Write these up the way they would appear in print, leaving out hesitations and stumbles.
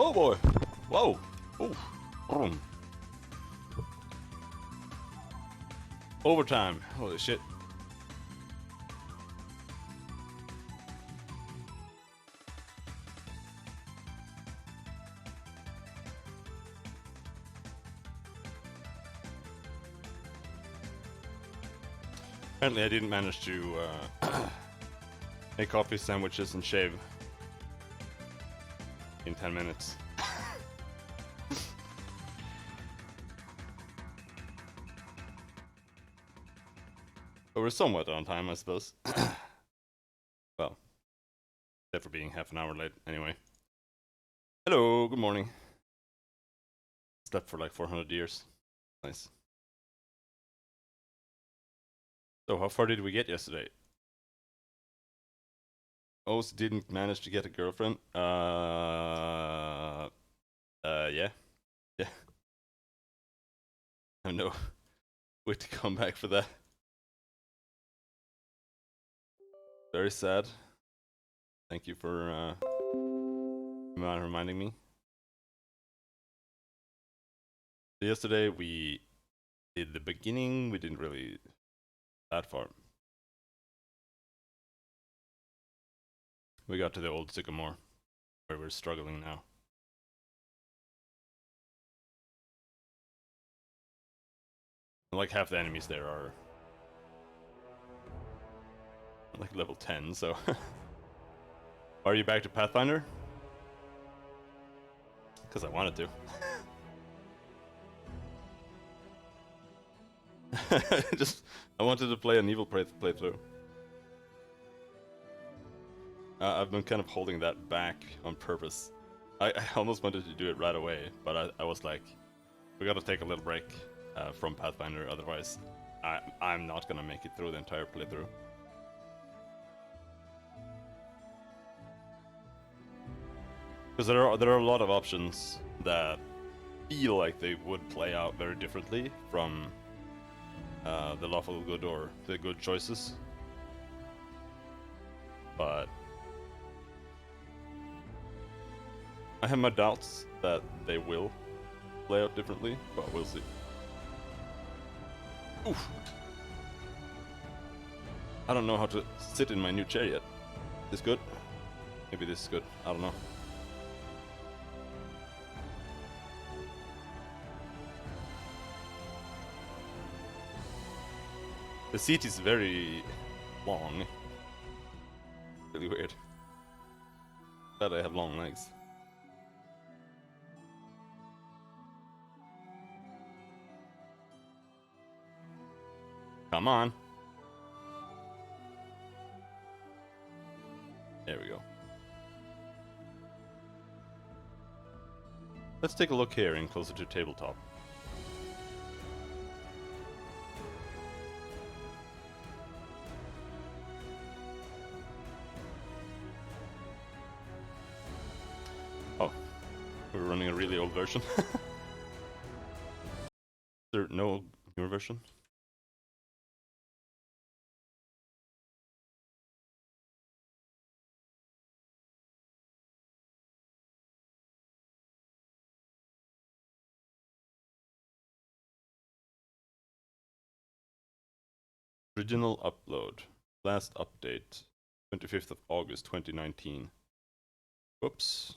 Oh boy! Whoa! Ooh. Boom. Overtime. Holy shit. Apparently I didn't manage to make coffee sandwiches and shave in 10 minutes. But we're somewhat on time, I suppose. Well, except for being half an hour late, anyway. Hello, good morning. Slept for like 400 years. Nice. So, how far did we get yesterday? Oz didn't manage to get a girlfriend. Yeah. Yeah. I have no way to come back for that. Very sad. Thank you for reminding me. Yesterday we did the beginning. We didn't really that far. We got to the old sycamore, where we're struggling now. Like half the enemies there are like level 10, so... Are you back to Pathfinder? Because I wanted to. Just, I wanted to play an evil playthrough. I've been kind of holding that back on purpose. I almost wanted to do it right away, but I was like, we gotta take a little break from Pathfinder, otherwise I'm not gonna make it through the entire playthrough. Because there are a lot of options that feel like they would play out very differently from the lawful good or the good choices. But I have my doubts that they will play out differently, but we'll see. Oof. I don't know how to sit in my new chair yet. This good? Maybe this is good. I don't know. The seat is very long. Really weird. Glad I have long legs. Come on. There we go. Let's take a look here and closer to tabletop. Oh, we're running a really old version. Is there no newer version? Original upload. Last update. 25th of August 2019. Whoops.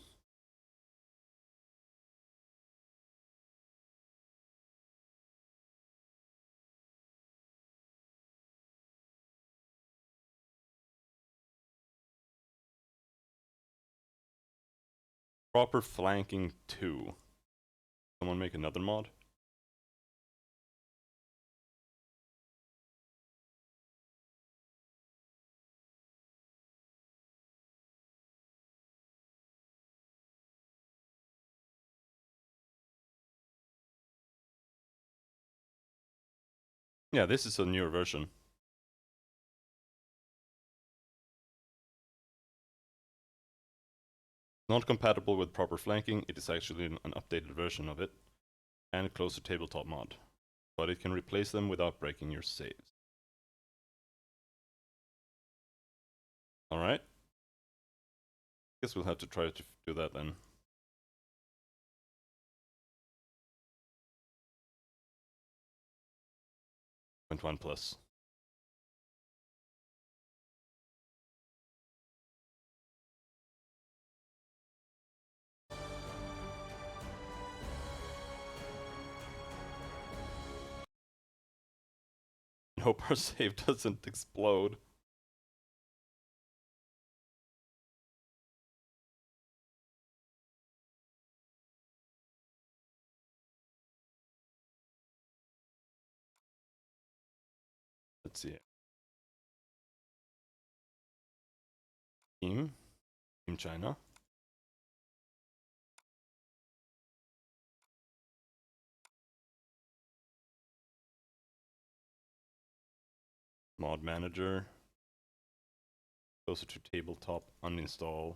Proper flanking 2. Someone make another mod? Yeah, this is a newer version. Not compatible with proper flanking, it is actually an updated version of it, and closer tabletop mod. But it can replace them without breaking your saves. Alright. Guess we'll have to try to do that then. want 1 plus. Hope our save doesn't explode. Let's see. Team China. Mod manager. Closer to tabletop, uninstall.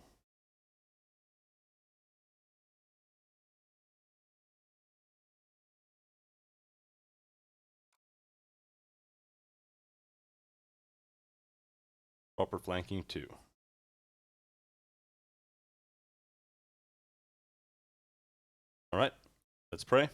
Proper flanking 2. Alright, let's pray.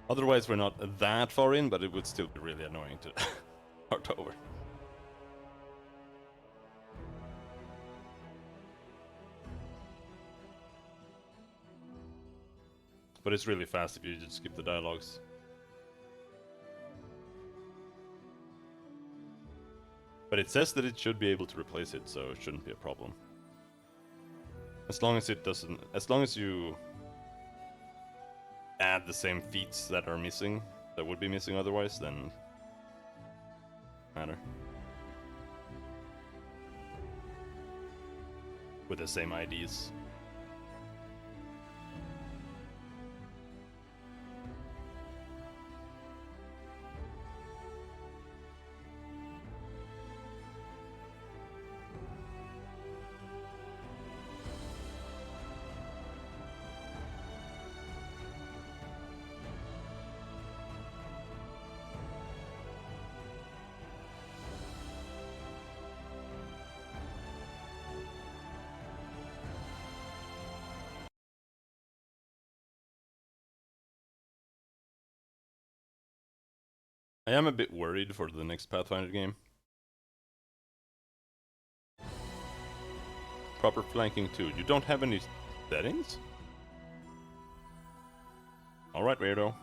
Otherwise we're not that far in, but it would still be really annoying to start over. But it's really fast if you just skip the dialogues. But it says that it should be able to replace it, so it shouldn't be a problem. As long as it doesn't... As long as you add the same feats that are missing, that would be missing otherwise, then... matter. With the same IDs. I am a bit worried for the next Pathfinder game. Proper flanking 2. You don't have any settings? Alright, weirdo.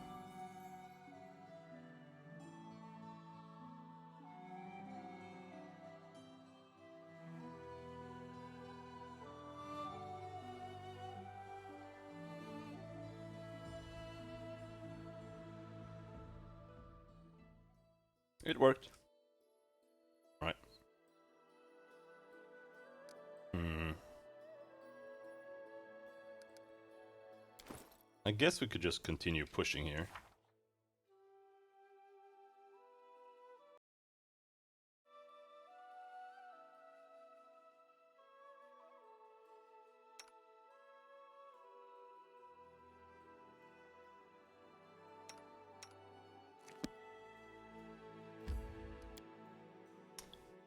It worked. Right. I guess we could just continue pushing here.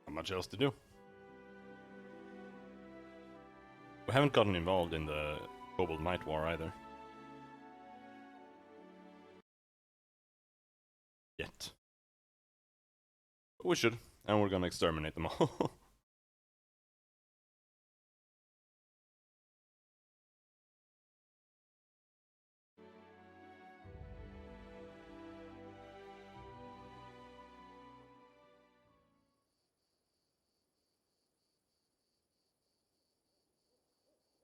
Not much else to do. We haven't gotten involved in the Kobold Might War either. Yet. But we should, and we're gonna exterminate them all.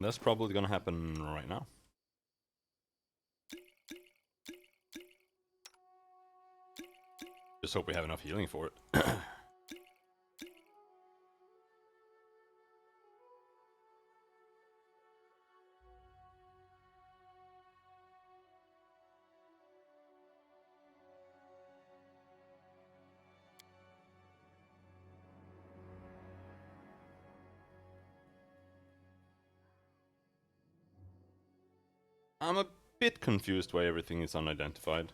That's probably gonna happen right now. Just hope we have enough healing for it. I'm a bit confused why everything is unidentified.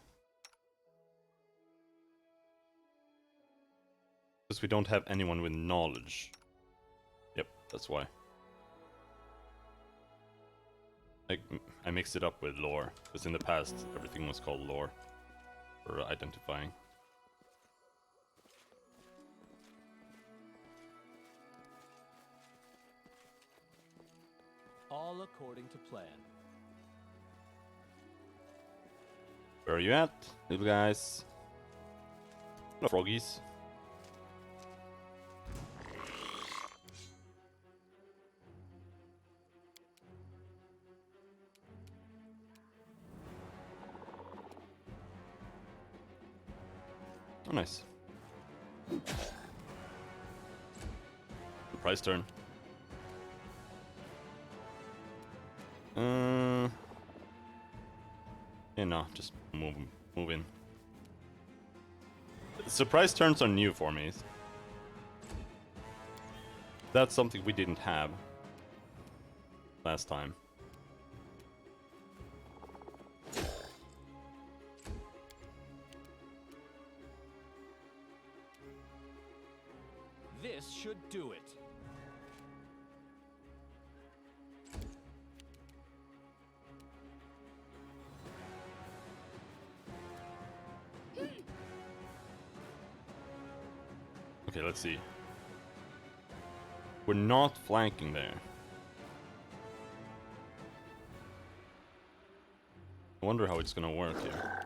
Because we don't have anyone with knowledge. Yep, that's why. I mixed it up with lore, because in the past everything was called lore for identifying. All according to plan. Where are you at, little guys? Hello, froggies. Oh, nice. Surprise turn. Yeah, no, just move in. Surprise turns are new for me. That's something we didn't have last time. This should do it. Okay, let's see. We're not flanking there. I wonder how it's gonna work here.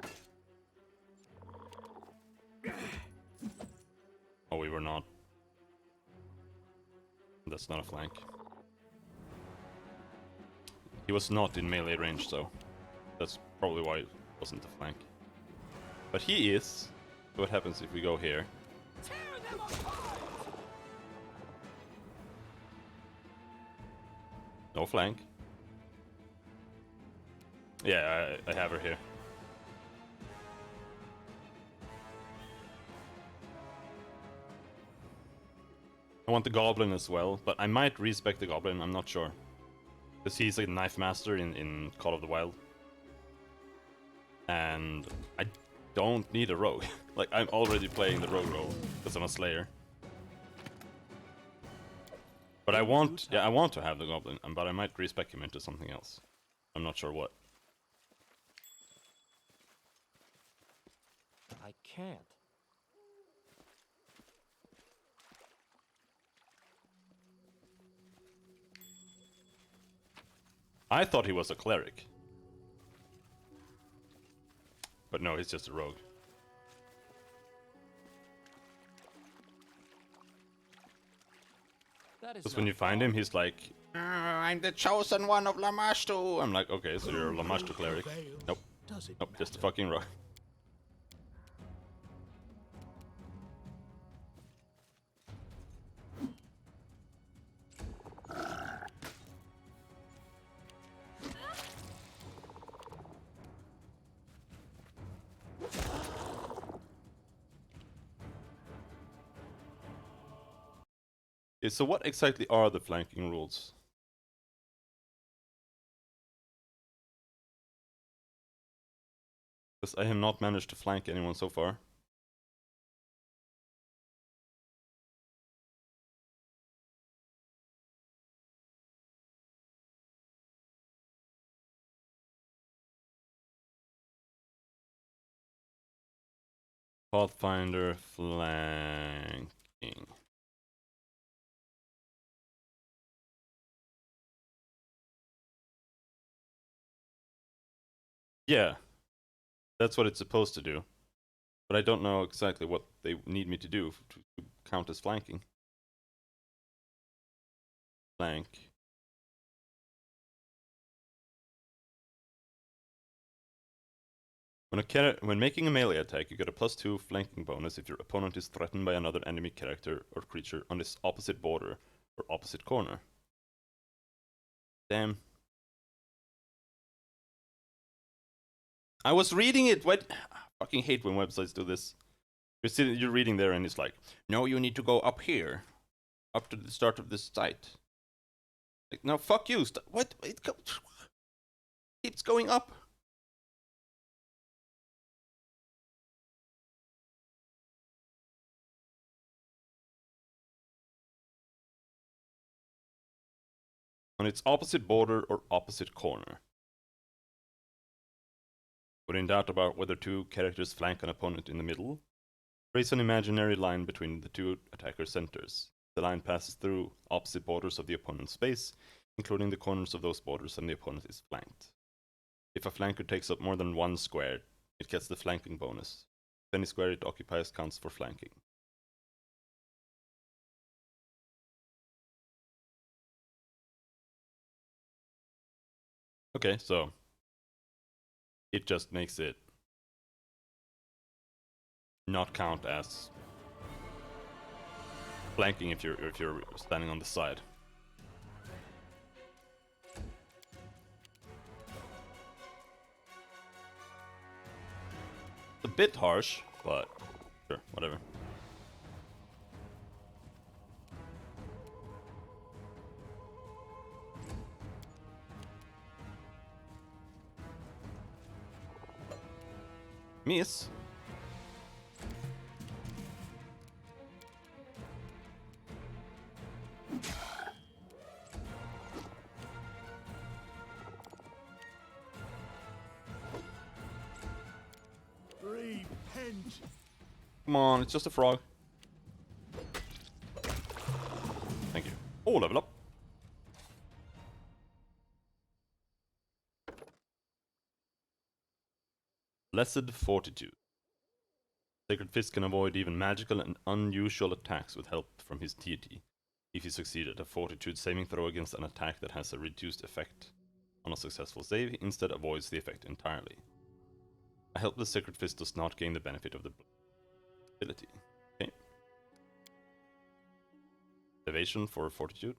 Oh, we were not. That's not a flank. He was not in melee range, so that's probably why it wasn't a flank. But he is. So what happens if we go here? No flank. Yeah, I have her here. I want the goblin as well, but I might respec the goblin, I'm not sure. Because he's a knife master in Call of the Wild. And I don't need a rogue. Like, I'm already playing the rogue role, because I'm a slayer. But I want to have the goblin, but I might respec him into something else. I'm not sure what. I can't. I thought he was a cleric. But no, he's just a rogue. Because when you find him, he's like, I'm the chosen one of Lamashtu. I'm like, okay, so you're a Lamashtu cleric. Nope. Nope, just a fucking rogue. Okay, so what exactly are the flanking rules? Because I have not managed to flank anyone so far. Pathfinder flanking. Yeah, that's what it's supposed to do. But I don't know exactly what they need me to do to count as flanking. Flank. When making a melee attack, you get a +2 flanking bonus if your opponent is threatened by another enemy character or creature on its opposite border or opposite corner. Damn. I was reading it. What? I fucking hate when websites do this. You're reading there and it's like, no, you need to go up here, up to the start of this site. Like, no, fuck you. What? Keeps going up. On its opposite border or opposite corner. When in doubt about whether two characters flank an opponent in the middle, trace an imaginary line between the two attacker centers. The line passes through opposite borders of the opponent's space, including the corners of those borders, and the opponent is flanked. If a flanker takes up more than one square, it gets the flanking bonus. If any square it occupies counts for flanking. Okay, so it just makes it not count as flanking if you're standing on the side. A bit harsh, but sure, whatever. Miss. Repent. Come on, it's just a frog. Thank you. Oh, level up. Blessed Fortitude. Sacred Fist can avoid even magical and unusual attacks with help from his deity. If he succeeded a Fortitude saving throw against an attack that has a reduced effect on a successful save, he instead avoids the effect entirely. A helpless Sacred Fist does not gain the benefit of the ability. Okay. Evasion for Fortitude.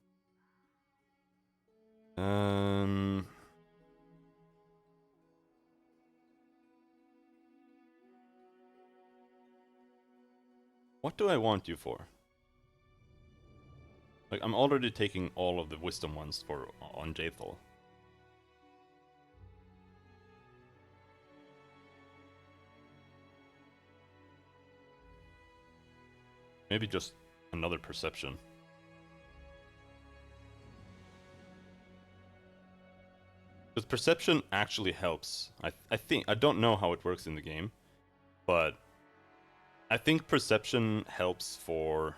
What do I want you for? Like, I'm already taking all of the wisdom ones for on Jaethal. Maybe just another perception. Because perception actually helps. I think, I don't know how it works in the game, but I think perception helps for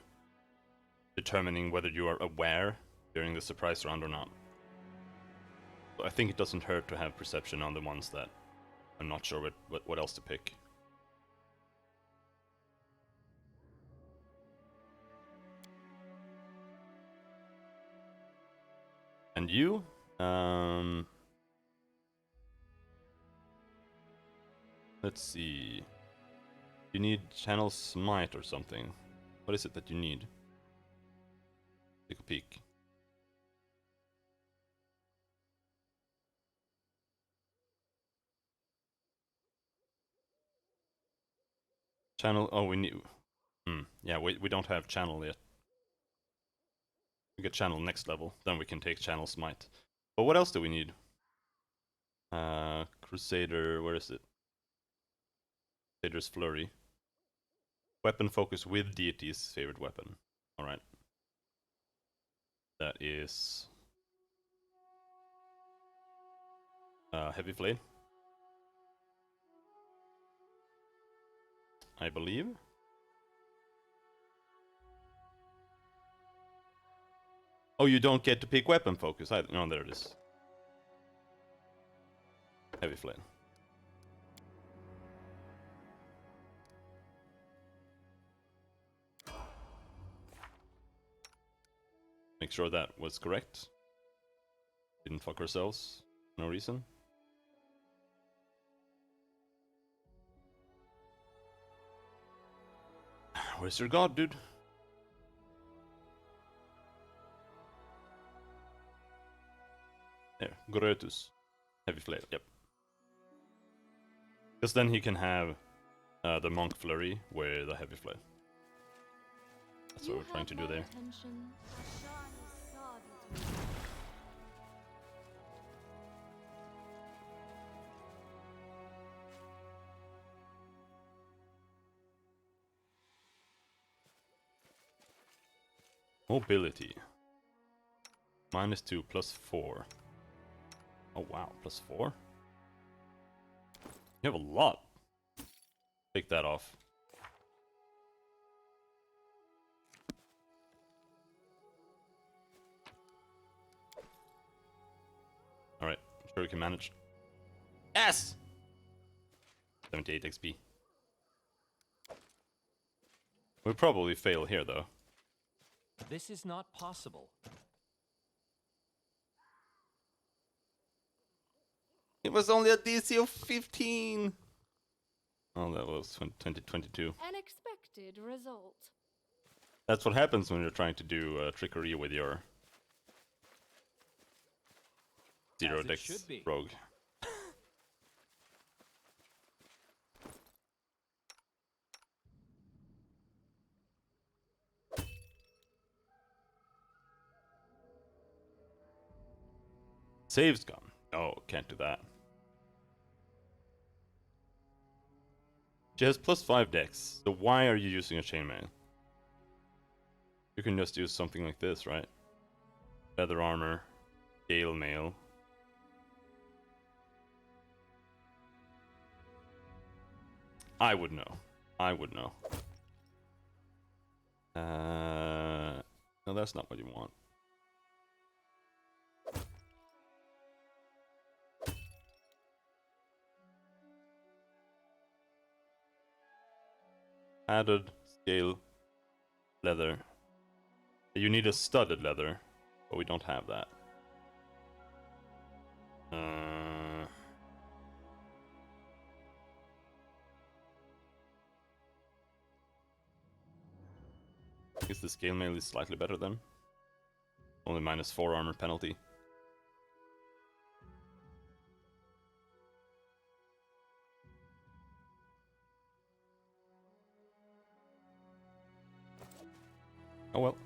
determining whether you are aware during the surprise round or not. So I think it doesn't hurt to have perception on the ones that I'm not sure what else to pick. And you? Let's see. You need Channel Smite or something. What is it that you need? Take a peek. Channel. Oh, we need. Yeah, we don't have Channel yet. We get Channel next level, then we can take Channel Smite. But what else do we need? Crusader. Where is it? Crusader's Flurry. Weapon focus with deity's favorite weapon. All right. That is Heavy Flail, I believe. Oh, you don't get to pick weapon focus either. No, there it is. Heavy Flail. Make sure that was correct. Didn't fuck ourselves. No reason. Where's your god, dude? There, Goretus. Heavy Flail, yep. Because then he can have the Monk Flurry with the Heavy Flail. That's what we're trying to do there. Mobility. -2, +4. Oh wow, +4? You have a lot. Take that off. Alright, I'm sure we can manage. Yes! 78 XP. We'll probably fail here though. This is not possible. It was only a DC of 15! Oh, that was 2022. An expected result. That's what happens when you're trying to do trickery with your zero As it dex should be. rogue. Save's gone. Oh, can't do that. She has +5 dex, so why are you using a chainmail? You can just use something like this, right? Leather armor, scale mail. I would know. I would know. No, that's not what you want. Added scale leather. You need a studded leather, but we don't have that. I guess the scale mail is slightly better then. Only -4 armor penalty. Oh well.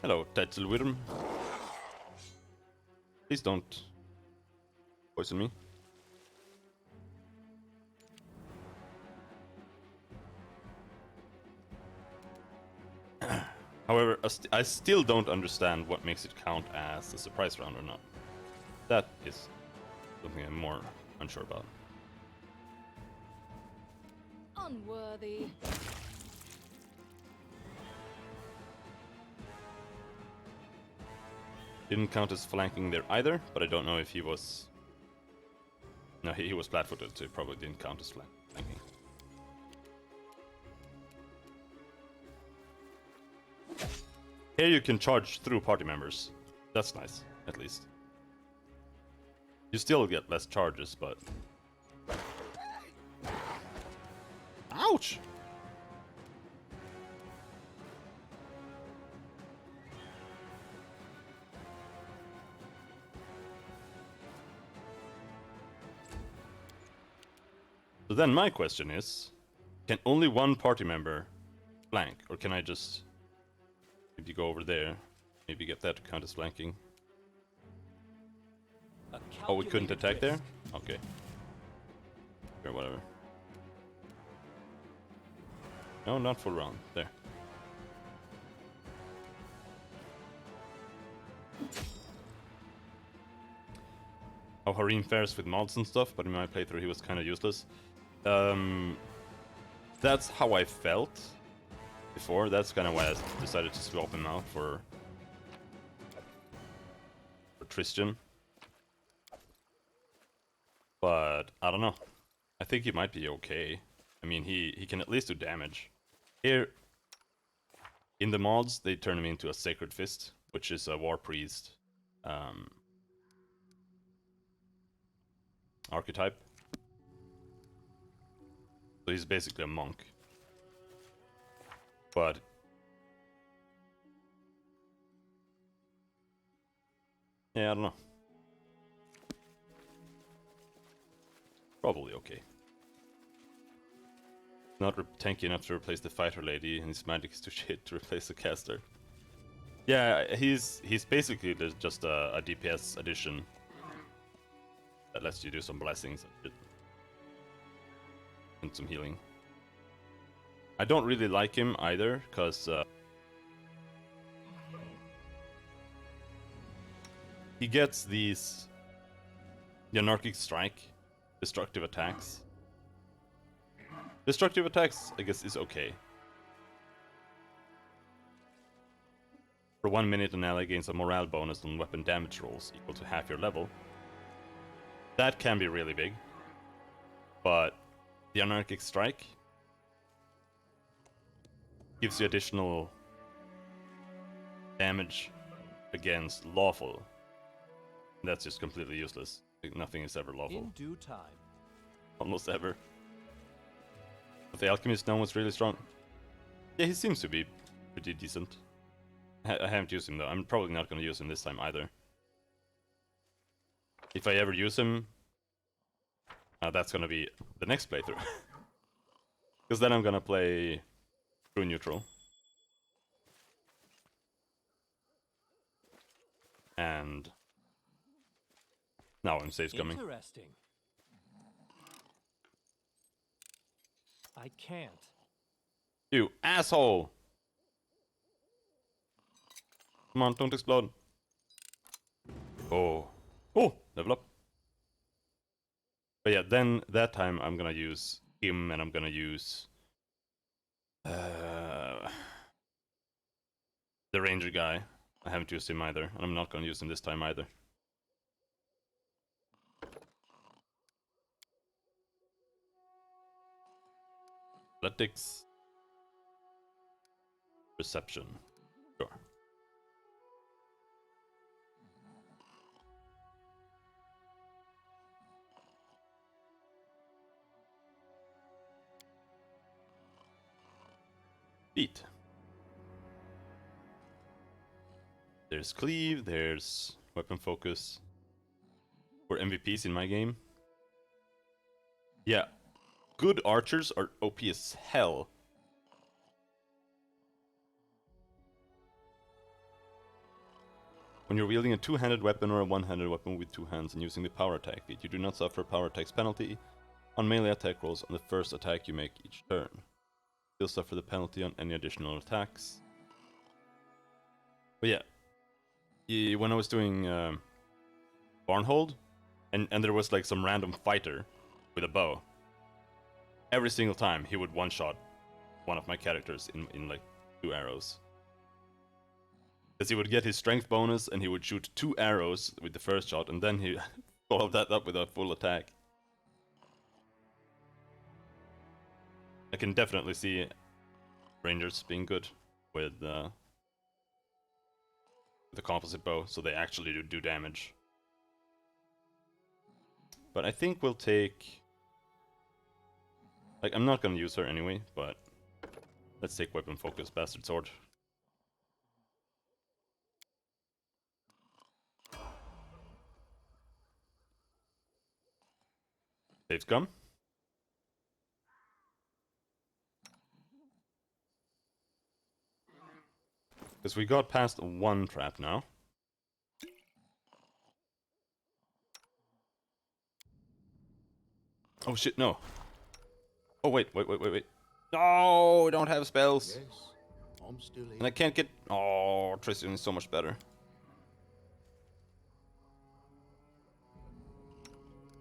Hello, Tetzelwyrm. Please don't poison me. However, I still don't understand what makes it count as a surprise round or not. That is something I'm more unsure about. Unworthy. Didn't count as flanking there either, but I don't know if he was... No, he was flat-footed, so it probably didn't count as flanking. Here you can charge through party members. That's nice, at least. You still get less charges, but... Ouch! So then my question is, can only one party member flank, or can I just maybe go over there, maybe get that to count as flanking? Oh, we couldn't attack there? Okay. Sure, whatever. No, not full round. There. How Harim fares with mods and stuff, but in my playthrough he was kind of useless. That's how I felt before. That's kind of why I decided to swap him out for Christian. But I don't know. I think he might be okay. I mean, he can at least do damage. Here, in the mods, they turn him into a Sacred Fist, which is a War Priest archetype. So he's basically a monk. But yeah, I don't know. Probably okay. Not tanky enough to replace the fighter lady, and his magic is too shit to replace the caster. Yeah, he's basically just a DPS addition that lets you do some blessings and shit. and some healing. I don't really like him either, because he gets these the anarchic strike, destructive attacks. Destructive attacks, I guess, is okay. For 1 minute, an ally gains a morale bonus on weapon damage rolls equal to half your level. That can be really big. But the anarchic strike gives you additional damage against lawful. That's just completely useless. Nothing is ever lawful. In due time. Almost ever. But the alchemist now was really strong. Yeah, he seems to be pretty decent. I haven't used him though. I'm probably not going to use him this time either. If I ever use him, that's going to be the next playthrough. Because then I'm going to play true neutral. And now I'm safe coming. Interesting. I can't. You asshole! Come on, don't explode. Oh. Oh, level up. But yeah, then that time I'm gonna use him and I'm gonna use the ranger guy. I haven't used him either, and I'm not gonna use him this time either. Athletics. Perception. Sure. Beat. There's cleave, there's weapon focus. For MVPs in my game. Yeah. Good archers are OP as hell. When you're wielding a two-handed weapon or a one-handed weapon with two hands and using the power attack, you do not suffer power attacks penalty on melee attack rolls on the first attack you make each turn. You'll suffer the penalty on any additional attacks. But yeah, when I was doing Barnhold, and there was like some random fighter with a bow, every single time he would one-shot one of my characters in like 2 arrows. Because he would get his strength bonus and he would shoot 2 arrows with the first shot and then he followed that up with a full attack. I can definitely see rangers being good with the composite bow, so they actually do damage. But I think we'll take... Like, I'm not gonna use her anyway, but let's take weapon focus, bastard sword. Saves come. Because we got past 1 trap now. Oh shit, no. Oh wait. No, I don't have spells. Yes, I'm still here. And I can't get... Oh, Tristan is so much better.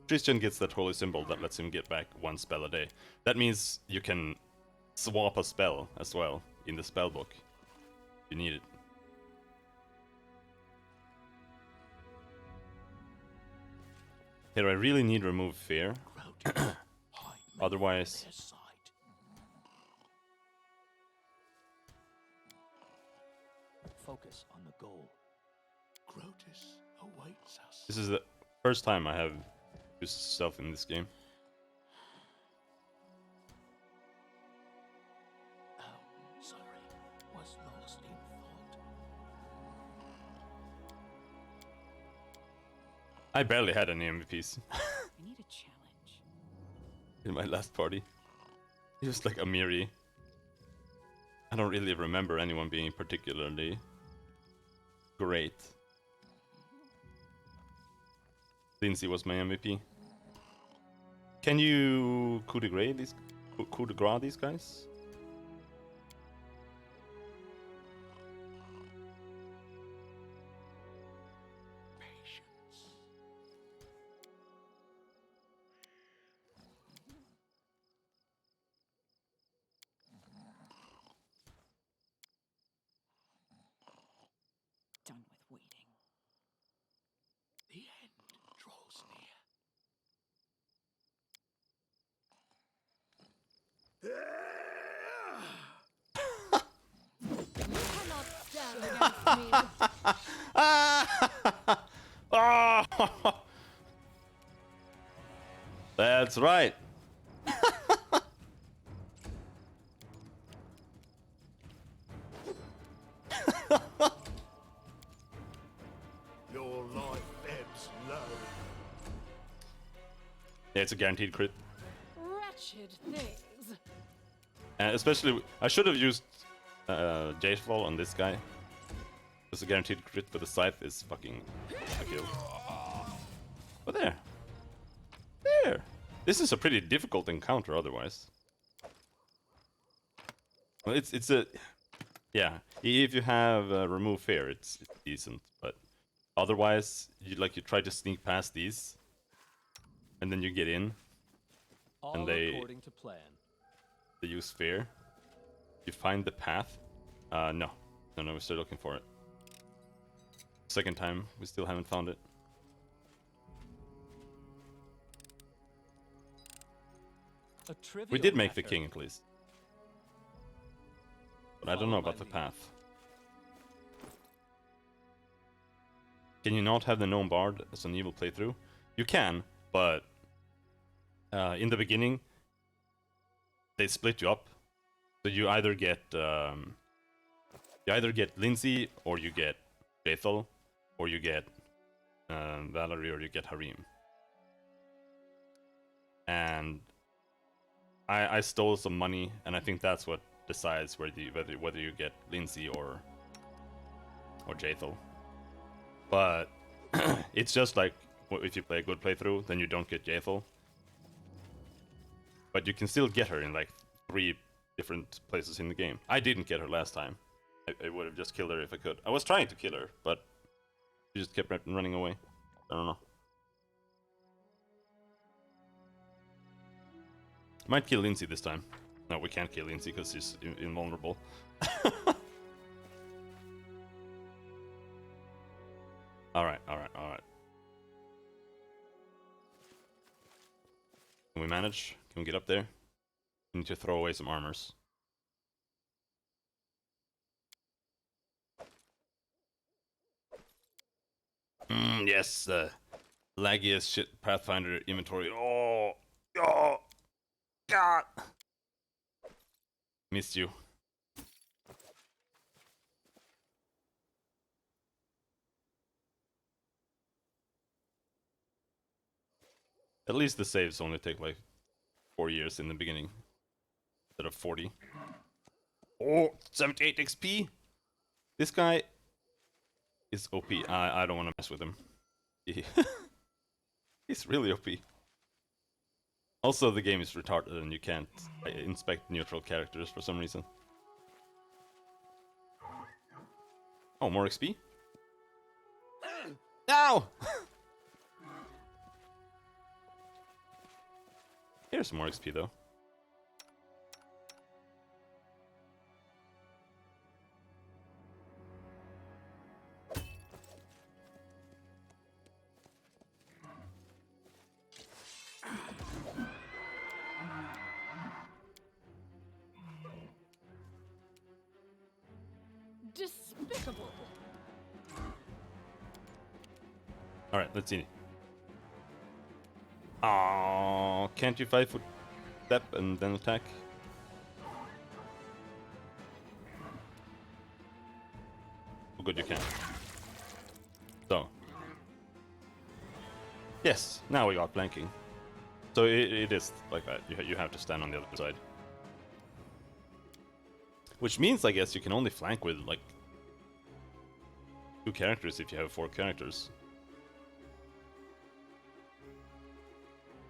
Tristan gets that holy symbol that lets him get back 1 spell a day. That means you can swap a spell as well in the spell book. You need it. Here, I really need remove fear. Otherwise... Focus on the goal. Grotus awaits us. This is the first time I have used stealth in this game. Oh, sorry. Was lost in thought. I barely had any MVPs I need a challenge. in my last party. It was like Amiri. I don't really remember anyone being particularly great. Lindsay was my MVP. Can you coup de grace these guys? Patience. Done with waiting. The end draws near. Cannot stand against me. Oh! That's right. Your life ebbs low. Yeah, it's a guaranteed crit. Wretched things. Especially, I should have used Jadefall on this guy. It's a guaranteed crit, but the scythe is fucking a kill. But there. There. This is a pretty difficult encounter otherwise. Well, it's a... Yeah, if you have remove fear, it's decent, but otherwise, you try to sneak past these, and then you get in, All they- according to plan. they use fear. You find the path. No, we're still looking for it. Second time, we still haven't found it. A trivial We did make the matter. king at least. But I don't know about the path. Can you not have the gnome bard as an evil playthrough? You can, but in the beginning they split you up. So you either get Lindsay, or you get Bethel, or you get Valerie, or you get Harim. And I stole some money, and I think that's what decides whether you get Lindsay or Jathel. But it's just like if you play a good playthrough, then you don't get Jathel. But you can still get her in like 3 different places in the game. I didn't get her last time. I would have just killed her if I could. I was trying to kill her, but she just kept running away. I don't know. Might kill Lindsay this time. No, we can't kill Lindsay because she's invulnerable. Alright. Can we manage? Can we get up there? We need to throw away some armors. Yes, laggiest shit Pathfinder inventory. Oh, God! Missed you. At least the saves only take like 4 years in the beginning instead of 40. Oh, 78 XP! This guy is OP. I don't want to mess with him. He's really OP. Also, the game is retarded and you can't inspect neutral characters for some reason. Oh, more XP? Ow! Here's more XP though. Despicable. Alright, let's see. Oh, can't you 5-foot step and then attack? Oh, good, you can. So. Yes, now we got flanking. So it is like that. You have to stand on the other side. Which means, I guess, you can only flank with, like, 2 characters if you have 4 characters.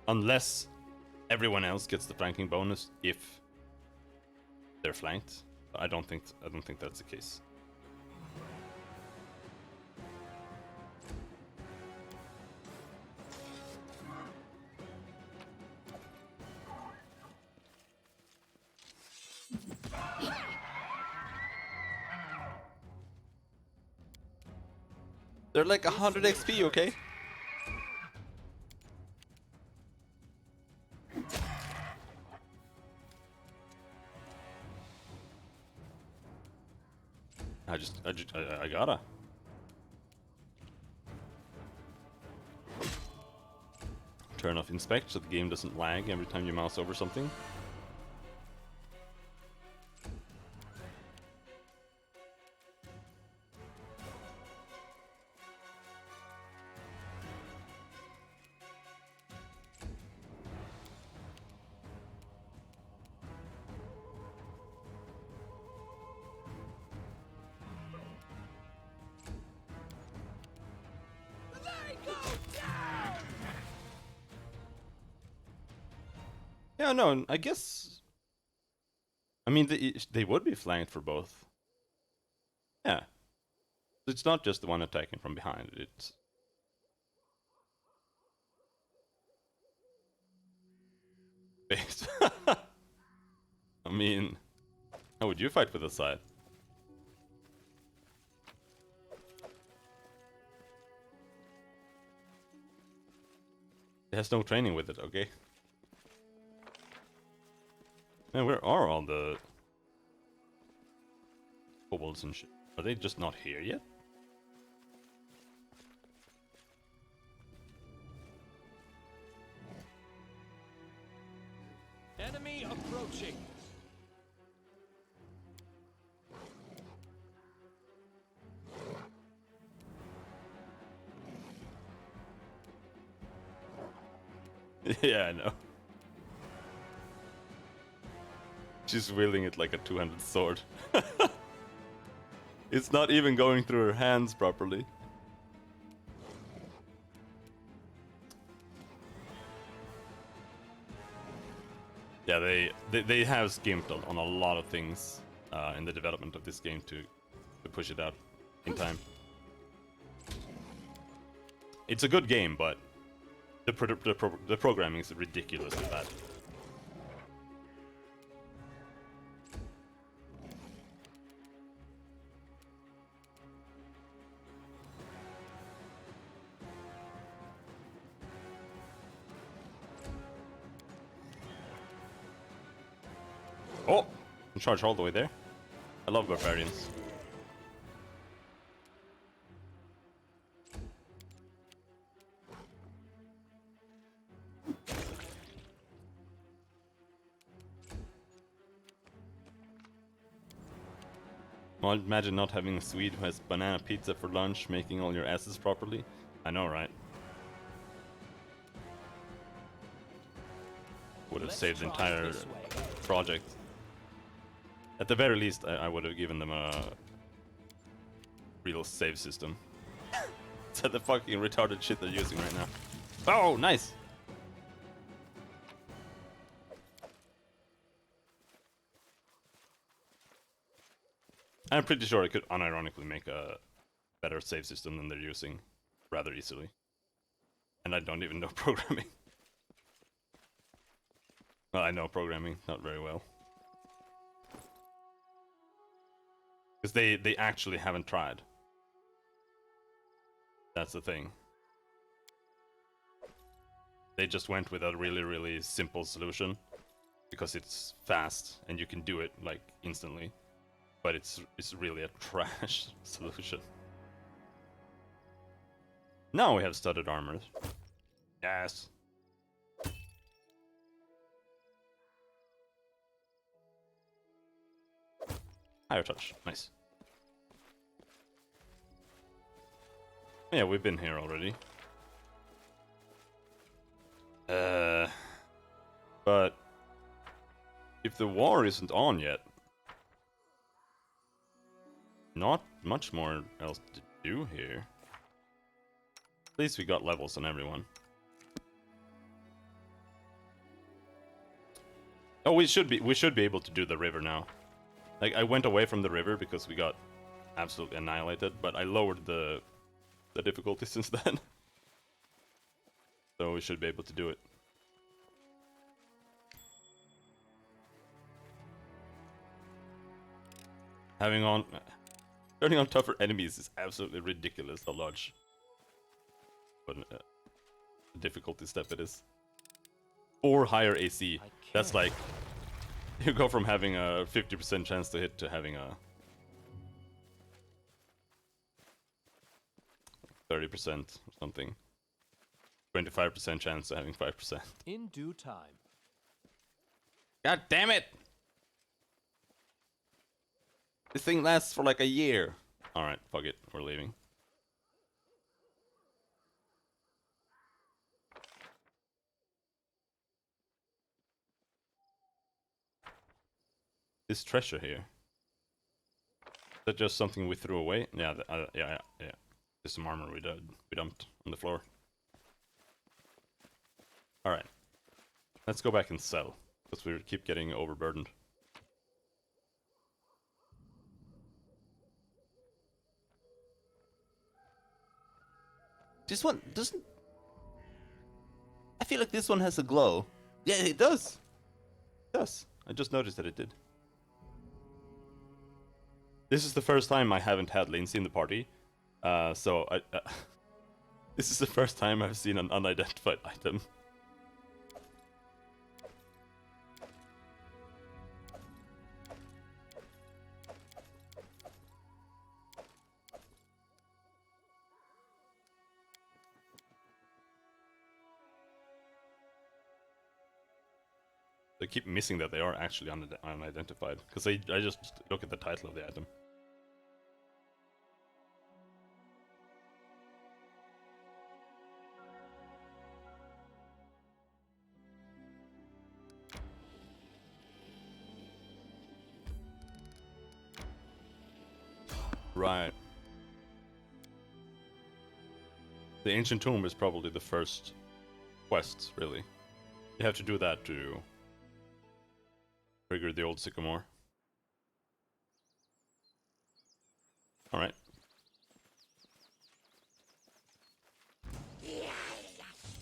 Unless everyone else gets the flanking bonus if they're flanked. I don't think that's the case. They're like 100 XP, okay? I gotta. Turn off inspect so the game doesn't lag every time you mouse over something. Yeah, no, I guess. I mean, they would be flanked for both. Yeah. It's not just the one attacking from behind, it's. I mean, how would you fight with a side? It has no training with it, okay? Man, where are all the kobolds and shit? Are they just not here yet? Enemy approaching. Yeah, I know. She's wielding it like a two-handed sword. It's not even going through her hands properly. Yeah, they have skimped on a lot of things in the development of this game to push it out in time. It's a good game, but the programming is ridiculously bad. Oh! Can charge all the way there. I love barbarians. Well, imagine not having a Swede who has banana pizza for lunch, making all your asses properly. I know, right? Would have saved the entire project. At the very least, I would have given them a real save system. It's the fucking retarded shit they're using right now. Oh, nice! I'm pretty sure I could unironically make a better save system than they're using rather easily. And I don't even know programming. Well, I know programming, not very well. Because they actually haven't tried. That's the thing. They just went with a really, really simple solution. Because it's fast and you can do it like instantly. But it's really a trash solution. Now we have studded armors. Yes. Higher touch. Nice. Yeah, we've been here already. But if the war isn't on yet, not much more else to do here. At least we got levels on everyone. Oh, we should be able to do the river now. Like, I went away from the river because we got absolutely annihilated, but I lowered the difficulty since then. So we should be able to do it. Turning on tougher enemies is absolutely ridiculous how large but difficulty step it is. Or higher AC. That's like, you go from having a 50% chance to hit to having a 30% or something. 25% chance to having 5%. In due time. God damn it! This thing lasts for like a year. Alright, fuck it, we're leaving. This treasure here. Is that just something we threw away? Yeah, yeah. There's some armor we dumped on the floor. Alright. Let's go back and sell. Because we keep getting overburdened. This one doesn't... I feel like this one has a glow. Yeah, it does. It does. I just noticed that it did. This is the first time I haven't had Lindsay in the party. So this is the first time I've seen an unidentified item. I keep missing that they are actually unidentified, because I just look at the title of the item. Right. The Ancient Tomb is probably the first quest, really. You have to do that to trigger the old sycamore. Alright.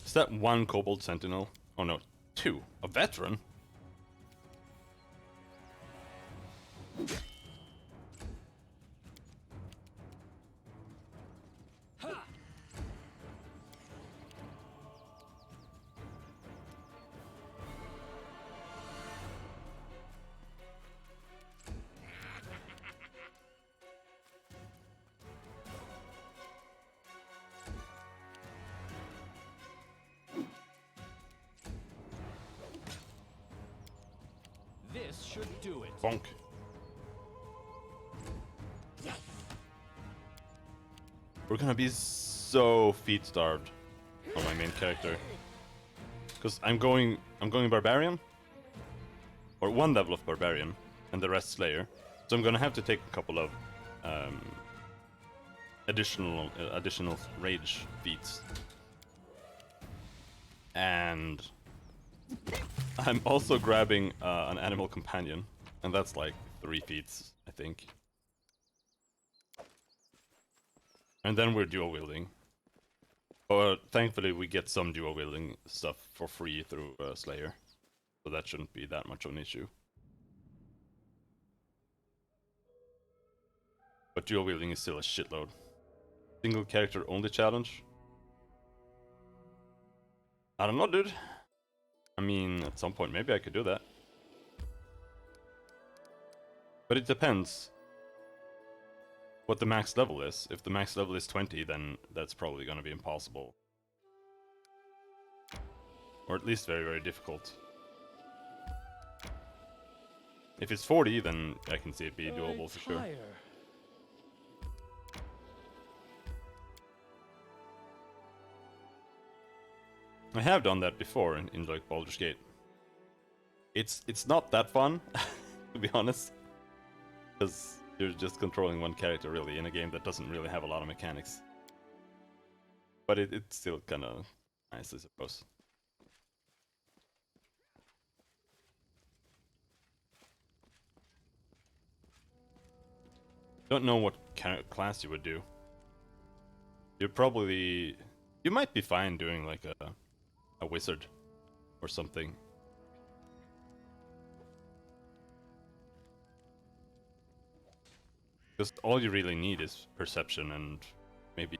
Is that one Kobold Sentinel? Oh no, two. A veteran? This should do it. Bonk. We're gonna be so feet starved on my main character. Because I'm going Barbarian. Or one level of Barbarian, and the rest Slayer. So I'm gonna have to take a couple of additional rage feats. And I'm also grabbing an animal companion, and that's like 3 feats, I think. And then we're dual wielding. But thankfully we get some dual wielding stuff for free through Slayer. So that shouldn't be that much of an issue. But dual wielding is still a shitload. Single character only challenge? I don't know, dude. I mean, at some point maybe I could do that. But it depends what the max level is. If the max level is 20, then that's probably gonna be impossible. Or at least very, very difficult. If it's 40, then I can see it be doable for sure. I have done that before in like Baldur's Gate. It's not that fun, to be honest. Because you're just controlling one character really in a game that doesn't really have a lot of mechanics. But it's still kind of nice, I suppose. Don't know what class you would do. You might be fine doing like a wizard or something. Because all you really need is perception and maybe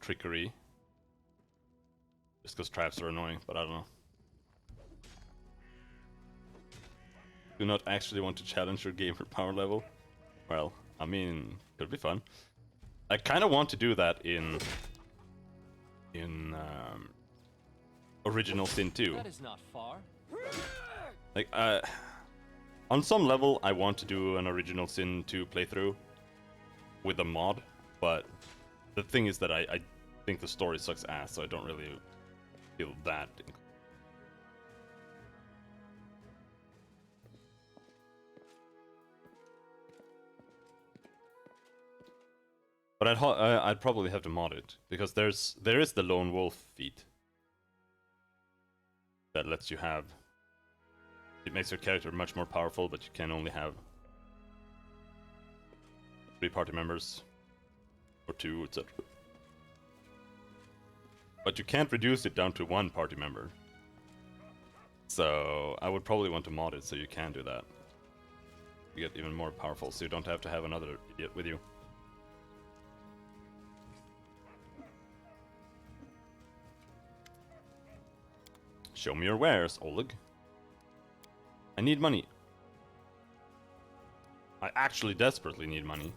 trickery. Just because traps are annoying, but I don't know. Do not actually want to challenge your gamer power level? Well, I mean, could be fun. I kind of want to do that in Original Sin 2. That is not far. Like, on some level, I want to do an Original Sin 2 playthrough with a mod, but the thing is that I think the story sucks ass, so I don't really feel that. But I'd probably have to mod it, because there is the Lone Wolf feat that lets you have. It makes your character much more powerful, but you can only have 3 party members or 2, etc. But you can't reduce it down to 1 party member. So I would probably want to mod it so you can do that. You get even more powerful, so you don't have to have another idiot with you. Show me your wares, Oleg. I need money. I actually desperately need money.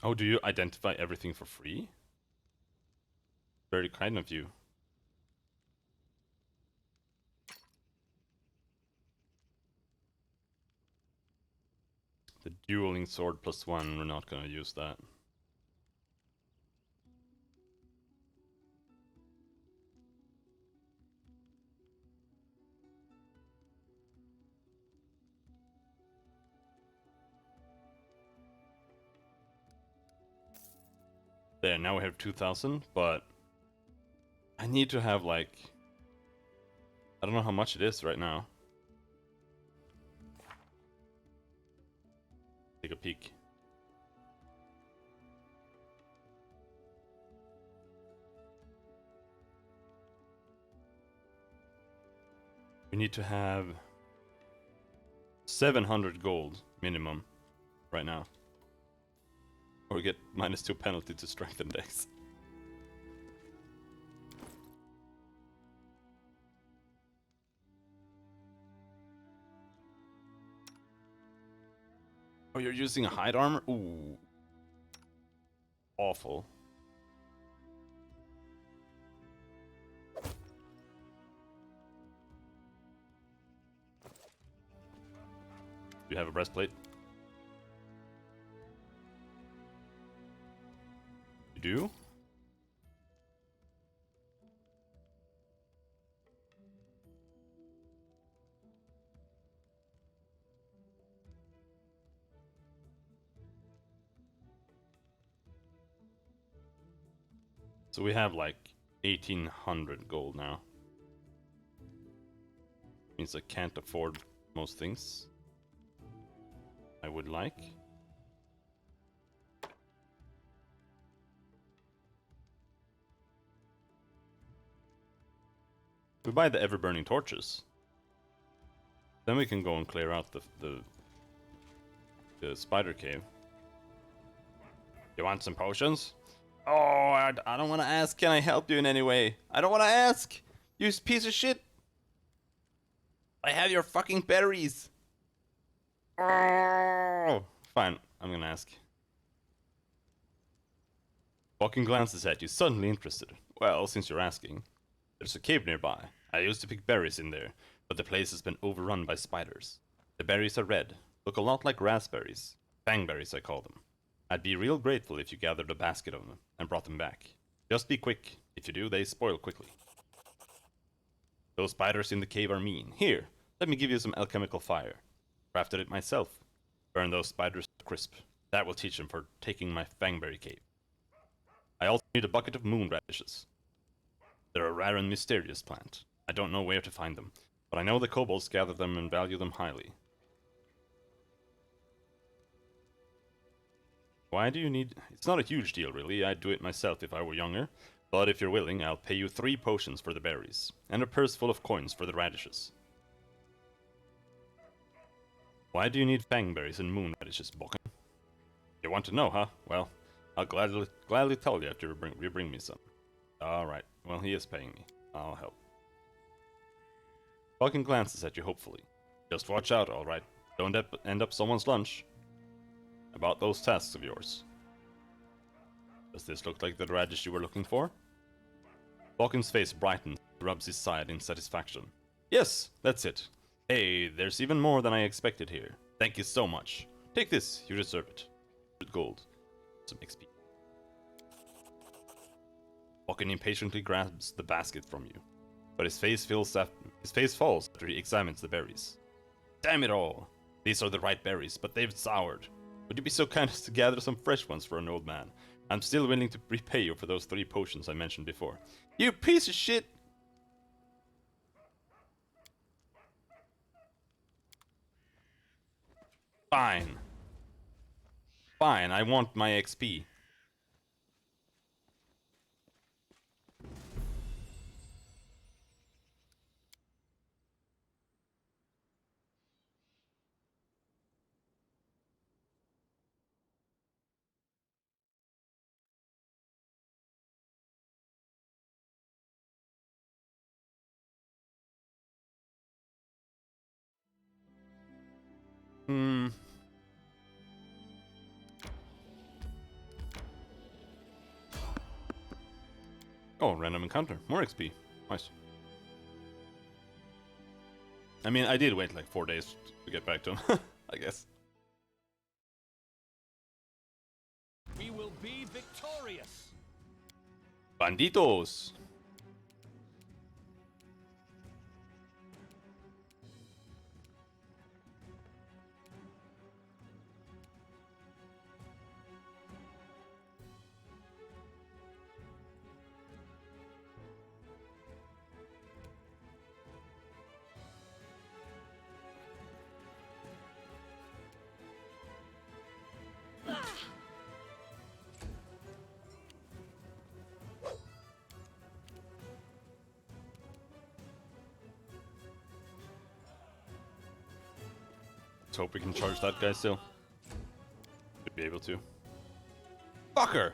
Oh, do you identify everything for free? Very kind of you. The dueling sword +1, we're not gonna use that. There, now we have 2,000, but I need to have like, I don't know how much it is right now. Take a peek. We need to have 700 gold minimum right now. Or get -2 penalty to strength index. Oh, you're using a hide armor? Ooh. Awful. Do you have a breastplate? You do? So we have like 1,800 gold now. Means I can't afford most things I would like. We buy the ever-burning torches. Then we can go and clear out the spider cave. You want some potions? Oh, I don't want to ask. Can I help you in any way? I don't want to ask. You piece of shit. I have your fucking berries. Oh, fine. I'm gonna ask. Walking glances at you, suddenly interested. Well, since you're asking, there's a cave nearby. I used to pick berries in there, but the place has been overrun by spiders. The berries are red, look a lot like raspberries. Fangberries, I call them. I'd be real grateful if you gathered a basket of them and brought them back. Just be quick. If you do, they spoil quickly. Those spiders in the cave are mean. Here, Let me give you some alchemical fire. Crafted it myself. Burn those spiders crisp. That will teach them for taking my fangberry cave. I also need a bucket of moon radishes. They're a rare and mysterious plant. I don't know where to find them, but I know the kobolds gather them and value them highly. Why do you need... It's not a huge deal, really. I'd do it myself if I were younger. But if you're willing, I'll pay you 3 potions for the berries, and a purse full of coins for the radishes. Why do you need fangberries and moon radishes, Bokken? You want to know, huh? Well, I'll gladly tell you after you bring me some. Alright, well, he is paying me. I'll help. Bokken glances at you hopefully. Just watch out, alright. Don't end up someone's lunch. About those tasks of yours. Does this look like the radish you were looking for? Bokken's face brightens, rubs his side in satisfaction. Yes, that's it. Hey, there's even more than I expected here. Thank you so much. Take this, you deserve it. Gold. Some XP. Bokken impatiently grabs the basket from you, but his face falls after he examines the berries. Damn it all! These are the right berries, but they've soured. Would you be so kind as to gather some fresh ones for an old man? I'm still willing to repay you for those 3 potions I mentioned before. You piece of shit! Fine. Fine, I want my XP. Hmm. Oh, random encounter. More XP. Nice. I mean, I did wait like 4 days to get back to him, I guess. We will be victorious. Banditos! Let's hope we can charge that guy still. Should be able to. Fucker!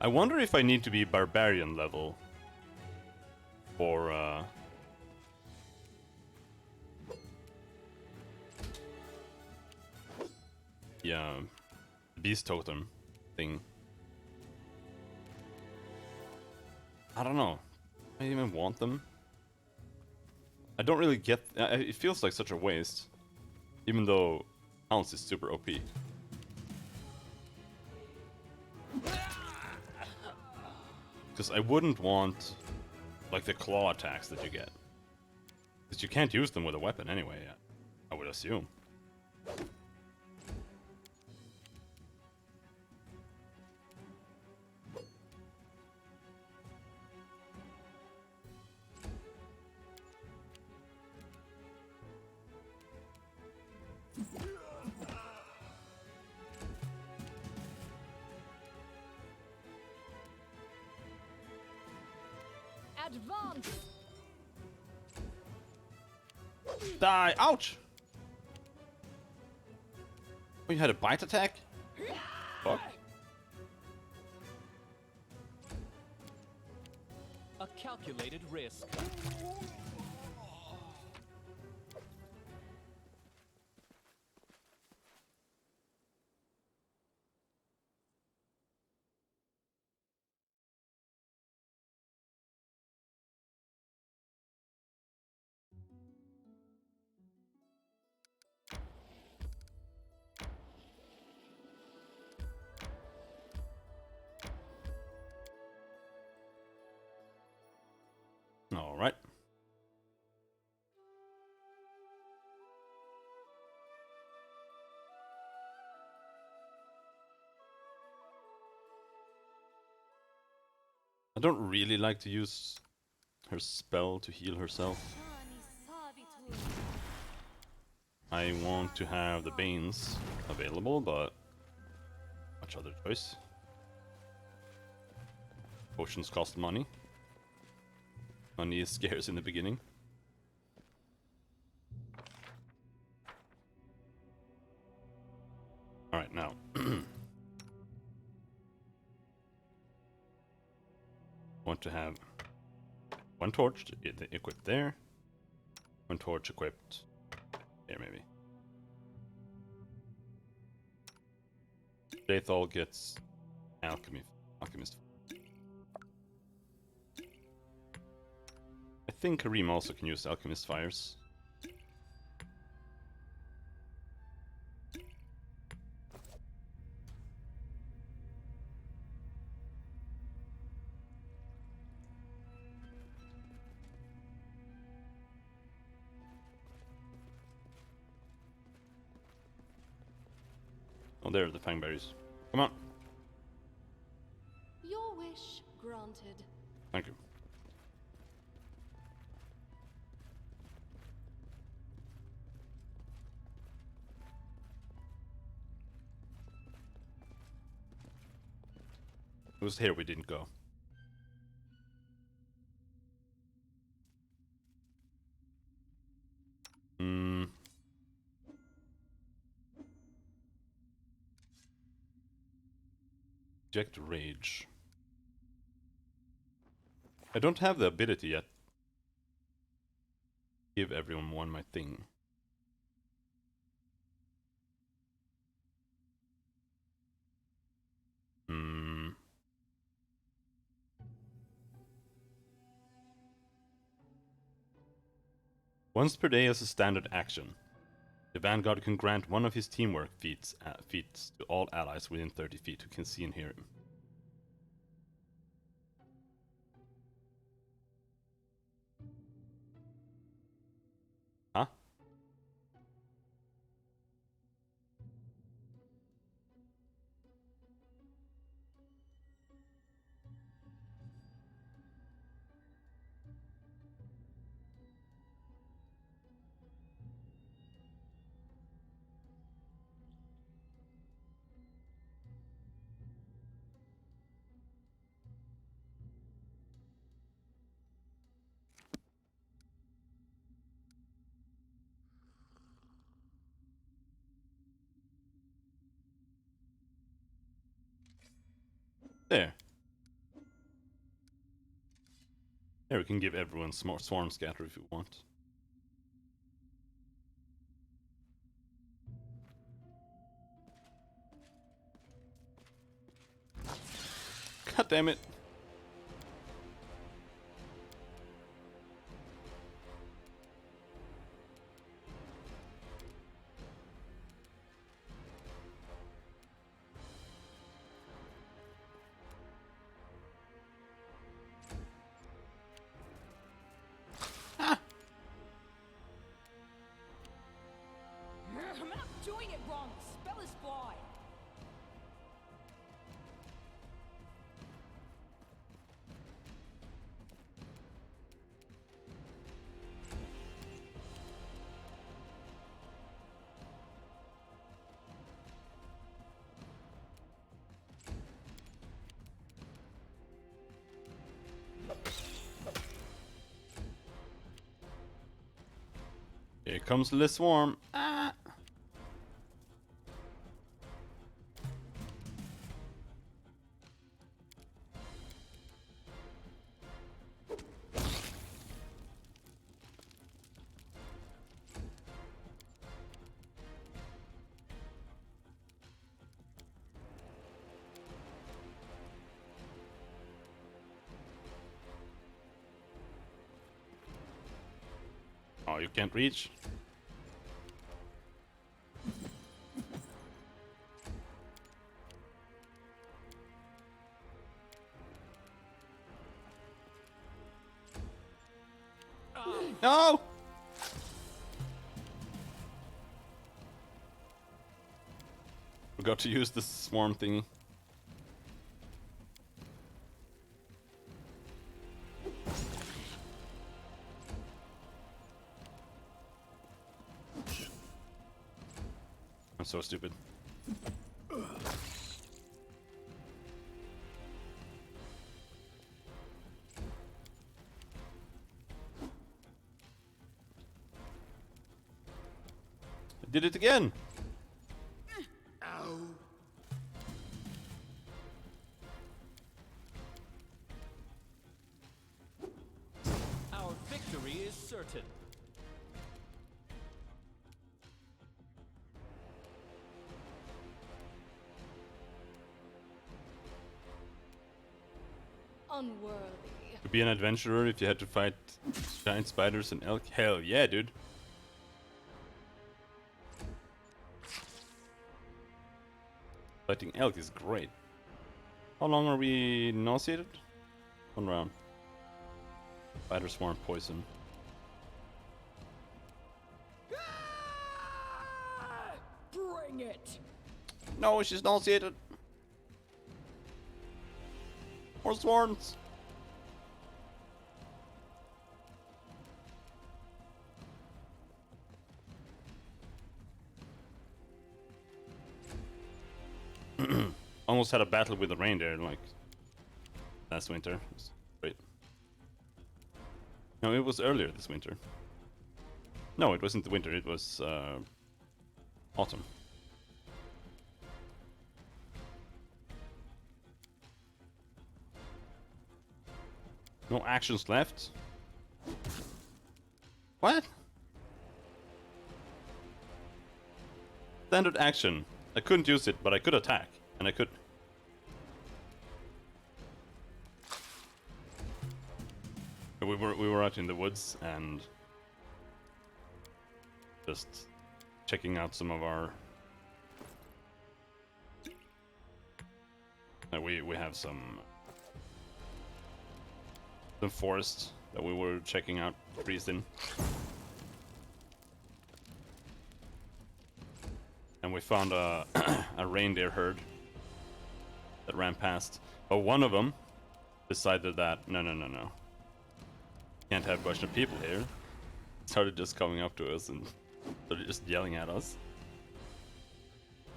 I wonder if I need to be barbarian level for yeah, beast totem thing. I don't know. I even want them. I don't really get. It feels like such a waste, even though Ounce is super OP. Because I wouldn't want like the claw attacks that you get, because you can't use them with a weapon anyway. I would assume. Advance! Die! Ouch! Oh, you had a bite attack? Fuck. A calculated risk. Alright. I don't really like to use her spell to heal herself. I want to have the Banes available, but much other choice. Potions cost money. Money is scarce in the beginning. Alright, now. Want to have one torch equipped there. One torch equipped there, maybe. Jaythal gets alchemist. I think Kareem also can use alchemist fires. Oh, there are the fangberries. Come on. Your wish granted. Thank you. It was here we didn't go. Inject rage. I don't have the ability yet. Give everyone one my thing. Once per day as a standard action, the Vanguard can grant one of his teamwork feats to all allies within 30 feet who can see and hear him. Huh? There. There, we can give everyone swarm scatter if you want. God damn it. I'm not doing it wrong. Spell is flawed. Here comes the swarm. Ah. Oh, you can't reach? No! Forgot to use the swarm thingy. I'm so stupid. I did it again! Ow. Our victory is certain. Unworthy. To be an adventurer if you had to fight giant spiders and elk? Hell yeah, dude. Fighting elk is great. How long are we nauseated? 1 round. Spider swarm poison. Bring it! No, she's nauseated. More swarms. Almost had a battle with the reindeer like last winter. It was great. No, it was earlier this winter. No, it wasn't the winter. It was autumn. No actions left. What? Standard action. I couldn't use it, but I could attack, and I could. We were out in the woods and just checking out some of our. We have some forest that we were checking out, trees in. And we found a a reindeer herd that ran past. But one of them decided that no, can't have a bunch of people here. Started just coming up to us and started just yelling at us.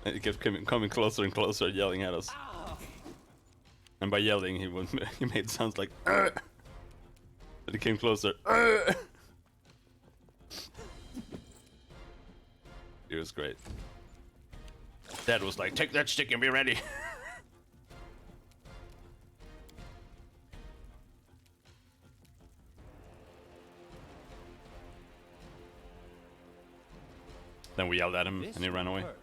And it kept coming closer and closer, yelling at us. And by yelling, he made sounds like. But he came closer. It was great. Dad was like, "Take that stick and be ready." Then we yelled at him and he ran away. Hurt.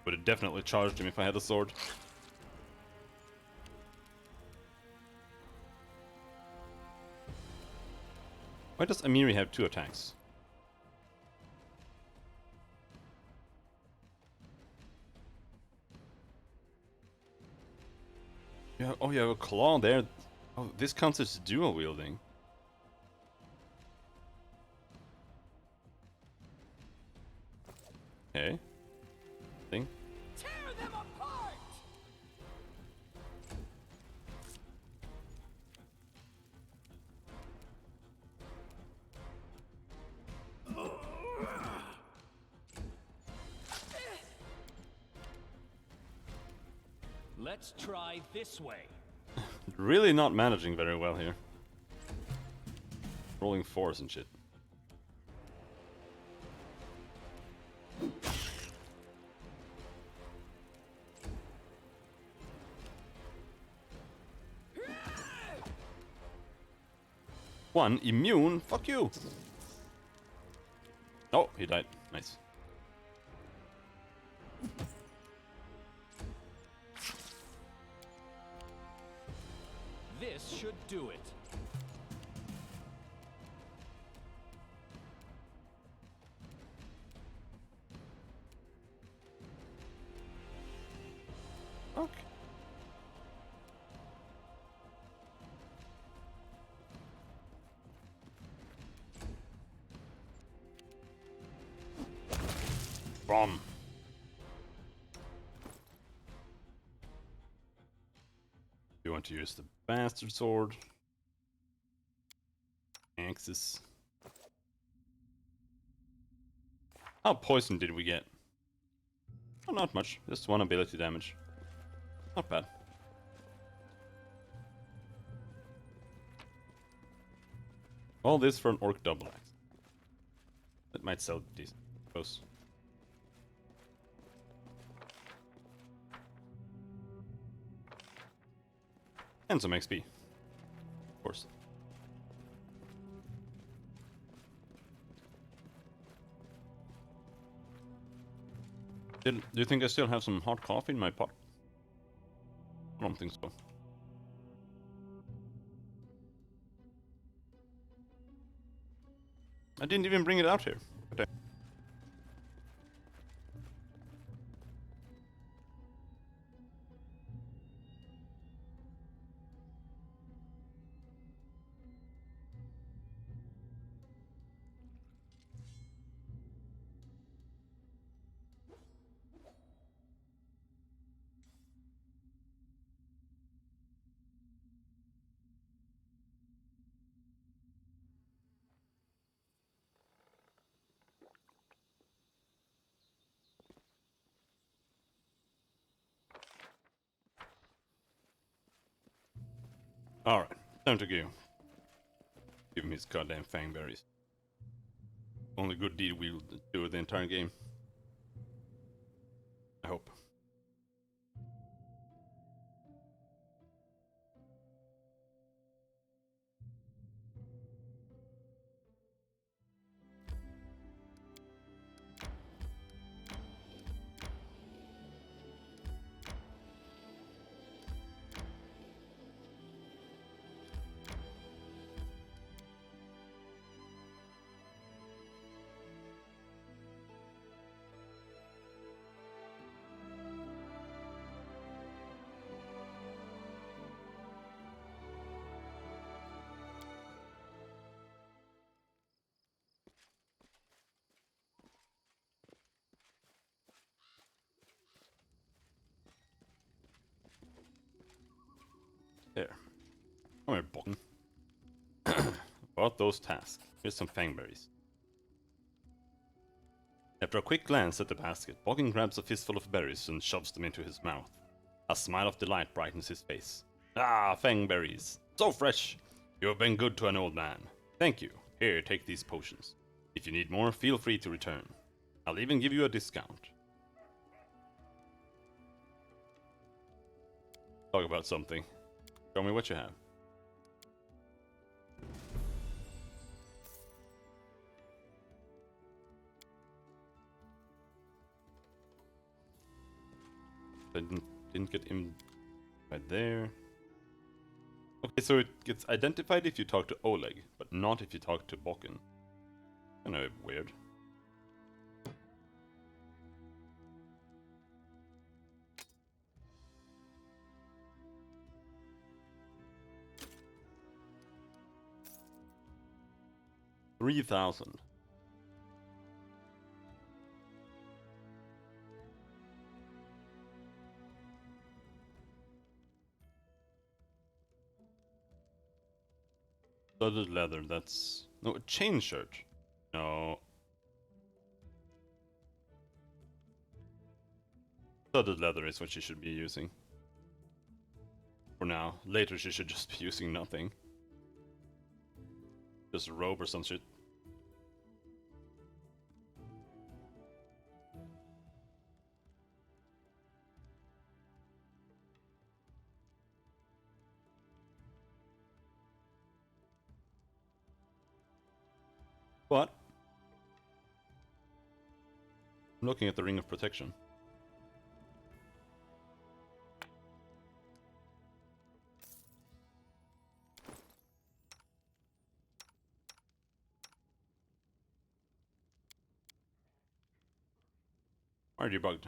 Would have definitely charged him if I had a sword. Why does Amiri have 2 attacks? Yeah, oh, you have a claw there. Oh, this counts as dual wielding. Okay. Thing. Tear them apart! Let's try this way. Really not managing very well here. Rolling 4s and shit. One immune? Fuck you! Oh, he died. Nice. This should do it. Okay. From. You want to use the bastard sword? Axis. How poison did we get? Oh, not much. Just one ability damage. Not bad. All this for an orc double axe. That might sell decent. Close. And some XP. Of course. Do you think I still have some hot coffee in my pot? I don't think so. I didn't even bring it out here. Okay. Alright, time to go. Give him his goddamn fangberries. Only good deed we'll do the entire game. I hope. There. Come here, Bolton. About those tasks. Here's some fangberries. After a quick glance at the basket, Boggin grabs a fistful of berries and shoves them into his mouth. A smile of delight brightens his face. Ah, fangberries! So fresh! You have been good to an old man. Thank you. Here, take these potions. If you need more, feel free to return. I'll even give you a discount. Talk about something. Show me what you have. I didn't get him right there. Okay, so it gets identified if you talk to Oleg, but not if you talk to Bokken. Kind of weird. $3,000. Studded leather, that's... No, a chain shirt. No. Studded leather is what she should be using. For now. Later she should just be using nothing. Just a robe or some shit. But I'm looking at the Ring of Protection. Why are you bugged?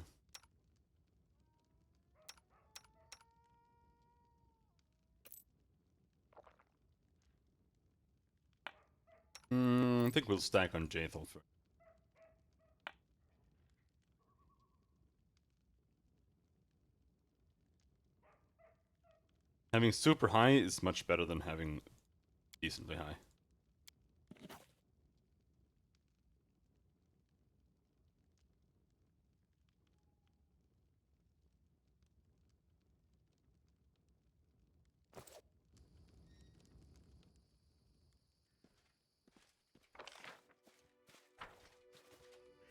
think we'll stack on Jaethal first. Having super high is much better than having decently high.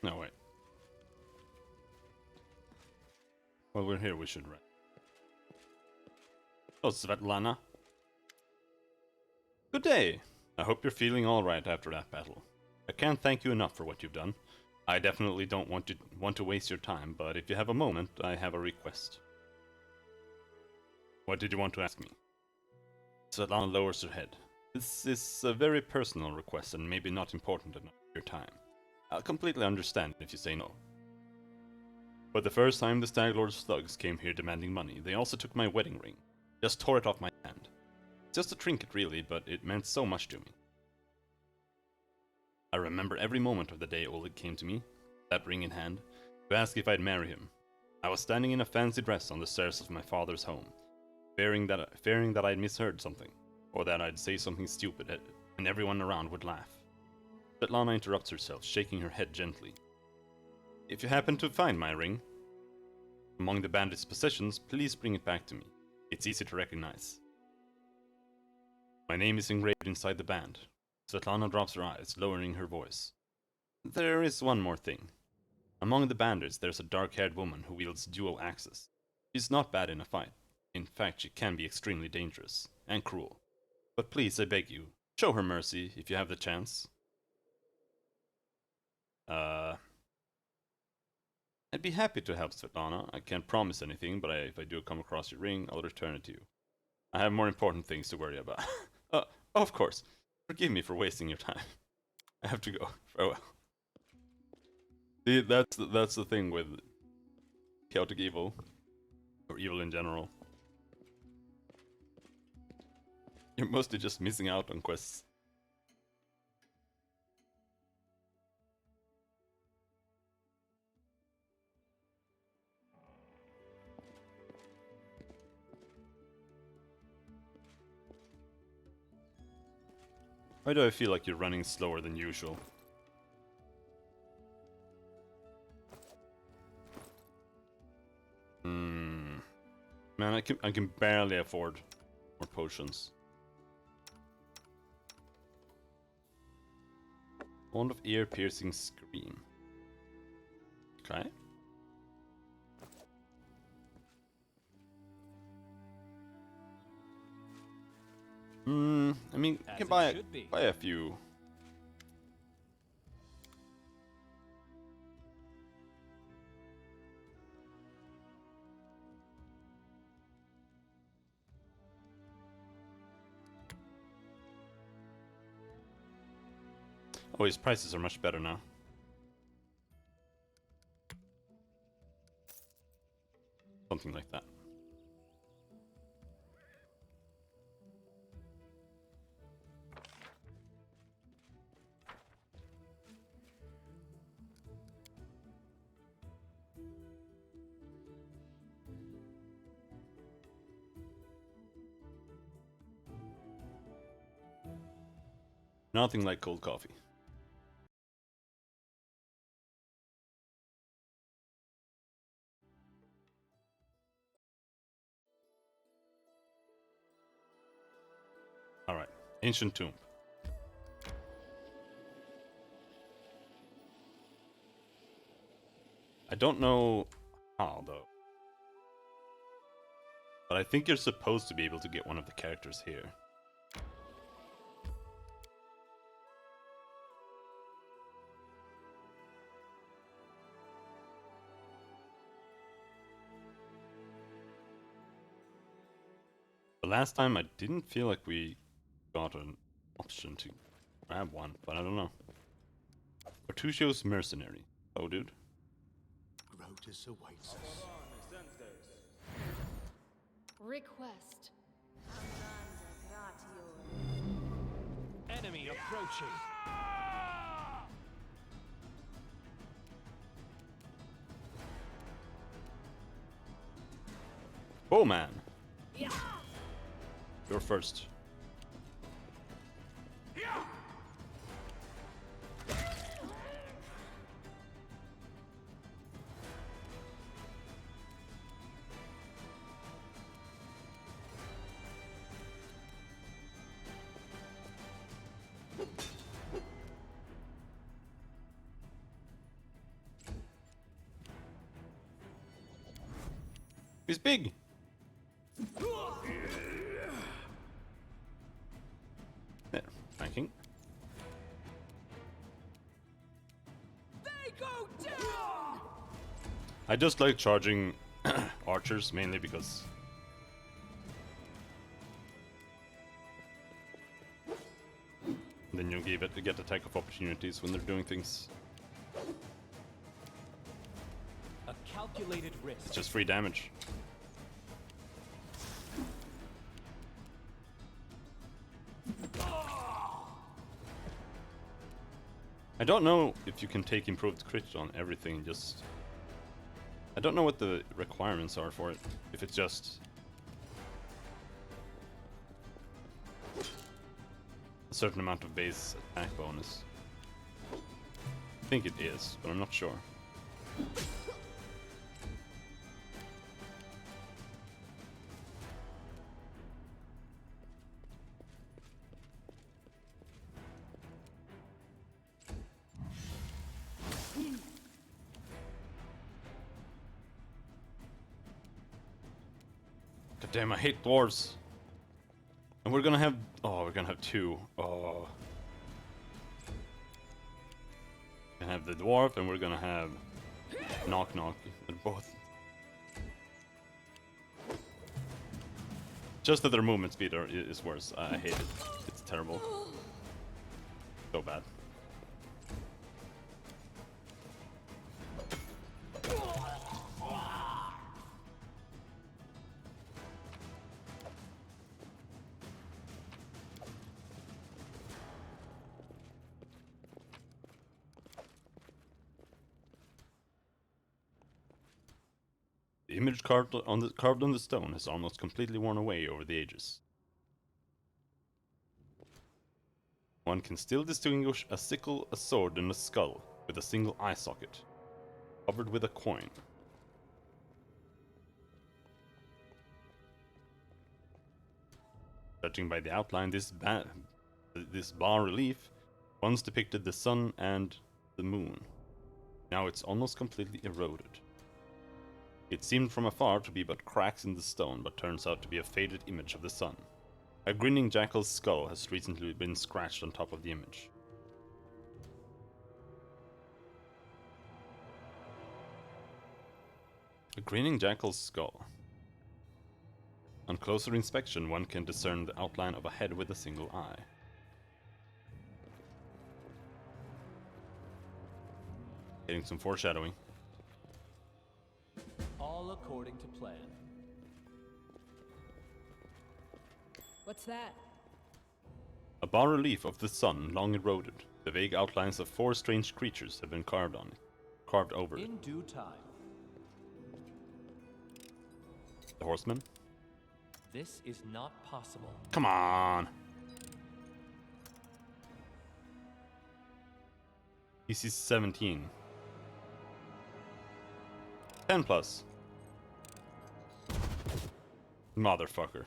No, wait. While we're here, we should rest. Oh, Svetlana. Good day. I hope you're feeling alright after that battle. I can't thank you enough for what you've done. I definitely don't want to waste your time, but if you have a moment, I have a request. What did you want to ask me? Svetlana lowers her head. This is a very personal request and maybe not important enough for your time. I'll completely understand if you say no. But the first time the Stag Lord's thugs came here demanding money, they also took my wedding ring. Just tore it off my hand. Just a trinket really, but it meant so much to me. I remember every moment of the day Oleg came to me, that ring in hand, to ask if I'd marry him. I was standing in a fancy dress on the stairs of my father's home, fearing that I'd misheard something, or that I'd say something stupid and everyone around would laugh. Svetlana interrupts herself, shaking her head gently. If you happen to find my ring among the bandits' possessions, please bring it back to me. It's easy to recognize. My name is engraved inside the band. Svetlana drops her eyes, lowering her voice. There is one more thing. Among the bandits, there's a dark-haired woman who wields dual axes. She's not bad in a fight. In fact, she can be extremely dangerous and cruel. But please, I beg you, show her mercy if you have the chance. I'd be happy to help Svetlana. I can't promise anything, but if I do come across your ring, I'll return it to you. I have more important things to worry about. Of course. Forgive me for wasting your time. I have to go. Farewell. See, that's the thing with chaotic evil, or evil in general. You're mostly just missing out on quests. Why do I feel like you're running slower than usual? Man, I can barely afford more potions. Wand of ear-piercing scream. Okay. I mean, you can buy a few. Oh, his prices are much better now. Something like that. Nothing like cold coffee. Alright, Ancient Tomb. I don't know how, though. But I think you're supposed to be able to get one of the characters here. The last time I didn't feel like we got an option to grab one, but I don't know. Bertuccio's Mercenary. Oh, dude. Grotus awaits us. Request. Enemy approaching. Oh man. You're first. He's big. There, flanking. They go down! I just like charging archers mainly because then you get attack of opportunities when they're doing things. A calculated risk. It's just free damage. I don't know if you can take improved crit on everything, just... I don't know what the requirements are for it, if it's just... a certain amount of base attack bonus. I think it is, but I'm not sure. God damn, I hate dwarves. And we're gonna have... oh, we're gonna have two. Oh. We're gonna have the dwarf and we're gonna have... knock knock. They're both... just that their movement speed is worse. I hate it. It's terrible. So bad. The image carved on the stone has almost completely worn away over the ages. One can still distinguish a sickle, a sword, and a skull with a single eye socket, covered with a coin. Judging by the outline, this bas-relief once depicted the sun and the moon. Now it's almost completely eroded. It seemed from afar to be but cracks in the stone, but turns out to be a faded image of the sun. A grinning jackal's skull has recently been scratched on top of the image. A grinning jackal's skull. On closer inspection, one can discern the outline of a head with a single eye. Getting some foreshadowing. All according to plan. What's that? A bas-relief of the sun, long eroded. The vague outlines of four strange creatures have been carved over it. In due time. The horseman? This is not possible. Come on! PC 17. 10 plus. Motherfucker.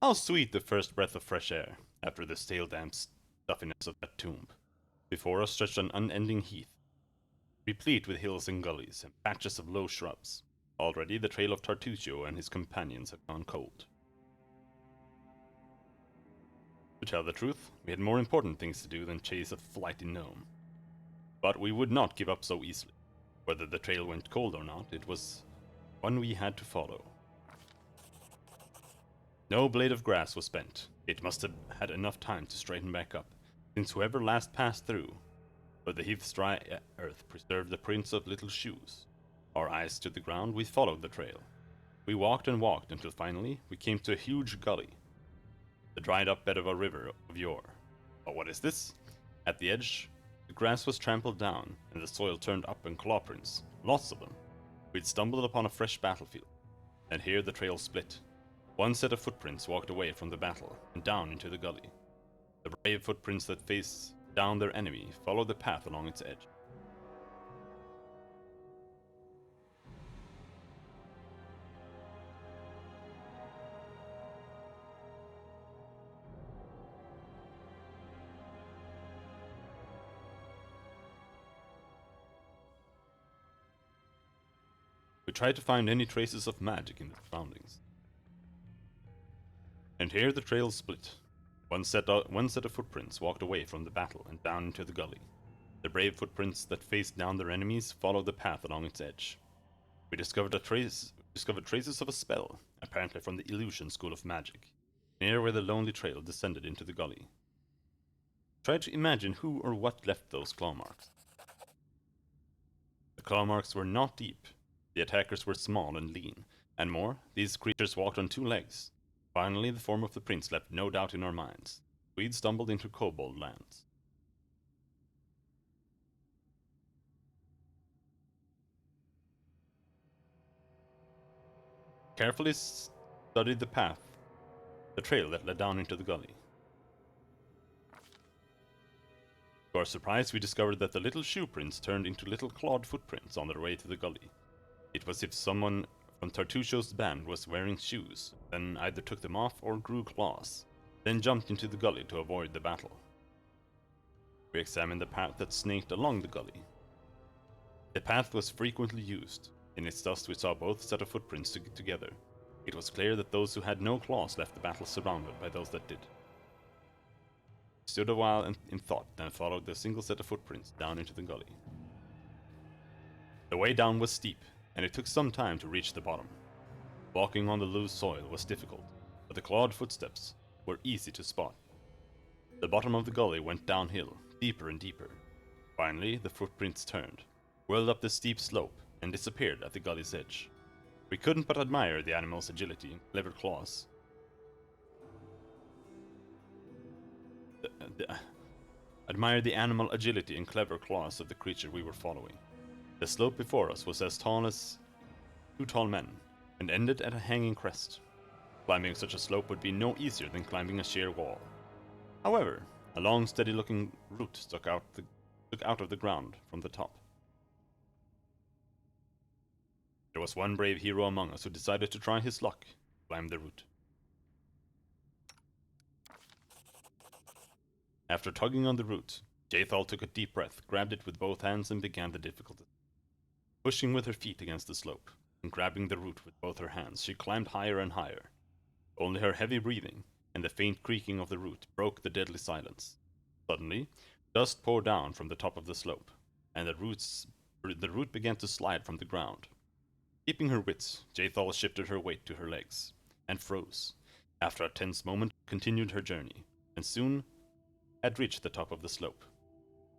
How sweet the first breath of fresh air, after the stale damp stuffiness of that tomb. Before us stretched an unending heath, replete with hills and gullies, and patches of low shrubs. Already the trail of Tartusio and his companions had gone cold. To tell the truth, we had more important things to do than chase a flighty gnome. But we would not give up so easily. Whether the trail went cold or not, it was one we had to follow. No blade of grass was bent. It must have had enough time to straighten back up, since whoever last passed through, but the heath's dry earth preserved the prints of little shoes. Our eyes to the ground, we followed the trail. We walked and walked until finally we came to a huge gully, the dried up bed of a river of yore. But what is this? At the edge, the grass was trampled down, and the soil turned up in claw prints, lots of them. We'd stumbled upon a fresh battlefield, and here the trail split. One set of footprints walked away from the battle and down into the gully. The brave footprints that faced down their enemy followed the path along its edge. We tried to find any traces of magic in the surroundings. And here the trail split. One set of footprints walked away from the battle and down into the gully. The brave footprints that faced down their enemies followed the path along its edge. We discovered traces of a spell, apparently from the illusion school of magic, near where the lonely trail descended into the gully. Try to imagine who or what left those claw marks. The claw marks were not deep. The attackers were small and lean, and more, these creatures walked on 2 legs. Finally, the form of the prince left no doubt in our minds. We'd stumbled into kobold lands. Carefully studied the path, the trail that led down into the gully. To our surprise, we discovered that the little shoe prints turned into little clawed footprints on their way to the gully. It was as if someone from Tartusho's band was wearing shoes, then either took them off or grew claws, then jumped into the gully to avoid the battle. We examined the path that snaked along the gully. The path was frequently used. In its dust we saw both set of footprints together. It was clear that those who had no claws left the battle surrounded by those that did. We stood a while in thought, then followed the single set of footprints down into the gully. The way down was steep, and it took some time to reach the bottom. Walking on the loose soil was difficult, but the clawed footsteps were easy to spot. The bottom of the gully went downhill, deeper and deeper. Finally, the footprints turned, whirled up the steep slope, and disappeared at the gully's edge. We couldn't but admire the animal's agility and clever claws. Admire the animal agility and clever claws of the creature we were following. The slope before us was as tall as 2 tall men, and ended at a hanging crest. Climbing such a slope would be no easier than climbing a sheer wall. However, a long, steady-looking root stuck out of the ground from the top. There was one brave hero among us who decided to try his luck, climb the root. After tugging on the root, Jaethal took a deep breath, grabbed it with both hands, and began the difficult. Pushing with her feet against the slope, and grabbing the root with both her hands, she climbed higher and higher. Only her heavy breathing and the faint creaking of the root broke the deadly silence. Suddenly, dust poured down from the top of the slope, and the root began to slide from the ground. Keeping her wits, Jaethal shifted her weight to her legs, and froze. After a tense moment, continued her journey, and soon had reached the top of the slope.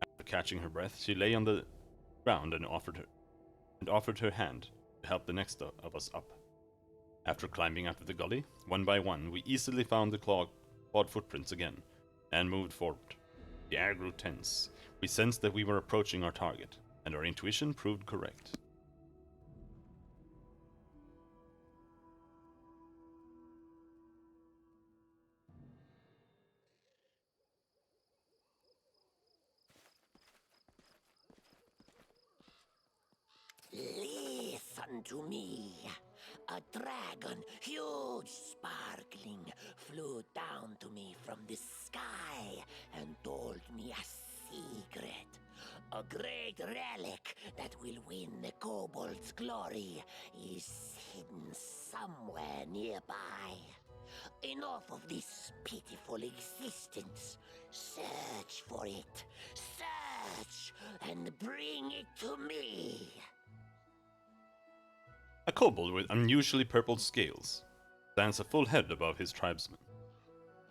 After catching her breath, she lay on the ground and offered her hand to help the next of us up. After climbing out of the gully, one by one, we easily found the clawed footprints again, and moved forward. The air grew tense. We sensed that we were approaching our target, and our intuition proved correct. Listen to me. A dragon, huge, sparkling, flew down to me from the sky and told me a secret. A great relic that will win the kobold's glory is hidden somewhere nearby. Enough of this pitiful existence. Search for it. Search and bring it to me. A kobold with unusually purple scales. stands a full head above his tribesmen.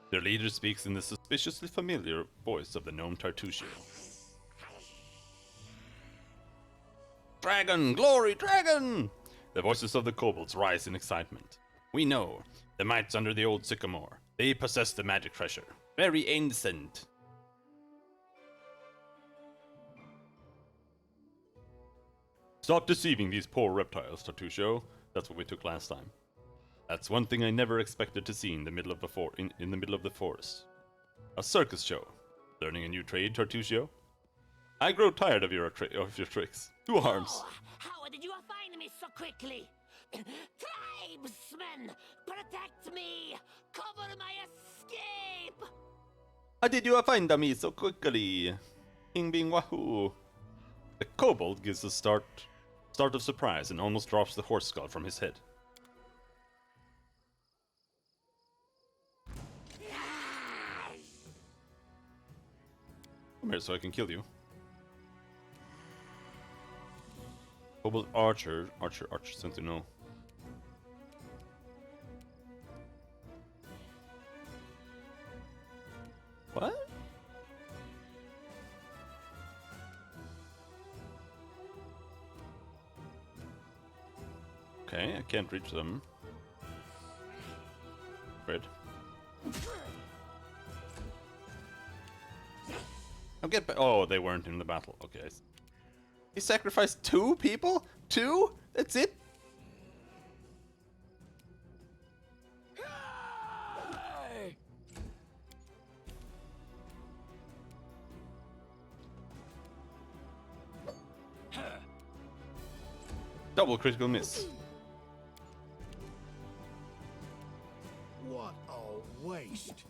Their leader speaks in the suspiciously familiar voice of the gnome Tartusio. Dragon! Glory! Dragon! The voices of the kobolds rise in excitement. We know. The mites under the old sycamore. They possess the magic treasure. Very ancient. Stop deceiving these poor reptiles, Tartusio. That's what we took last time. That's one thing I never expected to see in the middle of the forest. A circus show. Learning a new trade, Tartusio? I grow tired of your tricks. 2 arms. Oh, how did you find me so quickly? Tribesmen, protect me! Cover my escape! How did you find me so quickly? King Bing Wahoo. The kobold gives a start of surprise and almost drops the horse skull from his head. Come here so I can kill you. Kobold Archer, Sentinel. What? Okay, I can't reach them. Fred. I'll get back. Oh, they weren't in the battle. Okay. He sacrificed 2 people? 2? That's it? Double critical miss. What a waste.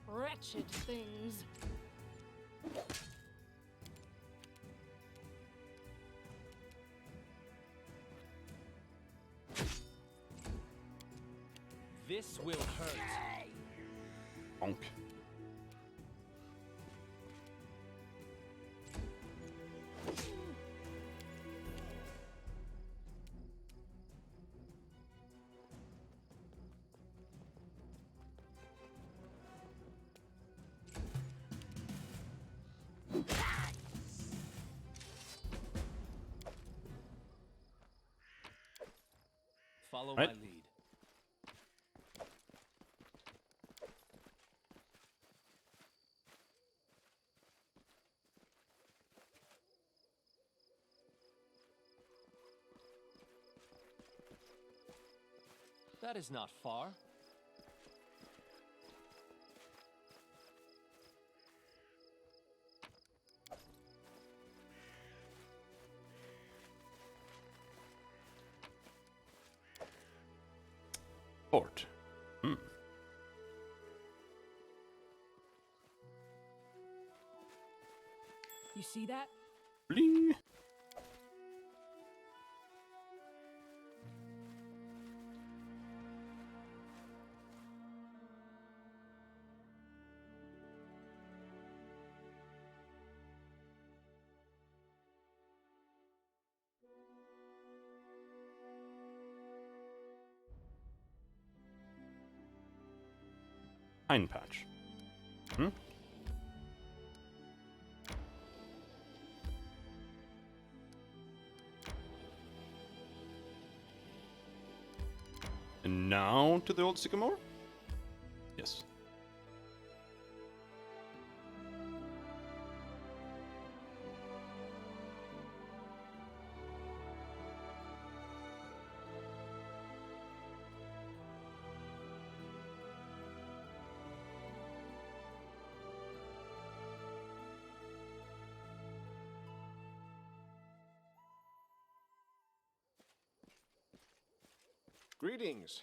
Wretched things. This will hurt. Bonk. Follow Right. my lead. That is not far. Fort. Hmm. You see that? Bling. Pine patch. Hmm? And now to the old sycamore? Yes. Greetings.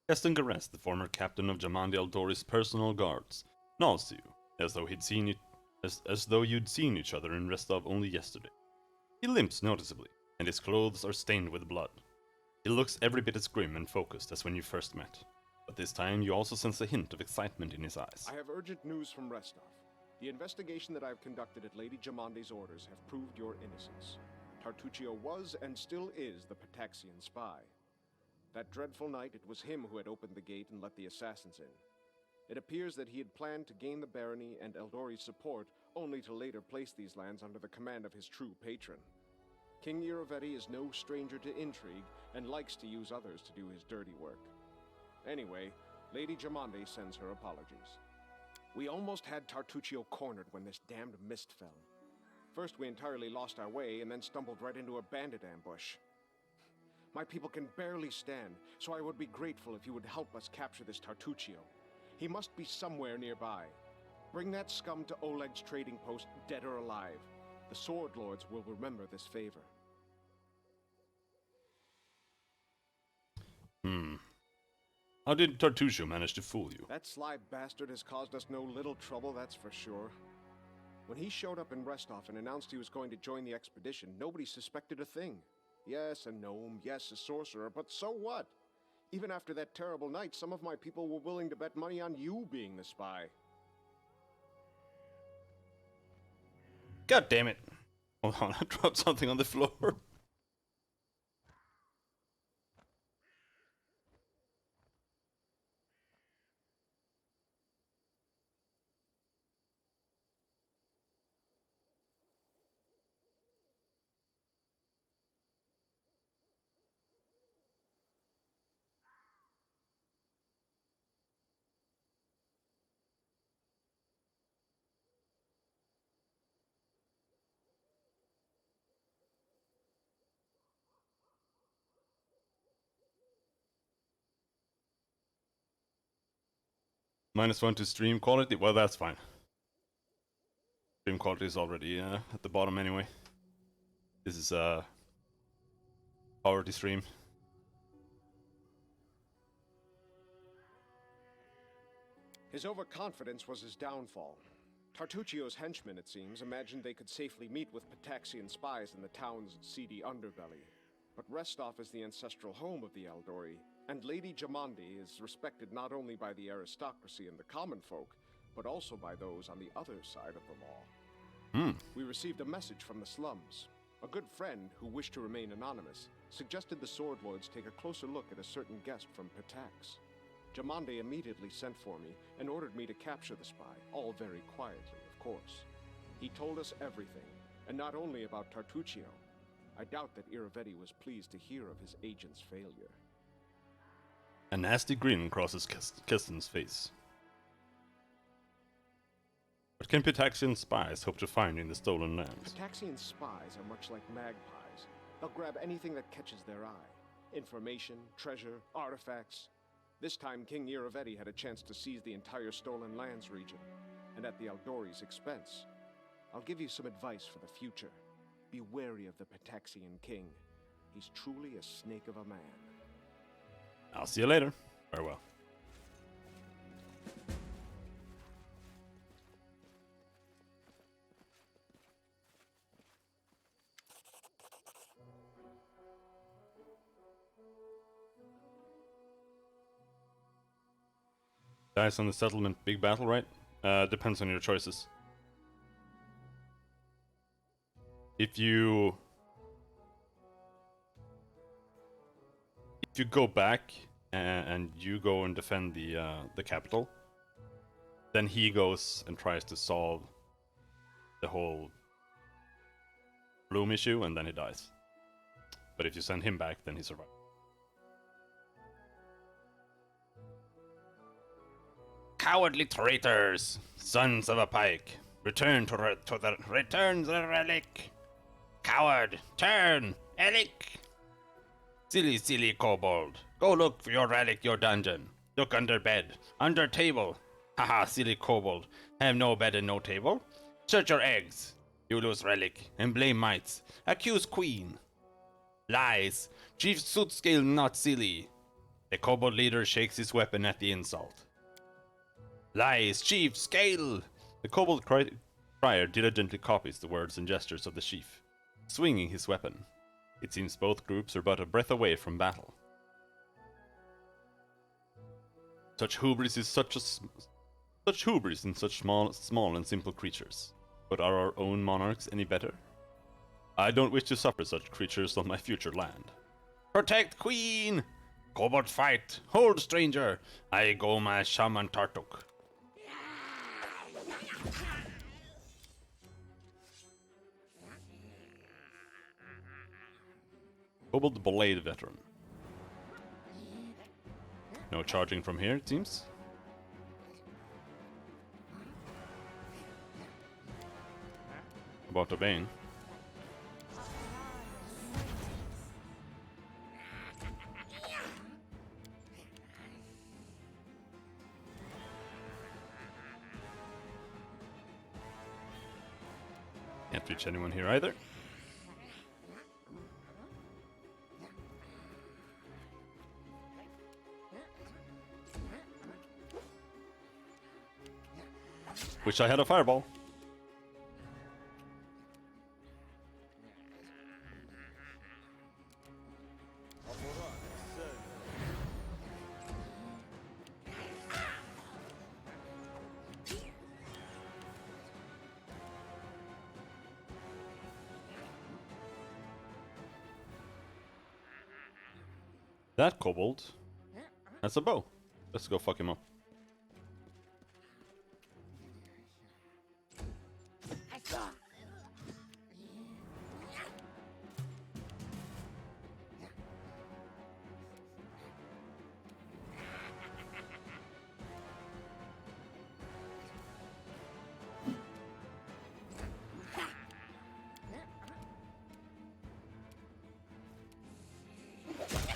Keston Gares, the former captain of Jamandi Aldori's personal guards, nods to you, as though as though you'd seen each other in Restov only yesterday. He limps noticeably, and his clothes are stained with blood. He looks every bit as grim and focused as when you first met, but this time you also sense a hint of excitement in his eyes. I have urgent news from Restov. The investigation that I've conducted at Lady Jamande's orders have proved your innocence. Tartuccio was and still is the Pataxian spy. That dreadful night, it was him who had opened the gate and let the assassins in. It appears that he had planned to gain the barony and Eldori's support, only to later place these lands under the command of his true patron. King Iravetti is no stranger to intrigue, and likes to use others to do his dirty work. Anyway, Lady Jamande sends her apologies. We almost had Tartuccio cornered when this damned mist fell. First we entirely lost our way, and then stumbled right into a bandit ambush. My people can barely stand, so I would be grateful if you would help us capture this Tartuccio. He must be somewhere nearby. Bring that scum to Oleg's trading post, dead or alive. The Sword Lords will remember this favor. How did Tartuccio manage to fool you? That sly bastard has caused us no little trouble, that's for sure. When he showed up in Restov and announced he was going to join the expedition, nobody suspected a thing. Yes, a gnome, yes, a sorcerer, but so what? Even after that terrible night, some of my people were willing to bet money on you being the spy. God damn it. Hold on, I dropped something on the floor. -1 to stream quality? Well, that's fine. Stream quality is already at the bottom anyway. This is a poverty stream. His overconfidence was his downfall. Tartuccio's henchmen, it seems, imagined they could safely meet with Pataxian spies in the town's seedy underbelly. But Restov is the ancestral home of the Eldori, and Lady Jamande is respected not only by the aristocracy and the common folk, but also by those on the other side of the law. We received a message from the slums. A good friend, who wished to remain anonymous, suggested the Sword Lords take a closer look at a certain guest from Patax. Jamande immediately sent for me and ordered me to capture the spy, all very quietly, of course. He told us everything, and not only about Tartuccio. I doubt that Iravetti was pleased to hear of his agent's failure. A nasty grin crosses Keston's face. What can Pataxian spies hope to find in the stolen lands? Pataxian spies are much like magpies. They'll grab anything that catches their eye. Information, treasure, artifacts. This time, King Iravetti had a chance to seize the entire Stolen Lands region, and at the Eldori's expense. I'll give you some advice for the future. Be wary of the Pataxian king. He's truly a snake of a man. I'll see you later. Farewell. Dice on the settlement, big battle, right? Depends on your choices. If you go back and you go and defend the capital, then he goes and tries to solve the whole bloom issue, and then he dies. But if you send him back, then he survives. Cowardly traitors, sons of a pike, return to the relic. Coward, turn, Elic. Silly kobold, go look for your relic, your dungeon. Look under bed, under table. Haha, silly kobold, have no bed and no table. Search your eggs, you lose relic, and blame mites. Accuse queen. Lies, chief Sootscale not silly. The kobold leader shakes his weapon at the insult. Lies, chief, scale! The kobold crier diligently copies the words and gestures of the chief, swinging his weapon. It seems both groups are but a breath away from battle. Such hubris is such Such hubris in such small and simple creatures. But are our own monarchs any better? I don't wish to suffer such creatures on my future land. Protect Queen! Kobold fight! Hold, stranger! I go my shaman Tartuk. Kobold Blade Veteran. No charging from here, it seems. About the Bane. Can't reach anyone here either. Wish I had a fireball. That kobold has a bow. Let's go fuck him up.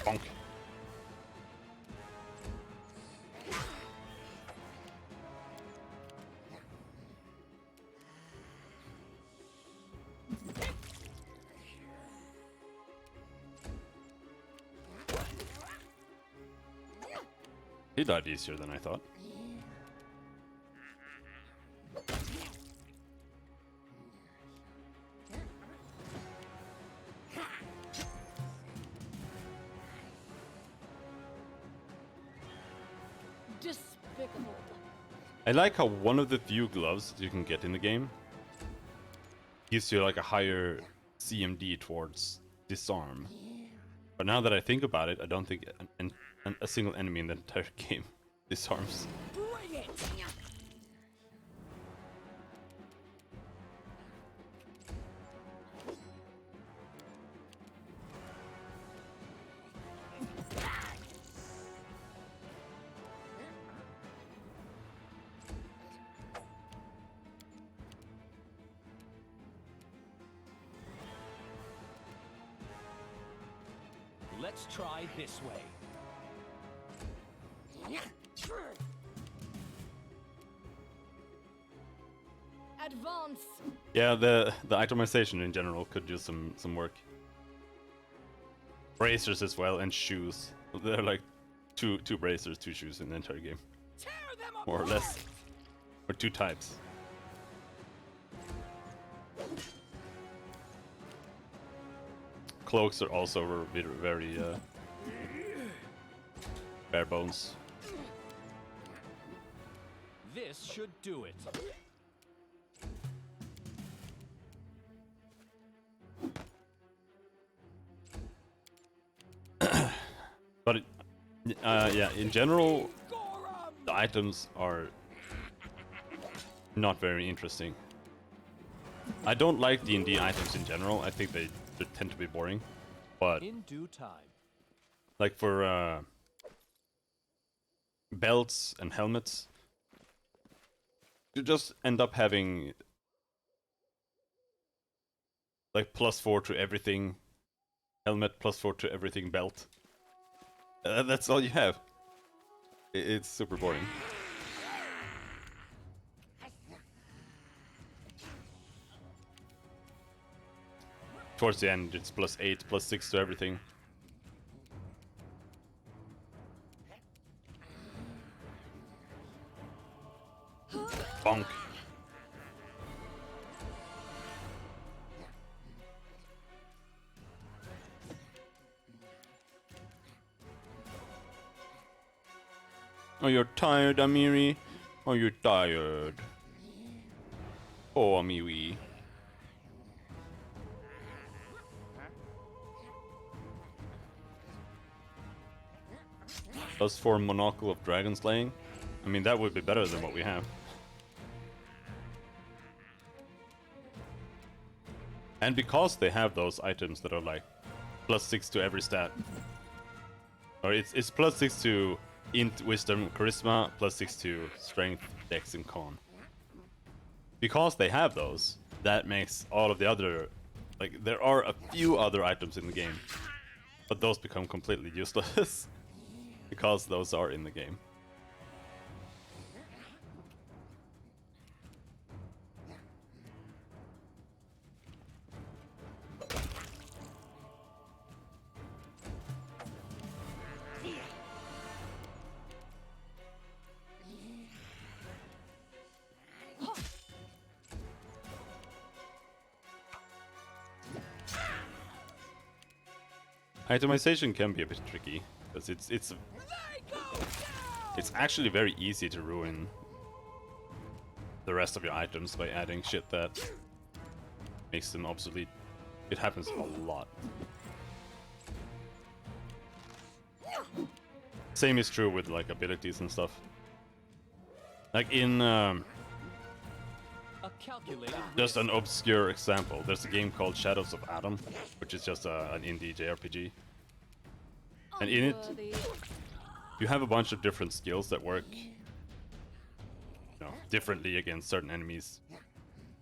Bonk. He died easier than I thought. Despicable. I like how one of the few gloves that you can get in the game gives you like a higher CMD towards disarm. But now that I think about it, I don't think a single enemy in the entire game disarms. Bring it! Let's try this way. Advance. Yeah, the itemization in general could do some work. Bracers as well, and shoes. They're like two bracers, 2 shoes in the entire game. Tear them More or apart! less. Or 2 types. Cloaks are also very bare bones. This should do it. But yeah, in general, the items are not very interesting. I don't like D&D items in general. I think they tend to be boring. But In due time. like for belts and helmets, you just end up having like +4 to everything helmet, +4 to everything belt. That's all you have. It's super boring. Towards the end, it's +8, +6 to everything. Bonk. Oh, you're tired, Amiri? Are you tired? Oh, me. +4 Monocle of Dragon Slaying. I mean, that would be better than what we have. And because they have those items that are like +6 to every stat. Or it's +6 to Int, Wisdom, Charisma, +6 to Strength, Dex, and Con. Because they have those, that makes all of the other... Like, there are a few other items in the game. But those become completely useless. Because those are in the game. Itemization can be a bit tricky, because it's actually very easy to ruin the rest of your items by adding shit that makes them obsolete. It happens a lot. Same is true with like abilities and stuff. Like in A calculated just an obscure example, there's a game called Shadows of Adam, which is just an indie JRPG. And in it, Unworthy. you have a bunch of different skills that work, you know, differently against certain enemies.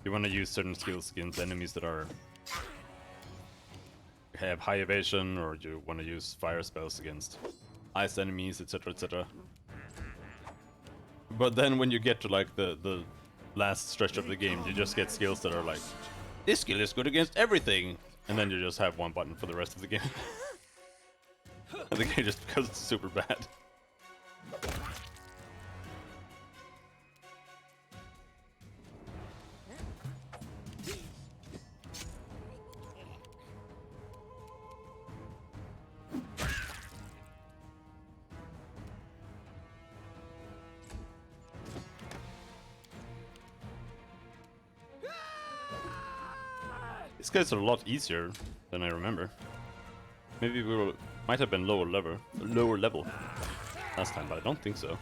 You want to use certain skills against enemies that have high evasion, or you want to use fire spells against ice enemies, etc., etc. But then when you get to like the last stretch of the game, you just get skills that are like, this skill is good against everything, and then you just have one button for the rest of the game. And the game just becomes super bad. These guys are a lot easier than I remember. Maybe might have been lower level last time, but I don't think so.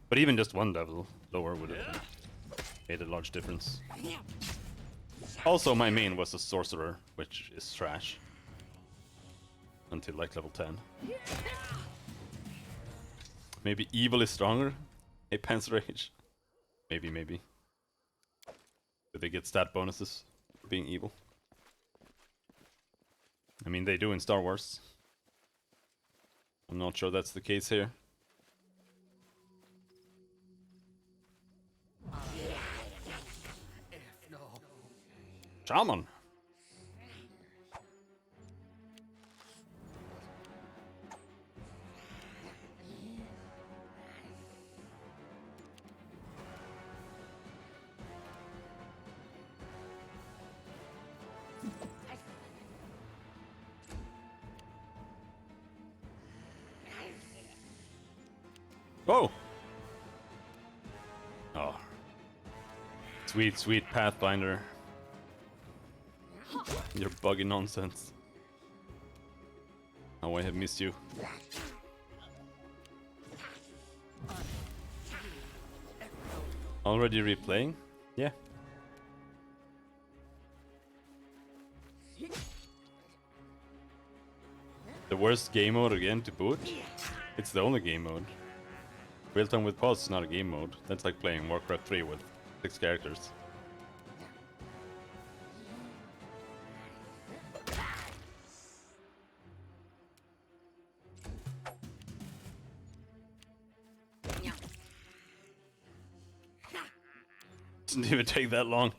But even just one level lower would have made a large difference. Also, my main was a sorcerer, which is trash. Until like level 10. Maybe evil is stronger? A Panzer Rage? Maybe. Do they get stat bonuses for being evil? I mean, they do in Star Wars. I'm not sure that's the case here. Shaman! Oh! Oh. Sweet Pathfinder. Your buggy nonsense. How I have missed you. Already replaying? Yeah. The worst game mode again to boot? It's the only game mode. Real time with pause is not a game mode. That's like playing Warcraft 3 with 6 characters. Doesn't even take that long.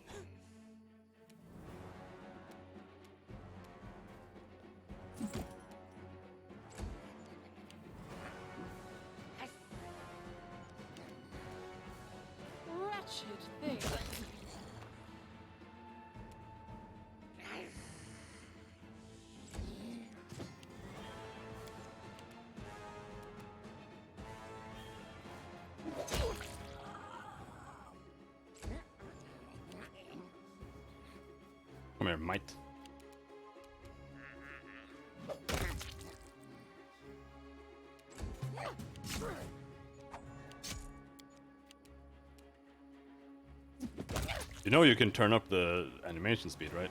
Wretched thing. here, mate. You know you can turn up the animation speed, right?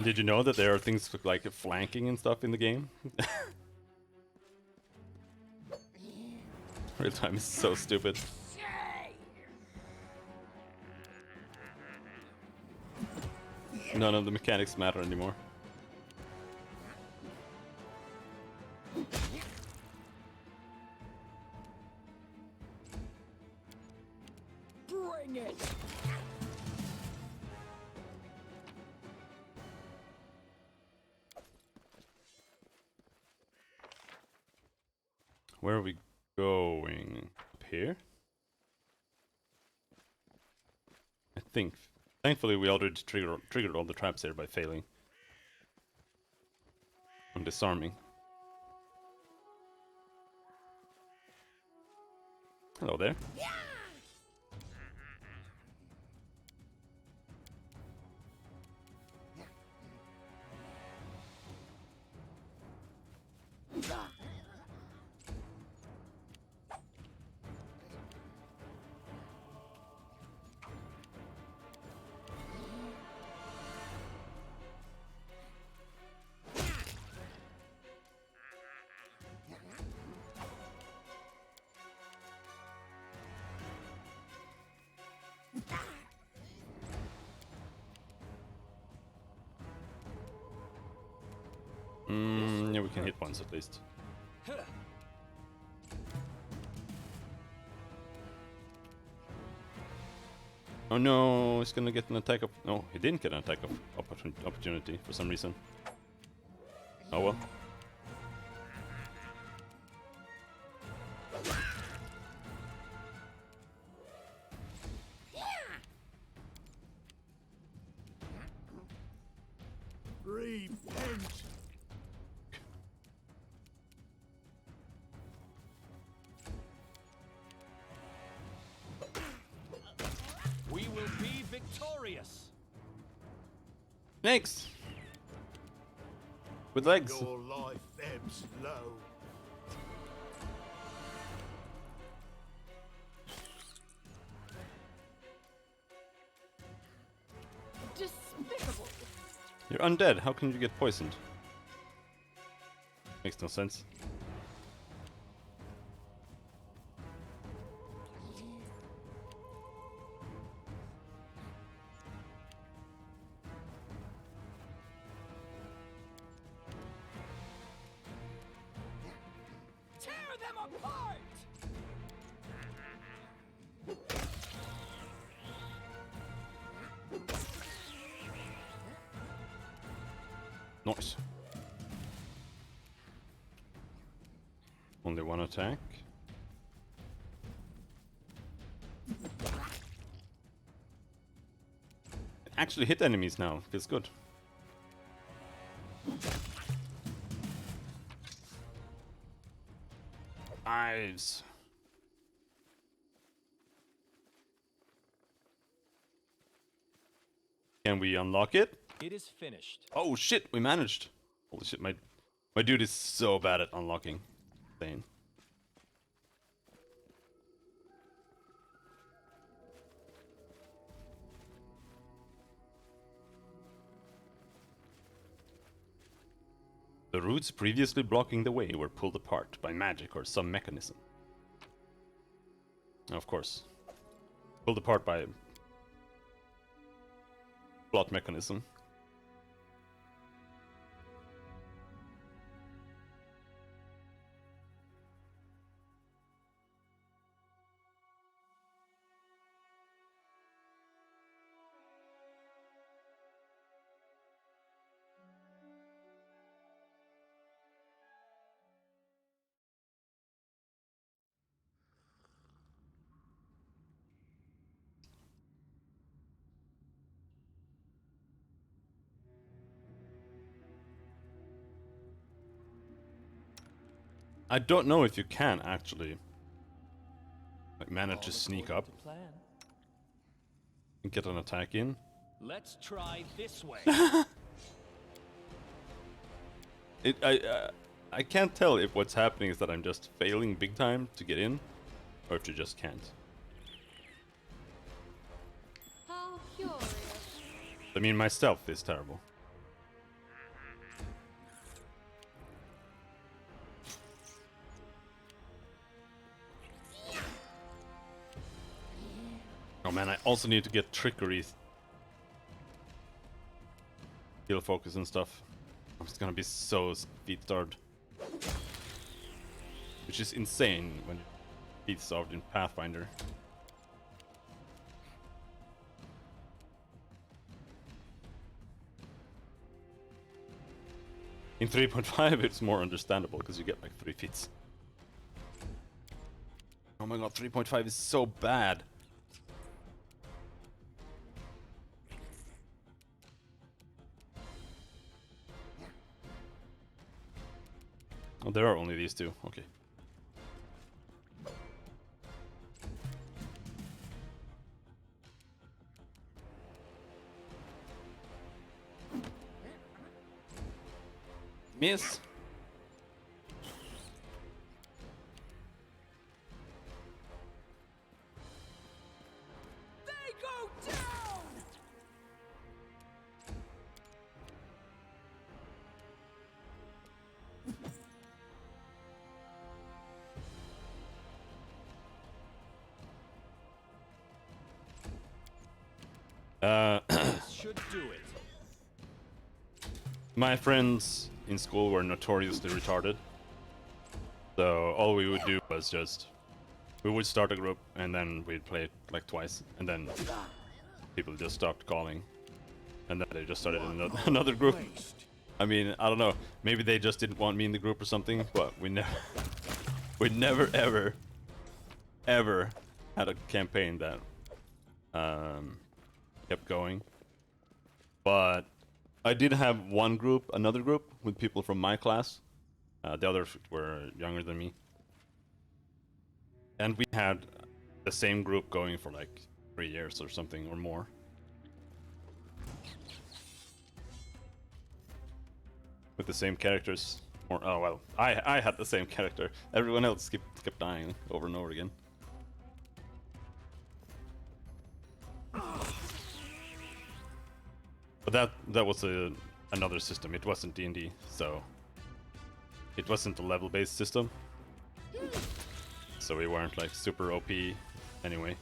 Did you know that there are things like flanking and stuff in the game? Real time is so stupid. None of the mechanics matter anymore. Bring it! Where are we going? Up here? I think. Thankfully, we already triggered all the traps here by failing on disarming. Hello there. Yeah, we can hit once at least. Oh no, he's gonna get an attack of... No, he didn't get an attack of opportunity for some reason. Oh well. Repent! We will be victorious! Snakes! With legs! Your life ebbs low. Despicable. You're undead, how can you get poisoned? Makes no sense. Tear them apart! Nice. Only one attack. Actually hit enemies now, feels good. Eyes. Can we unlock it? It is finished. Oh shit, we managed. Holy shit, my dude is so bad at unlocking. Insane. The roots previously blocking the way were pulled apart by magic or some mechanism. Of course. Pulled apart by plot mechanism. I don't know if you can actually like manage to sneak up and get an attack in. Let's try this way. I can't tell if what's happening is that I'm just failing big time to get in, or if you just can't. How curious. I mean, my stealth is terrible. Oh man, I also need to get trickery, skill focus and stuff. I'm just gonna be so speed starved, which is insane when you're speed starved in Pathfinder. In 3.5 it's more understandable because you get like 3 feats. Oh my god, 3.5 is so bad. Oh, there are only these two. Okay. Miss. They go down! This should do it. My friends in school were notoriously retarded. So all we would do was just we would start a group and then we'd play it like twice, and then people just stopped calling, and then they just started another group. I mean, I don't know. Maybe they just didn't want me in the group or something, but we never ever had a campaign that kept going. But I did have another group with people from my class. The others were younger than me. And we had the same group going for like 3 years or something or more. With the same characters. Or, oh well, I had the same character. Everyone else kept dying over and over again. But that was another system. It wasn't D&D, so it wasn't a level-based system. So we weren't like super OP anyway.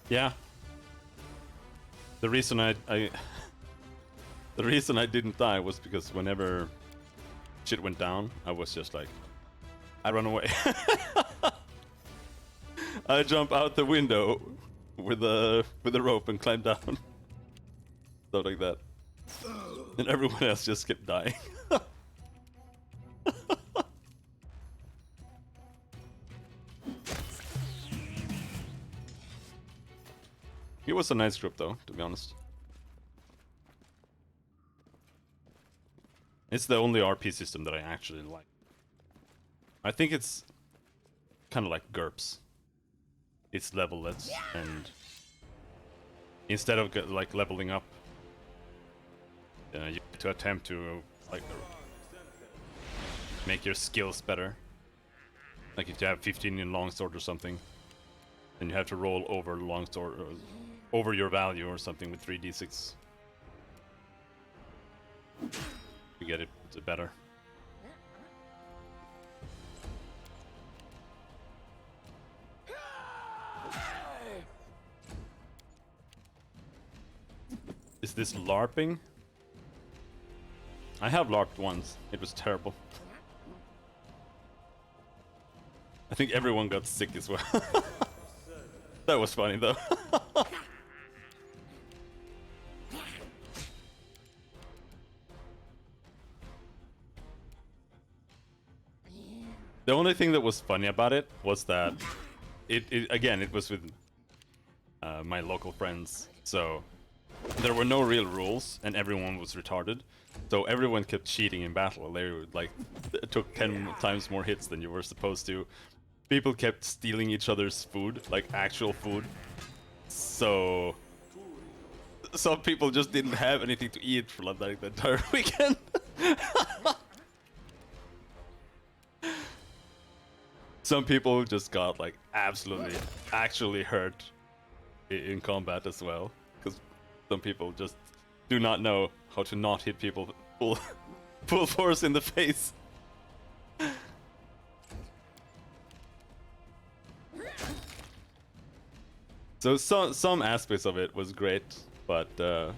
Yeah. The reason I the reason I didn't die was because whenever shit went down, I was just like, I run away. I jump out the window with a rope and climb down. Stuff like that. And everyone else just kept dying. It was a nice group though, to be honest. It's the only RP system that I actually like. I think it's kind of like GURPS. It's level-less, and instead of like leveling up, you have to attempt to like make your skills better. Like if you have 15 in longsword or something, then you have to roll over longsword or over your value or something with 3d6 to get it better. Is this LARPing? I have LARPed once. It was terrible. I think everyone got sick as well. That was funny though. The only thing that was funny about it was that it again, it was with my local friends. So there were no real rules, and everyone was retarded. So everyone kept cheating in battle. They would, like, took 10 times more hits than you were supposed to. People kept stealing each other's food, like actual food. So some people just didn't have anything to eat for like the entire weekend. Some people just got like absolutely, actually hurt in combat as well, because some people just do not know how to not hit people full force in the face. So some aspects of it was great, but the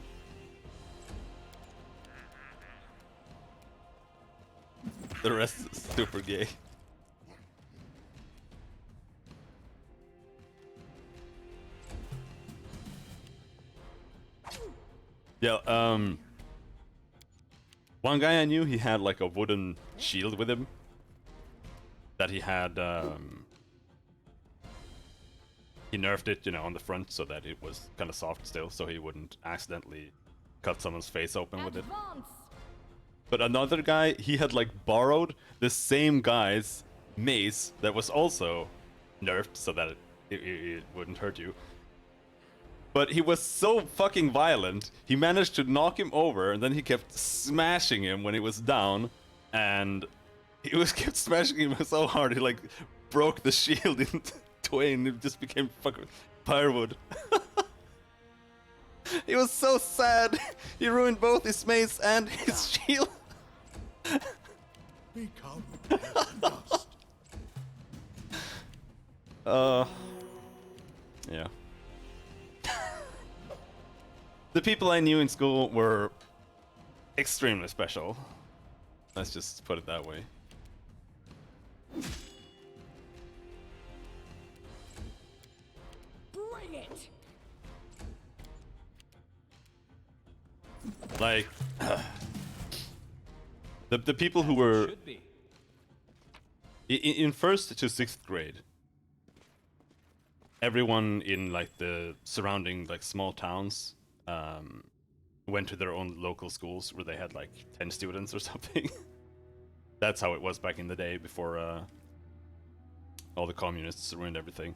rest is super gay. Yeah, one guy I knew, he had like a wooden shield with him that he had, he nerfed it, you know, on the front so that it was kind of soft still, so he wouldn't accidentally cut someone's face open with it. Advance. But another guy, he had like borrowed the same guy's mace that was also nerfed so that it wouldn't hurt you. But he was so fucking violent, he managed to knock him over, and then he kept smashing him when he was down, and he was kept smashing him so hard he like broke the shield in twain. It just became fucking firewood. He was so sad. He ruined both his mace and his shield. Become dust. Yeah. The people I knew in school were extremely special. Let's just put it that way. Bring it. Like, the people who were Should be. in first to sixth grade, everyone in like the surrounding like small towns went to their own local schools where they had like 10 students or something. That's how it was back in the day before all the communists ruined everything.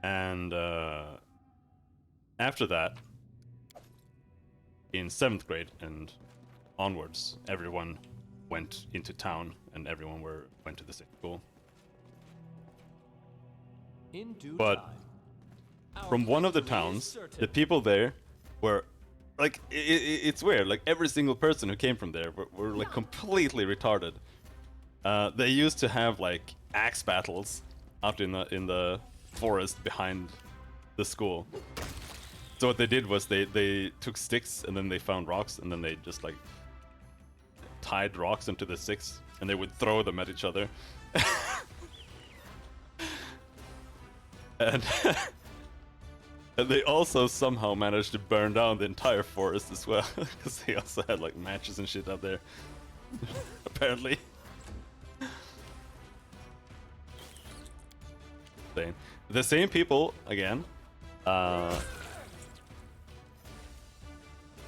And after that, in 7th grade and onwards, everyone went into town and everyone went to the same school. In due But time. Our from one of the victory is towns, certain. the people there were like, it's weird. Like every single person who came from there were like completely retarded. They used to have like axe battles out in the forest behind the school. So what they did was they took sticks and then they found rocks and then they just like tied rocks into the sticks and they would throw them at each other. And and they also somehow managed to burn down the entire forest as well, because they also had like matches and shit out there. Apparently. Same. The same people again.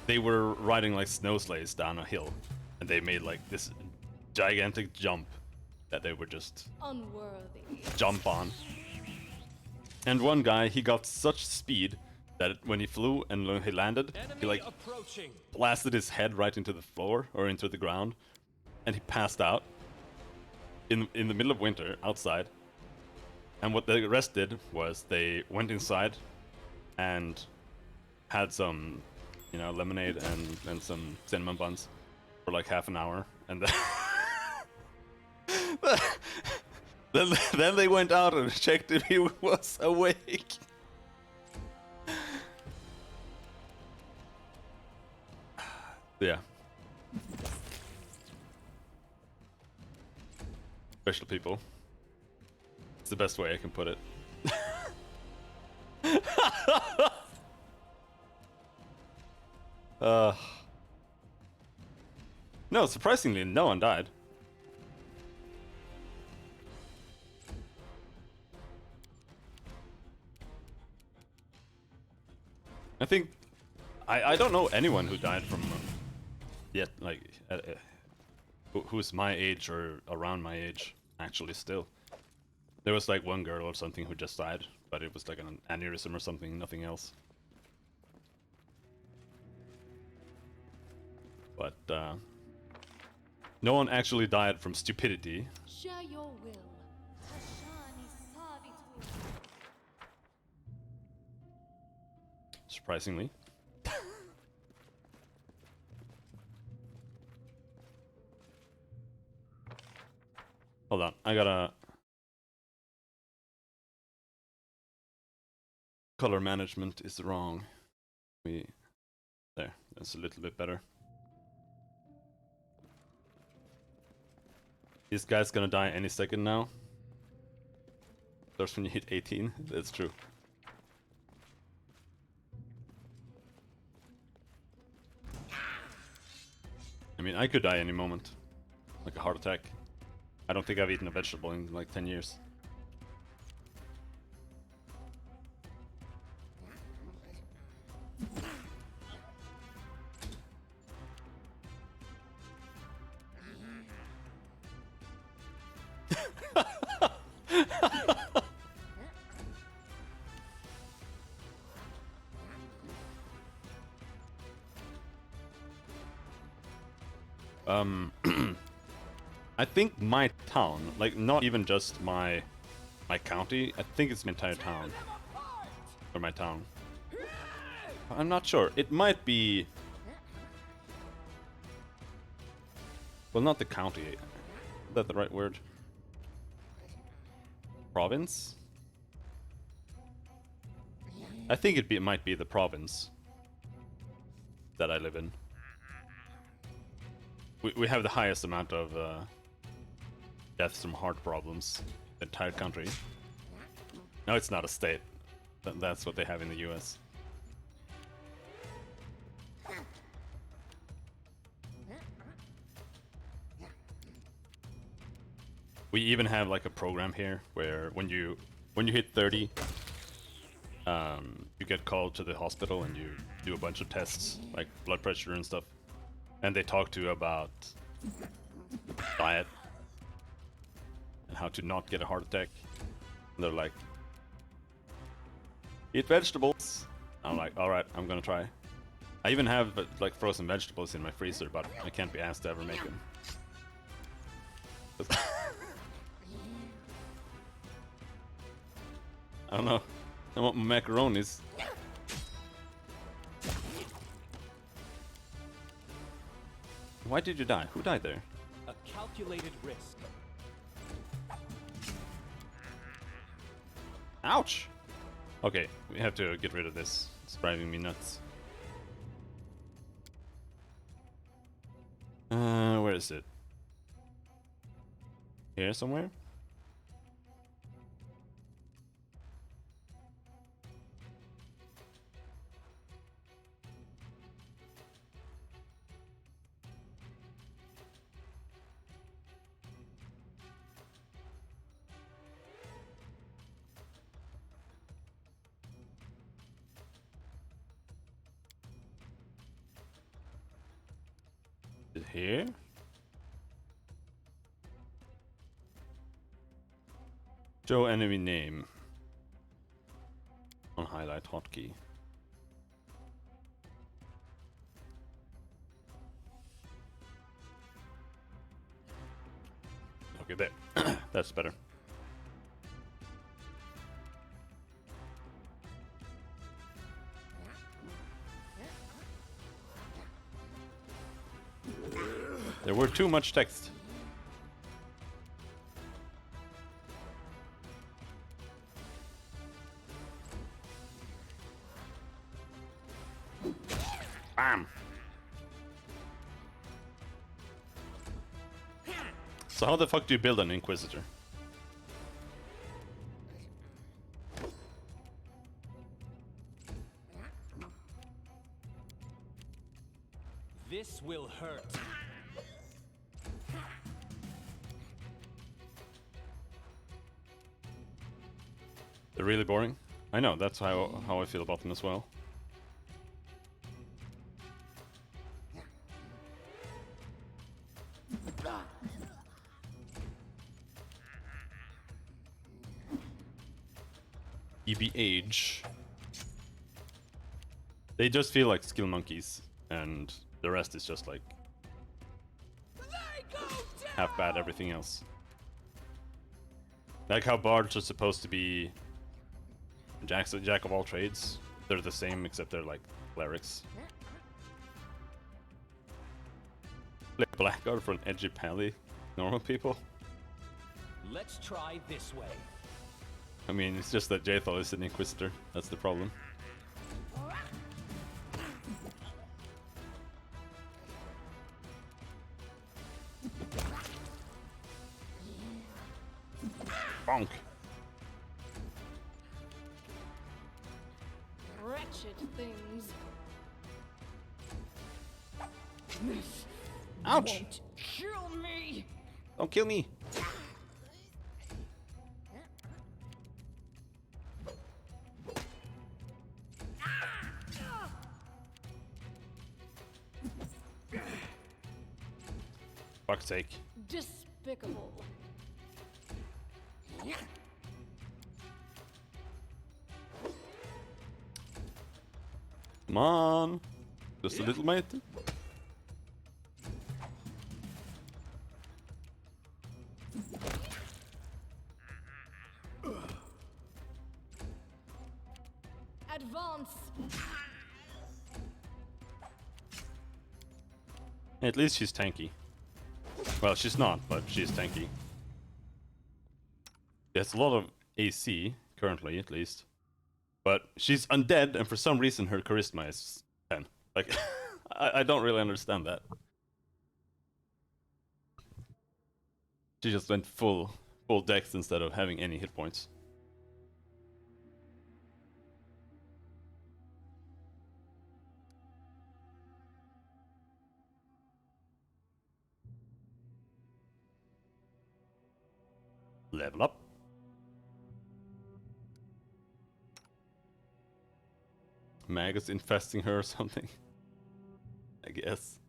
They were riding like snow sleighs down a hill, and they made like this gigantic jump that they would just Unworthy. jump on. And one guy, he got such speed that when he flew and when he landed, he Enemy like approaching. blasted his head right into the floor or into the ground, and he passed out in the middle of winter outside. And what the rest did was they went inside and had some, you know, lemonade and some cinnamon buns for like half an hour, and then they went out and checked if he was awake. Yeah. Special people. It's the best way I can put it. No, surprisingly, no one died. I think I don't know anyone who died from yet, like who's my age or around my age actually still. There was like one girl or something who just died, but it was like an aneurysm or something, nothing else. But no one actually died from stupidity. Share your will. Tashani Savitu. Surprisingly. Hold on, I gotta... Color management is wrong. There, that's a little bit better. This guy's gonna die any second now. Starts when you hit 18, that's true. I mean, I could die any moment. Like a heart attack. I don't think I've eaten a vegetable in like 10 years. I think my town, like not even just my county, I think it's my entire town. Or my town. I'm not sure. It might be... Well, not the county. Is that the right word? Province? I think it might be the province that I live in. We have the highest amount of deaths from heart problems in the entire country. No, it's not a state. That's what they have in the US. We even have like a program here where when you hit 30, you get called to the hospital and you do a bunch of tests, like blood pressure and stuff. And they talk to you about diet and how to not get a heart attack. And they're like, eat vegetables. I'm like, alright, I'm gonna try. I even have like frozen vegetables in my freezer, but I can't be asked to ever make them. I don't know. I want my macaronis. Why did you die? Who died there? A calculated risk. Ouch! Okay, we have to get rid of this. It's driving me nuts. Where is it? Here somewhere? Is it here? Show enemy name on highlight hotkey. Okay, there. That's better. There were too much text. Bam! So how the fuck do you build an Inquisitor? This will hurt. They're really boring. I know, that's how I feel about them as well. EBH. They just feel like skill monkeys, and the rest is just like half bad everything else. Like how bards are supposed to be jack of all trades. They're the same except they're like clerics. Like Blackguard for an edgy pally, normal people. Let's try this way. I mean, it's just that Jaethal is an Inquisitor. That's the problem. Bonk. Wretched things. This Ouch! won't kill me. Don't kill me! Fuck's sake. Despicable. Come on! Just a little mate. Advance. At least she's tanky. Well, she's not, but she's tanky. There's a lot of AC, currently at least. But she's undead, and for some reason her charisma is 10. Like, I don't really understand that. She just went full dex instead of having any hit points. Level up. Maggots infesting her or something. I guess.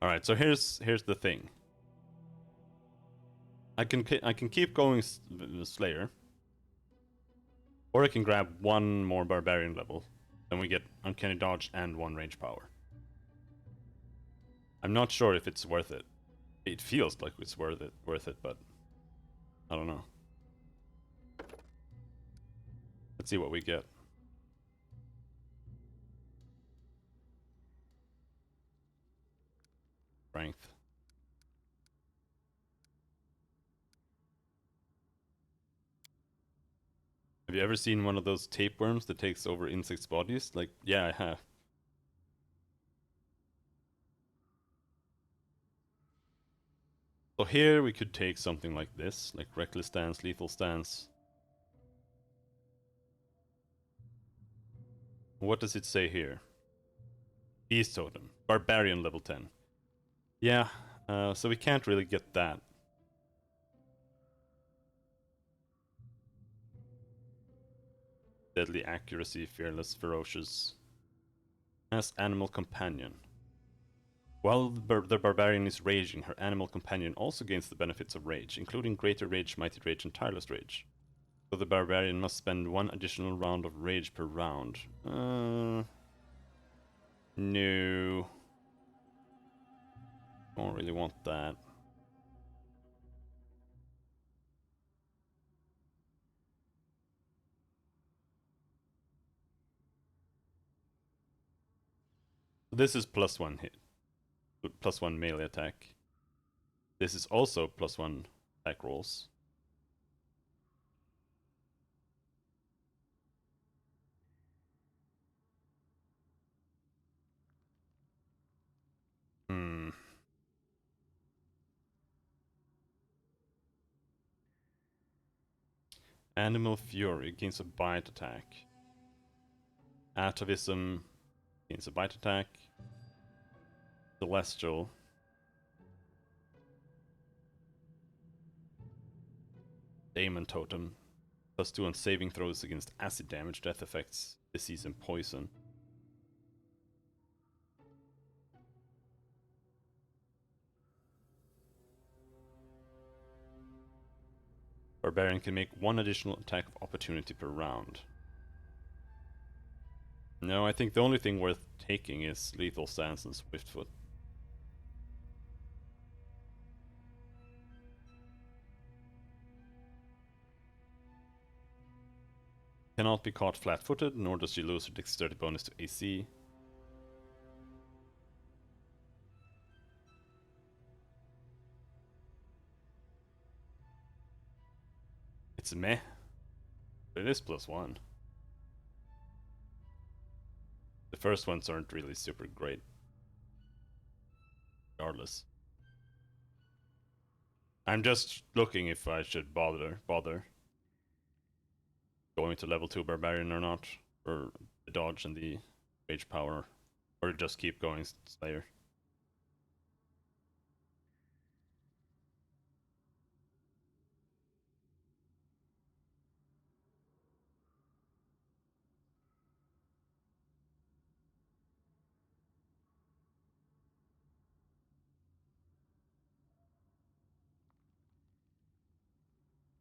All right, so here's the thing. I can keep going Slayer, or I can grab one more Barbarian level. Then we get Uncanny Dodge and 1 range power. I'm not sure if it's worth it. It feels like it's worth it, but I don't know. Let's see what we get. Strength. Have you ever seen one of those tapeworms that takes over insects' bodies? Like, yeah, I have. So here we could take something like this, like Reckless Stance, Lethal Stance. What does it say here? Beast Totem. Barbarian level 10. Yeah, so we can't really get that. Deadly Accuracy, Fearless, Ferocious. As Animal Companion. While the Barbarian is raging, her Animal Companion also gains the benefits of Rage, including Greater Rage, Mighty Rage, and Tireless Rage. So the Barbarian must spend 1 additional round of Rage per round. No. Don't really want that. This is +1 hit. +1 melee attack. This is also +1 attack rolls. Animal Fury gains a bite attack. Atavism gains a bite attack. Celestial. Daemon Totem. +2 on saving throws against acid damage, death effects, disease, and poison. Barbarian can make one additional attack of opportunity per round. No, I think the only thing worth taking is Lethal Stance and Swiftfoot. Cannot be caught flat-footed, nor does she lose her dexterity bonus to AC. It's meh, but it is +1. The first ones aren't really super great, regardless. I'm just looking if I should bother going to level 2 Barbarian or not, or the dodge and the rage power, or just keep going Slayer.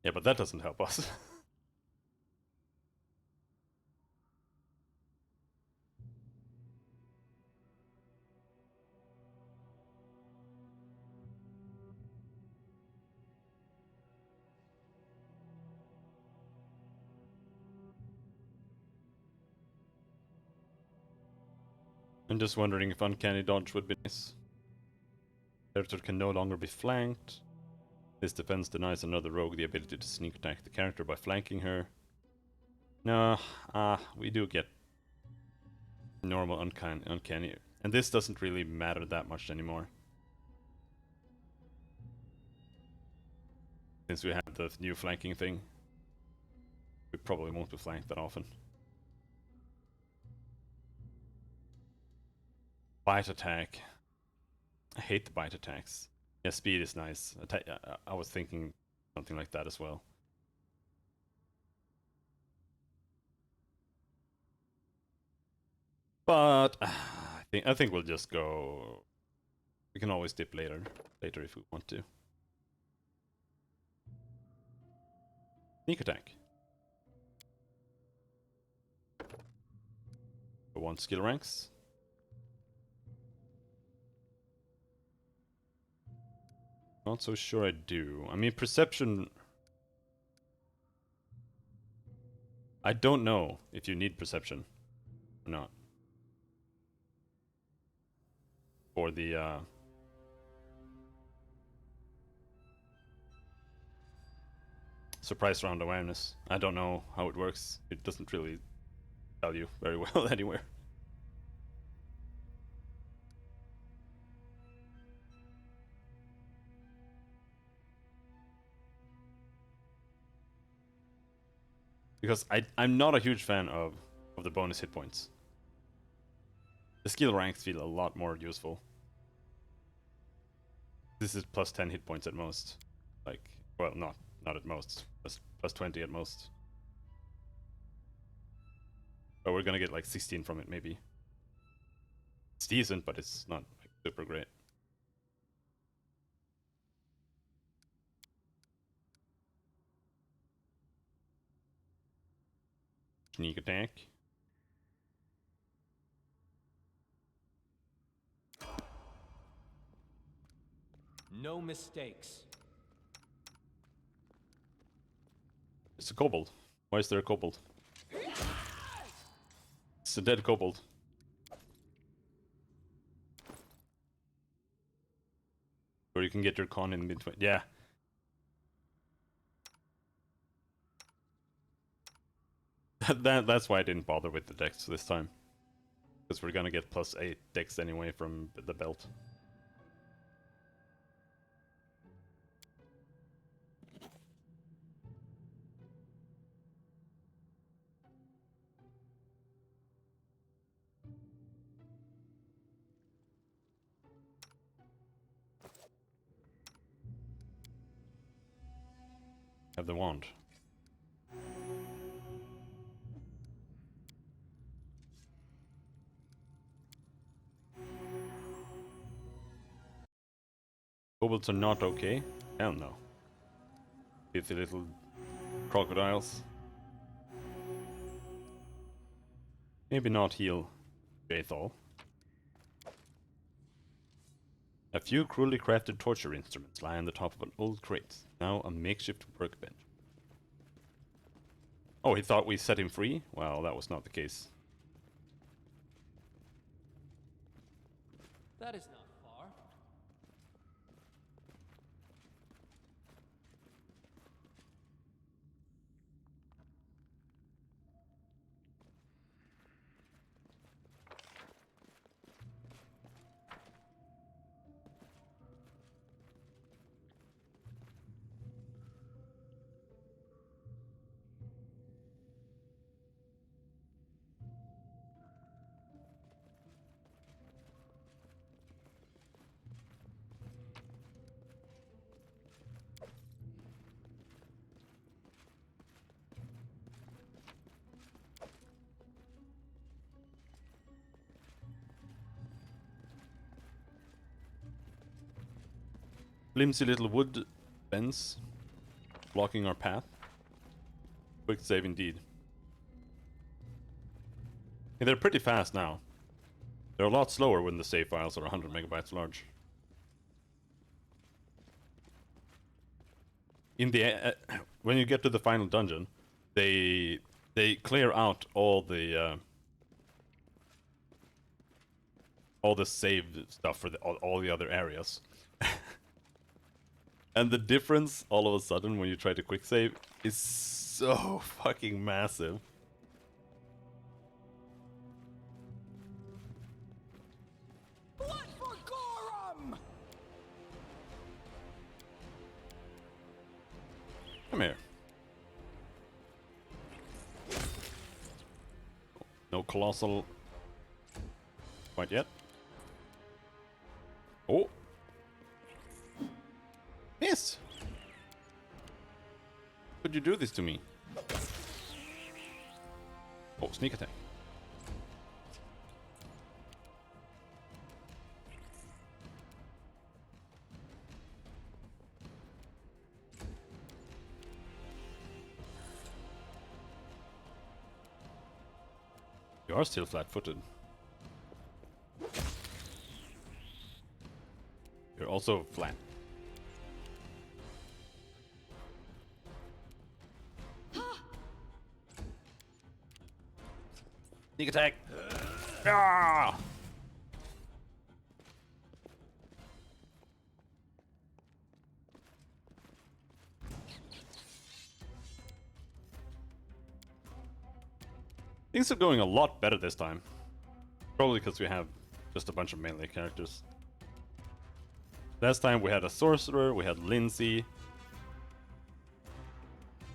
Yeah, but that doesn't help us. I'm just wondering if Uncanny Dodge would be nice. Character can no longer be flanked. This defense denies another rogue the ability to sneak attack the character by flanking her. No, we do get normal uncanny. And this doesn't really matter that much anymore. Since we have the new flanking thing. We probably won't be flanked that often. Bite attack. I hate the bite attacks. Yeah, speed is nice. I was thinking something like that as well. But I think we'll just go. We can always dip later if we want to. Sneak attack. For 1 skill ranks. Not so sure I do. I mean, perception. I don't know if you need perception or not. For the surprise round awareness. I don't know how it works. It doesn't really tell you very well anywhere. Because I'm not a huge fan of the bonus hit points. The skill ranks feel a lot more useful. This is plus 10 hit points at most. Like, well, not at most. Plus 20 at most. But we're gonna get like 16 from it, maybe. It's decent, but it's not like, super great. Sneak attack. No mistakes. It's a kobold. Why is there a kobold? It's a dead kobold. Where you can get your con in mid-20. Yeah. That's why I didn't bother with the dex this time. Because we're gonna get plus 8 dex anyway from the belt. Have the wand. Kobolds are not okay? Hell no. Filthy little crocodiles. Maybe not heal Jathal. A few cruelly crafted torture instruments lie on the top of an old crate, now a makeshift workbench. Oh, he thought we set him free? Well, that was not the case. That is not far. Flimsy little wood fence blocking our path. Quick save indeed. Yeah, they're pretty fast now. They're a lot slower when the save files are 100 megabytes large. In the when you get to the final dungeon, they clear out all the save stuff for all the other areas. And the difference all of a sudden when you try to quick save is so fucking massive. Blood for Gorum! Come here. No colossal quite yet. Oh. Miss! Could you do this to me? Oh, sneak attack. You are still flat-footed. You're also flat. Sneak attack! Ah! Things are going a lot better this time. Probably because we have just a bunch of melee characters. Last time we had a sorcerer, we had Lindsay,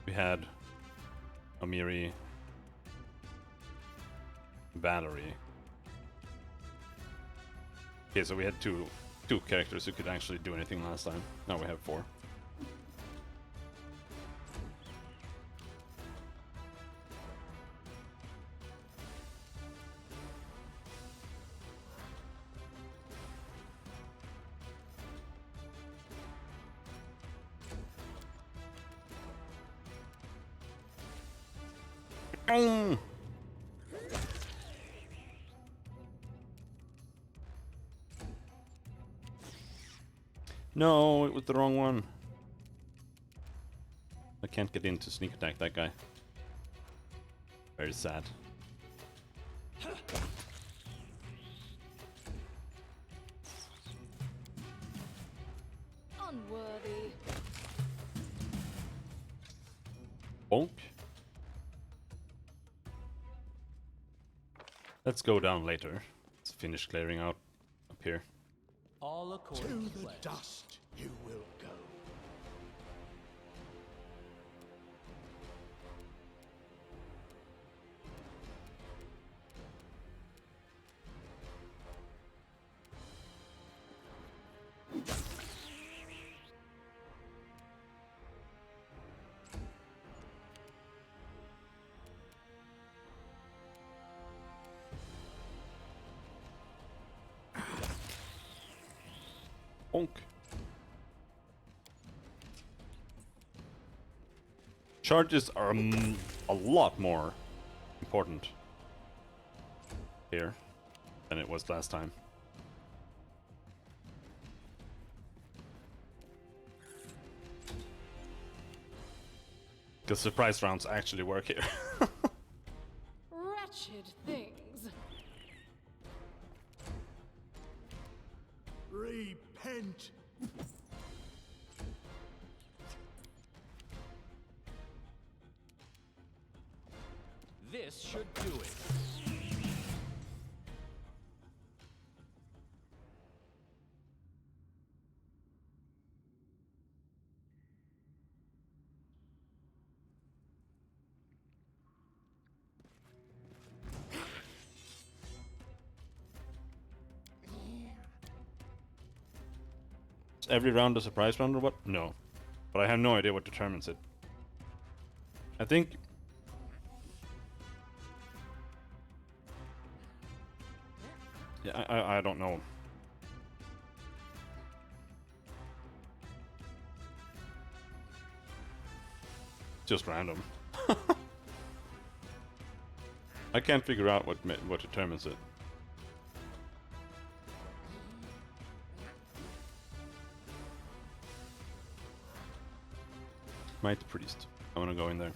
we had Amiri, Valerie. Okay, so we had two characters who could actually do anything last time. Now we have 4. No, it was the wrong one. I can't get in to sneak attack that guy. Very sad. Unworthy. Bonk. Let's go down later. Let's finish clearing out up here. All To according to the plan. dust you will go. Bonk. Charges are a lot more important here than it was last time. Because surprise rounds actually work here. Wretched things. Repent. This should do it. Is every round a surprise round or what? No. But I have no idea what determines it. I think... Yeah, I don't know. Just random. I can't figure out what determines it. Might Priest. I wanna go in there.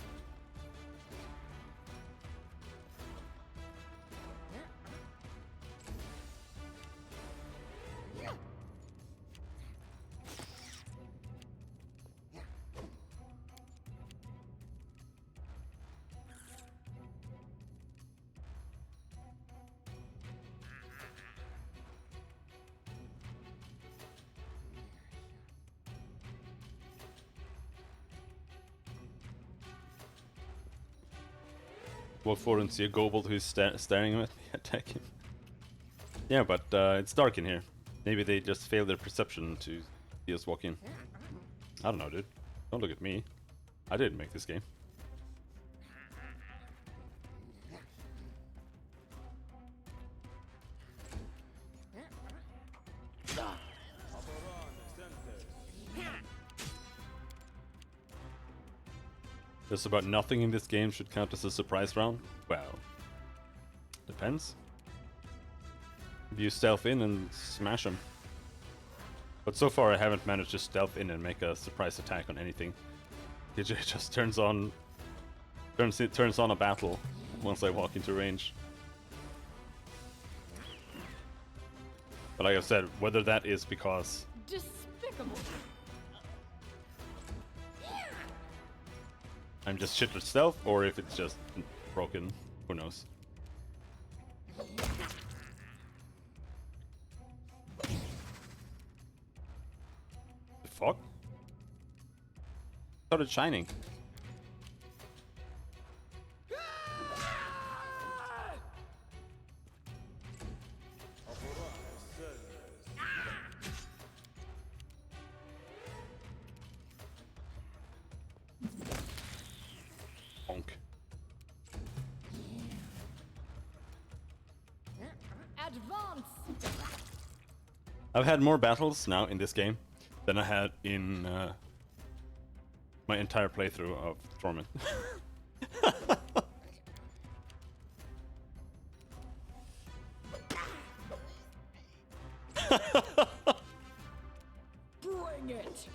Walk forward and see a kobold who's staring at me, attack him. Yeah, but it's dark in here. Maybe they just failed their perception to see us walk in. I don't know, dude. Don't look at me. I didn't make this game. Just about nothing in this game should count as a surprise round? Well, depends. If you stealth in and smash them. But so far I haven't managed to stealth in and make a surprise attack on anything. It just turns on a battle once I walk into range. But like I said, whether that is because Despicable. I'm just shit at stealth, or if it's just broken, who knows. The fuck? Started shining. Bonk. Advance. I've had more battles now in this game than I had in my entire playthrough of Torment. Bring it.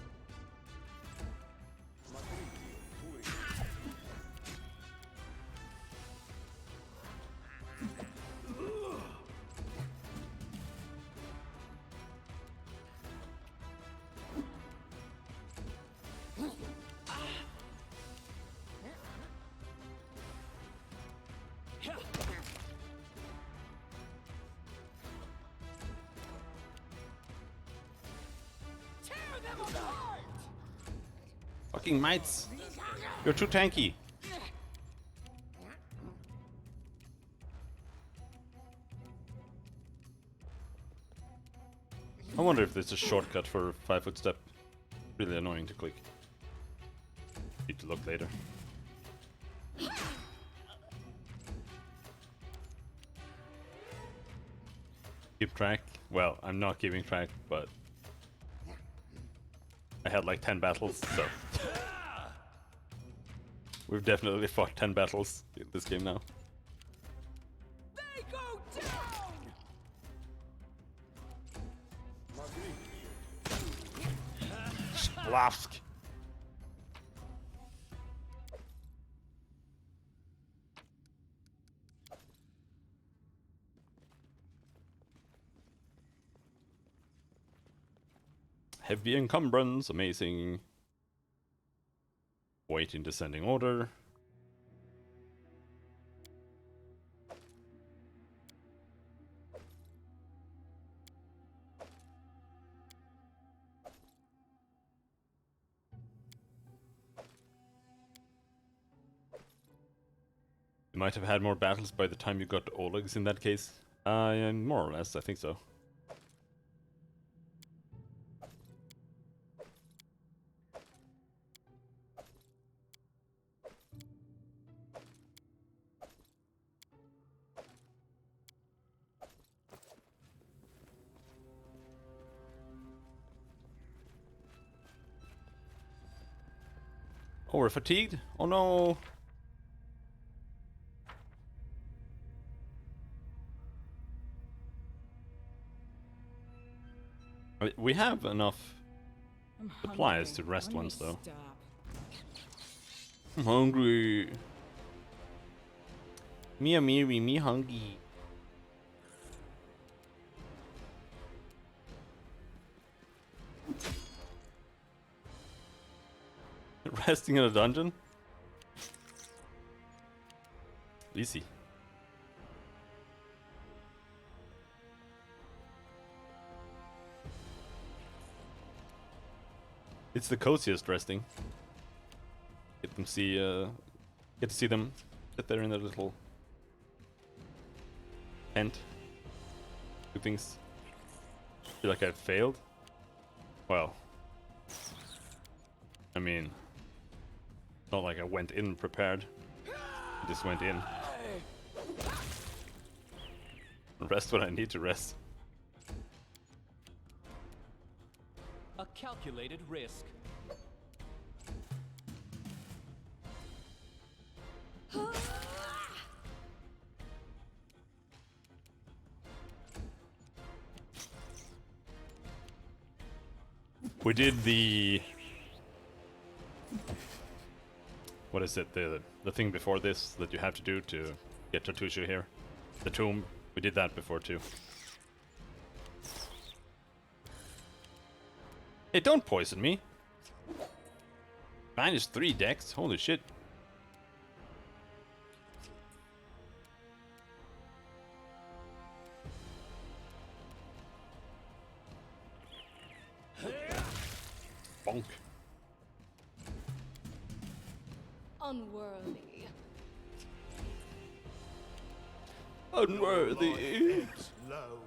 Tear them apart. Fucking mites! You're too tanky! I wonder if there's a shortcut for 5-foot step. Really annoying to click. Need to look later. Keep track? Well, I'm not keeping track, but I had like 10 battles, so We've definitely fought 10 battles in this game now. They go down! Splafsk! Heavy encumbrance, amazing. Wait in descending order. You might have had more battles by the time you got to Oleg's in that case. More or less, I think so. Oh, we're fatigued? Oh no! We have enough supplies to rest once, though. I'm hungry. Me hungry. Resting in a dungeon? Easy. It's the coziest resting. Get them see, get to see them sit there in their little tent. Do things. Feel like I've failed. Well, I mean, not like I went in prepared. I just went in. Rest when I need to rest. A calculated risk. We did the... What is it? The thing before this that you have to do to get Tartusio here. The tomb. We did that before too. Hey, don't poison me. -3 dex. Holy shit. Bonk. Unworthy. Unworthy. Low.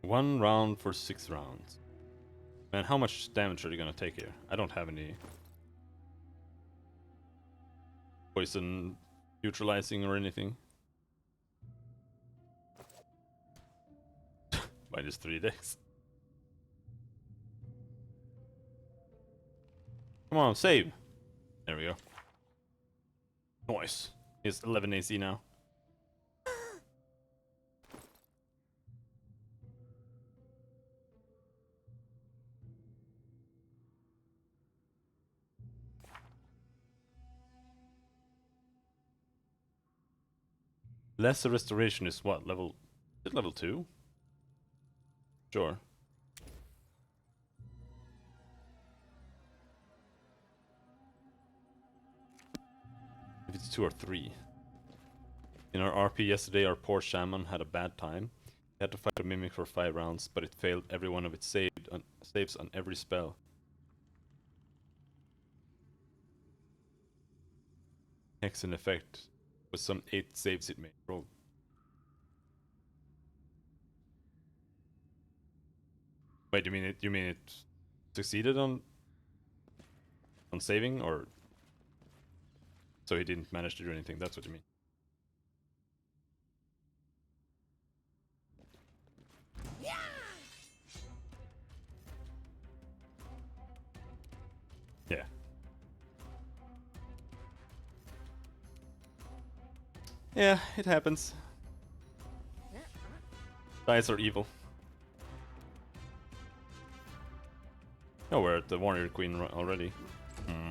One round for 6 rounds. Man, how much damage are you gonna take here? I don't have any poison neutralizing or anything. -3 dex. Come on, save. There we go. Nice. He's 11 AC now. Lesser restoration is what? Level... Is it level 2? Sure. If it's 2 or 3. In our RP yesterday, our poor shaman had a bad time. He had to fight a mimic for 5 rounds, but it failed every one of its saves on every spell. Hex in effect was some 8 saves it made. Roll. Wait, you mean it succeeded on? on saving, or so he didn't manage to do anything. That's what you mean. Yeah. Yeah, it happens. Dice are evil. Oh, we're at the Warrior Queen already. Hmm.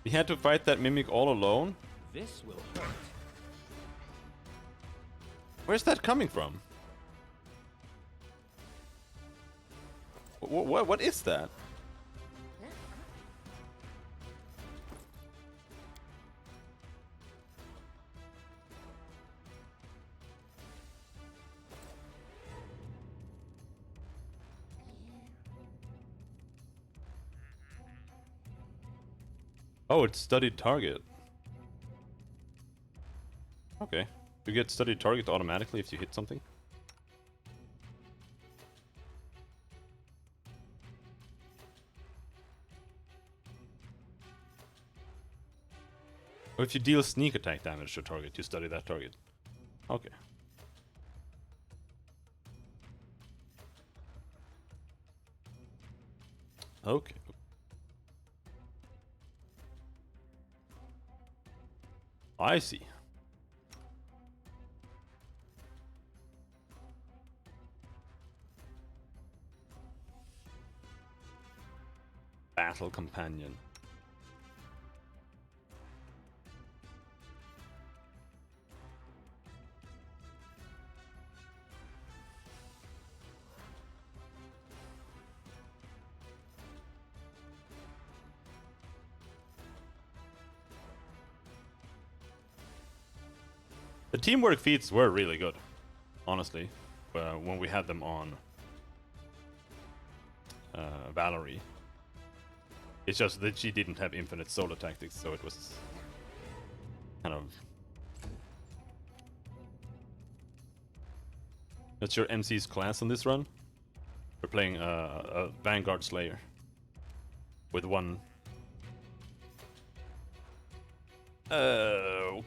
He had to fight that mimic all alone? This will hurt. Where's that coming from? What is that? Oh, it's studied target. Okay. You get studied target automatically if you hit something? Or if you deal sneak attack damage to target, you study that target. Okay. Okay. I see. Battle companion. The teamwork feats were really good, honestly, when we had them on Valerie. It's just that she didn't have infinite solo tactics, so it was kind of... That's your MC's class on this run? We're playing a Vanguard Slayer with one...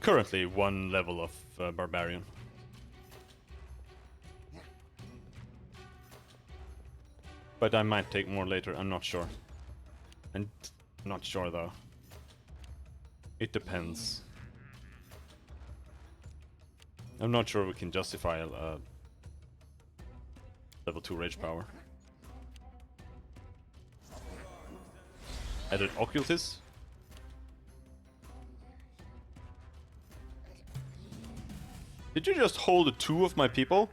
currently one level of Barbarian. But I might take more later, I'm not sure. I'm not sure though. It depends. I'm not sure we can justify a level 2 rage power. Added Occultist. Did you just hold 2 of my people?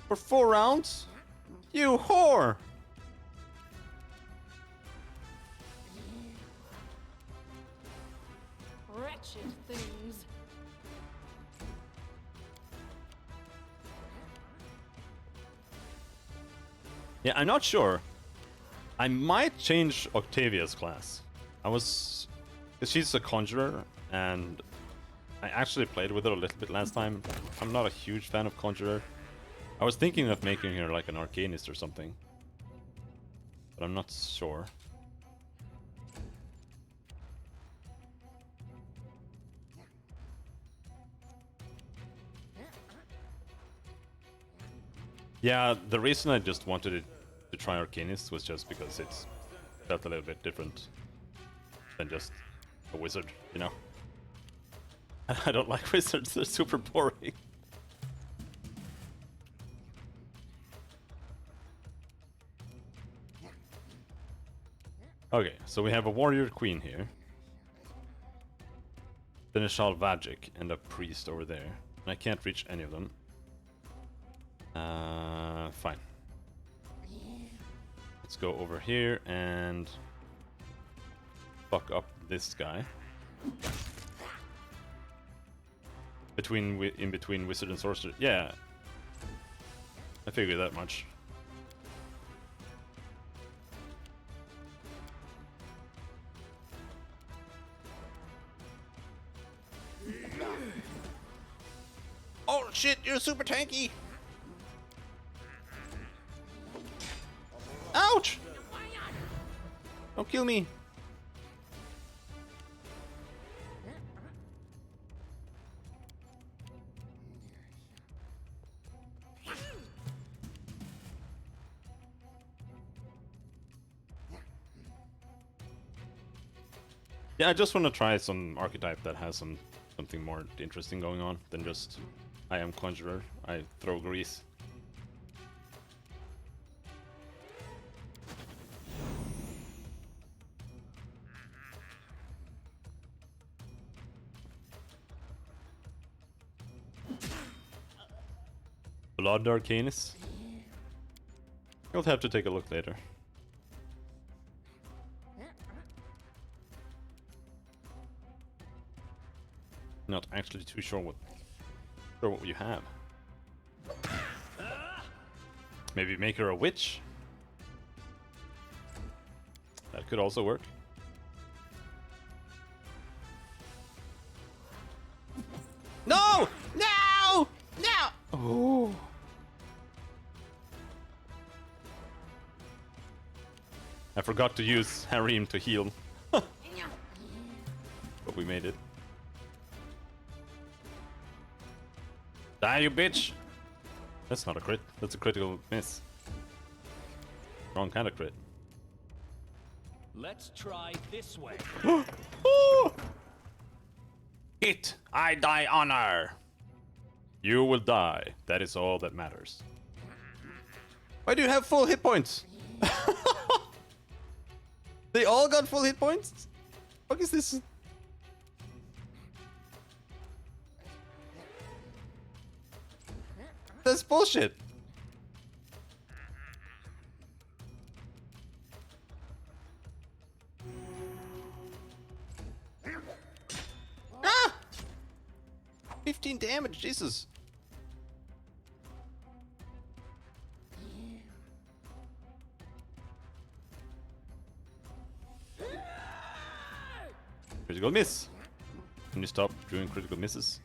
For 4 rounds? You whore! Wretched things. Yeah, I'm not sure. I might change Octavia's class. Because she's a conjurer, and I actually played with her a little bit last time. I'm not a huge fan of conjurer. I was thinking of making her like an arcanist or something, but I'm not sure. Yeah, the reason I just wanted it to try arcanist was just because it felt a little bit different than just a wizard, you know? I don't like wizards, they're super boring. Okay, so we have a warrior queen here. Then a Shal Vajic and a priest over there. And I can't reach any of them. Fine. Let's go over here and fuck up this guy. In between wizard and sorcerer. Yeah. I figured that much. Oh shit, you're super tanky! Ouch! Don't kill me! Yeah, I just want to try some archetype that has something more interesting going on than just I am conjurer, I throw grease. Blood Arcanus? You'll have to take a look later. Not actually too sure what you have. Maybe make her a witch? That could also work. No! No! No! Oh. I forgot to use Harim to heal. But we made it. Die, you bitch! That's not a crit. That's a critical miss. Wrong kind of crit. Let's try this way. Hit! I die honor! You will die. That is all that matters. Why do you have full hit points? They all got full hit points? What is this? That's bullshit. Ah! 15 damage, Jesus. Critical miss. Can you stop doing critical misses?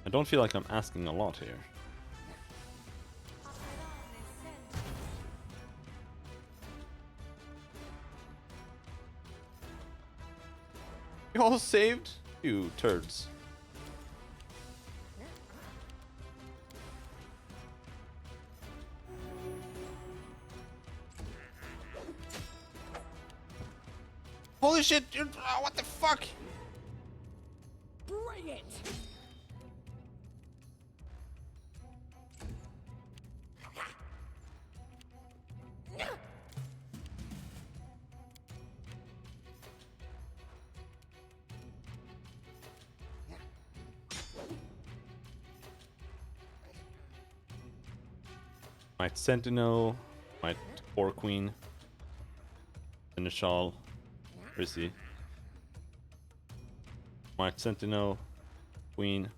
I don't feel like I'm asking a lot here. You all saved? You turds. Holy shit! What the fuck? Bring it! Might Sentinel, might Core Queen, Seneschal, where is he? Might Sentinel, Queen.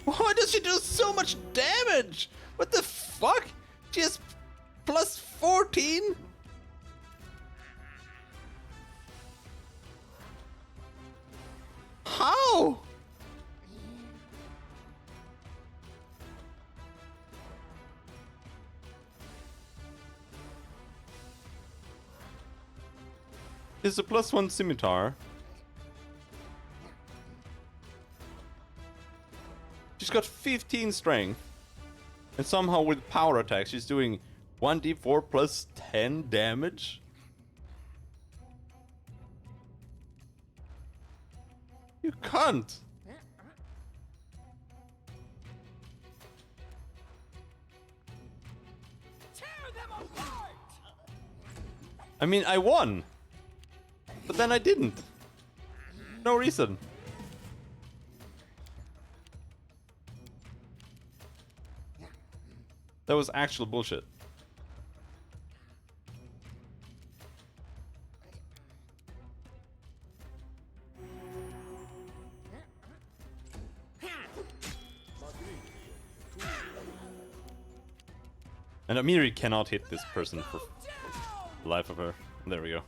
Why does she do so much damage? What the fuck? She has plus 14? How? It's a +1 scimitar. She's got 15 strength. And somehow with power attack she's doing 1d4 plus 10 damage? You can't! Tear them apart! I mean, I won! But then I didn't. No reason. That was actual bullshit. And Amiri cannot hit this person for the life of her. There we go.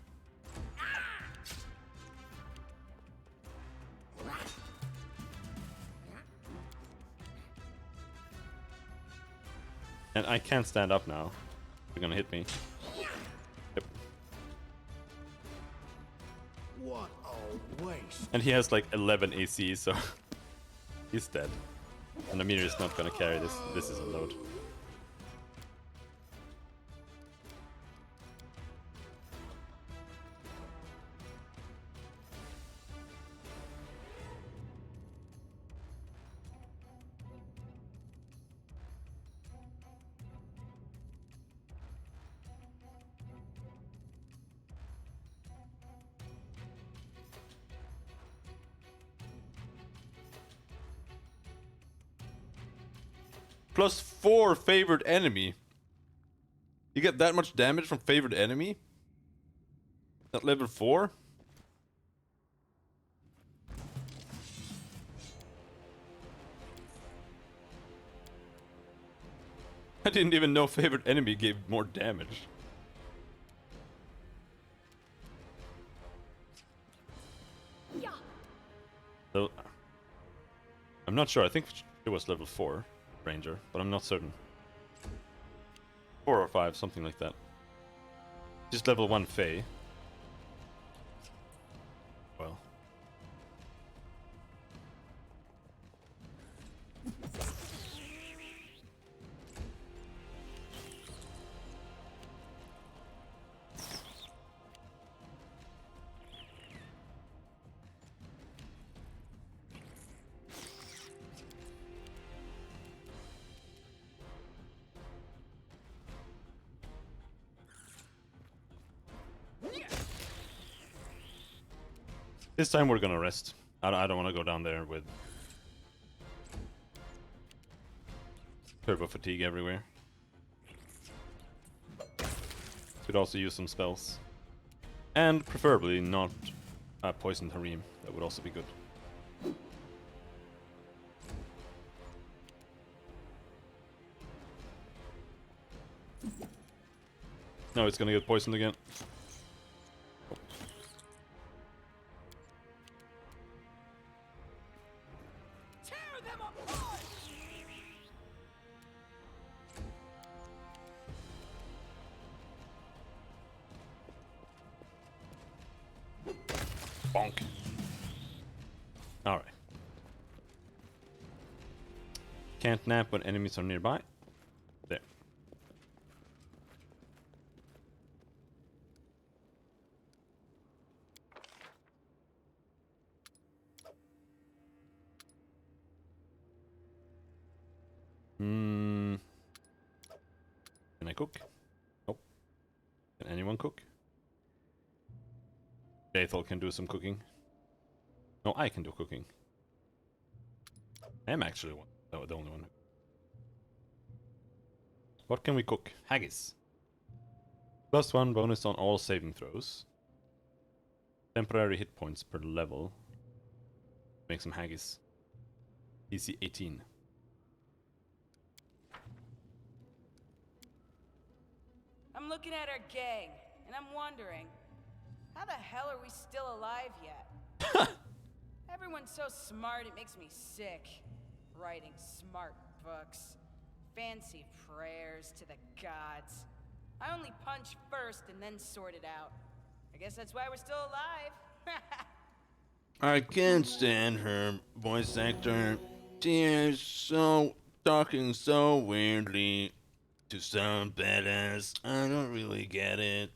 And I can't stand up now. They're gonna hit me. Yep. What a waste. And he has like 11 AC, so he's dead. And Amir is not gonna carry this. This is a load. +4 favored enemy. You get that much damage from favored enemy? At level 4? I didn't even know favored enemy gave more damage. So, I'm not sure. I think it was level 4 ranger, but I'm not certain. 4 or 5, something like that. Just level 1 Fae. Well. This time we're gonna rest. I don't want to go down there with turbo fatigue everywhere. Could also use some spells. And preferably not poisoned harem. That would also be good. No, it's gonna get poisoned again. Bonk. Alright. Can't nap when enemies are nearby. There. Can I cook? Nope. Can anyone cook? Ethel can do some cooking. No, I can do cooking. I am actually the only one. What can we cook? Haggis. +1 bonus on all saving throws. Temporary hit points per level. Make some haggis. DC 18. I'm looking at our gang, and I'm wondering, how the hell are we still alive yet? Everyone's so smart, it makes me sick. Writing smart books, fancy prayers to the gods. I only punch first and then sort it out. I guess that's why we're still alive. I can't stand her voice actor. She is so talking so weirdly to sound badass. I don't really get it.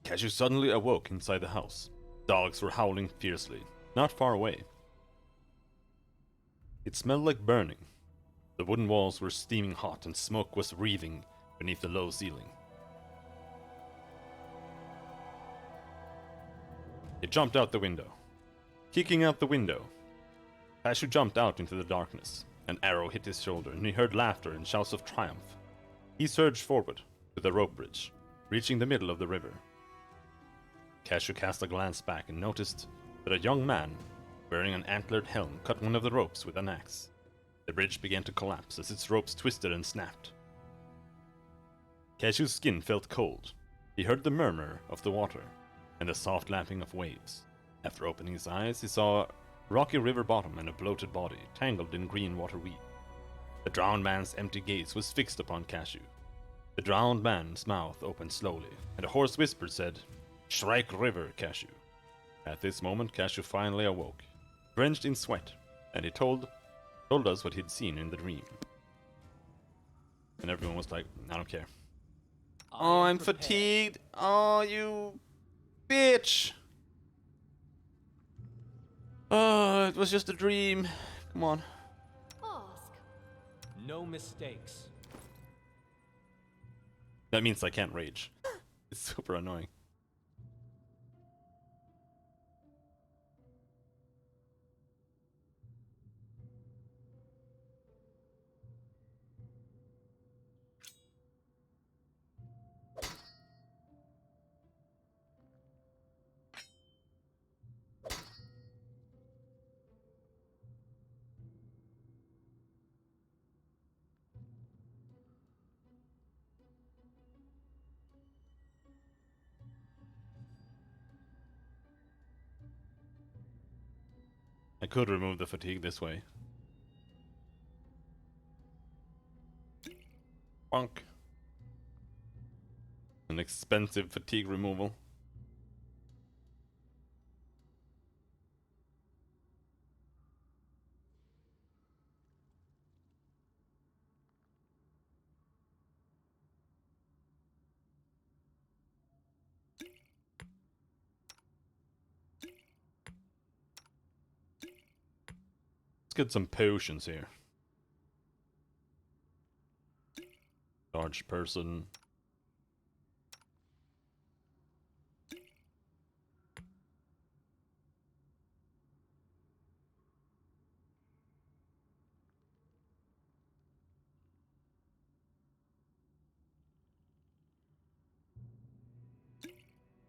Cashew suddenly awoke inside the house. Dogs were howling fiercely, not far away. It smelled like burning. The wooden walls were steaming hot and smoke was wreathing beneath the low ceiling. He jumped out the window. Kicking out the window, Cashew jumped out into the darkness. An arrow hit his shoulder and he heard laughter and shouts of triumph. He surged forward to the rope bridge. reaching the middle of the river. Cashew cast a glance back and noticed that a young man, wearing an antlered helm, cut one of the ropes with an axe. The bridge began to collapse as its ropes twisted and snapped. Cashew's skin felt cold. He heard the murmur of the water and the soft lapping of waves. After opening his eyes, he saw a rocky river bottom and a bloated body tangled in green water weed. The drowned man's empty gaze was fixed upon Cashew. The drowned man's mouth opened slowly, and a hoarse whisper said, "Shrike River, Cashew." At this moment, Cashew finally awoke, drenched in sweat, and he told us what he'd seen in the dream. And everyone was like, "I don't care." Oh, I'm fatigued. Oh, you bitch. Oh, it was just a dream. Come on. Ask. No mistakes. That means I can't rage. It's super annoying. I could remove the fatigue this way. Bonk. An expensive fatigue removal. Let's get some potions here. Large person.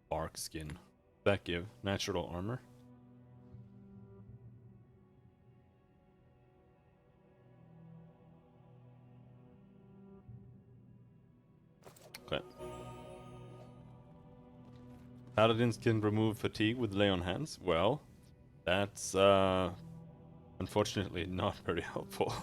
Bark skin. That give natural armor. Okay. Paladins can remove fatigue with lay on hands. Well, that's unfortunately not very helpful.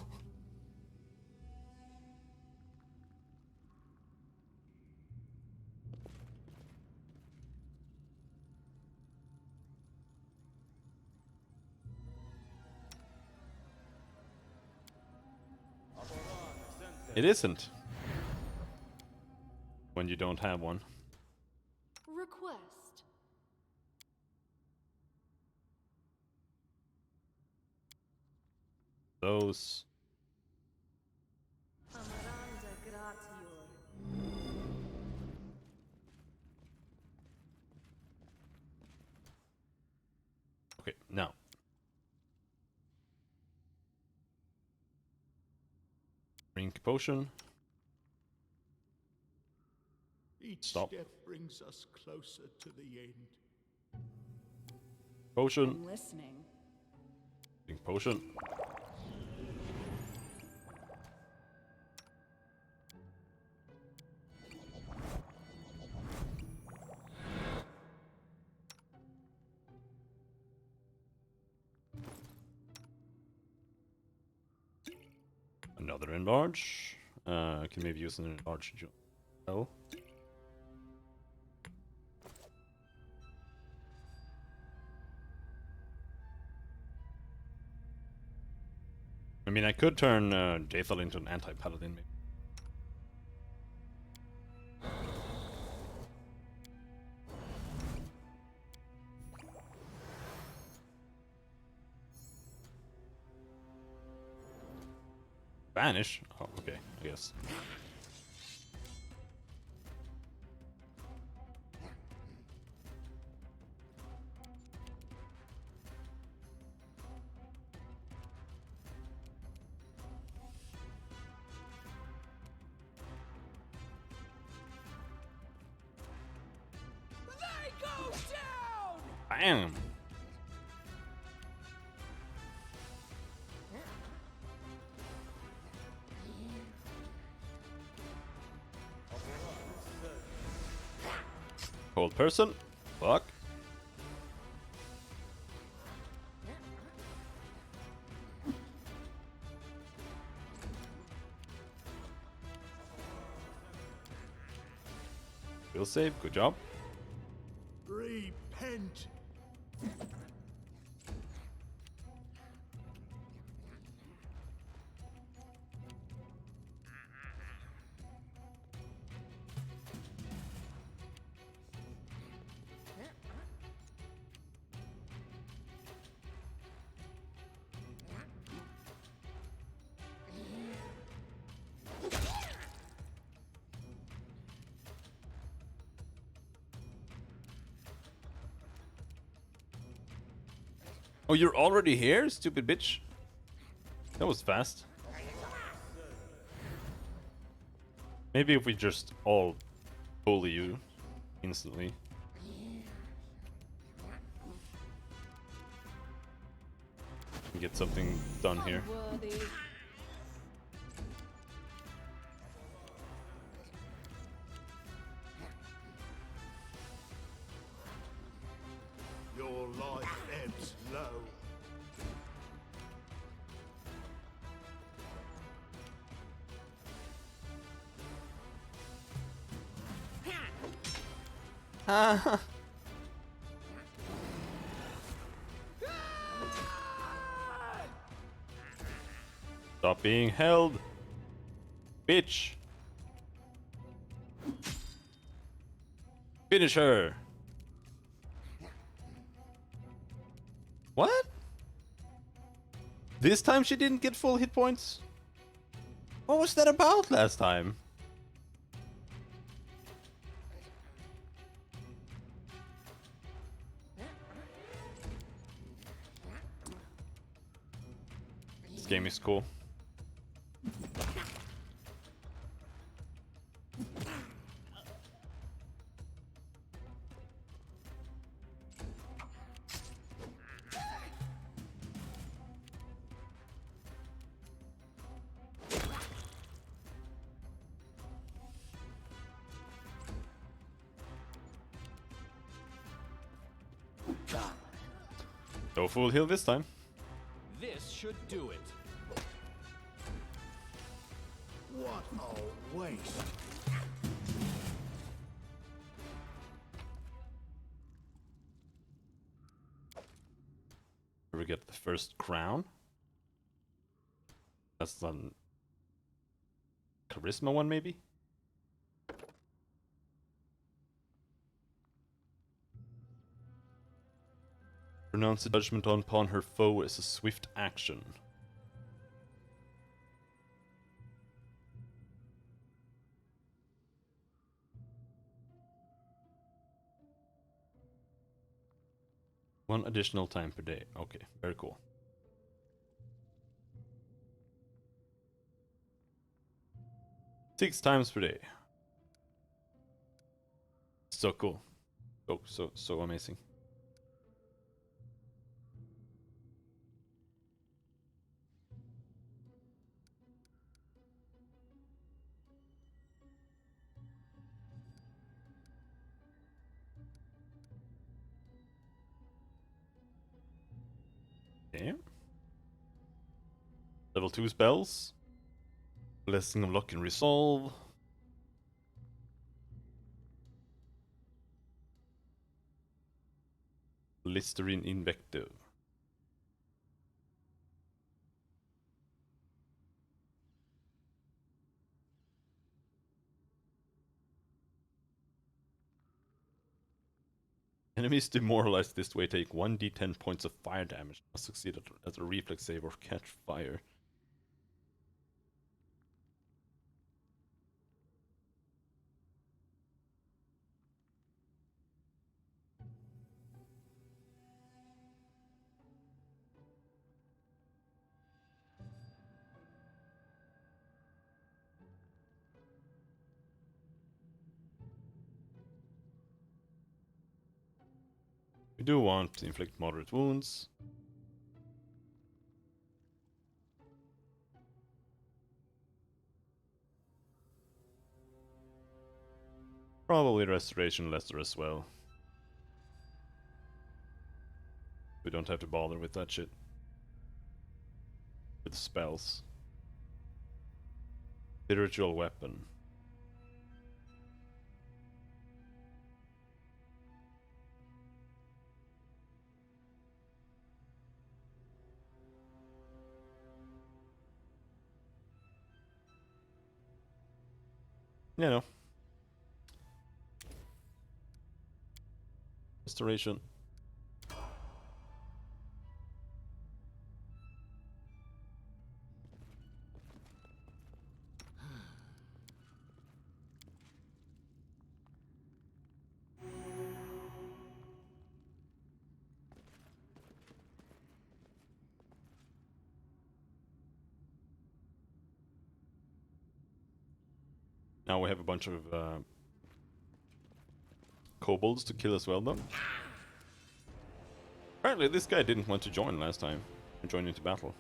It isn't. When you don't have one. Request. Those. Amaranda gratior. Okay, now. Drink potion. Each Stop. step brings us closer to the end. Potion. I'm listening. Drink potion. Another enlarge. I can maybe use an enlarge. Oh. I mean, I could turn Jaethal into an anti-paladin, maybe. Vanish? Oh, okay, I guess. Bam! Cold person. Fuck. Will save. Good job. Repent. Oh, you're already here, stupid bitch. That was fast. Maybe if we just all bully you instantly. And get something done here. Unworthy. Your life ebbs low. Stop being held. Bitch. Finish her. What? This time she didn't get full hit points? What was that about last time? This game is cool. No full heal this time. This should do it. What a waste. We get the first crown. That's the charisma one, maybe? Pronounce a judgment upon her foe as a swift action. One additional time per day. Okay, very cool. Six times per day. So cool. So amazing. Damn. Level 2 spells. Blessing of Luck and Resolve. Listerine Invective. Enemies demoralized this way take 1d10 points of fire damage. Must succeed at a reflex save or catch fire. We do want to inflict moderate wounds. Probably restoration lesser as well. We don't have to bother with that shit. With spells. Spiritual weapon. You know. Restoration. Now we have a bunch of kobolds to kill as well, though. Apparently this guy didn't want to join last time. Join into battle.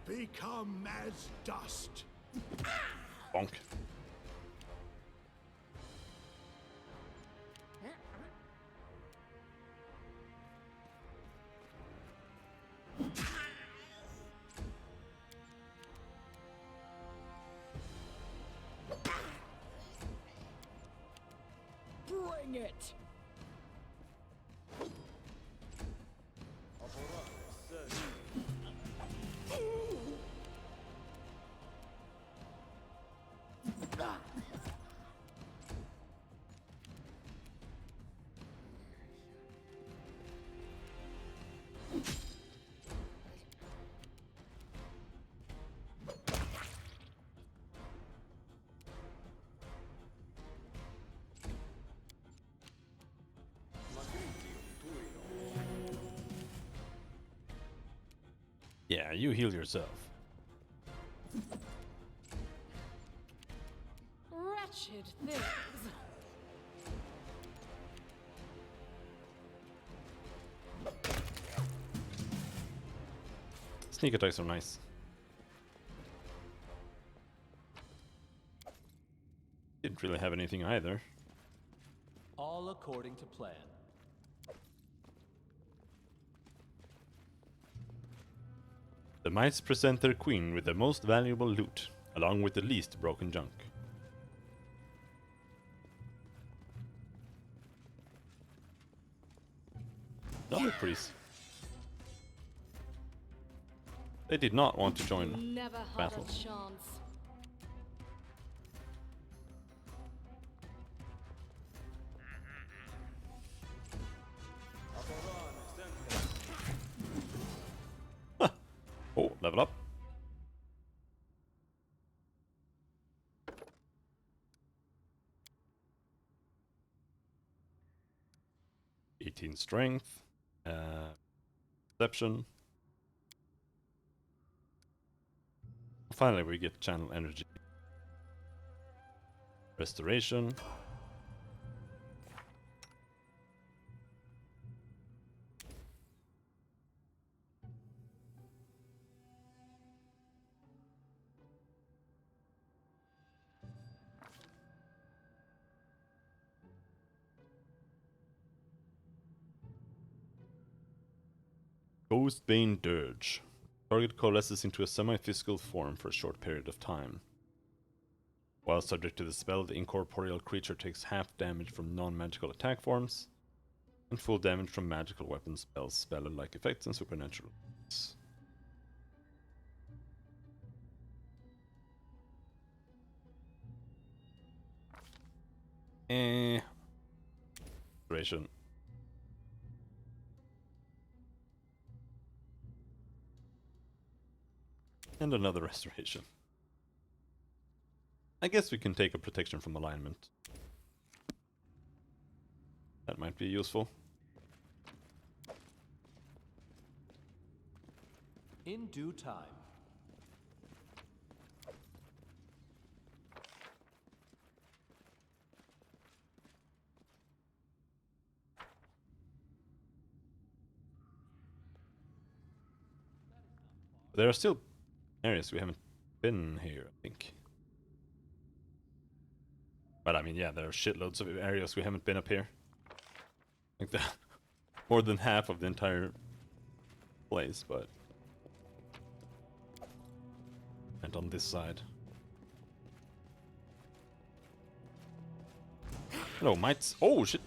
Become as dust. Bonk. Bring it! Yeah, you heal yourself. Wretched things. Sneak attacks are nice. Didn't really have anything either. All according to plan. The mice present their queen with the most valuable loot, along with the least broken junk. Another priest. They did not want to join Never had battle. a chance. Oh, level up. '18 strength. Perception. Finally, we get channel energy. Restoration. Ghostbane Dirge. Target coalesces into a semi-physical form for a short period of time. While subject to the spell, the incorporeal creature takes half damage from non-magical attack forms, and full damage from magical weapons, spells, spell-like effects, and supernatural effects. Restoration. And another restoration. I guess we can take a protection from alignment. That might be useful. In due time. There are still areas we haven't been here, I think. But I mean, yeah, there are shitloads of areas we haven't been up here. Like that. More than half of the entire place, but... And on this side. Hello, mites. Oh, shit.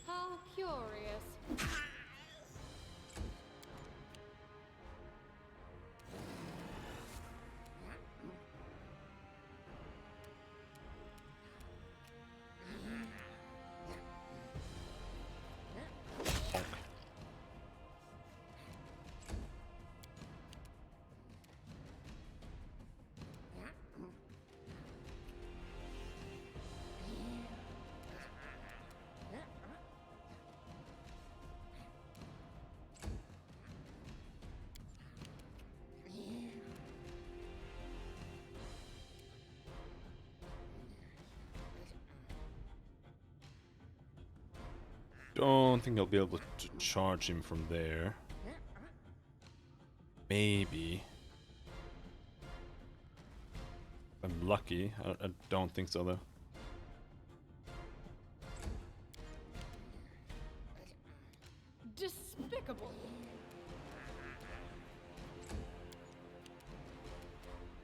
How curious. Don't think I'll be able to charge him from there. Maybe. If I'm lucky. I don't think so though. Despicable.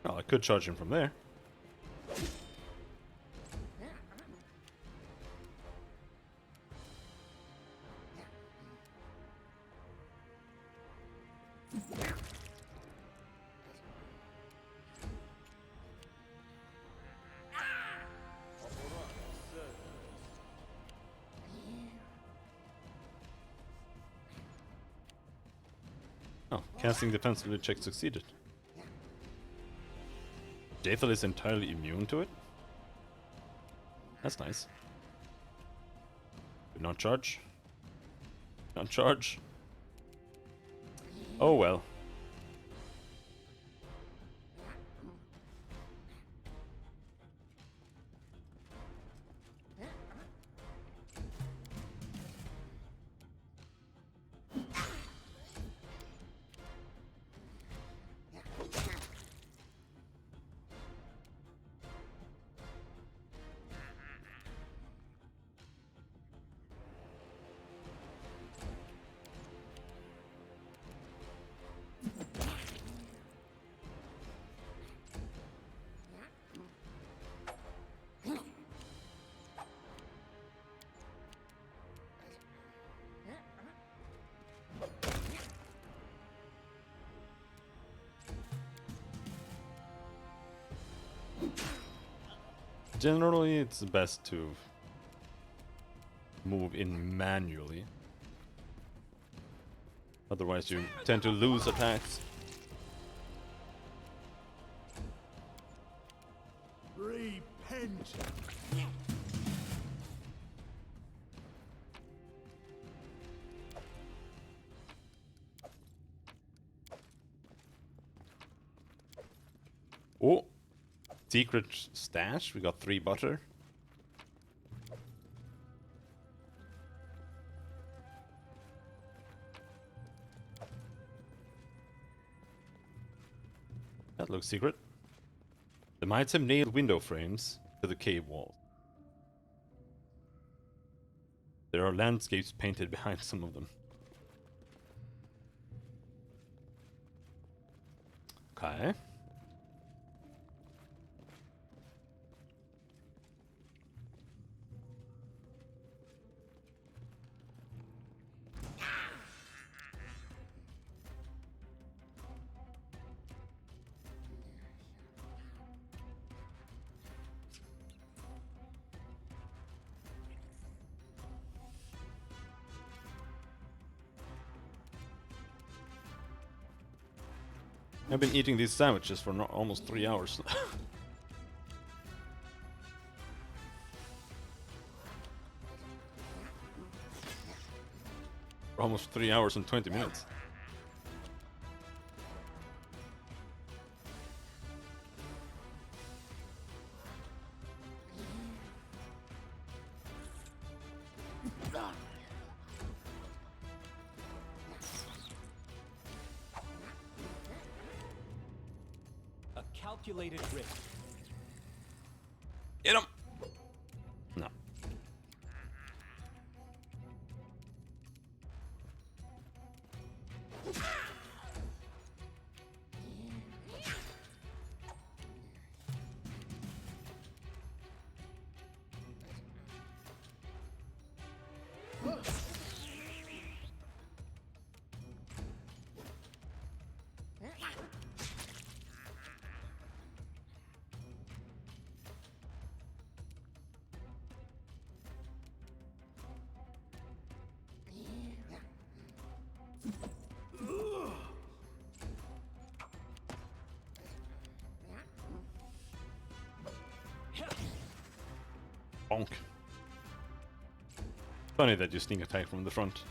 Well, I could charge him from there. Oh, casting defensively check succeeded. Jaethal is entirely immune to it? That's nice. Do not charge. Not charge. Oh well. Generally, it's best to move in manually. Otherwise, you tend to lose attacks. Repent. Oh! Secret stash? We got 3 butter. That looks secret. The mites have nailed window frames to the cave wall. There are landscapes painted behind some of them. Okay. I've been eating these sandwiches for almost 3 hours. For almost 3 hours and 20 minutes. calculated risk. Get him! No. Bonk. Funny that you sneak attack from the front.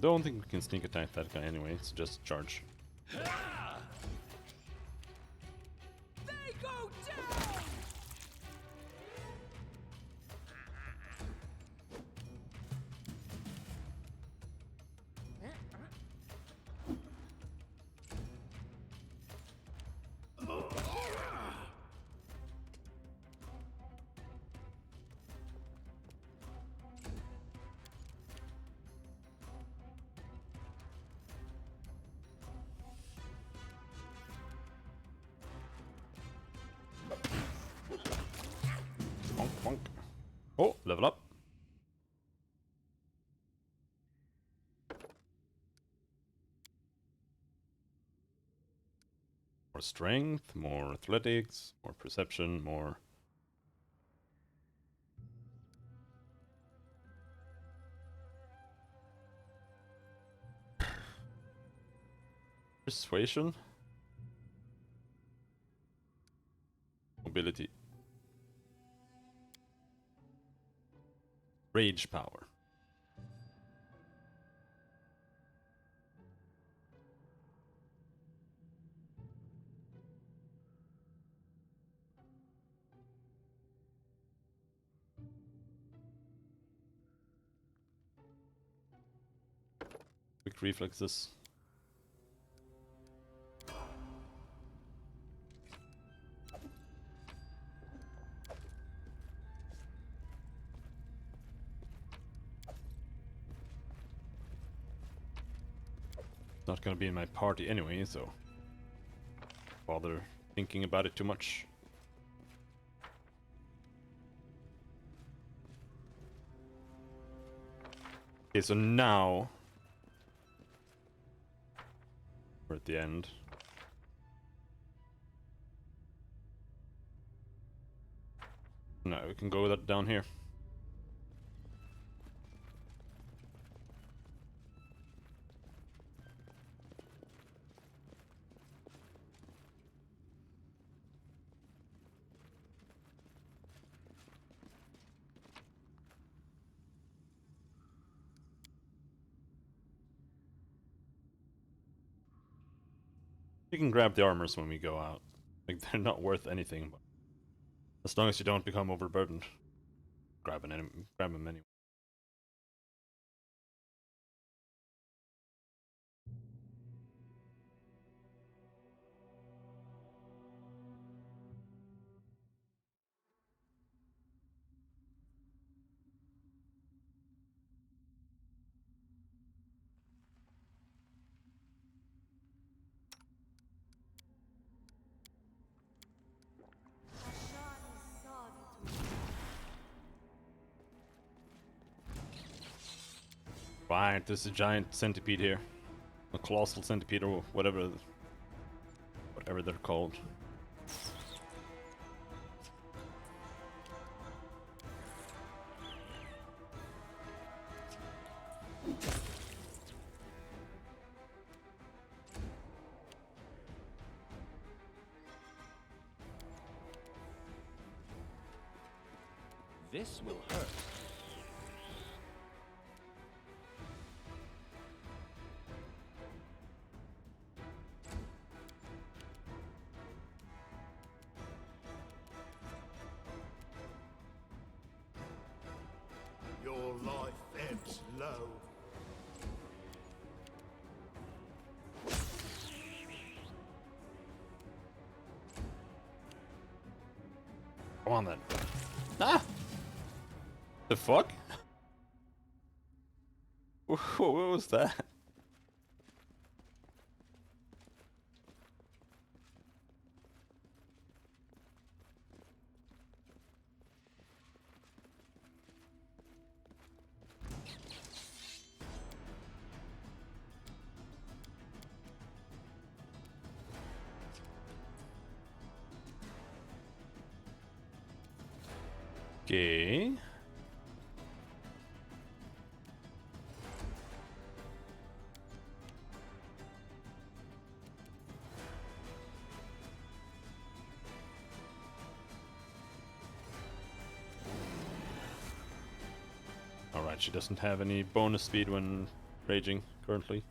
Don't think we can sneak attack that guy anyway, it's just charge. They go down! Bonk, bonk. Oh, level up. More strength, more athletics, more perception, more... Persuasion? Mobility. Rage power. Quick reflexes. Not gonna be in my party anyway, so bother thinking about it too much. Okay, so now we're at the end. No, we can go down here. You can grab the armors when we go out. Like, they're not worth anything, but as long as you don't become overburdened. Grab them anyway. Fine, there's a giant centipede here. A colossal centipede or whatever they're called. This will hurt. Your life ebbs low. Come on then. Ah! The fuck? What was that? Okay. Alright, she doesn't have any bonus speed when raging currently.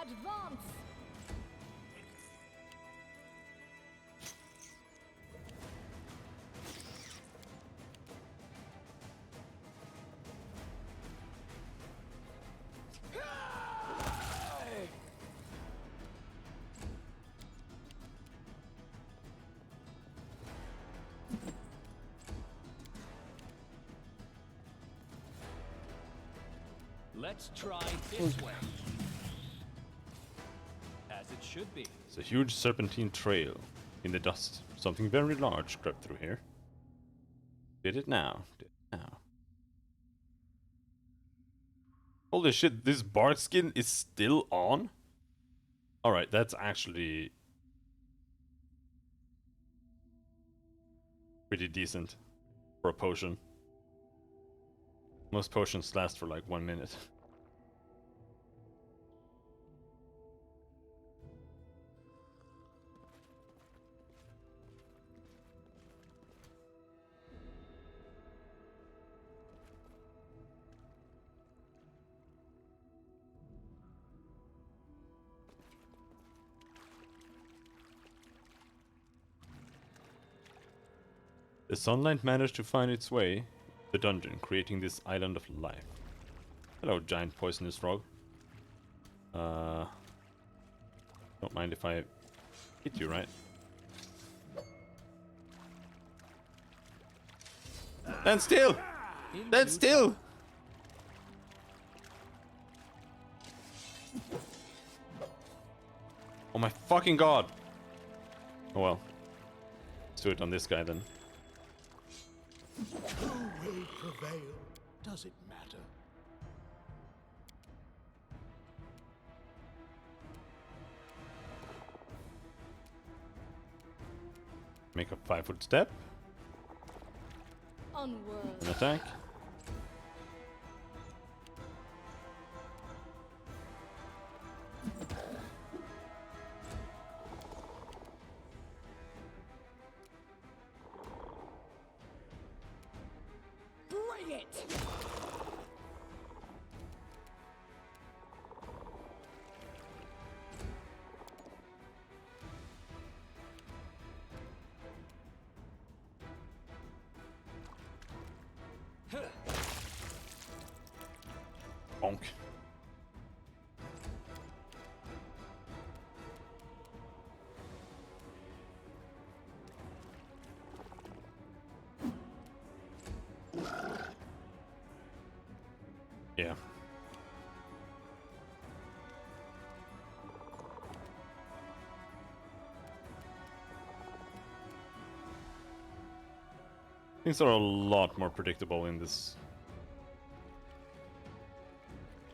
Advance! Let's try this way. As it should be. It's a huge serpentine trail in the dust. Something very large crept through here. Did it now. Did it now. Holy shit, this bark skin is still on? Alright, that's actually pretty decent for a potion. Most potions last for like 1 minute. The sunlight managed to find its way to the dungeon, creating this island of life. Hello, giant poisonous frog. Don't mind if I hit you, right? Stand still! Stand still! Oh my fucking god! Oh well. Let's do it on this guy then. Who will prevail? Does it matter? Make a 5-foot step. Onward. An attack. Bring it! Bonk. Yeah. Things are a lot more predictable in this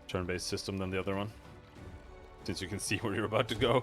turn-based system than the other one, since you can see where you're about to go.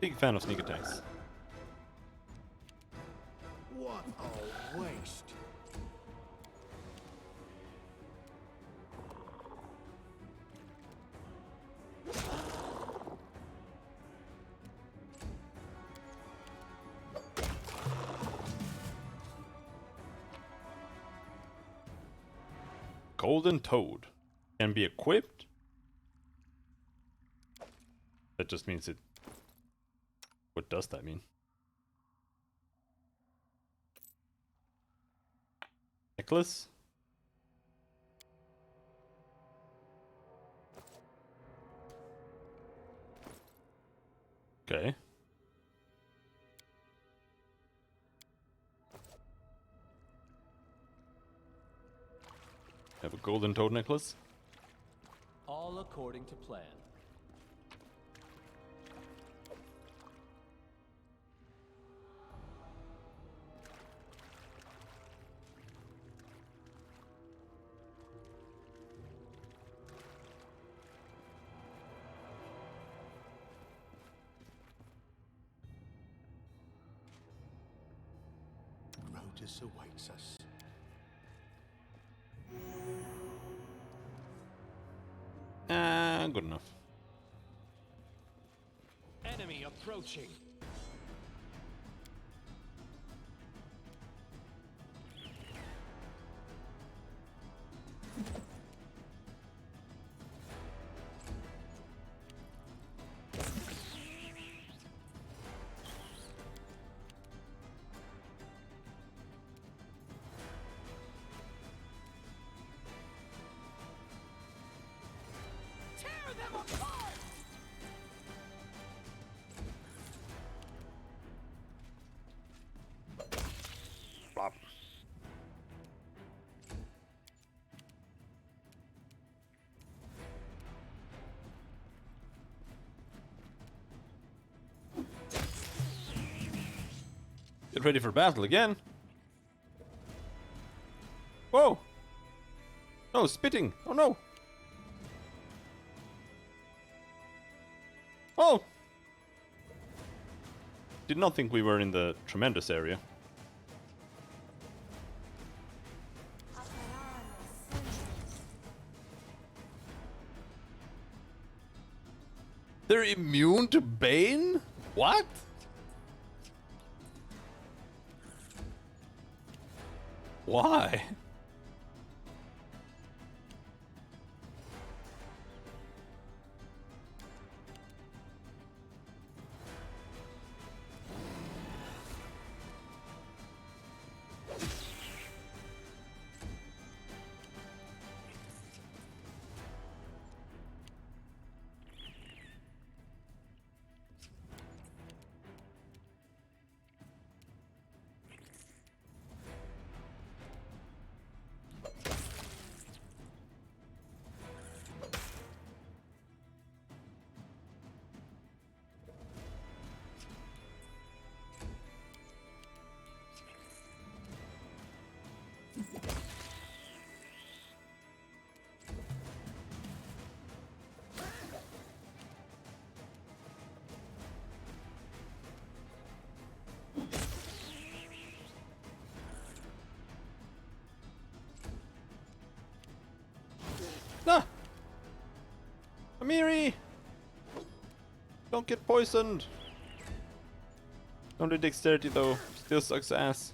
Big fan of sneak attacks. What a waste. Golden Toad can be equipped. That just means it. What does that mean? Necklace? Okay. Have a golden toad necklace. All according to plan. Grotus awaits us. Good enough. Enemy approaching. Tear them apart! Flop. Get ready for battle again. Whoa! No, spitting! Oh no! Oh! Did not think we were in the tremendous area. They're immune to Bane? What? Why? Ah! Amiri! Don't get poisoned! Only dexterity though, still sucks ass.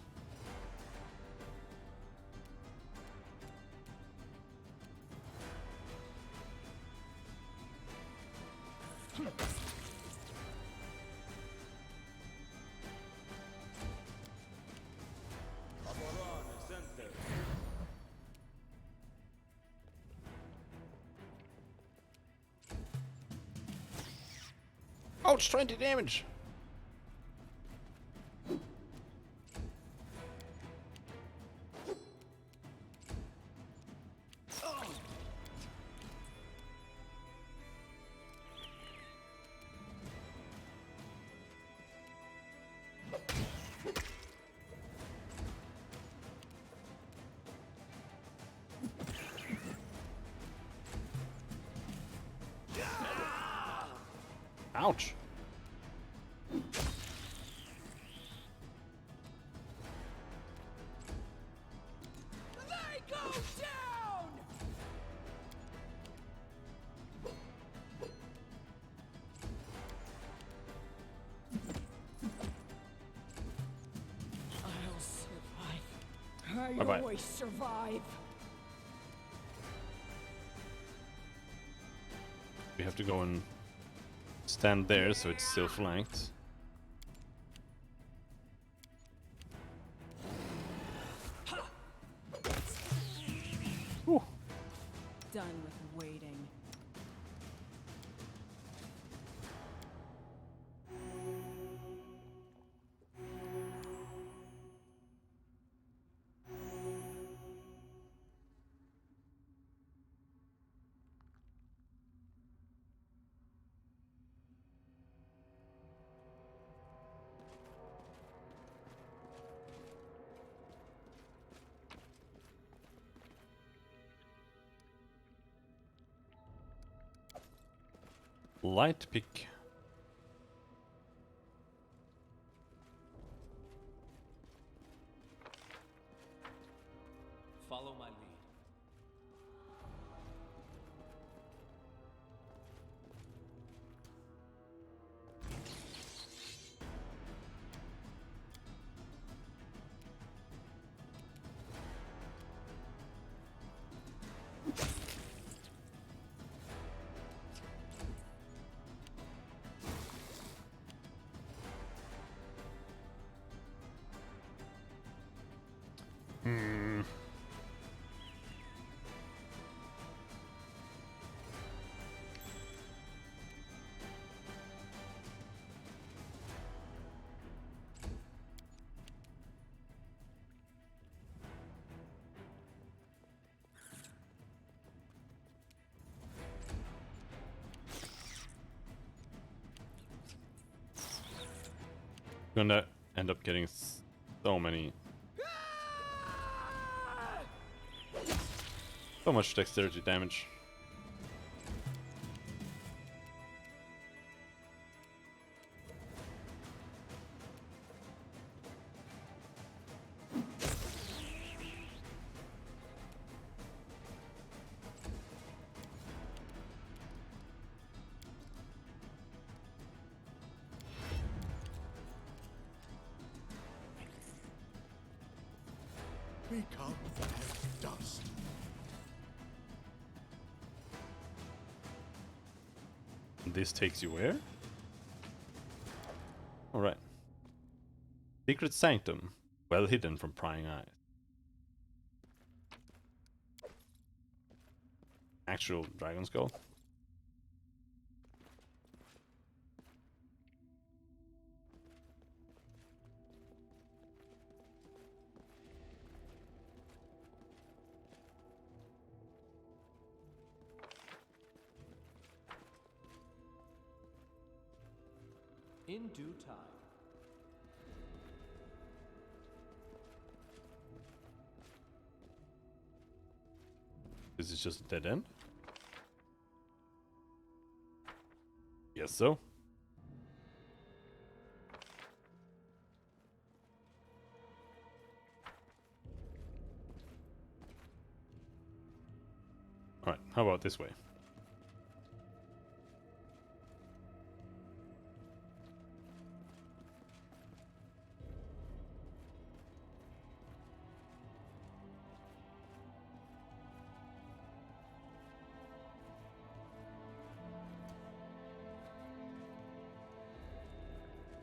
Ouch, 20 damage! Ouch! Bye-bye. always survive. We have to go and stand there so it's still flanked. Whew. Done with waiting. Light pick. Follow my lead. Hmm. Gonna end up getting so many. So much dexterity damage. Become as dust. This takes you where? Alright. Secret Sanctum. Well hidden from prying eyes. Actual dragon skull. In due time. Is this just a dead end? Yes, so. Alright, how about this way?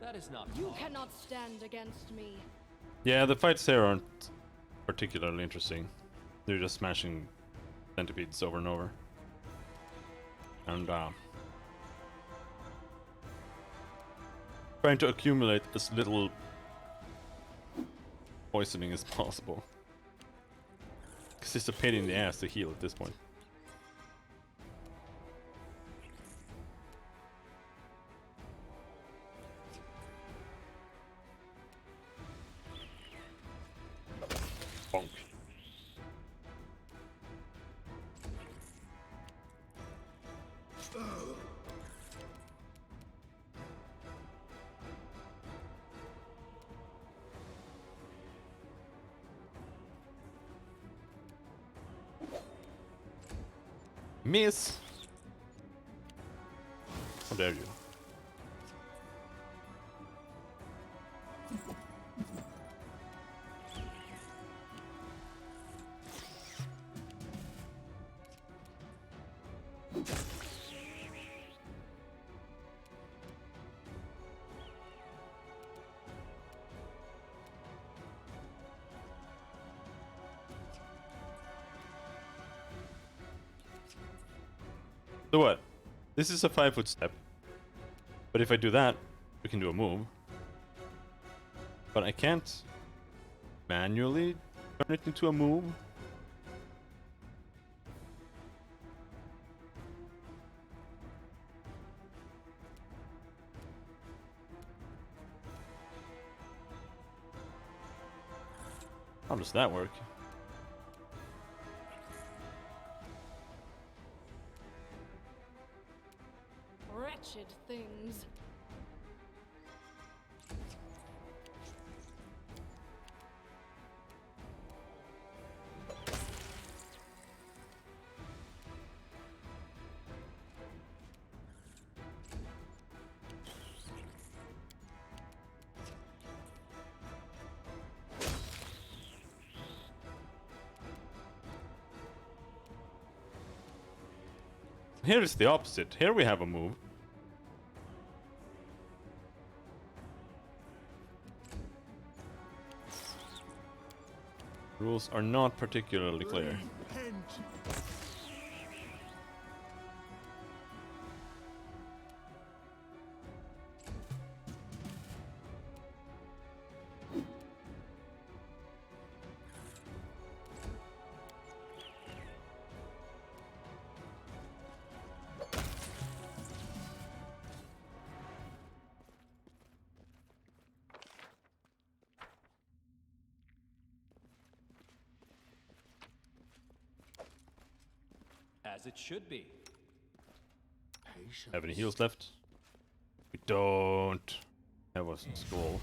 That is not You wrong. cannot stand against me. Yeah, the fights here aren't particularly interesting. They're just smashing centipedes over and over. And trying to accumulate as little poisoning as possible. Because it's a pain in the ass to heal at this point. Bonk. Miss! How dare you? So what? This is a 5-foot step. But if I do that, we can do a move. But I can't manually turn it into a move. How does that work? Wretched things. Here is the opposite. Here we have a move. Rules are not particularly clear. Repent. As it should be. Patience. Have any heals left? We don't. That was school.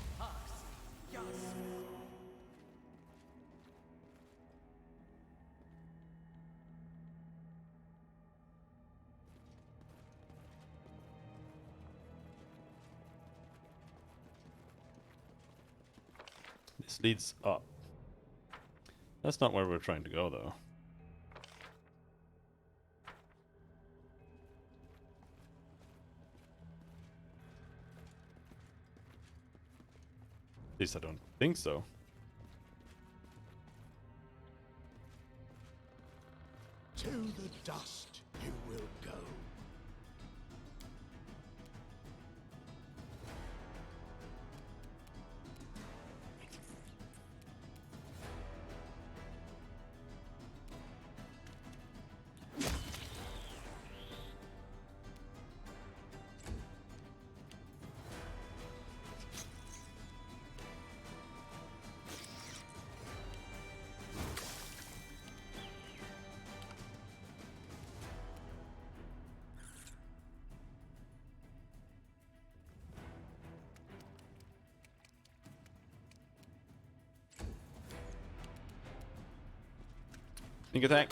This leads up. That's not where we're trying to go, though. At least I don't think so. To the dust you will go. Sneak attack.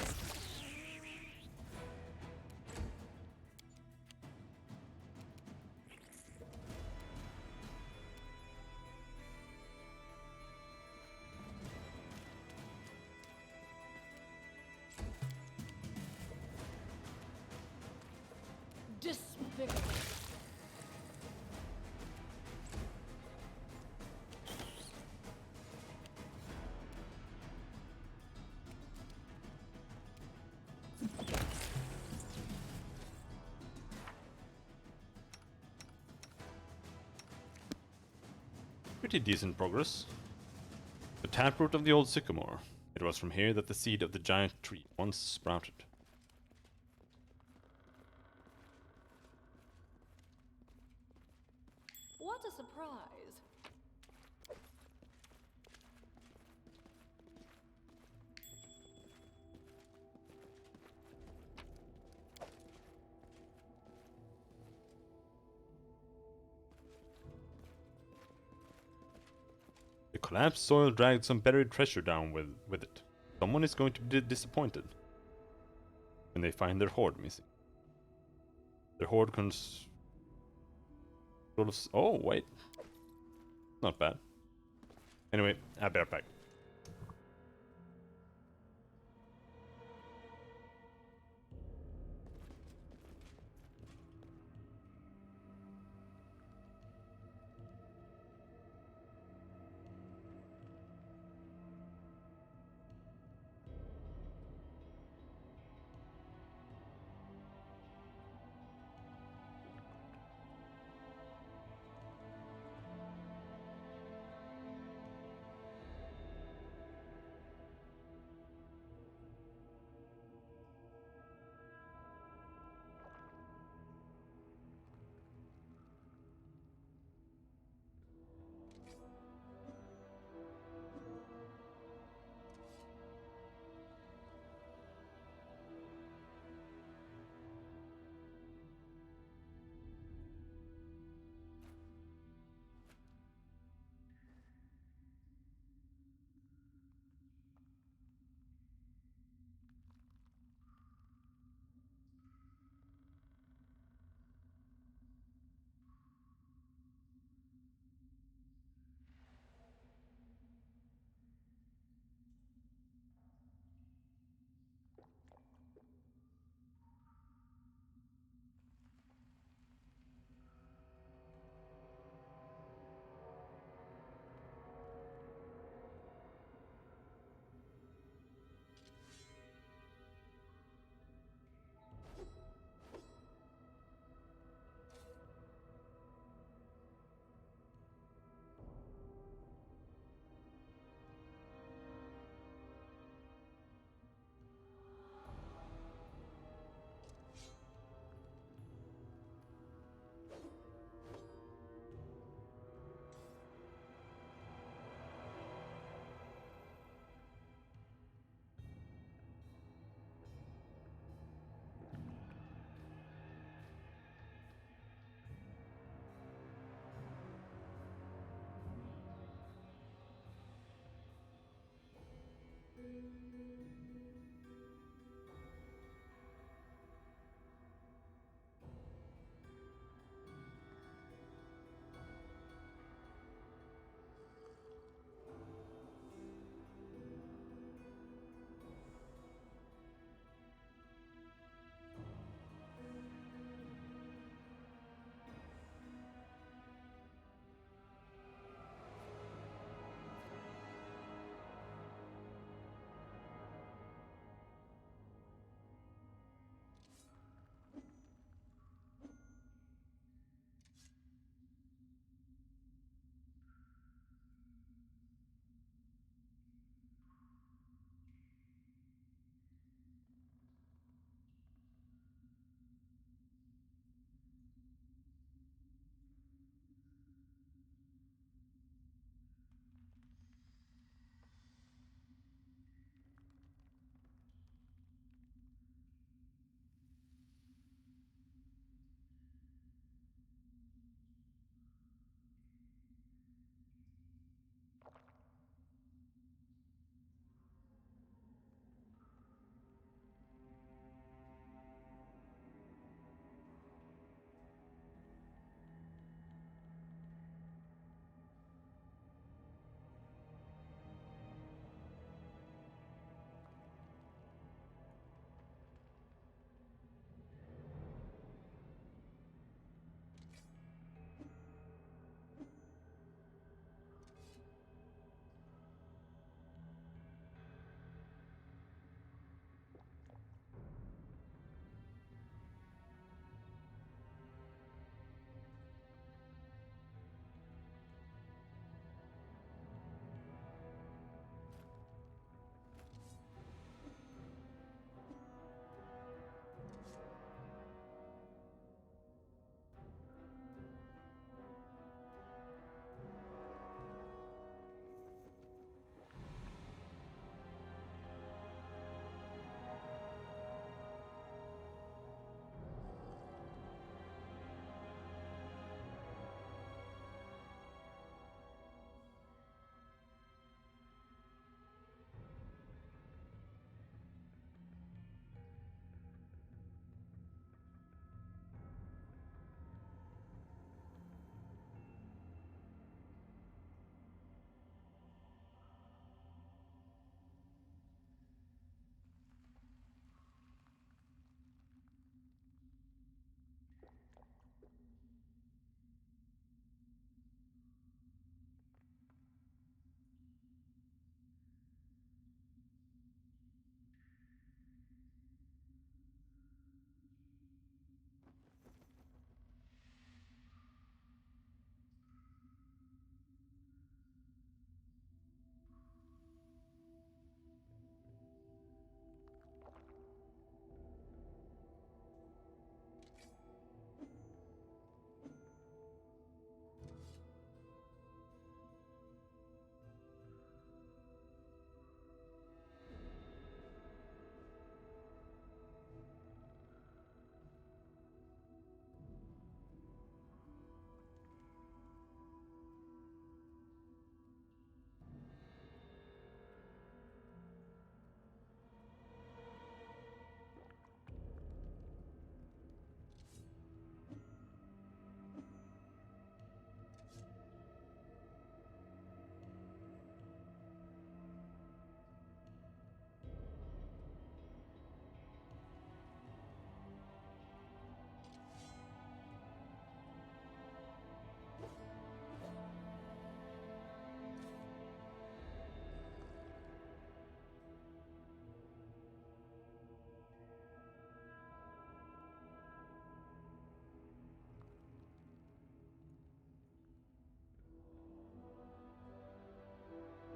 Despicable. Pretty decent progress. The taproot of the old sycamore. It was from here that the seed of the giant tree once sprouted. What a surprise. The collapsed soil dragged some buried treasure down with it. Someone is going to be disappointed when they find their hoard missing. Their hoard sort of. Oh, wait. Not bad. Anyway, I'll be right back.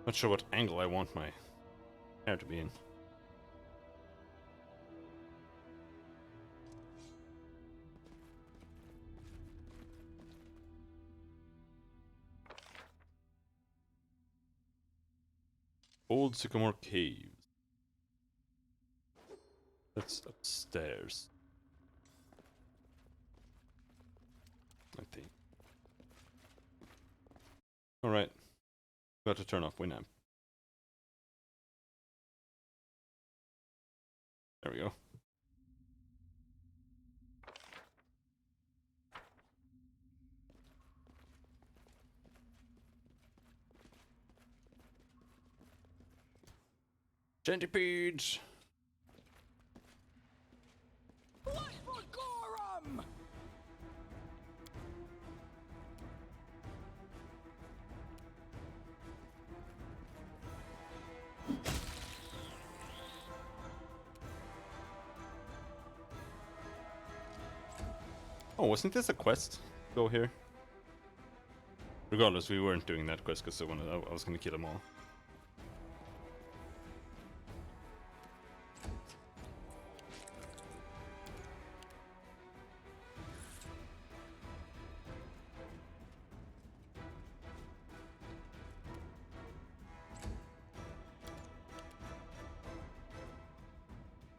Not sure what angle I want my hair to be in. Old Sycamore Caves. That's upstairs, I think. Alright. Got to turn off Winamp. There we go. Centipedes! Oh, wasn't this a quest? Go here. Regardless, we weren't doing that quest because I was gonna kill them all.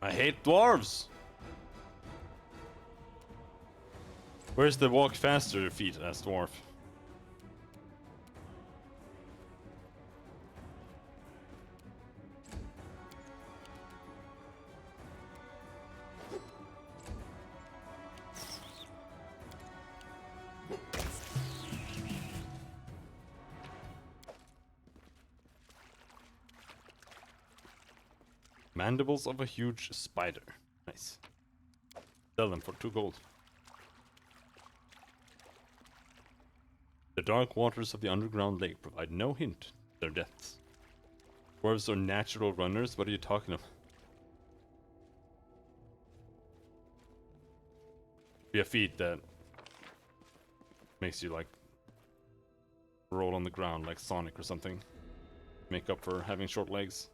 I hate dwarves! Where's the walk faster feat as dwarf? Mandibles of a huge spider. Nice. Sell them for 2 gold. The dark waters of the underground lake provide no hint to their depths. Dwarves are natural runners? What are you talking about? Be a feat that makes you like roll on the ground like Sonic or something. Make up for having short legs.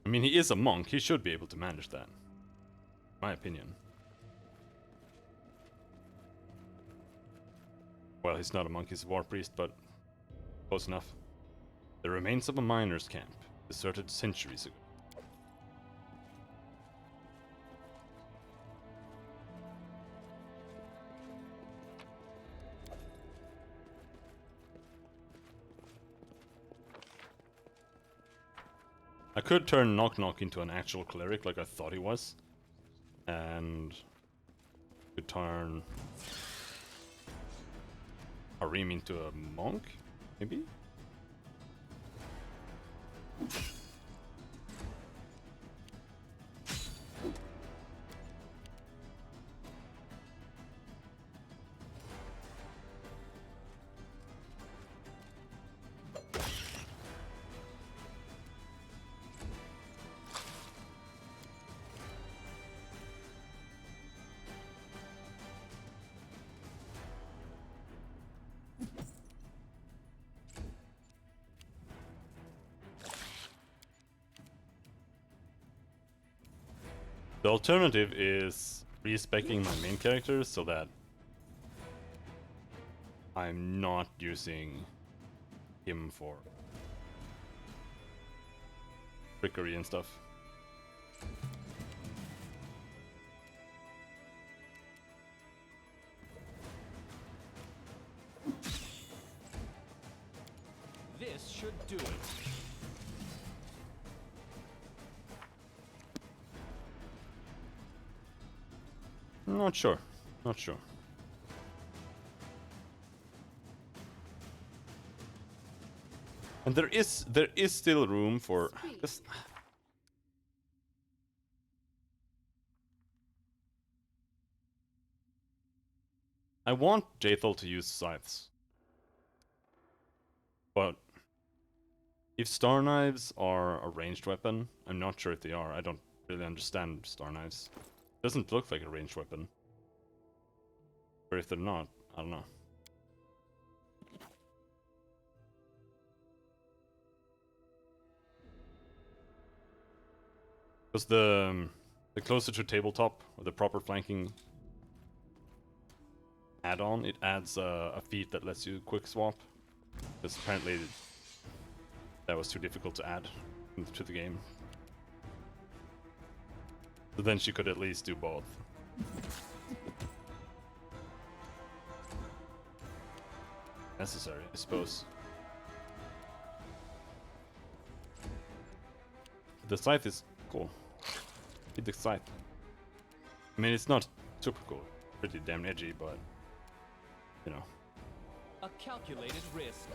I mean, he is a monk. He should be able to manage that. My opinion. Well, he's not a monk, he's a war priest, but close enough. The remains of a miner's camp, deserted centuries ago. I could turn Knock Knock into an actual cleric like I thought he was. And could turn Harim into a monk, maybe? The alternative is respecing my main character so that I'm not using him for trickery and stuff. This should do it. Not sure. Not sure. And there is still room for just I want Jaethal to use scythes. But if star knives are a ranged weapon, I'm not sure if they are. I don't really understand star knives. Doesn't look like a ranged weapon. Or if they're not, I don't know. Because the closer to tabletop, or the proper flanking add-on, it adds a feat that lets you quick swap. Because apparently that was too difficult to add to the game. So then she could at least do both. Necessary, I suppose. The scythe is cool. Hit the scythe. I mean, it's not super cool. Pretty damn edgy, but you know. A calculated risk.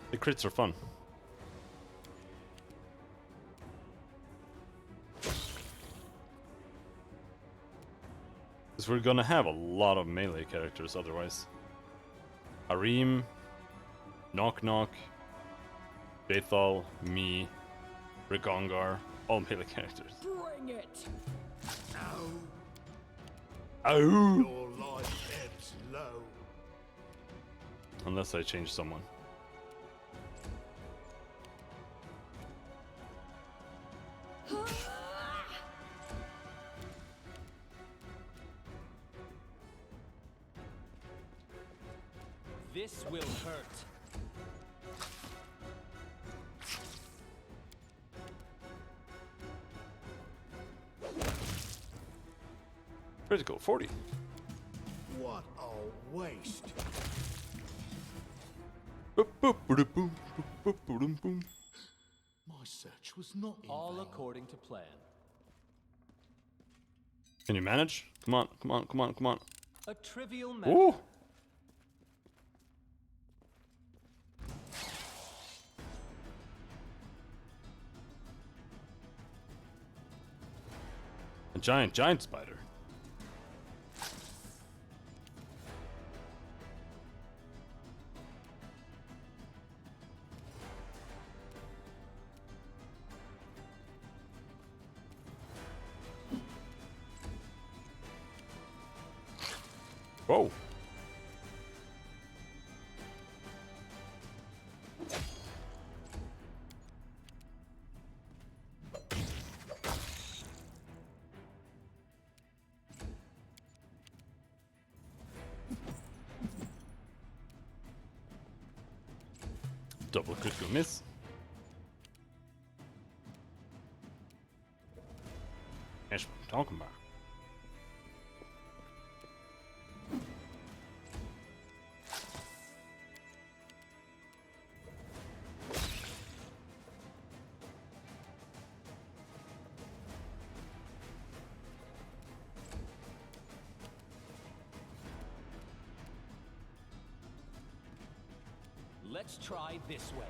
The crits are fun. Because we're gonna have a lot of melee characters otherwise. Harim, Knock Knock, Bethal, me, Rigongar, all melee characters. Bring it! Oh! Your life ebbs low. Unless I change someone. This will hurt. Critical, 40. What a waste. Boop, boop, boop, boop, boop, boop, boop, boop. My search was not in All vain. according to plan. Can you manage? Come on, come on, come on, come on. A trivial matter. Ooh! A giant spider. Whoa. Double critical miss. That's what I'm talking about. Let's try this way.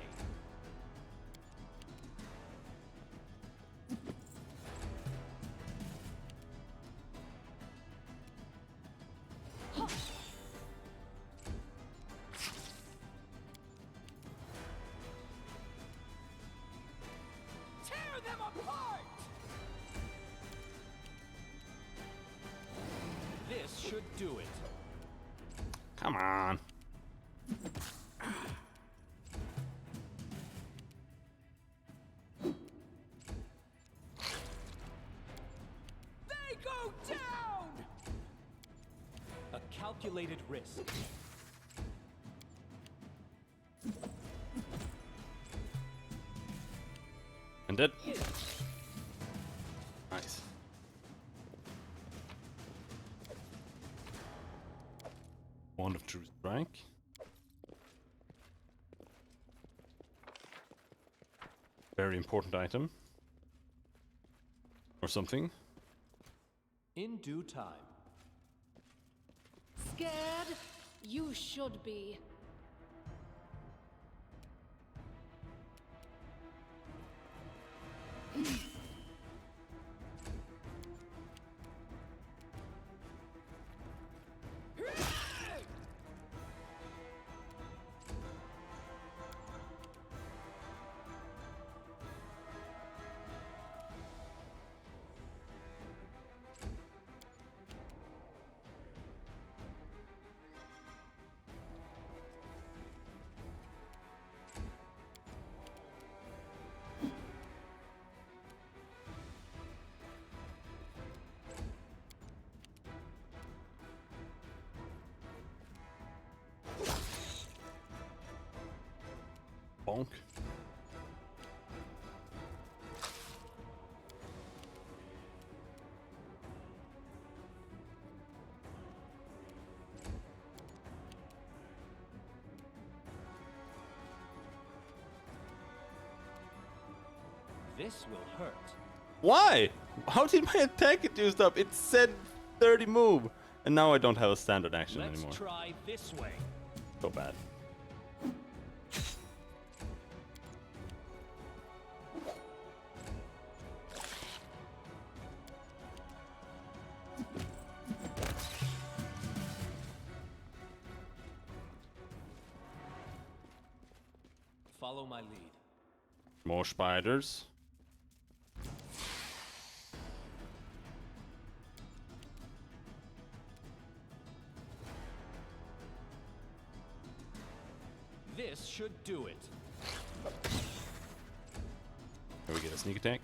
Tear them apart! This should do it. Come on. They go down! A calculated risk. And dead. Nice. Wand of True Strike. Very important item. Or something. In due time. Scared? You should be. bonk. This will hurt. Why? How did my attack get used up? It said 30 move, and now I don't have a standard action Let's anymore. try this way. So bad. Follow my lead. More spiders. This should do it. Here we get a sneak attack.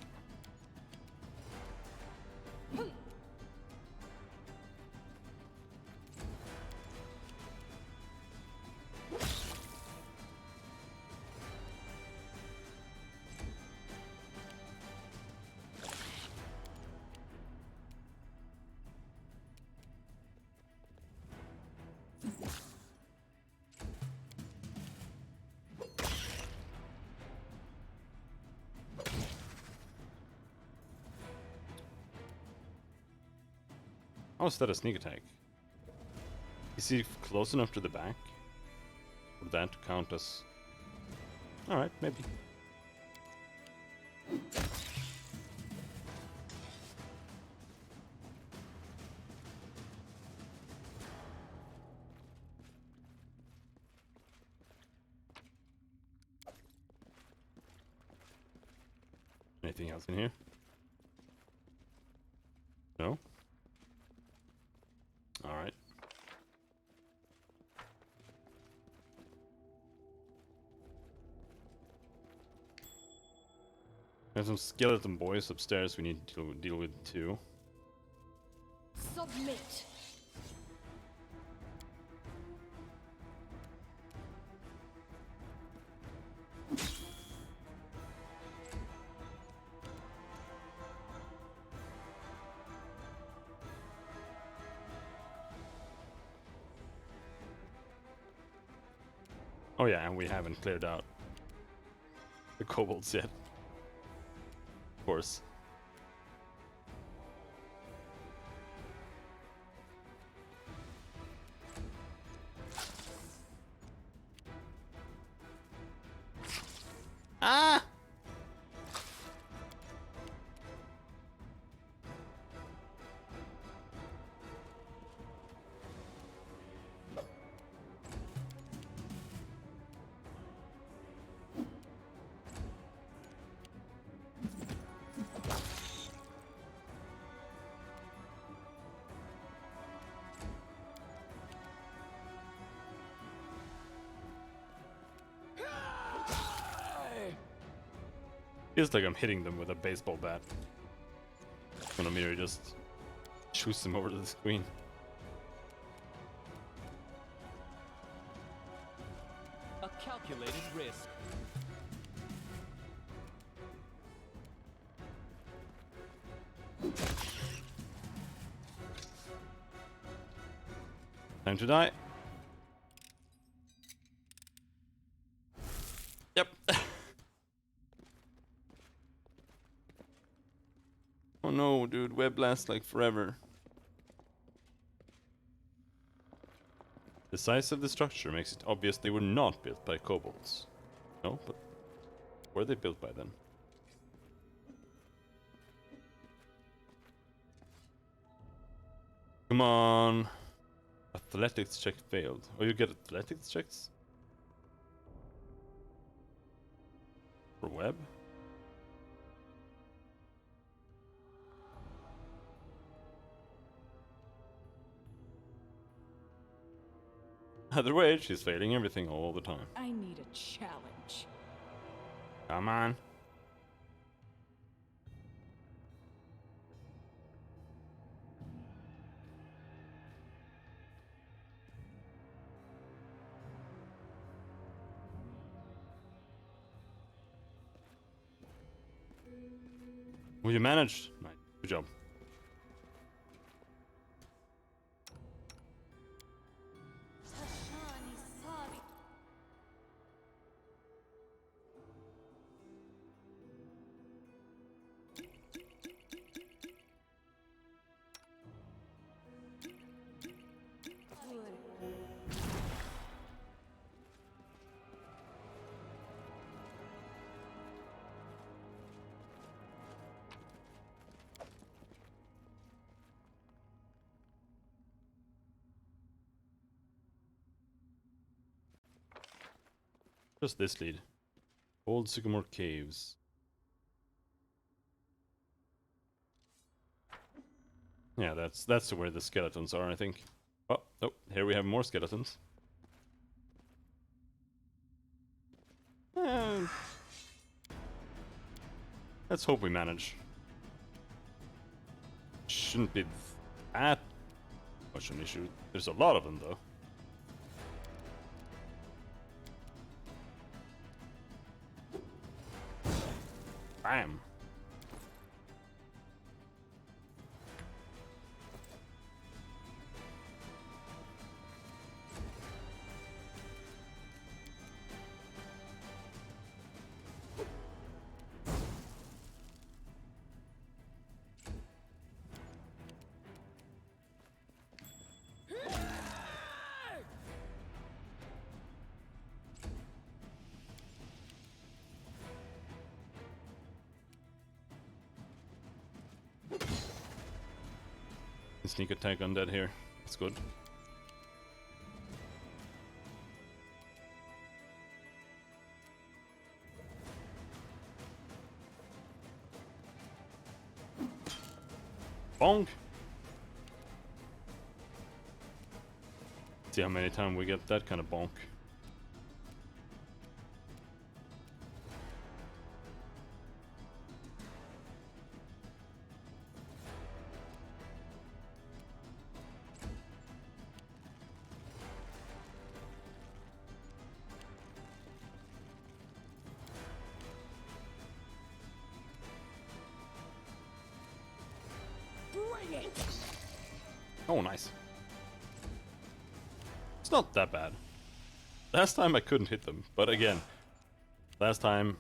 How is that a sneak attack? Is he close enough to the back for that to count as... Alright, maybe. Anything else in here? No? Alright. There's some skeleton boys upstairs we need to deal with too. Submit. Oh yeah, and we haven't cleared out the kobolds yet. Of course. Ah! Feels like I'm hitting them with a baseball bat. When Amiri just shoots them over to the screen. A calculated risk. Time to die. Yep. Oh no, dude, web lasts like forever. The size of the structure makes it obvious they were not built by kobolds. No, but were they built by then? Come on. Athletics check failed. Oh, you get athletics checks? For web? Either way, she's failing everything all the time. I need a challenge. Come on. Well, you managed. Nice. Good job. Just this lead. Old Sycamore Caves. Yeah, that's where the skeletons are, I think. Oh, oh, here we have more skeletons. Eh, let's hope we manage. Shouldn't be that much an issue. There's a lot of them, though. Bam! Sneak attack undead here. That's good. Bonk! See how many times we get that kind of bonk. Oh, nice. It's not that bad. Last time I couldn't hit them, but again, last time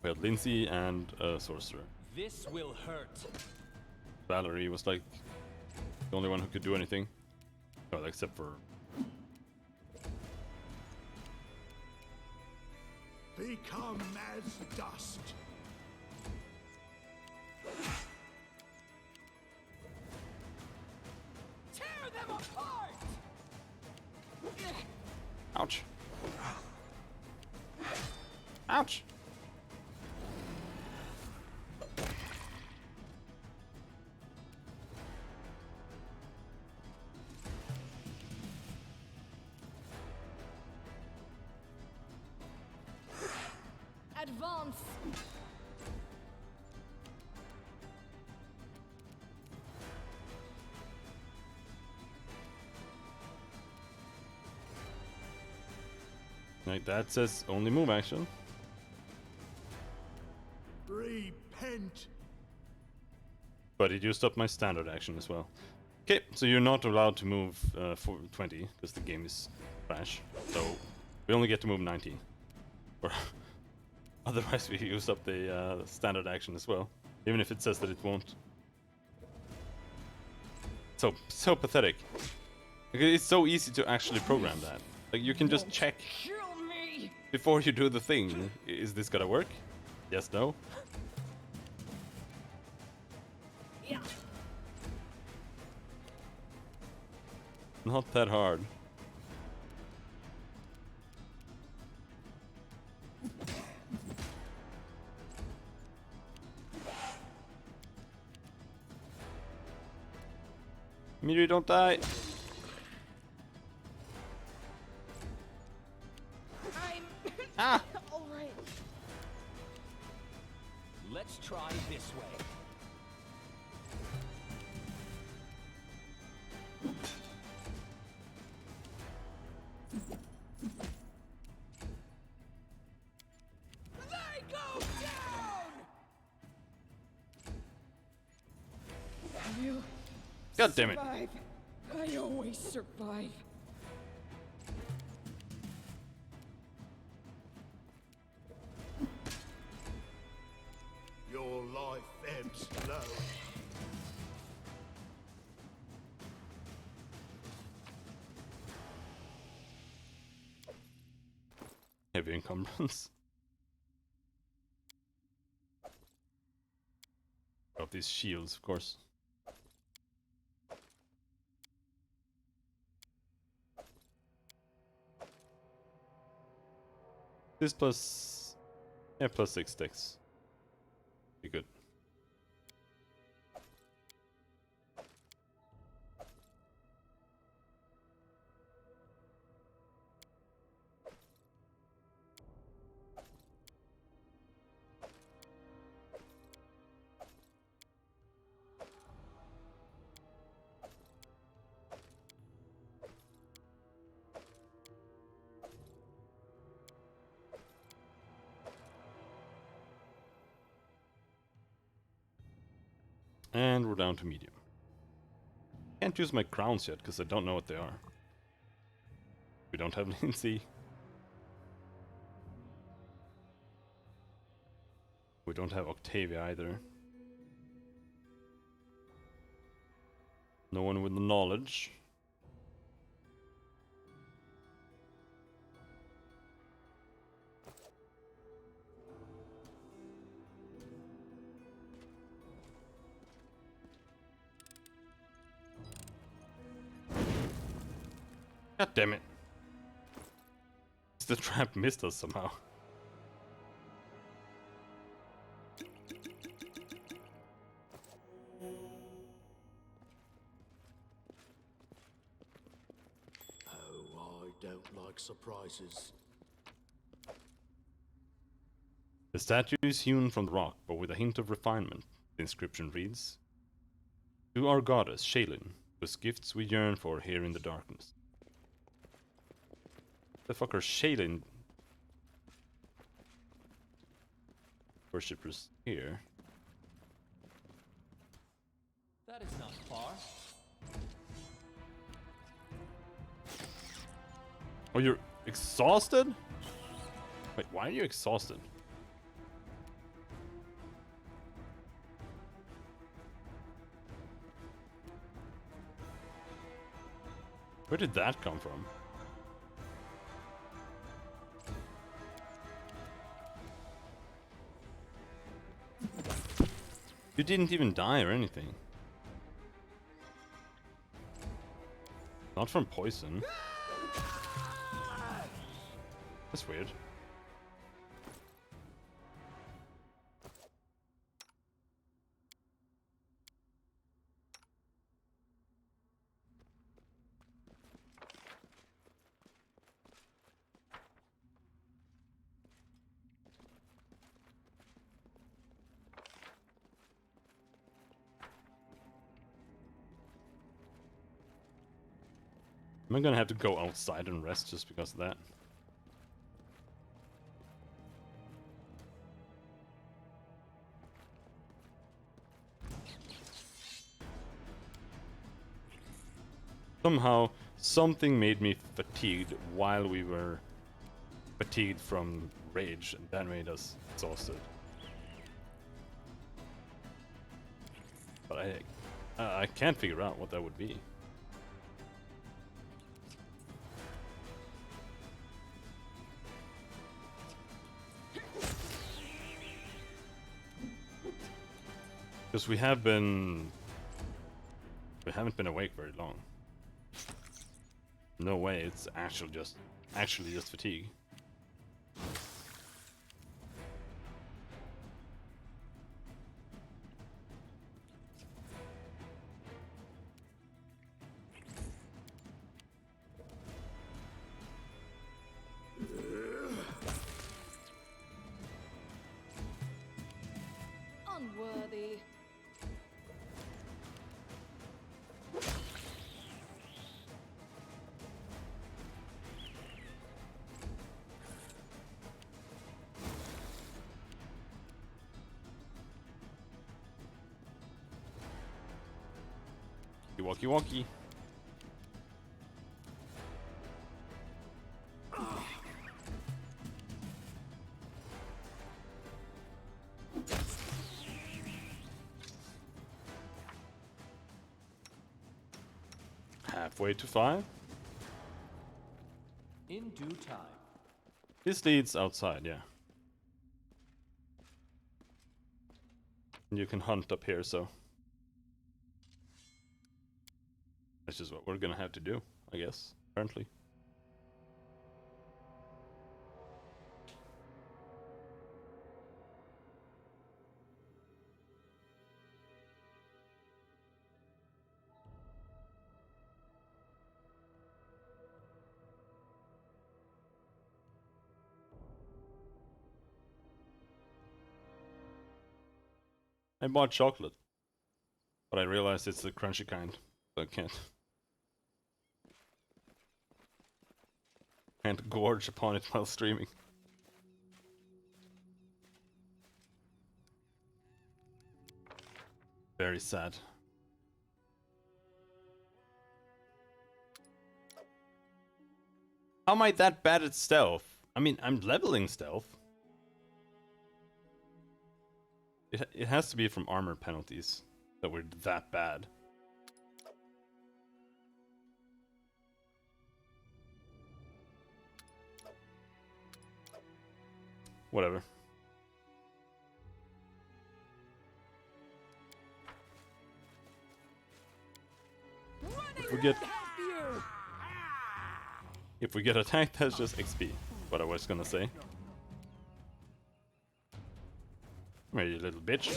we had Lindsay and a sorcerer. This will hurt. Valerie was like the only one who could do anything. Well, except for Become as dust. Tear them apart! ouch. Ouch. Advance. Like that says only move action. Repent. But it used up my standard action as well. Okay, so you're not allowed to move for 20 because the game is trash. So we only get to move 19. Or otherwise we use up the standard action as well, even if it says that it won't. So pathetic. Like, it's so easy to actually program that. Like you can just check Kill me. before you do the thing. Is this gonna work? Yes, no. Yeah. Not that hard. Miri, don't die. I'm Ah! all right. Let's try this way. Go down! I'll God damn it. survive. I always survive. Your life ebbs low. Heavy encumbrance. Got these shields, of course. This plus... yeah, plus 6 sticks. Be good. And we're down to medium. Can't use my crowns yet because I don't know what they are. We don't have Lindsay. We don't have Octavia either. No one with the knowledge. God damn it. The trap missed us somehow. Oh, I don't like surprises. The statue is hewn from the rock, but with a hint of refinement. The inscription reads, "To our goddess, Shaylin, whose gifts we yearn for here in the darkness." The fuck are Shaylin worshippers here? That is not far. Oh, you're exhausted? Wait, why are you exhausted? Where did that come from? You didn't even die or anything. Not from poison. That's weird. Am I gonna have to go outside and rest just because of that? Somehow, something made me fatigued while we were fatigued from rage, and that made us exhausted. But I can't figure out what that would be. Because we haven't been awake very long. No way, it's actually just fatigue. Unworthy. Walkie walkie. Halfway to 5. In due time. This leads outside, yeah. And you can hunt up here, so that's just what we're gonna have to do, I guess, apparently. I bought chocolate, but I realized it's the crunchy kind, so I can't gorge upon it while streaming. Very sad. How am I that bad at stealth? I mean, I'm leveling stealth. It has to be from armor penalties that we're that bad. Whatever. If we get attacked, that's just XP. What I was gonna say. Come here, you little bitch.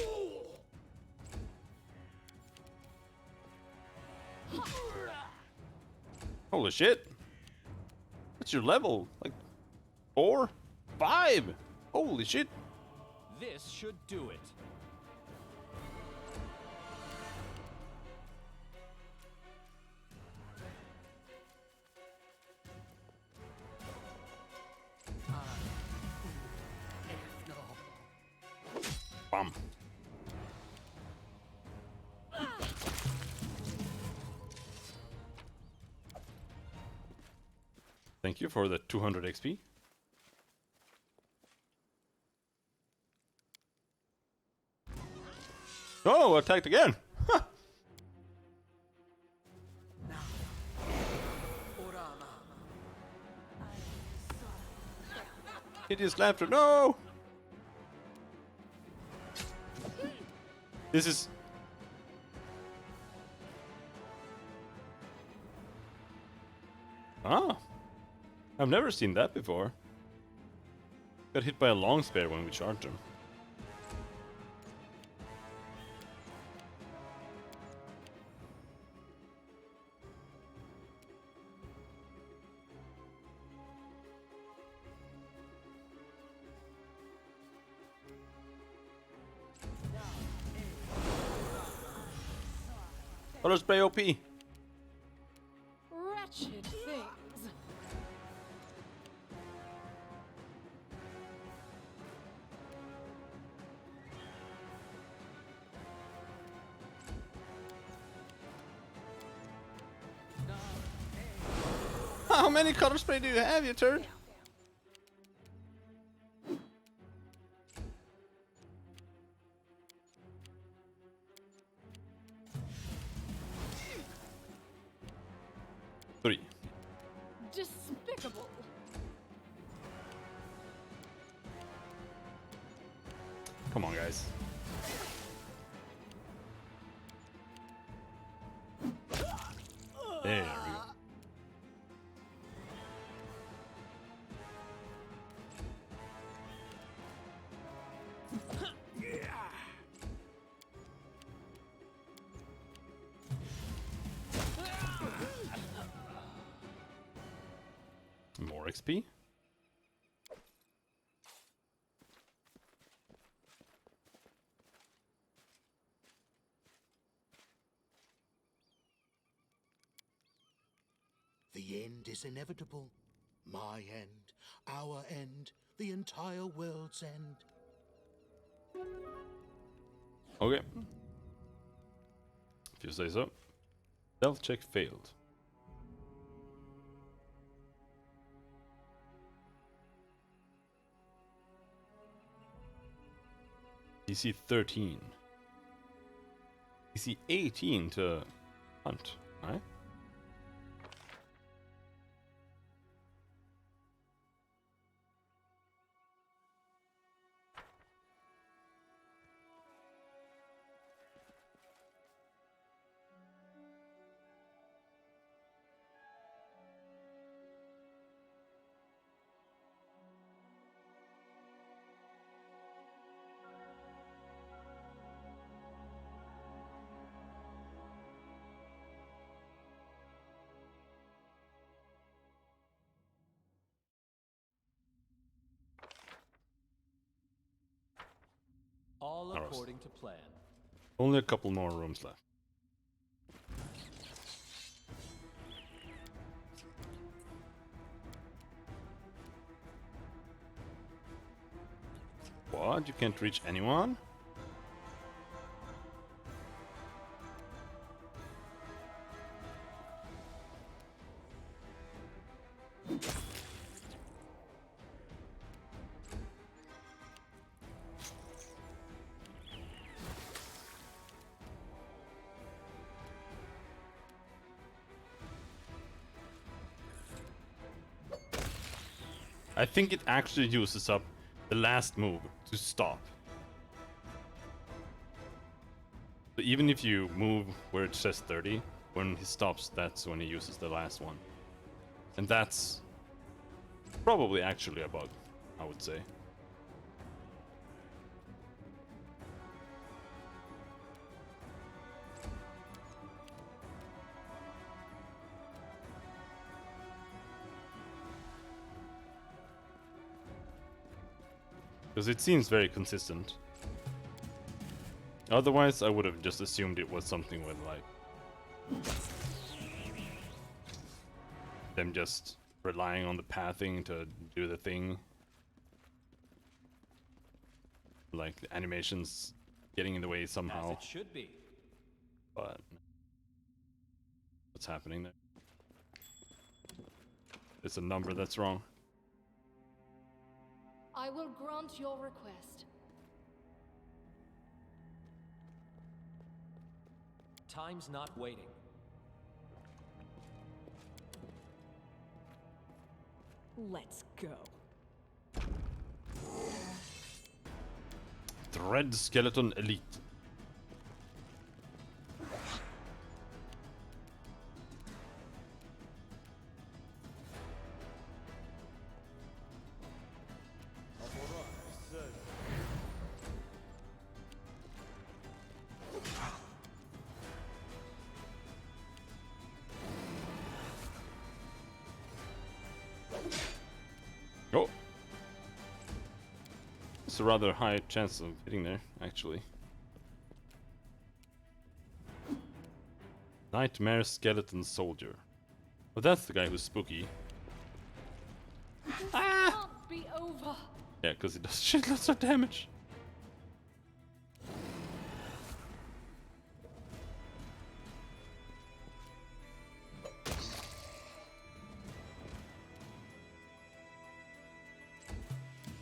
Holy shit! What's your level? Like 4? 5? Holy shit! This should do it. Bam. Thank you for the 200 XP. Oh, attacked again! Huh. Hideous laughter, no! This is... Ah! I've never seen that before. Got hit by a long spear when we charged him. Color spray OP! Wretched things. How many color spray do you have, you turd? Three. Despicable. Come on, guys. There we go. More XP. The end is inevitable. My end, our end, the entire world's end. Okay. If you say so. Stealth check failed. DC 13. DC 18 to hunt, right? All Alright. according to plan. Only a couple more rooms left. What? You can't reach anyone? I think it actually uses up the last move to stop. So even if you move where it says 30, when he stops, that's when he uses the last one. And that's probably actually a bug, I would say. Because it seems very consistent. Otherwise, I would have just assumed it was something with like them just relying on the pathing to do the thing. Like the animations getting in the way As somehow. it should be. But what's happening there? It's a number that's wrong. I will grant your request. Time's not waiting. Let's go. Dread Skeleton Elite. Oh! It's a rather high chance of hitting there, actually. Nightmare Skeleton Soldier. Oh, that's the guy who's spooky. Can't be over. Yeah, because he does shitloads of damage.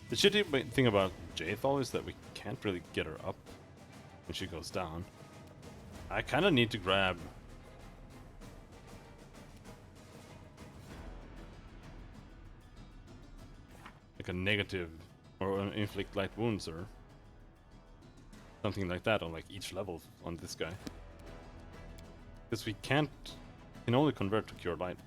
The shitty thing about Jaethal is that we can't really get her up when she goes down. I kind of need to grab like a negative or an inflict light wounds or something like that on like each level on this guy. Because we can only convert to cure light.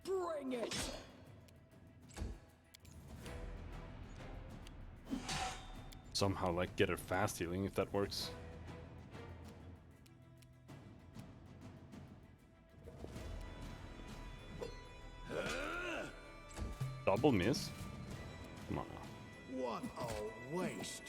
Bring it. Somehow like get her fast healing if that works. Double miss? Come on now. What a waste.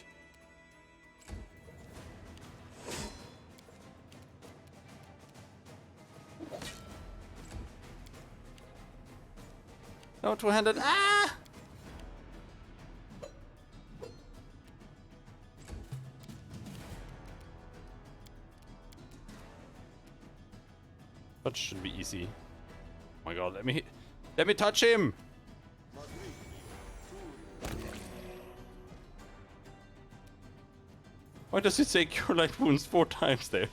No, two-handed. Ah! Touch should be easy. Oh my god, let me touch him! Why does it say cure light wounds 4 times there?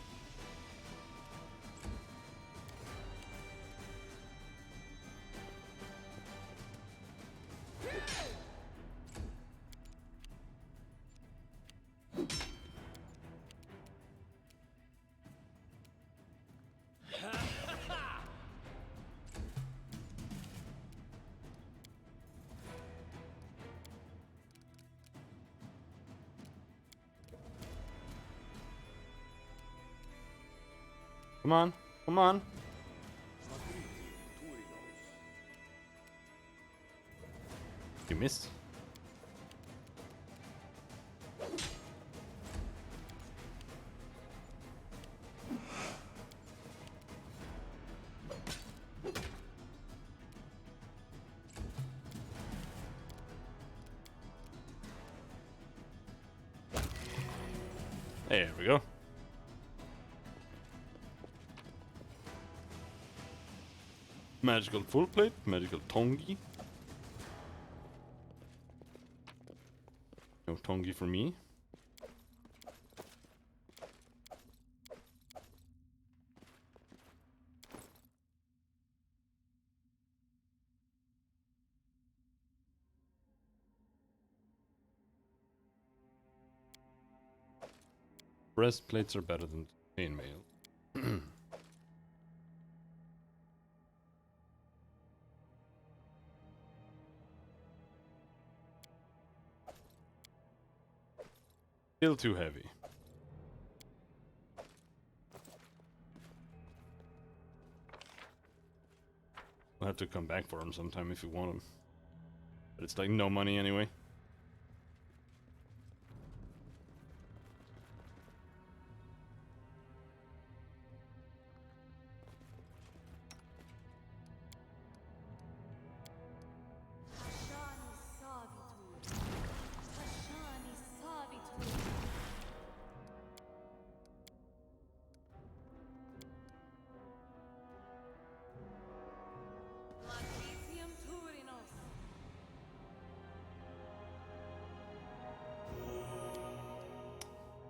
Come on, come on. You missed. There we go. Magical full plate, magical tongi. No tongi for me. Breastplates are better than chainmail. Still too heavy. We'll have to come back for him sometime if you want him. But it's like no money anyway.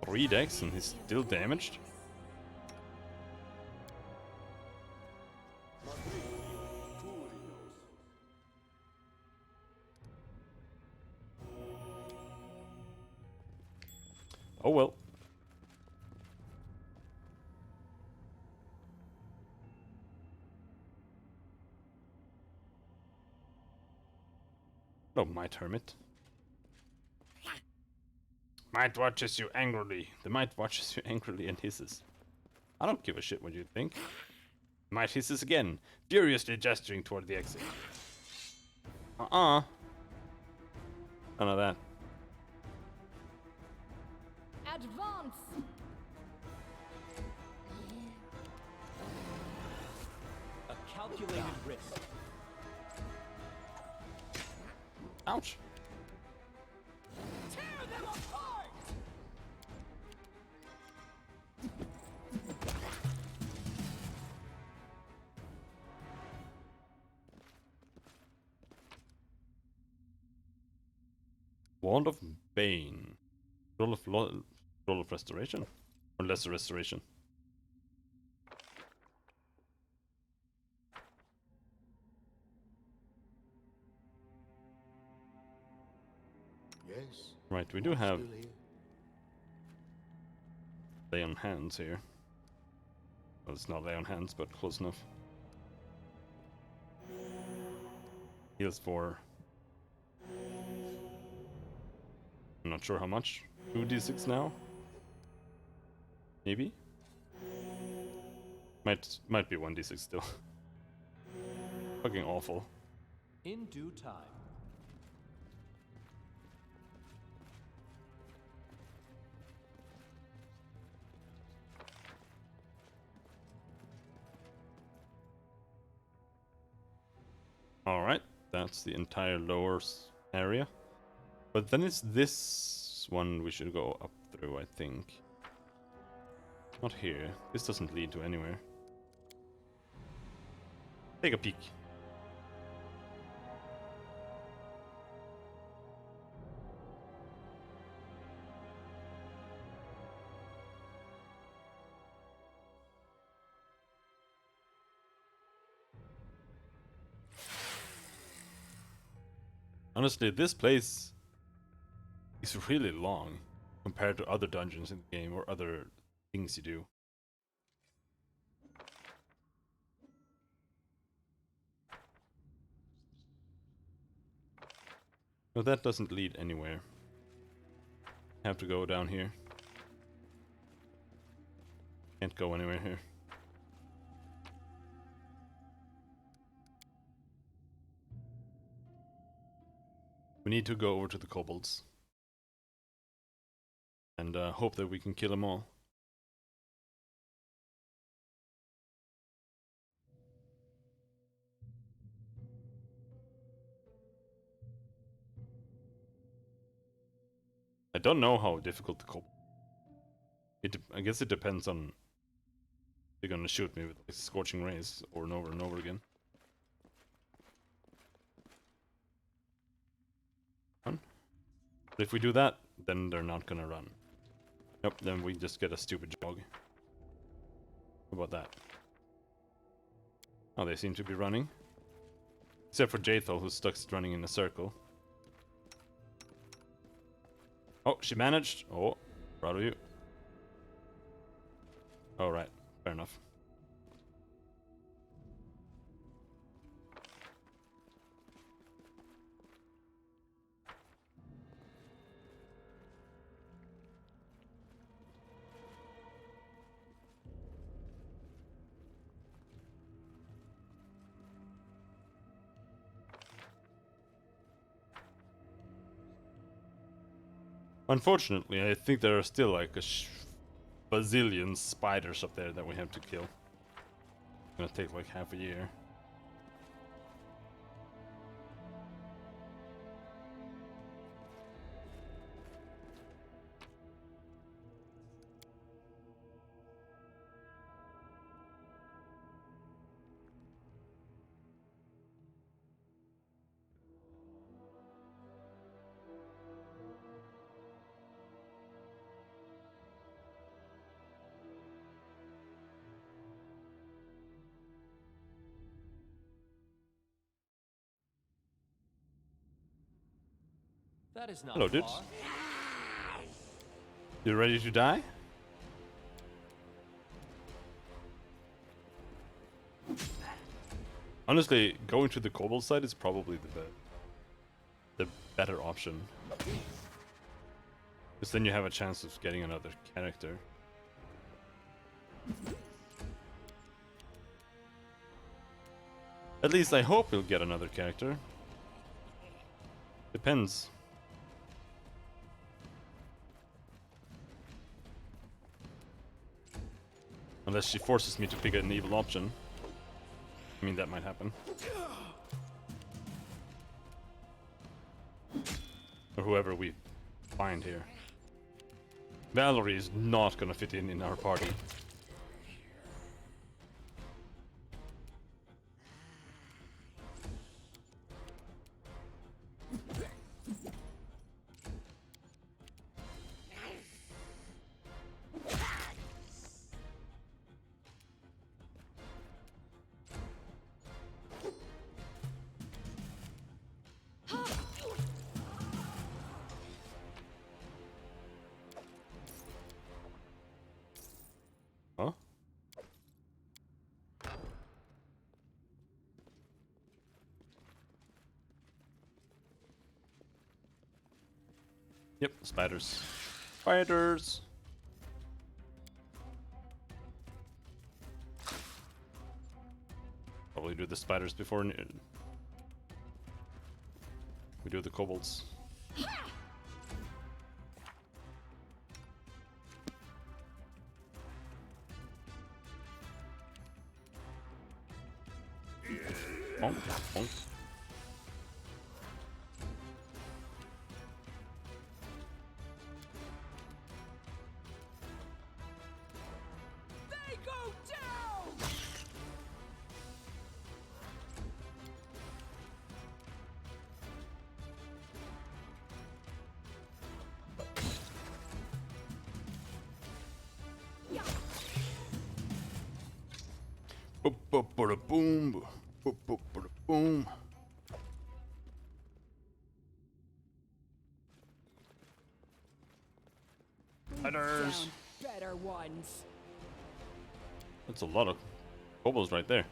Three decks and he's still damaged. Oh well. Oh, Might Hermit. Might watches you angrily. The Might watches you angrily and hisses. I don't give a shit what you think. Might hisses again, furiously gesturing toward the exit. None of that. Advance! A calculated risk. Ouch. Tear them apart! Wand of Bane. Roll of Restoration? Or Lesser Restoration? Yes. Right, we do I'm have still here. Lay on Hands here. Well, it's not Lay on Hands, but close enough. Heals for... I'm not sure how much. 2d6 now? Maybe? Might be 1d6 still. Fucking awful. In due time. Alright, that's the entire lower area. But then it's this one we should go up through, I think. Not here. This doesn't lead to anywhere. Take a peek. Honestly, this place is really long compared to other dungeons in the game or other things you do. No, that doesn't lead anywhere. Have to go down here. Can't go anywhere here. We need to go over to the kobolds. And hope that we can kill them all. I don't know how difficult the kobold. I guess it depends on. They're gonna shoot me with like, scorching rays over and over again. Run. But if we do that, then they're not gonna run. Nope. Then we just get a stupid jog. How about that? Oh, they seem to be running. Except for Jaethal, who's stuck running in a circle. Oh, she managed. Oh, proud of you. Alright, fair enough. Unfortunately, I think there are still like a bazillion spiders up there that we have to kill. It's gonna take like half a year. That is not Hello, dudes. far. You ready to die? Honestly, going to the kobold side is probably the better option. Because then you have a chance of getting another character. At least I hope you'll get another character. Depends. Unless she forces me to pick an evil option. I mean, that might happen. Or whoever we find here. Valerie is not gonna fit in our party. Huh? Yep, spiders. Spiders! Probably do the spiders before we do the kobolds. Bonk, bonk. Boom. Boom. Fighters. Found better ones. That's a lot of kobolds right there.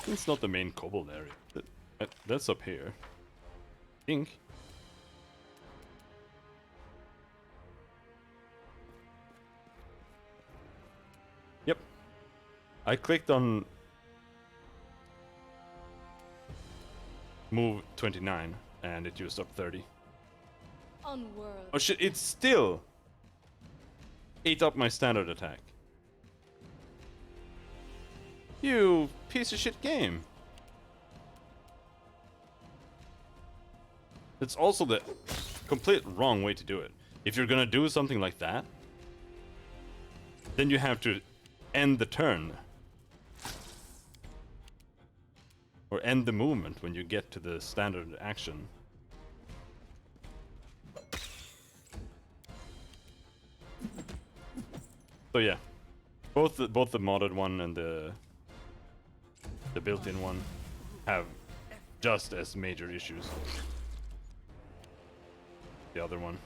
It's not the main kobold area. That's up here. I think. Yep. I clicked on move 29 and it used up 30. Unworld. Oh shit, it's still ate up my standard attack. You piece of shit game. It's also the complete wrong way to do it. If you're gonna do something like that, then you have to end the turn. Or end the movement when you get to the standard action. So yeah, both the modded one and the built-in one have just as major issues. The other one.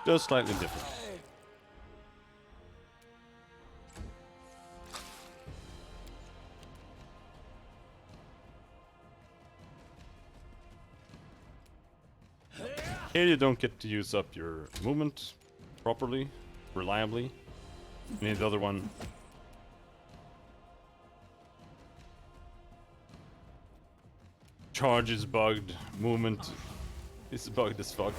Just slightly different. Here you don't get to use up your movement properly, reliably. And the other one, charge is bugged, movement is bugged as fuck.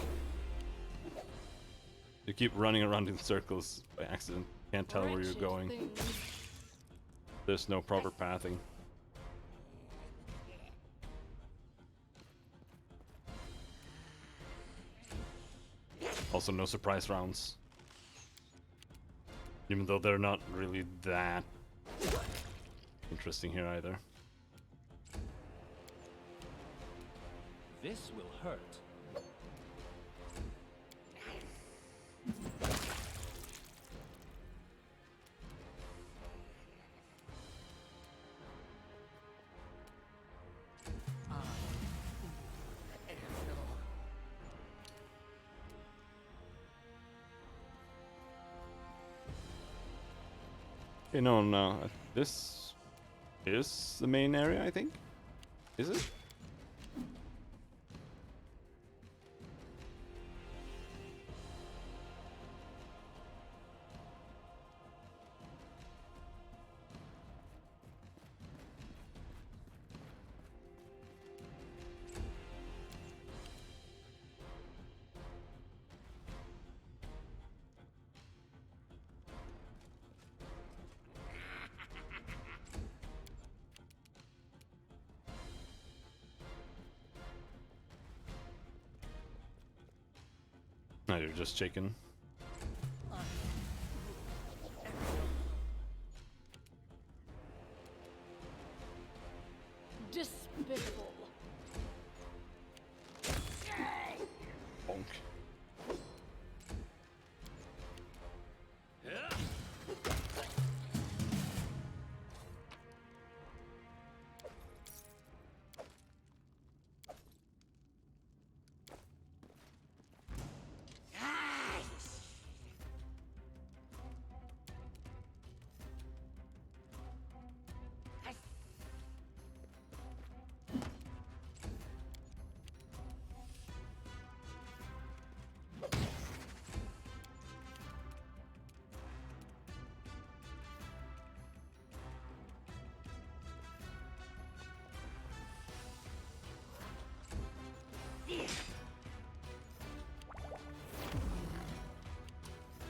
You keep running around in circles by accident, can't tell where you're going. There's no proper pathing. Also no surprise rounds. Even though they're not really that interesting here either. This will hurt. Okay, no, this is the main area, I think. Is it? No, you're just shaking. Despicable. Bonk.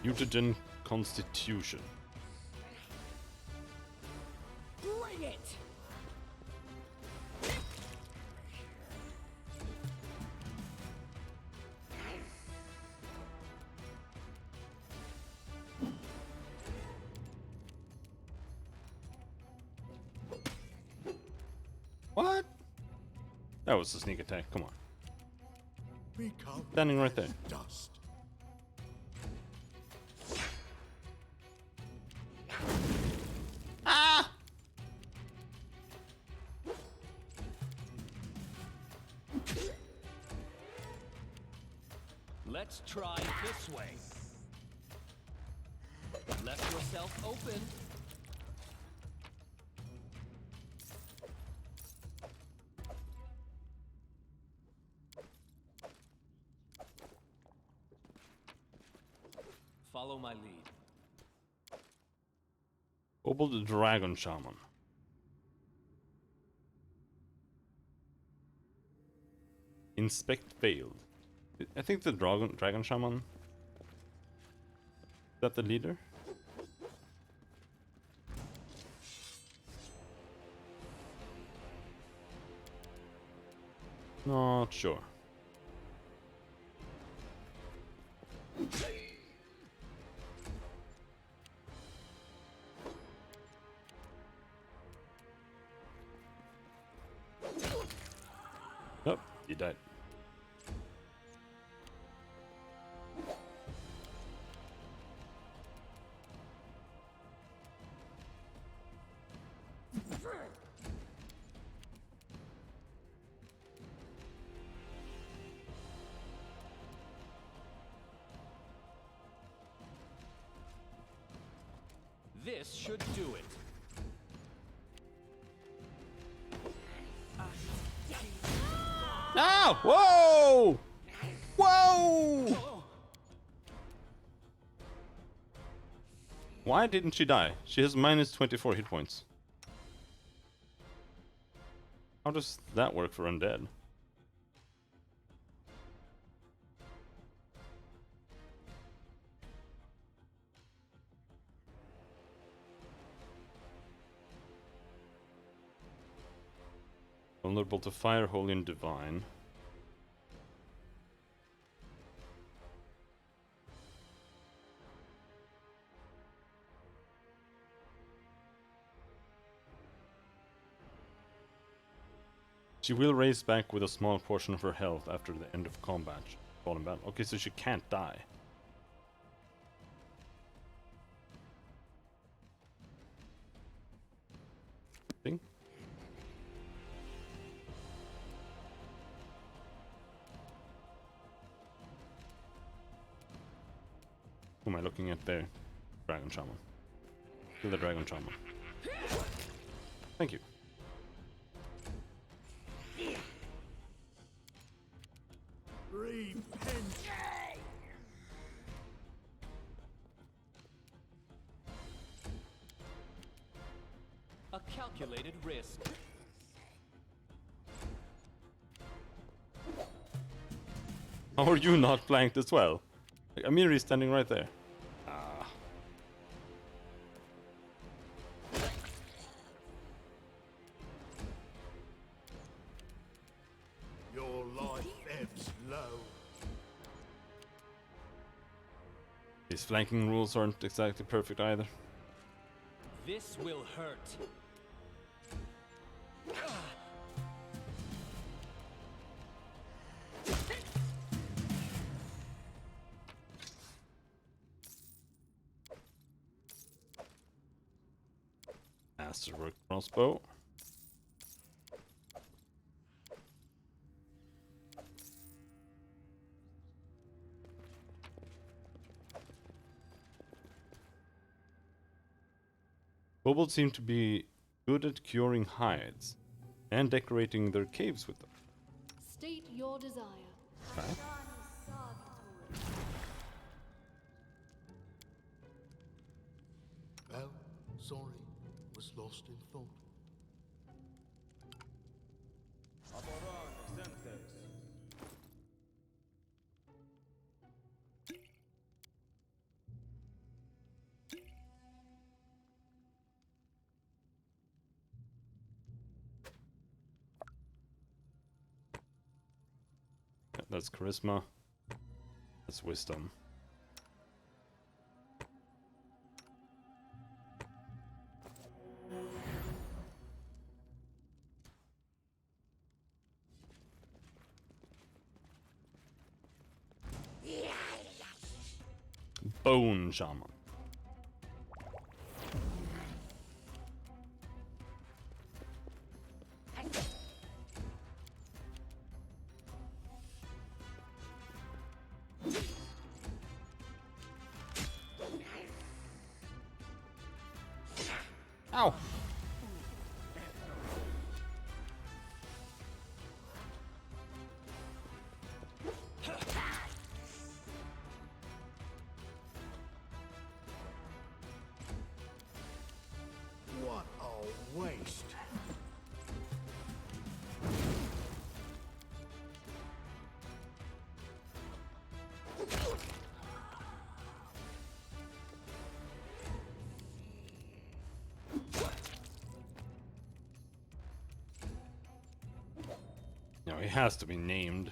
Mutagen Constitution. Bring it. What? That was a sneak attack. Come on. Become Standing right there. dust. Ah! Let's try this way. Let yourself open. Follow my lead. Kobold the Dragon Shaman. Inspect failed. I think the Dragon Shaman. Is that the leader? Not sure. Oh, he died. This should do it. Ah! Whoa! Whoa! Why didn't she die? She has minus 24 hit points. How does that work for undead? Vulnerable to fire, holy, and divine. She will raise back with a small portion of her health after the end of combat. Fallen battle. Okay, so she can't die. Thing? Who am I looking at there? Dragon Shaman. To the Dragon Shaman. Thank you. Repent. A calculated risk. How are you not flanked as well? Like, Amiri is standing right there. Ah. Your life ebbs low. These flanking rules aren't exactly perfect either. This will hurt. Masterwork crossbow. Kobolds seem to be good at curing hides and decorating their caves with them. State your desire. Right? Oh, sorry, was lost in thought. Yeah, that's charisma. That's wisdom. Bone Shaman. Ow! What a waste. No, he has to be named.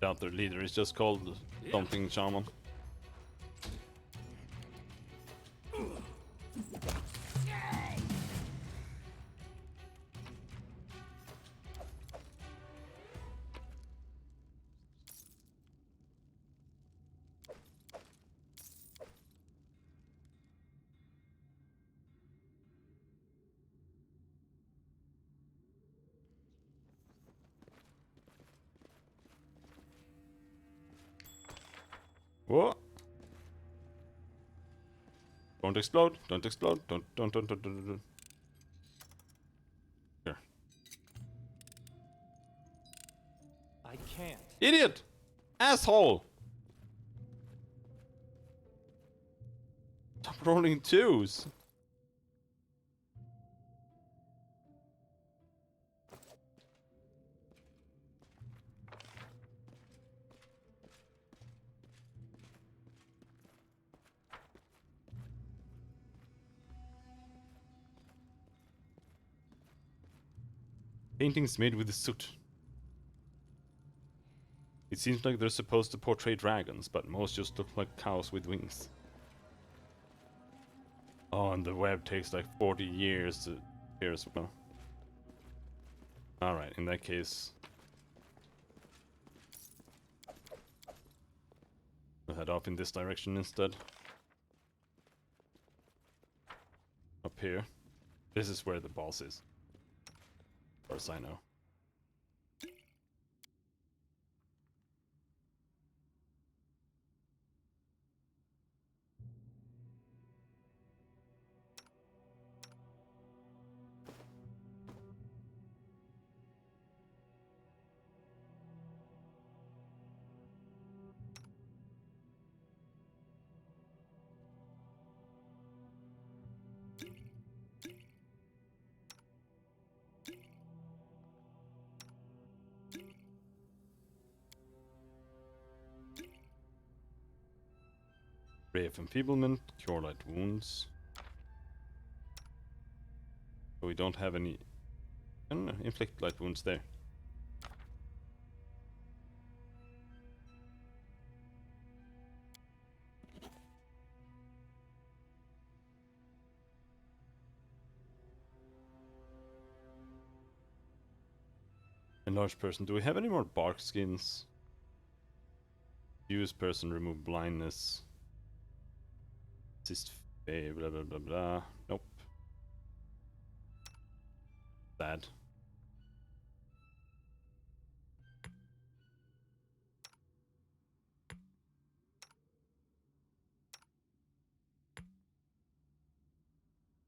Doubt their leader is just called something Shaman. What? Don't explode! Don't explode! Don't. Here. I can't. Idiot! Asshole! Stop rolling twos! Paintings made with soot. It seems like they're supposed to portray dragons, but most just look like cows with wings. Oh, and the web takes like 40 years to appear as well. Alright, in that case... we'll head off in this direction instead. Up here. This is where the boss is. As far as I know. Ray of Enfeeblement, Cure Light Wounds. But we don't have any... I don't know, Inflict Light Wounds there. Enlarge Person. Do we have any more bark skins? Use Person, remove blindness. Assist Fae, blah blah blah blah. Nope. Sad.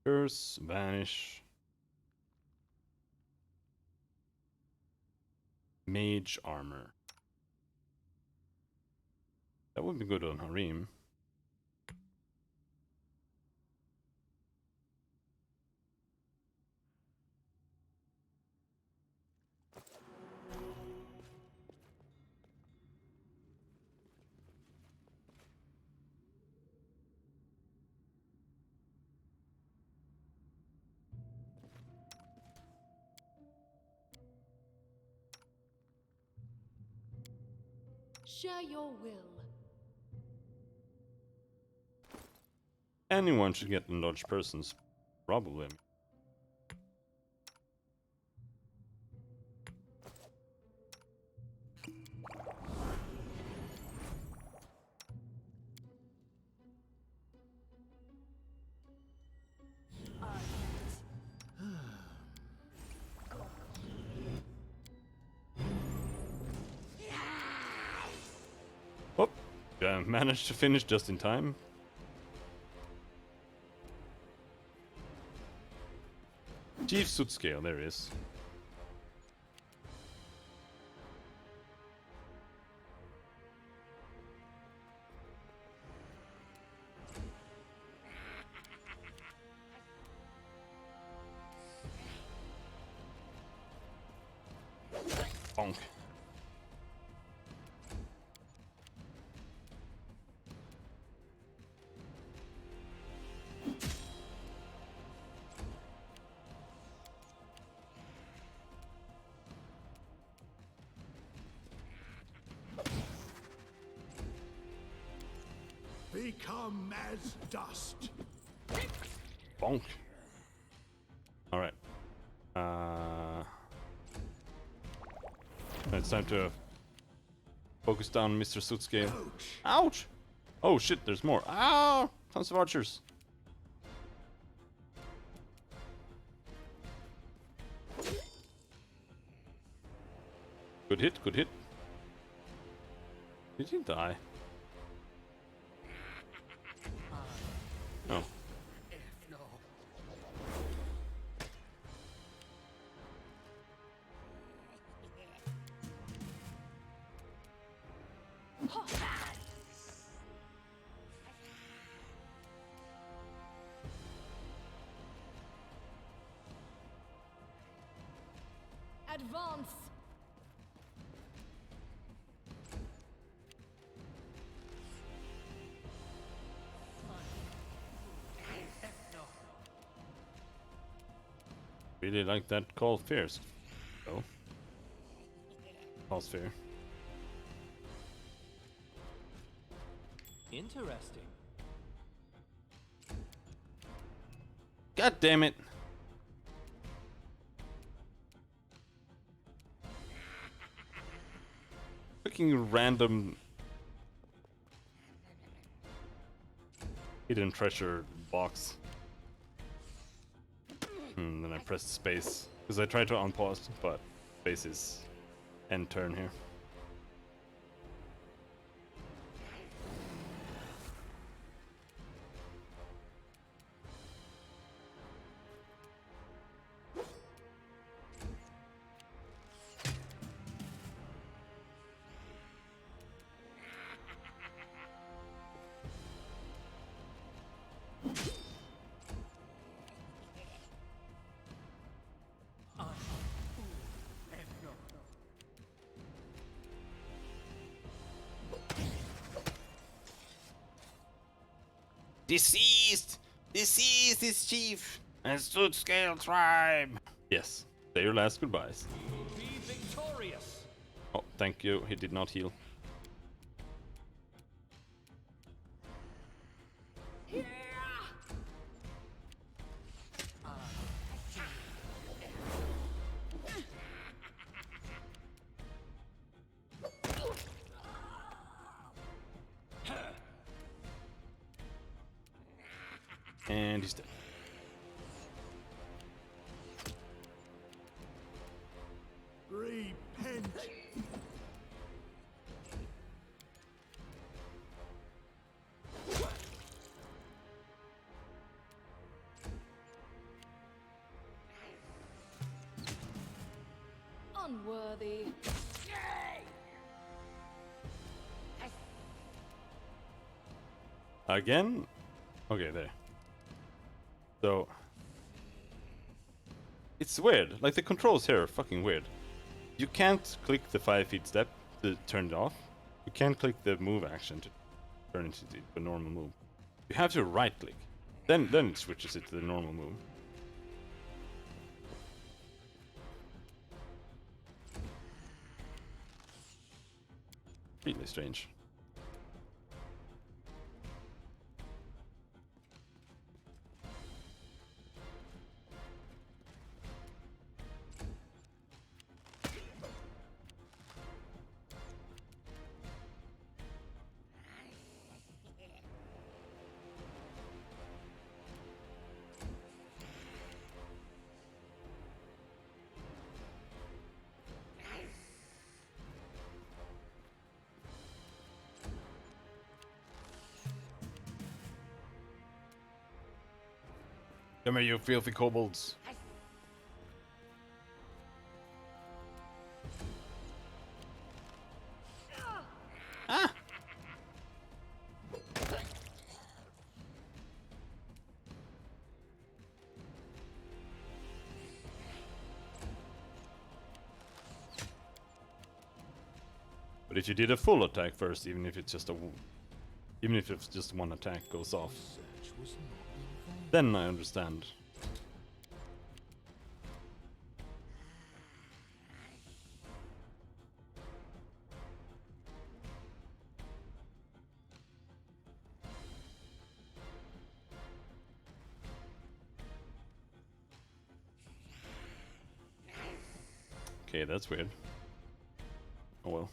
Curse, Vanish. Mage Armor. That would be good on Harim. Share your will. Anyone should get Enlarged Persons. Probably. Managed to finish just in time. Chief Soot Scale, there he is. Bonk. Become as dust. Bonk. Alright. It's time to focus down Mr. Suitscale. Ouch! Oh shit, there's more. Ah! Tons of archers. Good hit, good hit. Did he die? No. Advance! Really like that call fierce. Oh. Calls fair. Interesting. God damn it. Fucking random hidden treasure box. Then I pressed space because I tried to unpause, but space is end turn here. Deceased! Deceased is chief! And stood scale tribe! Yes, say your last goodbyes. Be victorious. Oh, thank you, he did not heal. And he's dead. Repent. Unworthy. Again? Okay, there. So it's weird. Like the controls here are fucking weird. You can't click the 5 feet step to turn it off. You can't click the move action to turn it into the normal move. You have to right click. Then it switches it to the normal move. Really strange. Come here, you filthy kobolds. Ah! But if you did a full attack first, even if it's just even if it's just one attack goes off, Search was not in vain. then I understand. Okay, that's weird. Oh well.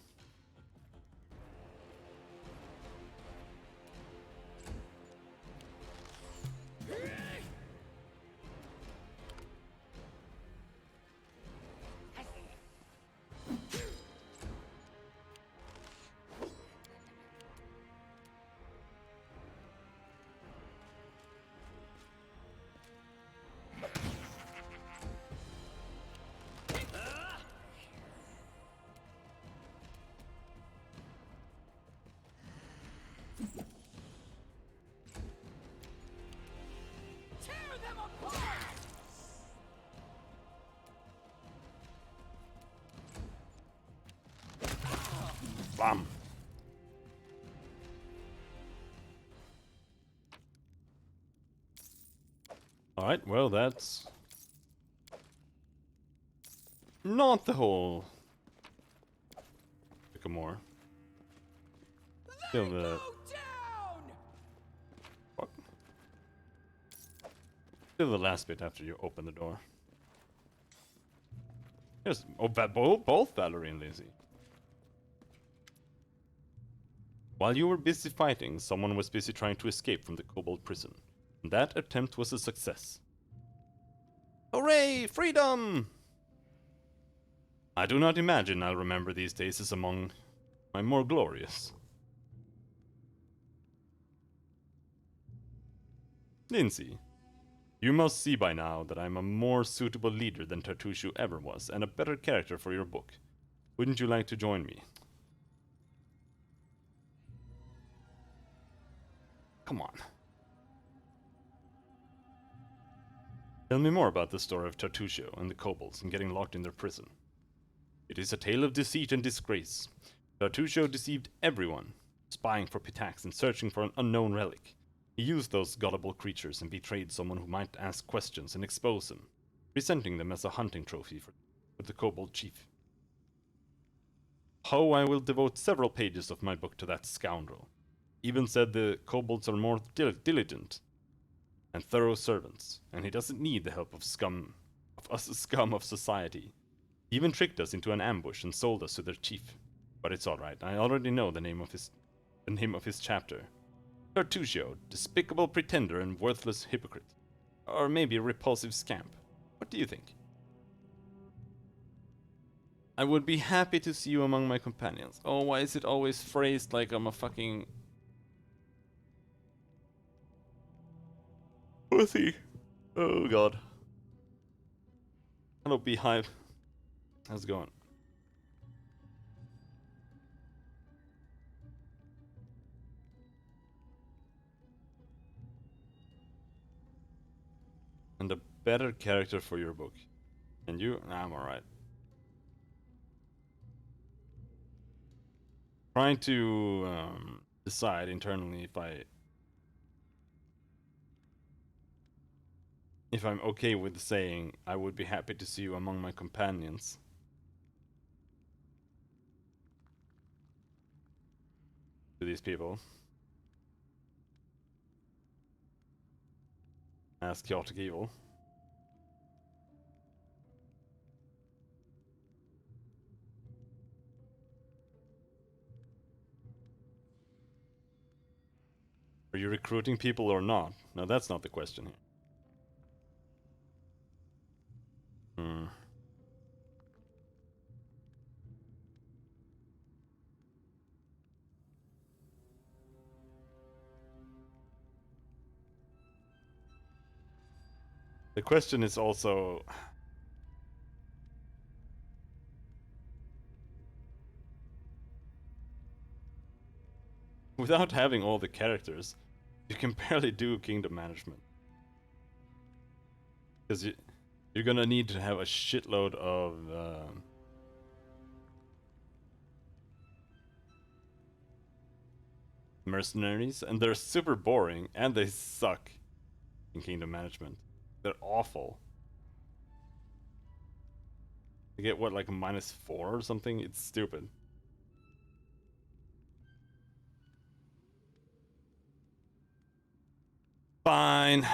Tear them apart! Bam! Alright, well that's not the whole Sycamore. Still the Go down! what? Still the last bit after you open the door. Yes, oh, both Valerie and Lizzie. While you were busy fighting, someone was busy trying to escape from the kobold prison. And that attempt was a success. Hooray! Freedom! I do not imagine I'll remember these days as among my more glorious. Lindsay, you must see by now that I'm a more suitable leader than Tartushu ever was, and a better character for your book. Wouldn't you like to join me? Come on. Tell me more about the story of Tartushu and the kobolds and getting locked in their prison. It is a tale of deceit and disgrace. Tartushu deceived everyone, spying for Pitax and searching for an unknown relic. He used those gullible creatures and betrayed someone who might ask questions and expose them, presenting them as a hunting trophy for the kobold chief. Oh, I will devote several pages of my book to that scoundrel. Even said the kobolds are more diligent and thorough servants, and he doesn't need the help of us scum of society. He even tricked us into an ambush and sold us to their chief. But it's alright, I already know the name of his chapter. Tartushu, despicable pretender and worthless hypocrite. Or maybe a repulsive scamp. What do you think? I would be happy to see you among my companions. Oh, why is it always phrased like I'm a fucking pussy? Oh god. Hello, Beehive. How's it going? And a better character for your book. And you? Nah, I'm alright. Trying to decide internally if I'm okay with saying I would be happy to see you among my companions. To these people. As chaotic evil. Are you recruiting people or not? No, that's not the question here. Hmm. The question is also... Without having all the characters, you can barely do kingdom management. Because you're gonna need to have a shitload of... mercenaries, and they're super boring, and they suck in kingdom management. They're awful. You get what, like a -4 or something? It's stupid. Fine.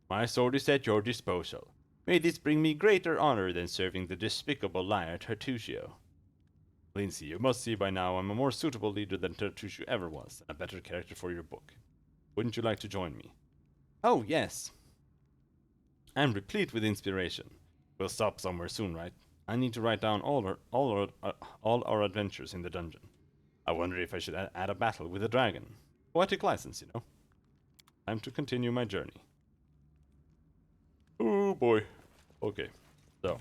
My sword is at your disposal. May this bring me greater honor than serving the despicable liar Tartusio. Lindsay, you must see by now I'm a more suitable leader than Tartusio ever was, and a better character for your book. Wouldn't you like to join me? Oh, yes. I'm replete with inspiration. We'll stop somewhere soon, right? I need to write down all our adventures in the dungeon. I wonder if I should add a battle with a dragon. Poetic license, you know. Time to continue my journey. Oh boy. Okay, so.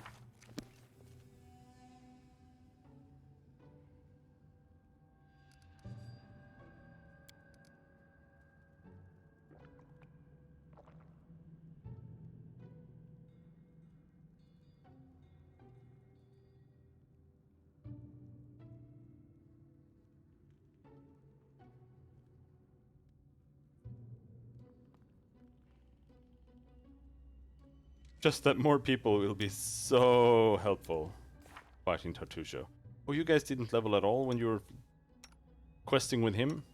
Just that more people will be so helpful fighting Tartusio. Oh, you guys didn't level at all when you were questing with him?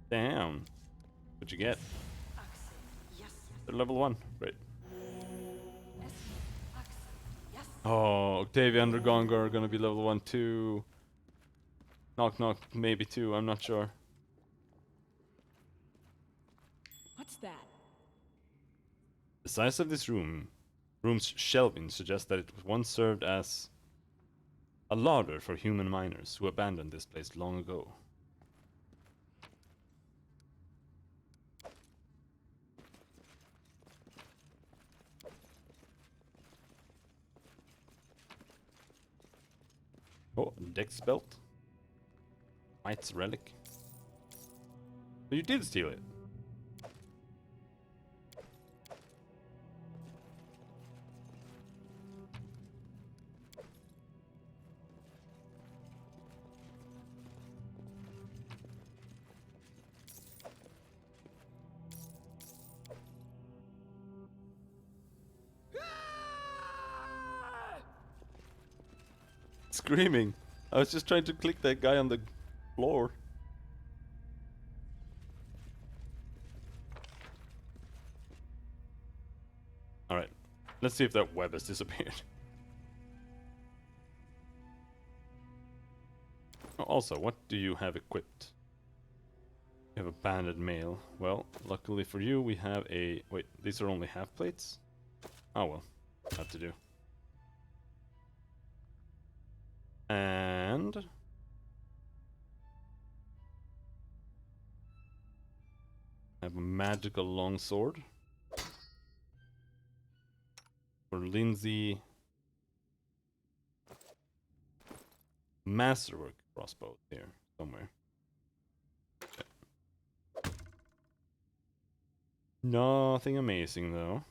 Damn. What'd you get? They're level 1. Great. Oh, Octavia and Dragongar are gonna be level 1 too. Knock knock, maybe 2, I'm not sure. What's that? The size of this room's shelving suggests that it once served as a larder for human miners who abandoned this place long ago. Oh, Dex belt. Knight's relic. So you did steal it. Screaming. I was just trying to click that guy on the floor. Alright. Let's see if that web has disappeared. Also, what do you have equipped? You have a banded mail. Well, luckily for you, we have a... Wait, these are only half plates? Oh well, have to do. And... I have a magical longsword. For Lindsay... Masterwork crossbow here, somewhere. Okay. Nothing amazing though.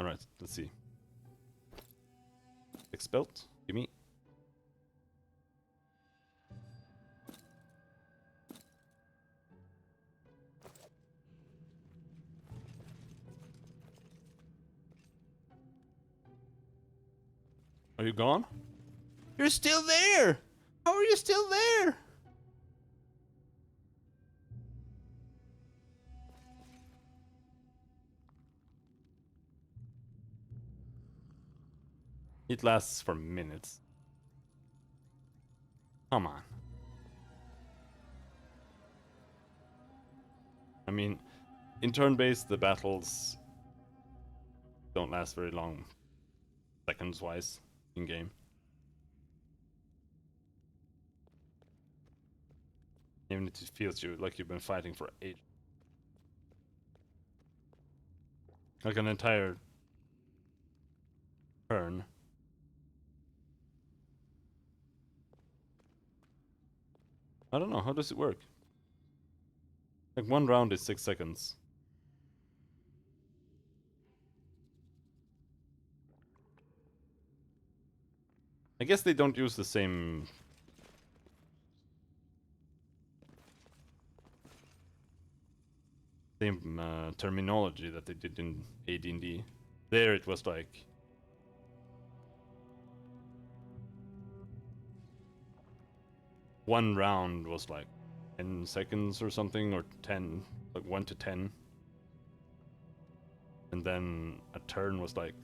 Alright, let's see. Expelt, gimme. Are you gone? You're still there! How are you still there? It lasts for minutes. Come on. I mean, in turn-based, the battles don't last very long, seconds-wise, in-game. Even if it feels like you've been fighting for ages. Like an entire turn. I don't know, how does it work? Like 1 round is 6 seconds. I guess they don't use the same terminology that they did in AD&D. There it was like one round was like 10 seconds or something, or 10, like 1 to 10. And then a turn was like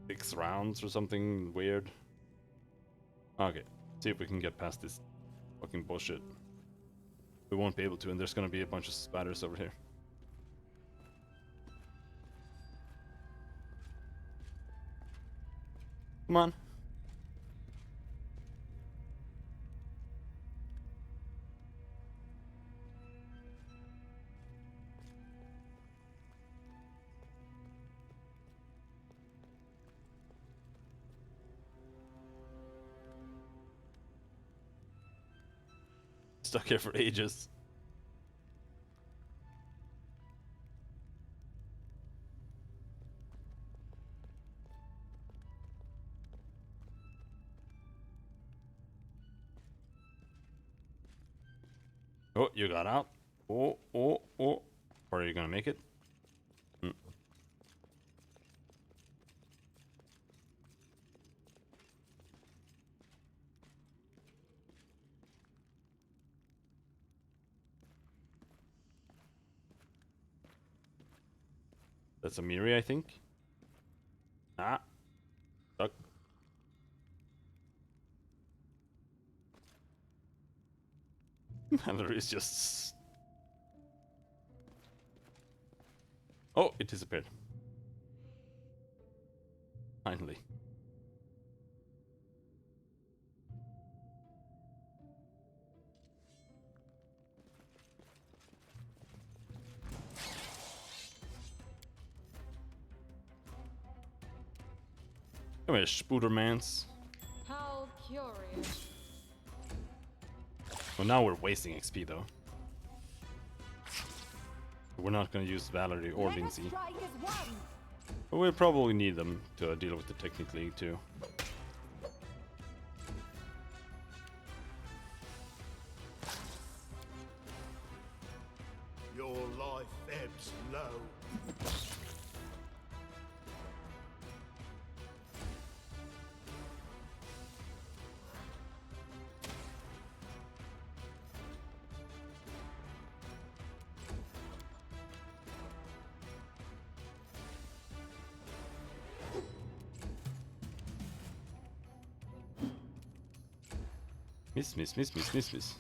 6 rounds or something weird. Okay, see if we can get past this fucking bullshit. We won't be able to, and there's gonna be a bunch of spatters over here. Come on. Stuck here for ages. Oh, you got out. Oh. Or are you gonna make it? That's a Miri, I think. Ah. Stuck. Mallory is just... Oh, it disappeared. Finally. Come here, Spoodermans. How curious. Well, now we're wasting XP though. We're not gonna use Valerie or Let us Lindsay. strike as one. But we'll probably need them to deal with the Technic League too. Your life ebbs low. Miss.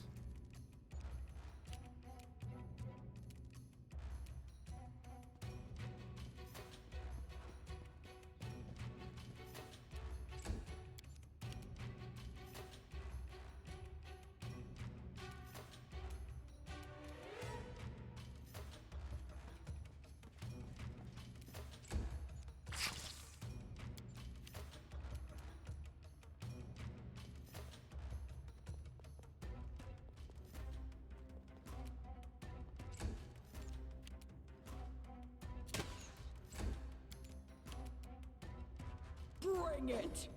Bring it.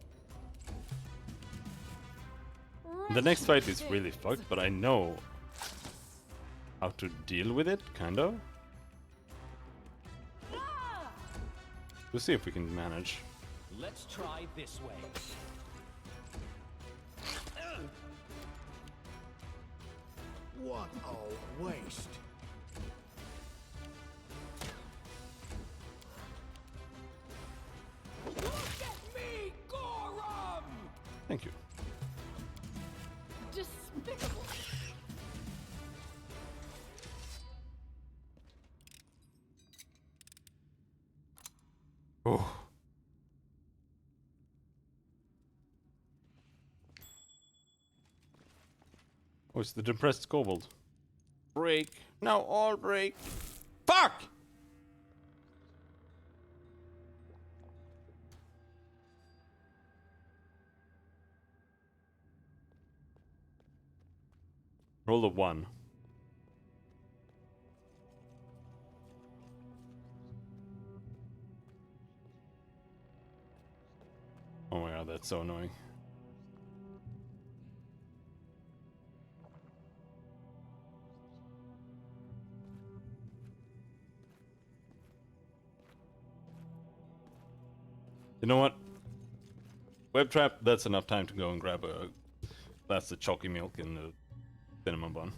The next fight is really fucked, but I know how to deal with it, kind of. We'll see if we can manage. Let's try this way. What a waste. Look at me, Gorum! Thank you. Despicable. Oh. Oh, it's the depressed kobold. Break. Now all break. Fuck! Roll a 1. Oh my god, that's so annoying. You know what? Web trap, that's enough time to go and grab a glass of chalky milk and a cinnamon bun.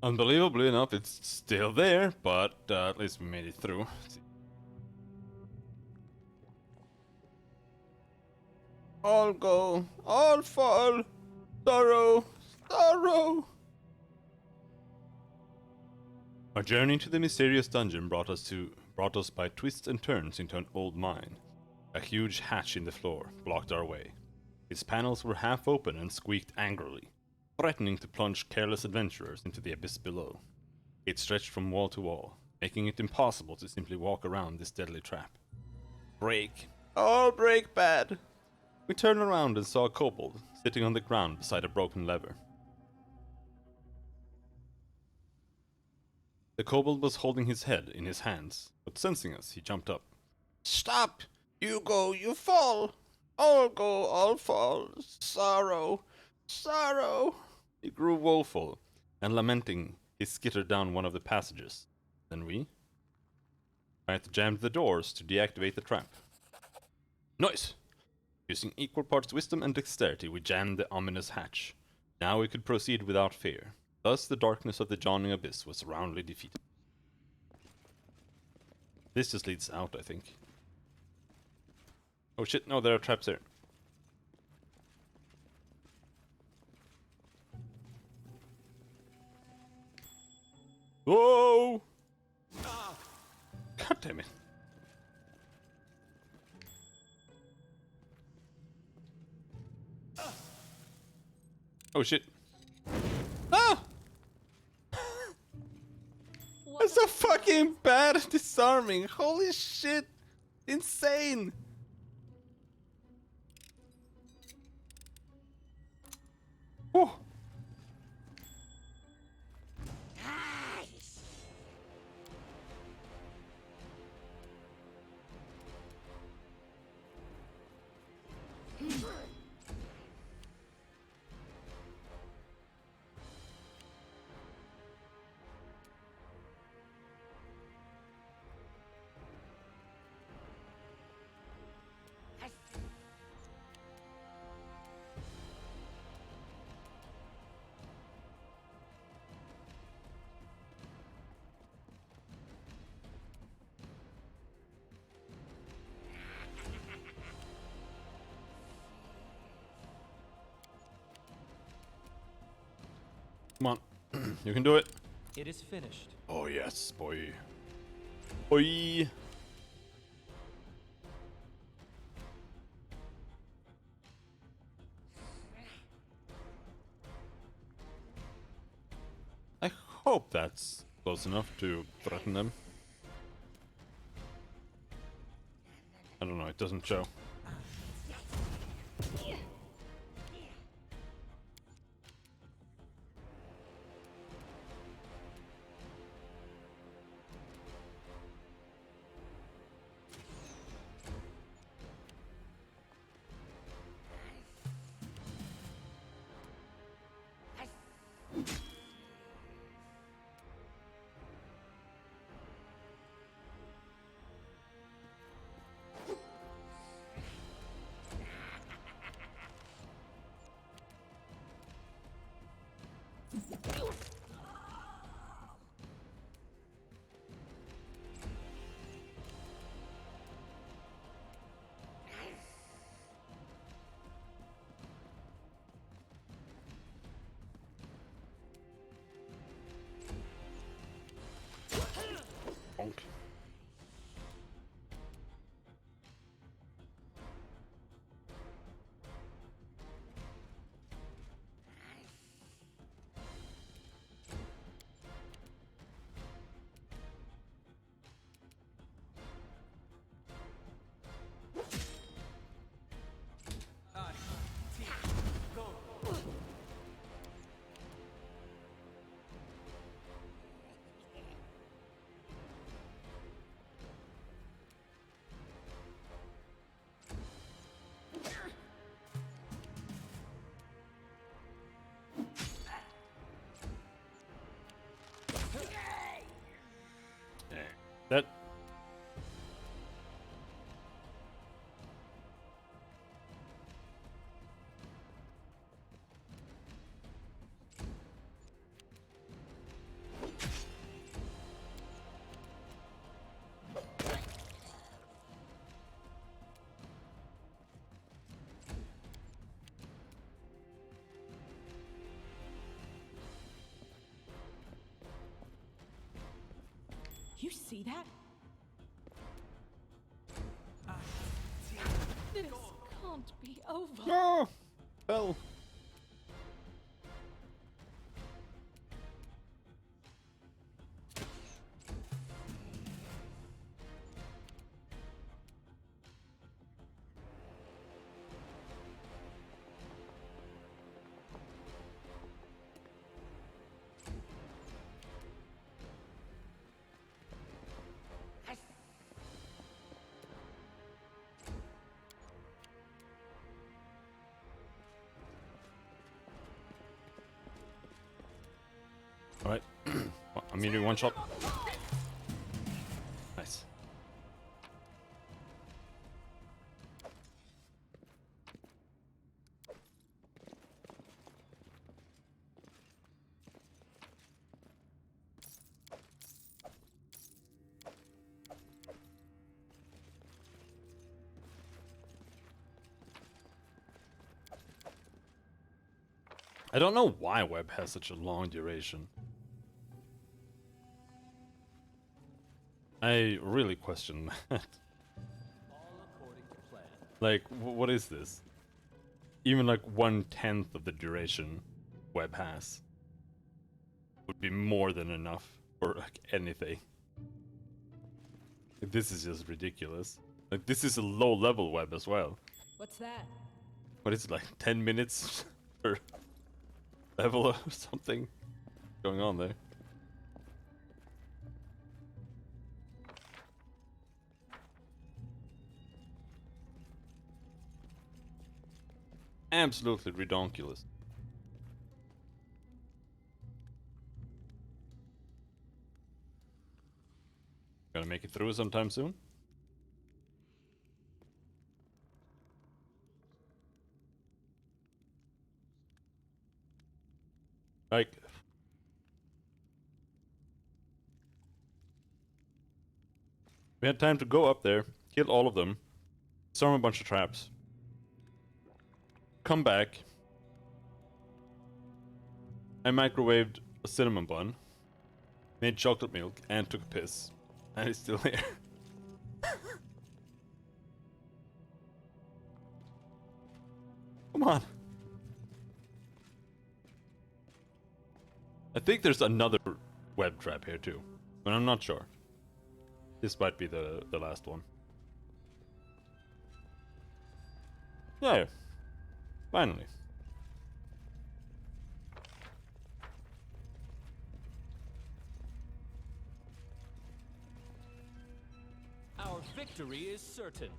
Unbelievably enough, it's still there, but at least we made it through. All go, all fall, sorrow, sorrow. Our journey to the mysterious dungeon brought us by twists and turns into an old mine. A huge hatch in the floor blocked our way. Its panels were half open and squeaked angrily, threatening to plunge careless adventurers into the abyss below. It stretched from wall to wall, making it impossible to simply walk around this deadly trap. Break. All break bad. We turned around and saw a kobold sitting on the ground beside a broken lever. The kobold was holding his head in his hands, but sensing us, he jumped up. Stop! You go, you fall! All go, all fall. Sorrow, sorrow! He grew woeful, and lamenting, he skittered down one of the passages. Then we tried to jam the doors to deactivate the trap. Noise! Using equal parts wisdom and dexterity, we jammed the ominous hatch. Now we could proceed without fear. Thus the darkness of the yawning abyss was roundly defeated. This just leads out, I think. Oh shit, no, there are traps there. Whoa! God damn it. Oh shit. Ah! That's so fucking bad at disarming. Holy shit. Insane. Whew. Come on. You can do it. It is finished. Oh yes, boy. Boy. I hope that's close enough to threaten them. I don't know, it doesn't show. Bonk. That. You see that? This can't be over. No! Hell. Alright. I'm meeting one shot. Nice. I don't know why web has such a long duration. I really question that. All according to plan. Like, what is this? Even like 1/10 of the duration web has would be more than enough for like anything. This is just ridiculous. Like, this is a low level web as well. What's that? What is it, like 10 minutes per level or something going on there? Absolutely redonkulous. Gonna make it through sometime soon. Like, we had time to go up there, kill all of them, storm a bunch of traps, come back. I microwaved a cinnamon bun, made chocolate milk, and took a piss. And it's still here. Come on. I think there's another web trap here too, but I'm not sure. This might be the last one. Yeah, finally. Our victory is certain.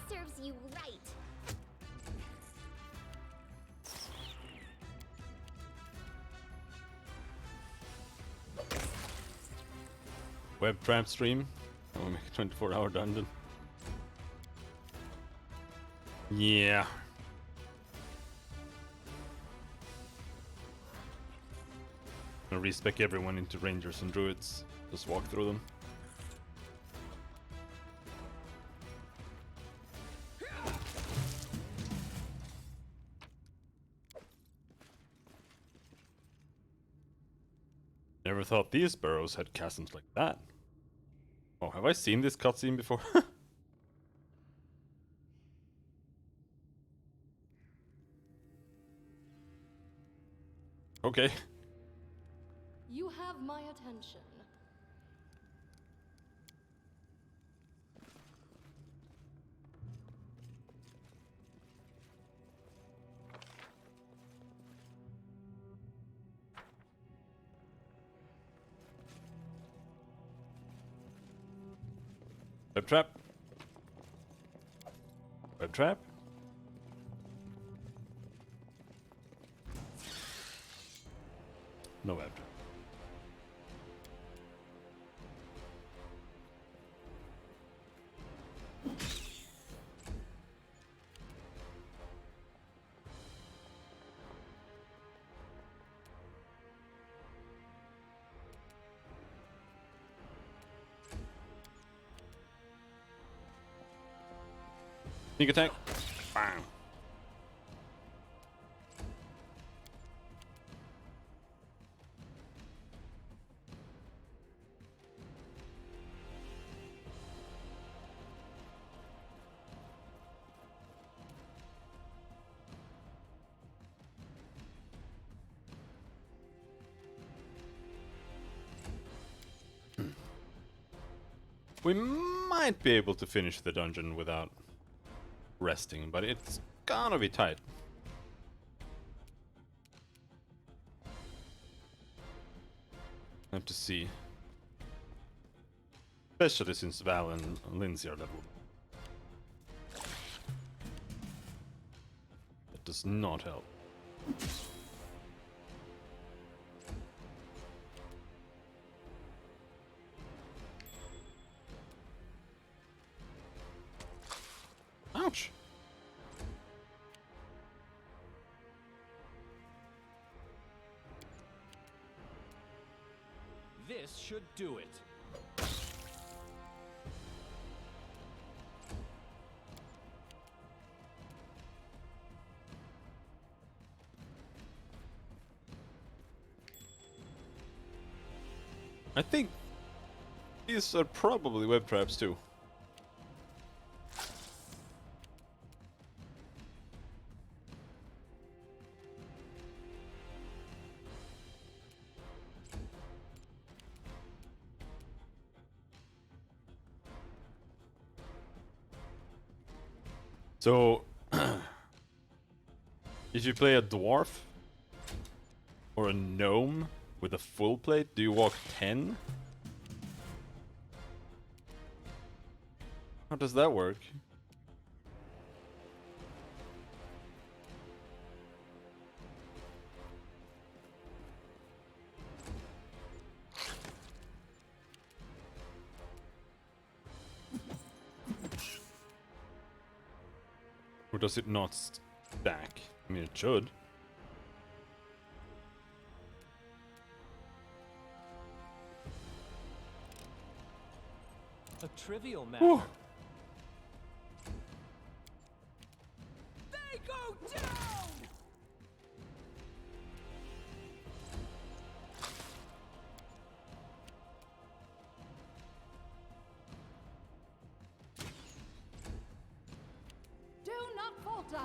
Serves you right. Web trap stream. I'll make a 24-hour dungeon. Yeah. I'll respec everyone into rangers and druids. Just walk through them. Never thought these burrows had chasms like that. Oh, have I seen this cutscene before? Okay. You have my attention. Web trap. Web trap. No web trap. Sneak attack. Bam. We might be able to finish the dungeon without resting, but it's gonna be tight. I have to see. Especially since Val and Lindsay are level. That does not help. Ouch! This should do it. I think these are probably web traps too. So, if you play a dwarf or a gnome with a full plate, do you walk 10? How does that work? Or does it not stack? I mean, it should. A trivial matter. Whew. They go down! Do not falter.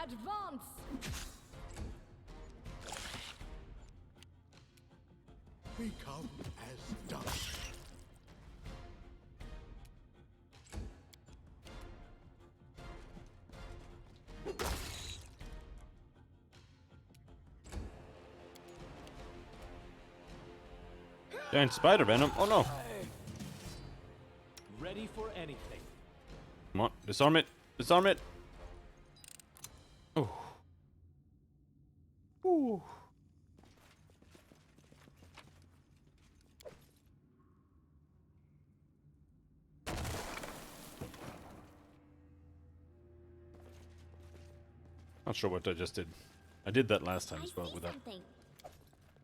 Advance. Become as dust. Giant spider venom. Oh no! Ready for anything. Come on, disarm it! Disarm it! Oh. Ooh. Not sure what I just did. I did that last time as well without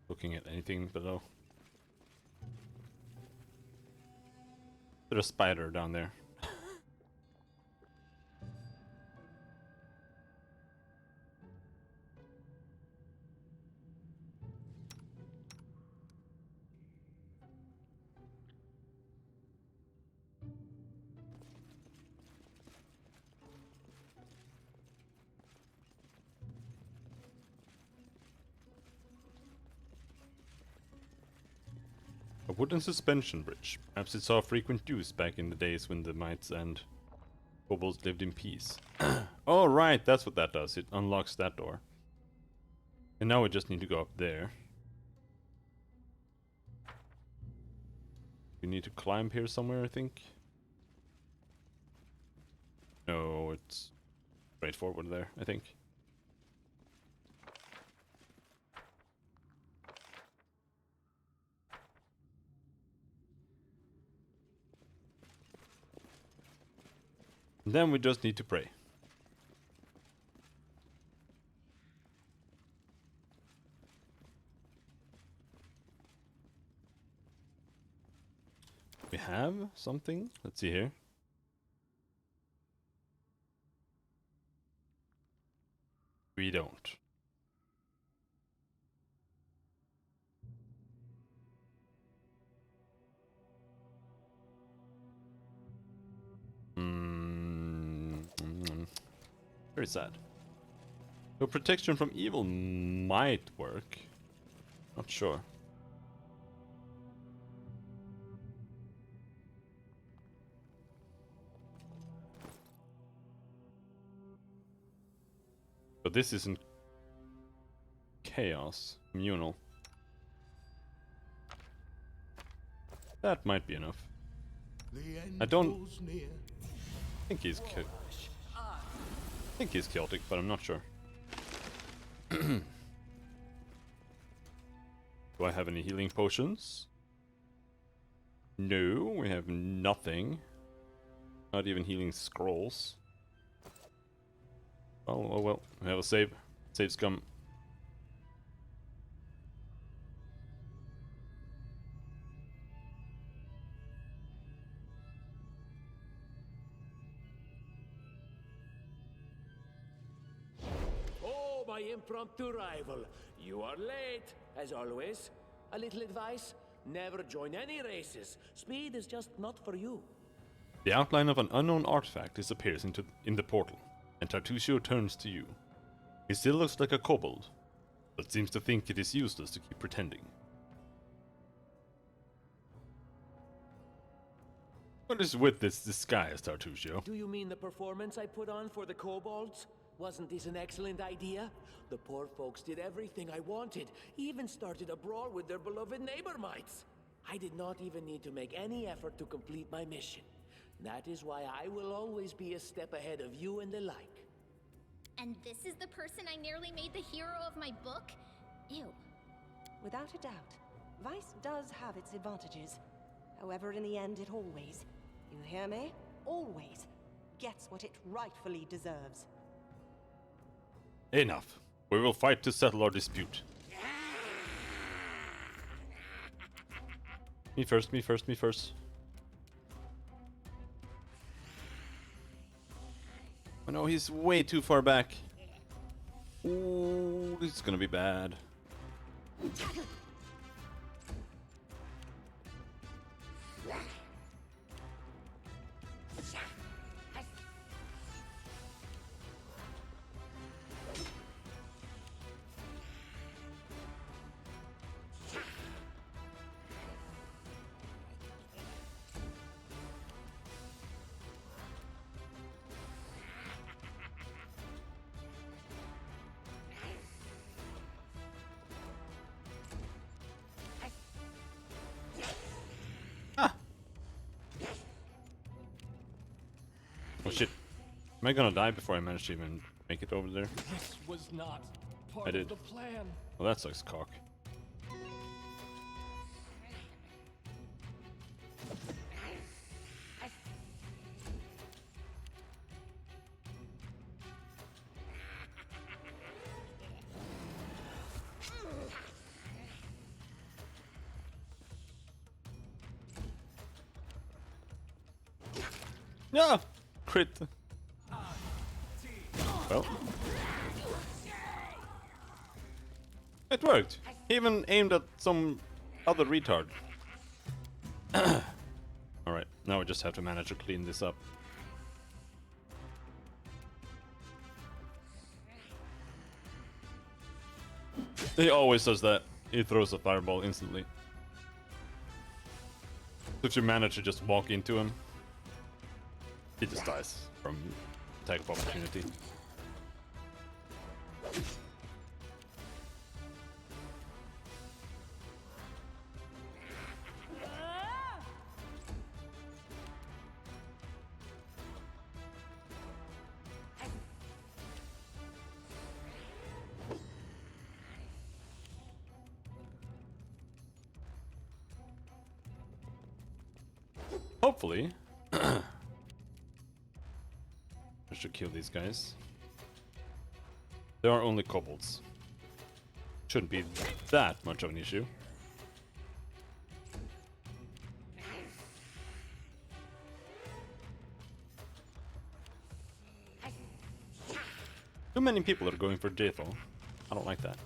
looking at anything below. There's a spider down there. A wooden suspension bridge. Perhaps it saw frequent use back in the days when the mites and kobolds lived in peace. Oh right, that's what that does. It unlocks that door. And now we just need to go up there. We need to climb here somewhere, I think. No, it's straight forward there, I think. And then we just need to pray. We have something. Let's see here. We don't. Very sad. So protection from evil might work. Not sure. But this isn't chaos. Communal. That might be enough. The end I don't draws near. think he's chaotic, but I'm not sure. Do I have any healing potions? No, we have nothing. Not even healing scrolls. Oh well, we have a save. Save scum. Oh, my impromptu rival. You are late, as always. A little advice? Never join any races. Speed is just not for you. The outline of an unknown artifact disappears in the portal, and Tartusio turns to you. He still looks like a kobold, but seems to think it is useless to keep pretending. What is with this disguise, Tartusio? Do you mean the performance I put on for the kobolds? Wasn't this an excellent idea? The poor folks did everything I wanted, even started a brawl with their beloved neighbor mites. I did not even need to make any effort to complete my mission. That is why I will always be a step ahead of you and the like. And this is the person I nearly made the hero of my book? Ew. Without a doubt, Vice does have its advantages. However, in the end, it always, you hear me? Always gets what it rightfully deserves. Enough. We will fight to settle our dispute. Me first, me first, me first. Oh no, he's way too far back. Ooh, this is gonna be bad. Oh shit. Am I gonna die before I manage to even make it over there? This was not part I did. of the plan. Well, that sucks cock. No! Crit. Well. It worked. He even aimed at some other retard. Alright, now we just have to manage to clean this up. He always does that. He throws a fireball instantly. If you manage to just walk into him, he just dies from attack of opportunity. Hopefully, I should kill these guys. There are only kobolds. Shouldn't be that much of an issue. Too many people are going for Jatho. I don't like that.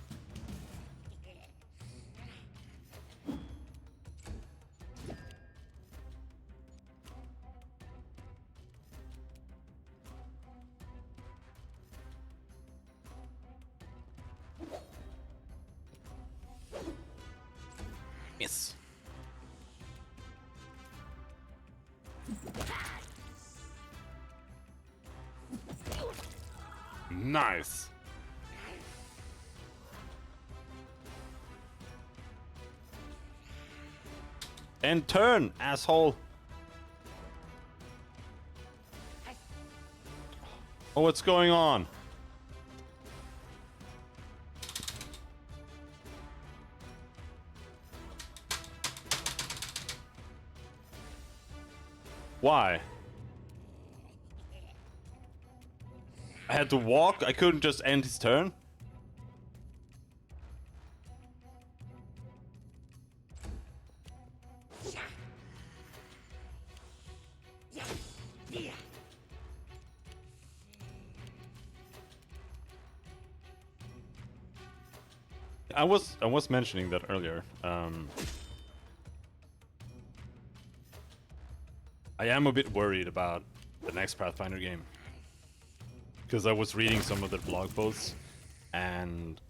Miss. Nice. End turn, asshole! Oh, what's going on? Why? I had to walk? I couldn't just end his turn? I was mentioning that earlier. I am a bit worried about the next Pathfinder game. Because I was reading some of the blog posts, and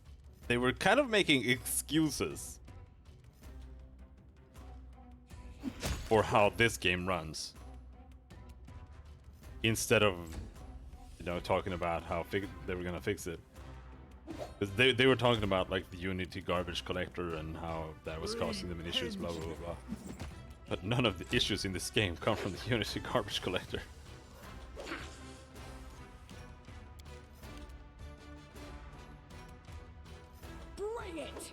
they were kind of making excuses for how this game runs. Instead of, you know, talking about how they were gonna fix it. Because they were talking about, like, the Unity garbage collector and how that was causing them issues, blah, blah, blah, blah. But none of the issues in this game come from the Unity garbage collector. Bring it!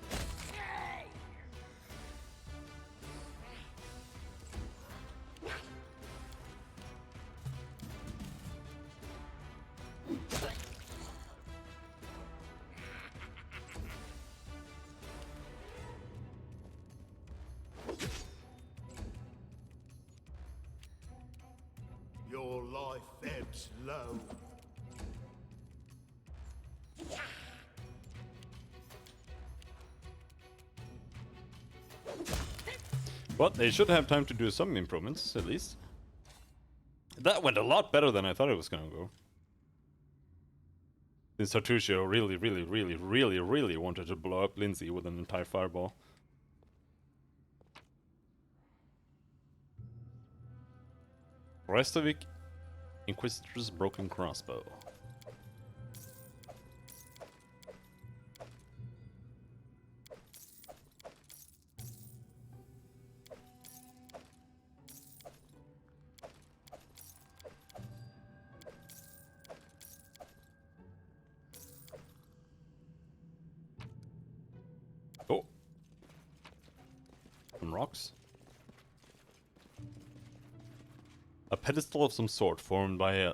Your life ebbs low. But they should have time to do some improvements, at least. That went a lot better than I thought it was gonna go. Since Tartuccio really wanted to blow up Lindsay with an entire fireball. Restovic, Inquisitor's Broken Crossbow. Oh. Some rocks. A pedestal of some sort formed by a...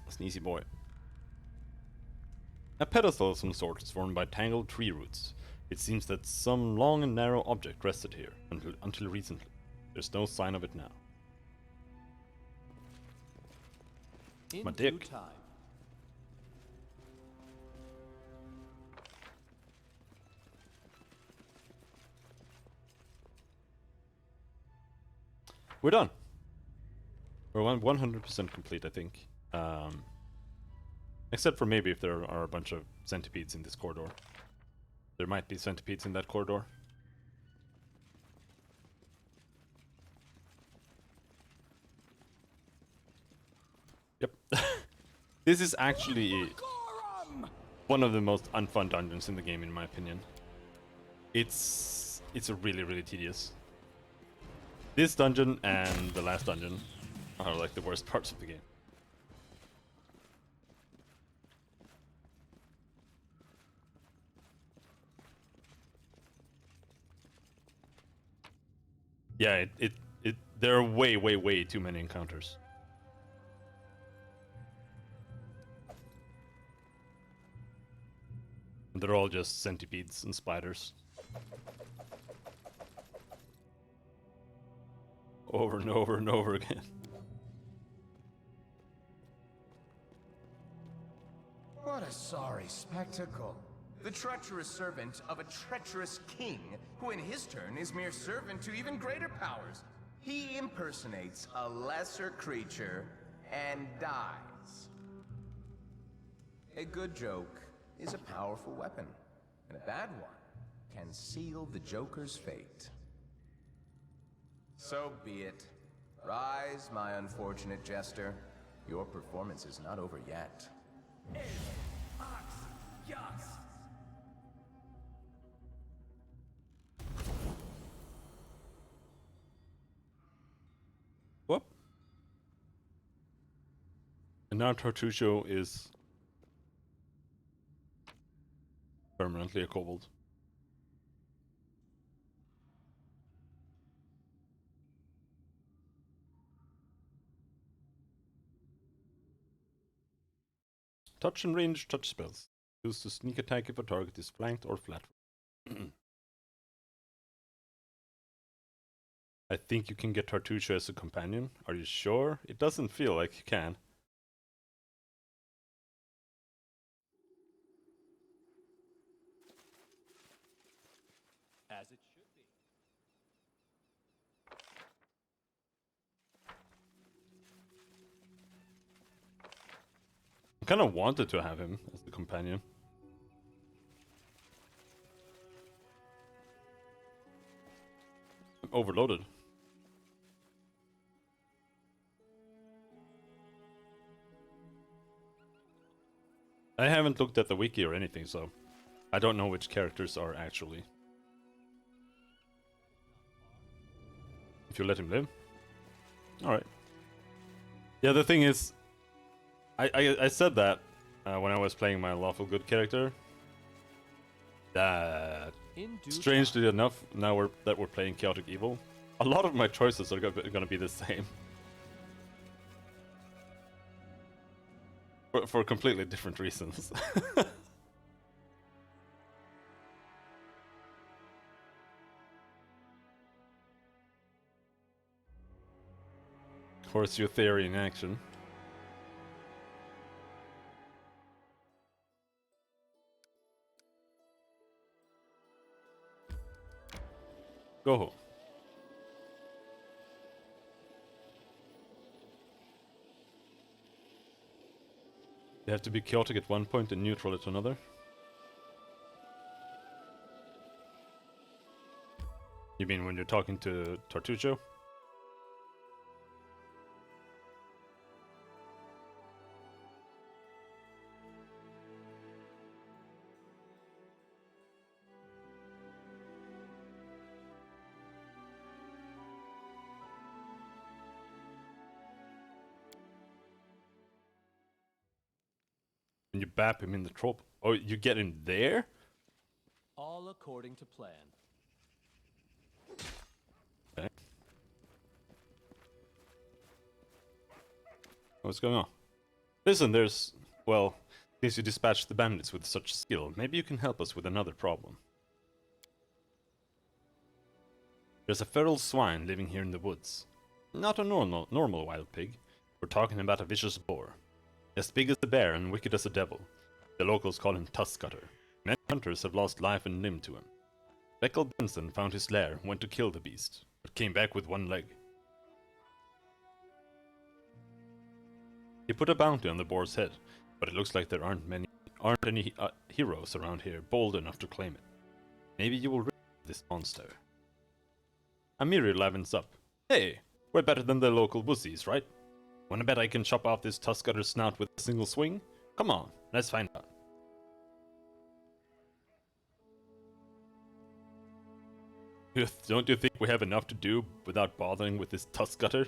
Sneezy boy. A pedestal of some sort is formed by tangled tree roots. It seems that some long and narrow object rested here until recently. There's no sign of it now. My dick. Time. We're done. We're 100% complete, I think. Except for maybe if there are a bunch of centipedes in this corridor. There might be centipedes in that corridor. Yep. This is actually one of the most unfun dungeons in the game, in my opinion. It's really tedious. This dungeon and the last dungeon are like the worst parts of the game. Yeah, there are way too many encounters. And they're all just centipedes and spiders. Over and over and over again. What a sorry spectacle. The treacherous servant of a treacherous king, who in his turn is mere servant to even greater powers. He impersonates a lesser creature and dies. A good joke is a powerful weapon, and a bad one can seal the Joker's fate. So be it. Rise, my unfortunate jester. Your performance is not over yet. Whoop. And now Tartuccio is permanently a kobold. Touch and range touch spells. Used to sneak attack if a target is flanked or flat. I think you can get Tartuccio as a companion. Are you sure? It doesn't feel like you can. As it should be. I kind of wanted to have him as the companion. I'm overloaded. I haven't looked at the wiki or anything, so I don't know which characters are actually. If you let him live. Alright. Yeah, the thing is, I said that when I was playing my lawful good character. That strangely enough, now that we're playing chaotic evil, a lot of my choices are gonna be the same. For completely different reasons. Horseshoe theory in action. Go. You have to be chaotic at one point and neutral at another. You mean when you're talking to Tartuccio? When you bap him in the trope. Oh, you get him there? All according to plan. Okay. What's going on? Listen, well, since you dispatched the bandits with such skill, maybe you can help us with another problem. There's a feral swine living here in the woods. Not a normal wild pig. We're talking about a vicious boar. As big as a bear and wicked as a devil. The locals call him Tuskcutter. Many hunters have lost life and limb to him. Beckel Benson found his lair and went to kill the beast, but came back with one leg. He put a bounty on the boar's head, but it looks like there aren't any heroes around here bold enough to claim it. Maybe you will rid this monster. Amiri livens up. Hey, we're better than the local wussies, right? Wanna bet I can chop off this Tuskcutter's snout with a single swing? Come on, let's find out. Don't you think we have enough to do without bothering with this Tuskcutter?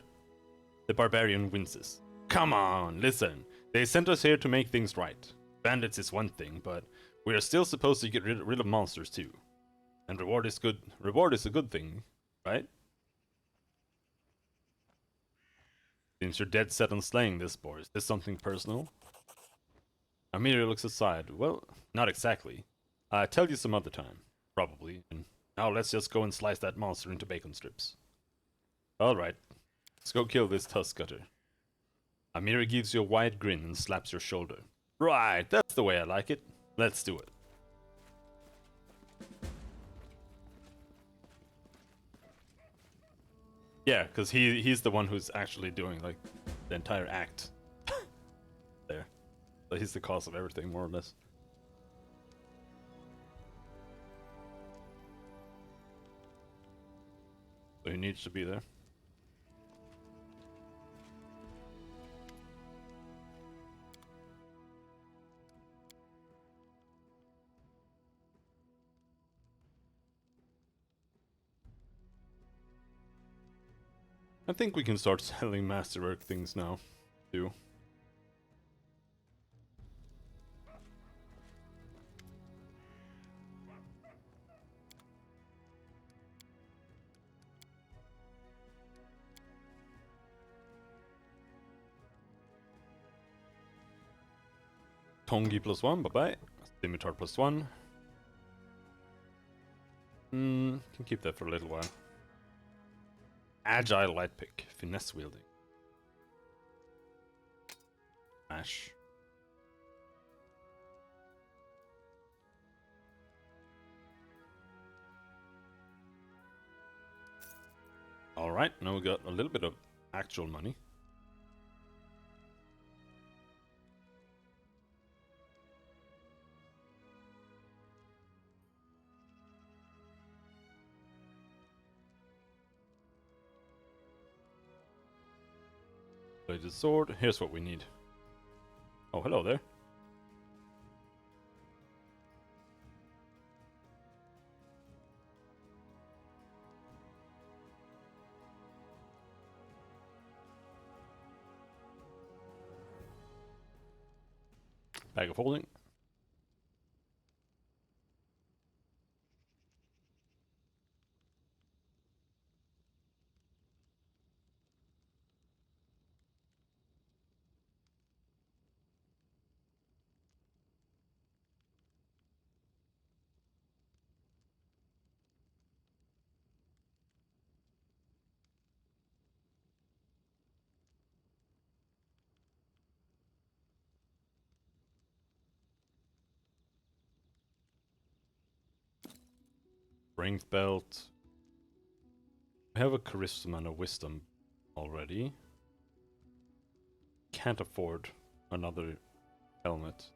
The barbarian winces. Come on, listen. They sent us here to make things right. Bandits is one thing, but we are still supposed to get rid of monsters too. And reward is good. Reward is a good thing, right? Seems you're dead set on slaying this boar. Is this something personal? Amiri looks aside. Well, not exactly. I'll tell you some other time. Probably. And now let's just go and slice that monster into bacon strips. Alright. Let's go kill this Tuskcutter. Amiri gives you a wide grin and slaps your shoulder. Right, that's the way I like it. Let's do it. Yeah, because he's the one who's actually doing like the entire act. There. So he's the cause of everything, more or less. So he needs to be there. I think we can start selling masterwork things now, too. Tongi +1, bye-bye. Scimitar +1. Can keep that for a little while. Agile light pick, finesse wielding. Smash. Alright, now we got a little bit of actual money. Bladed sword, here's what we need. Oh, hello there. Bag of holding. Strength belt. We have a charisma and a wisdom already. Can't afford another helmet.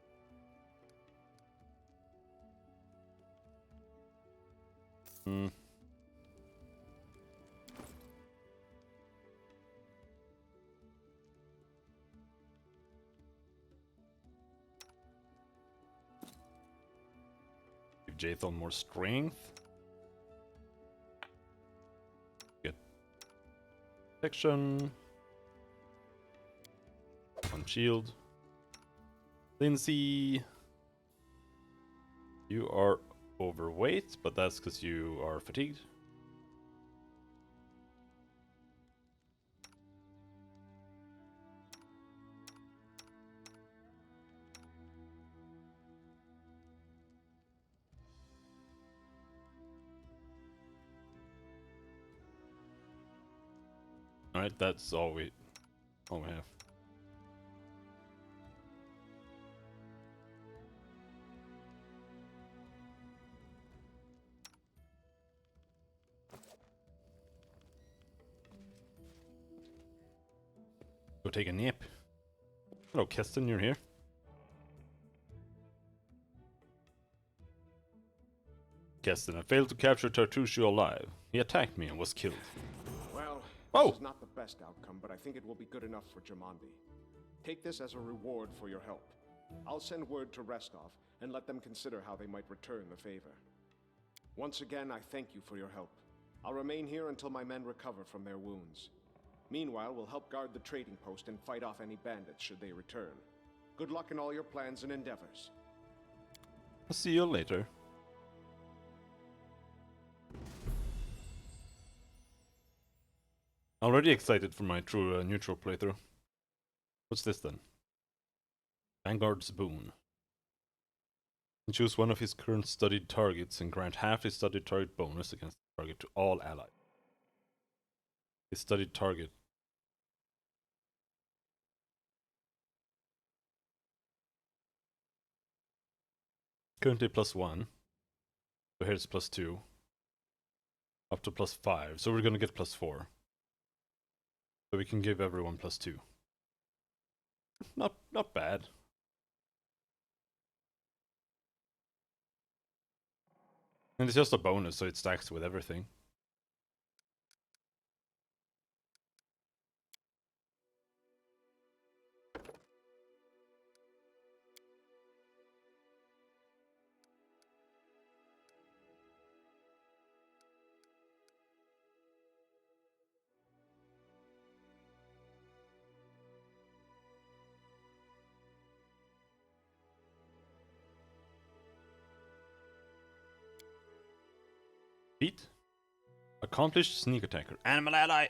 Give Jathan more strength. Get protection. One shield. Lindsay, you are overweight, but that's because you are fatigued. Alright, that's all we have. Go take a nap. Hello, Keston, you're here. Keston, I failed to capture Tartusio alive. He attacked me and was killed. Well, Oh! this is not the best outcome, but I think it will be good enough for Jamandi. Take this as a reward for your help. I'll send word to Restov and let them consider how they might return the favor. Once again, I thank you for your help. I'll remain here until my men recover from their wounds. Meanwhile, we'll help guard the trading post and fight off any bandits should they return. Good luck in all your plans and endeavors. I'll see you later. Already excited for my true neutral playthrough. What's this then? Vanguard's Boon. Choose one of his current studied targets and grant half his studied target bonus against the target to all allies. His studied target. Currently +1. So here's +2. Up to +5. So we're gonna get +4. So we can give everyone +2. Not bad. And it's just a bonus, so it stacks with everything. Feet. Accomplished sneak attacker. Animal ally.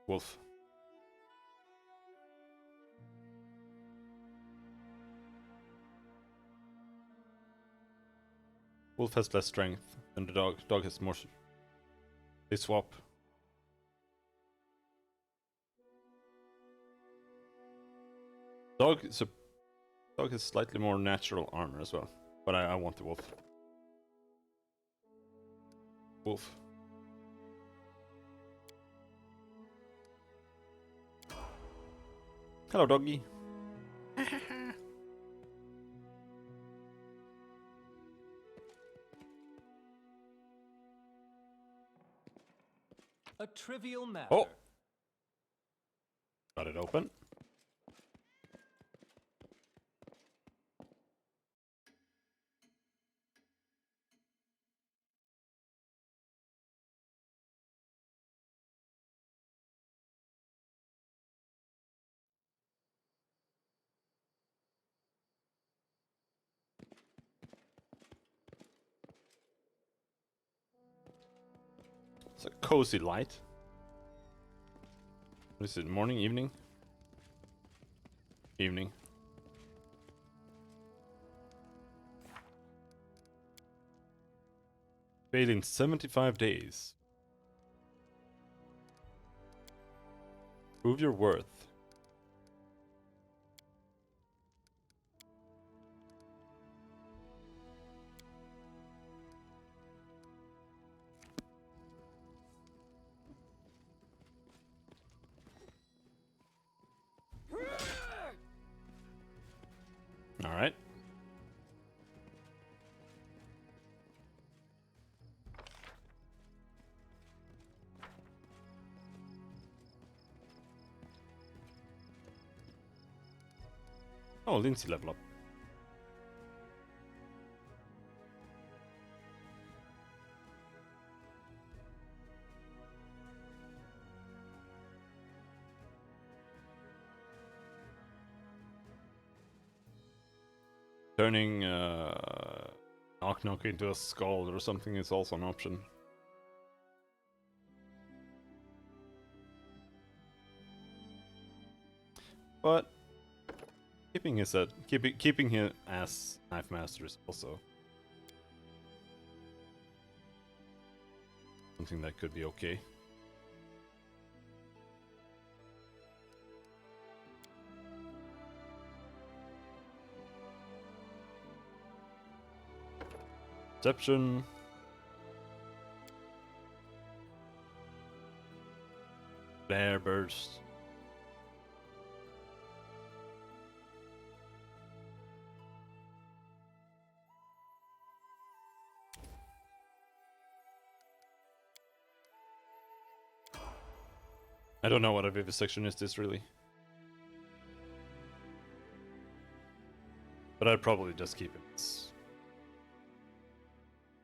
Wolf. Wolf has less strength than the dog. Dog has more. They swap. Dog has slightly more natural armor as well, but I want the wolf. Wolf. Hello, doggy. A trivial matter. Oh! Got it open. It's a cozy light. What is it? Morning, evening? Evening. Fail in 75 days. Prove your worth. Alright. Oh, Lindsay level up. Turning Knock Knock into a skull or something is also an option. But keeping him as Knife Master is also something that could be okay. Perception. Flare burst. I don't know what a vivisectionist is really. But I'd probably just keep it as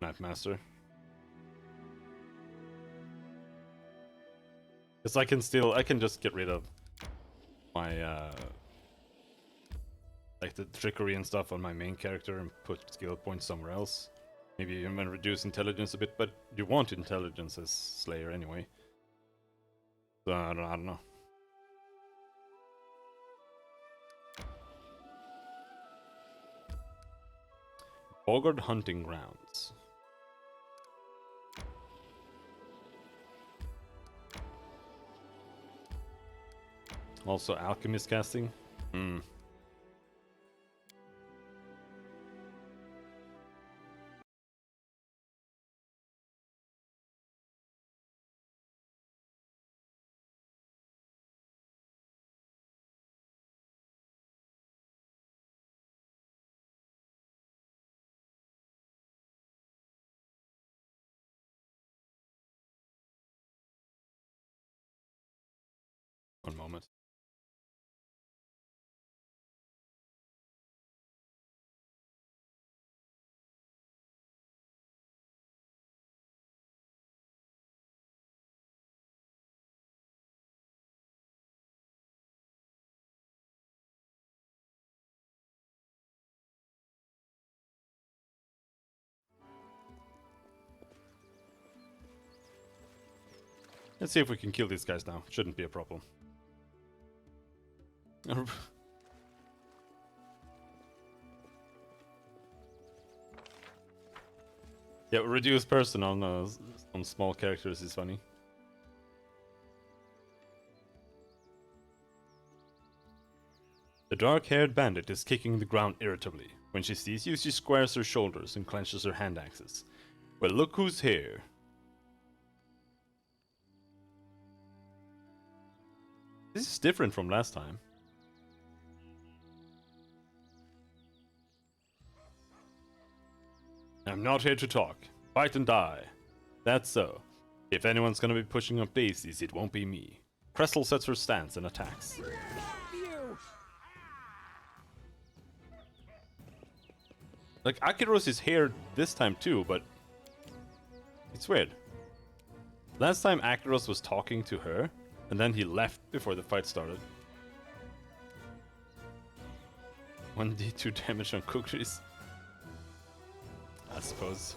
Knife Master. Because I can just get rid of my like the trickery and stuff on my main character and put skill points somewhere else. Maybe even reduce intelligence a bit, but you want intelligence as Slayer anyway. So I don't know. Bogard Hunting Grounds. Also Alchemist casting. Hmm. One moment. Let's see if we can kill these guys now. Shouldn't be a problem. Yeah, reduce person on small characters is funny. The dark-haired bandit is kicking the ground irritably. When she sees you, she squares her shoulders and clenches her hand axes. Well, look who's here. This is different from last time. I'm not here to talk. Fight and die. That's so. If anyone's gonna be pushing up daisies, it won't be me. Cressel sets her stance and attacks. Like, Akiros is here this time too, but it's weird. Last time Akiros was talking to her, and then he left before the fight started. 1d2 damage on cookies. I suppose.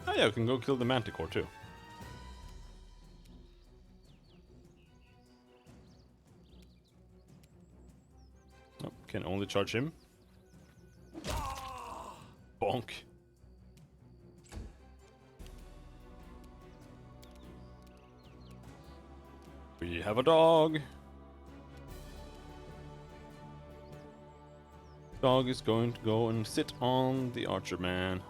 Oh yeah, we can go kill the Manticore too. Oh, can only charge him. Bonk. We have a dog. Dog is going to go and sit on the archer man.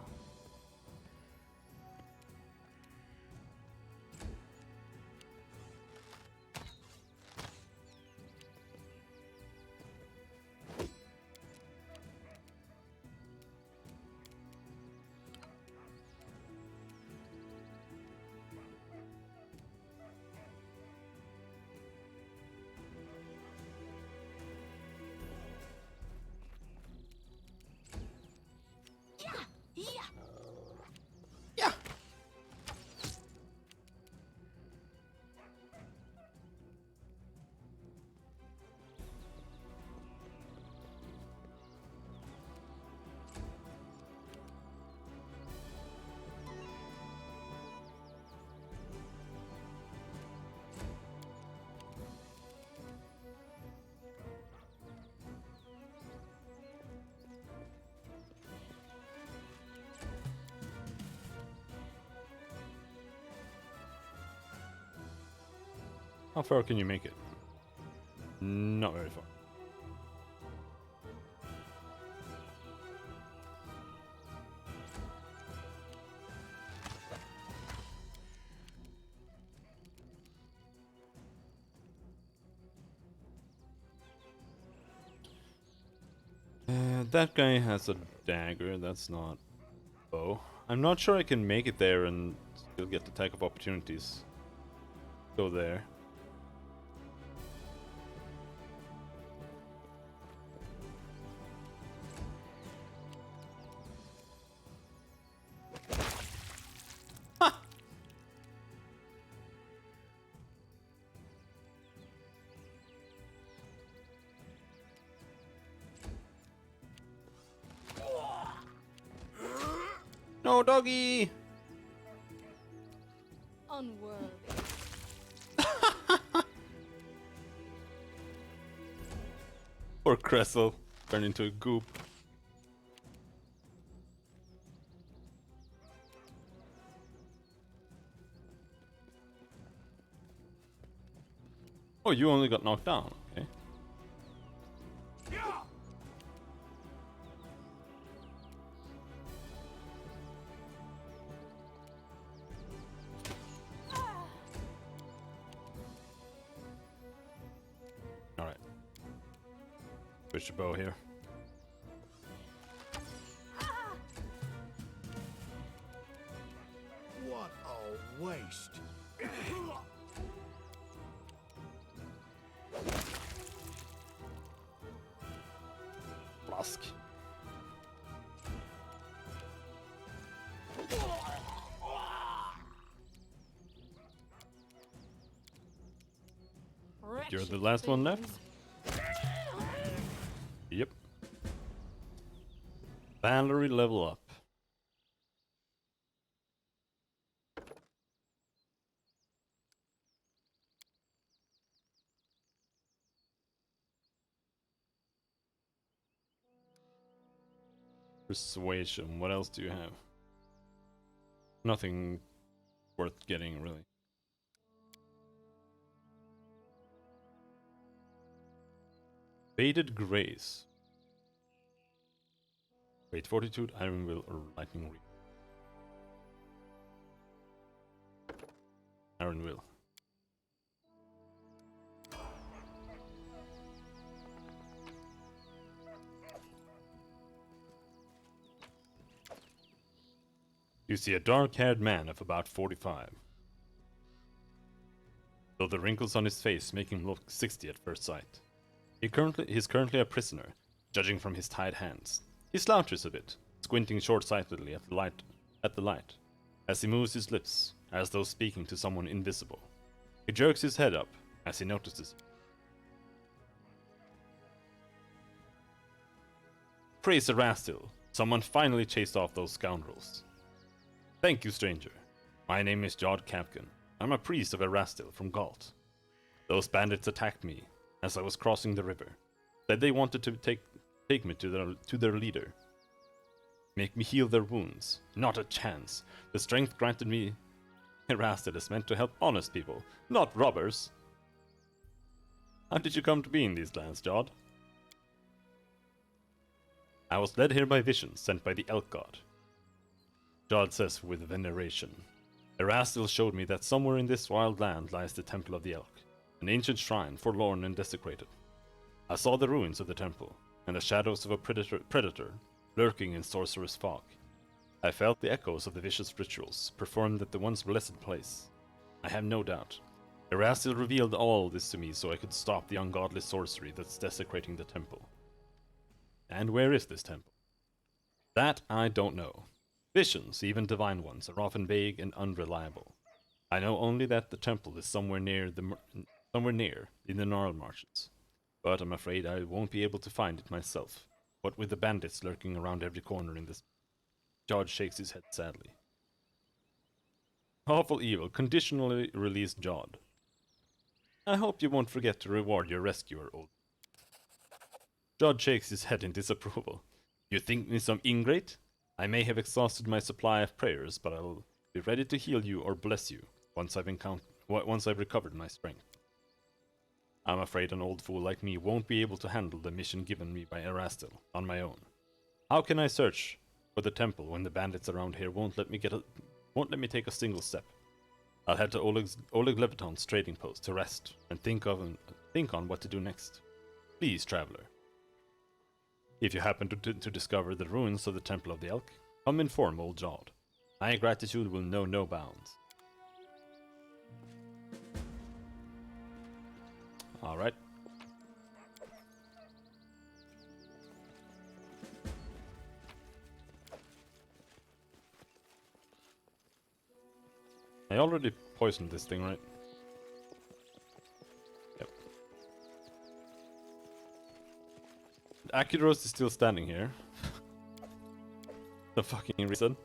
How far can you make it? Not very far. That guy has a dagger, that's not bow. I'm not sure I can make it there and still get the attack of opportunities. Go there. No, doggy! Unworthy. Poor Cressel turned into a goop. Oh, you only got knocked down, okay. Alright. Switch the bow here. What a waste. Flask. You're the last one left? Yep. Valerie level up. Persuasion. What else do you have? Nothing worth getting, really. Faded Grace. Wait, Fortitude, Iron Will, or Lightning Reap? Iron Will. You see a dark-haired man of about 45. Though the wrinkles on his face make him look 60 at first sight. He's currently a prisoner, judging from his tied hands. He slouches a bit, squinting short-sightedly at the light, as he moves his lips, as though speaking to someone invisible. He jerks his head up as he notices. Praise Erastil, someone finally chased off those scoundrels. Thank you, stranger. My name is Jod Capkin. I'm a priest of Erastil from Galt. Those bandits attacked me as I was crossing the river. Said they wanted to take me to their leader. Make me heal their wounds. Not a chance. The strength granted me Erastil is meant to help honest people, not robbers. How did you come to be in these lands, Jod? I was led here by visions sent by the Elk God. Jod says with veneration. Erastil showed me that somewhere in this wild land lies the Temple of the Elk, an ancient shrine forlorn and desecrated. I saw the ruins of the temple, and the shadows of a predator lurking in sorcerous fog. I felt the echoes of the vicious rituals performed at the once blessed place. I have no doubt. Erastil revealed all this to me so I could stop the ungodly sorcery that's desecrating the temple. And where is this temple? That I don't know. Visions, even divine ones, are often vague and unreliable. I know only that the temple is somewhere near in the Gnarl Marshes. But I'm afraid I won't be able to find it myself. What with the bandits lurking around every corner in this... Jod shakes his head sadly. Awful evil conditionally released Jod. I hope you won't forget to reward your rescuer, old... Jod shakes his head in disapproval. You think me some ingrate? I may have exhausted my supply of prayers, but I'll be ready to heal you or bless you once I've recovered my strength. I'm afraid an old fool like me won't be able to handle the mission given me by Erastil on my own. How can I search for the temple when the bandits around here won't let me take a single step? I'll head to Oleg Leviton's trading post to rest and think on what to do next. Please, traveler. If you happen to discover the ruins of the Temple of the Elk, come inform old Jod. My gratitude will know no bounds. Alright. I already poisoned this thing, right? Yep. Acuros is still standing here. The fucking reason.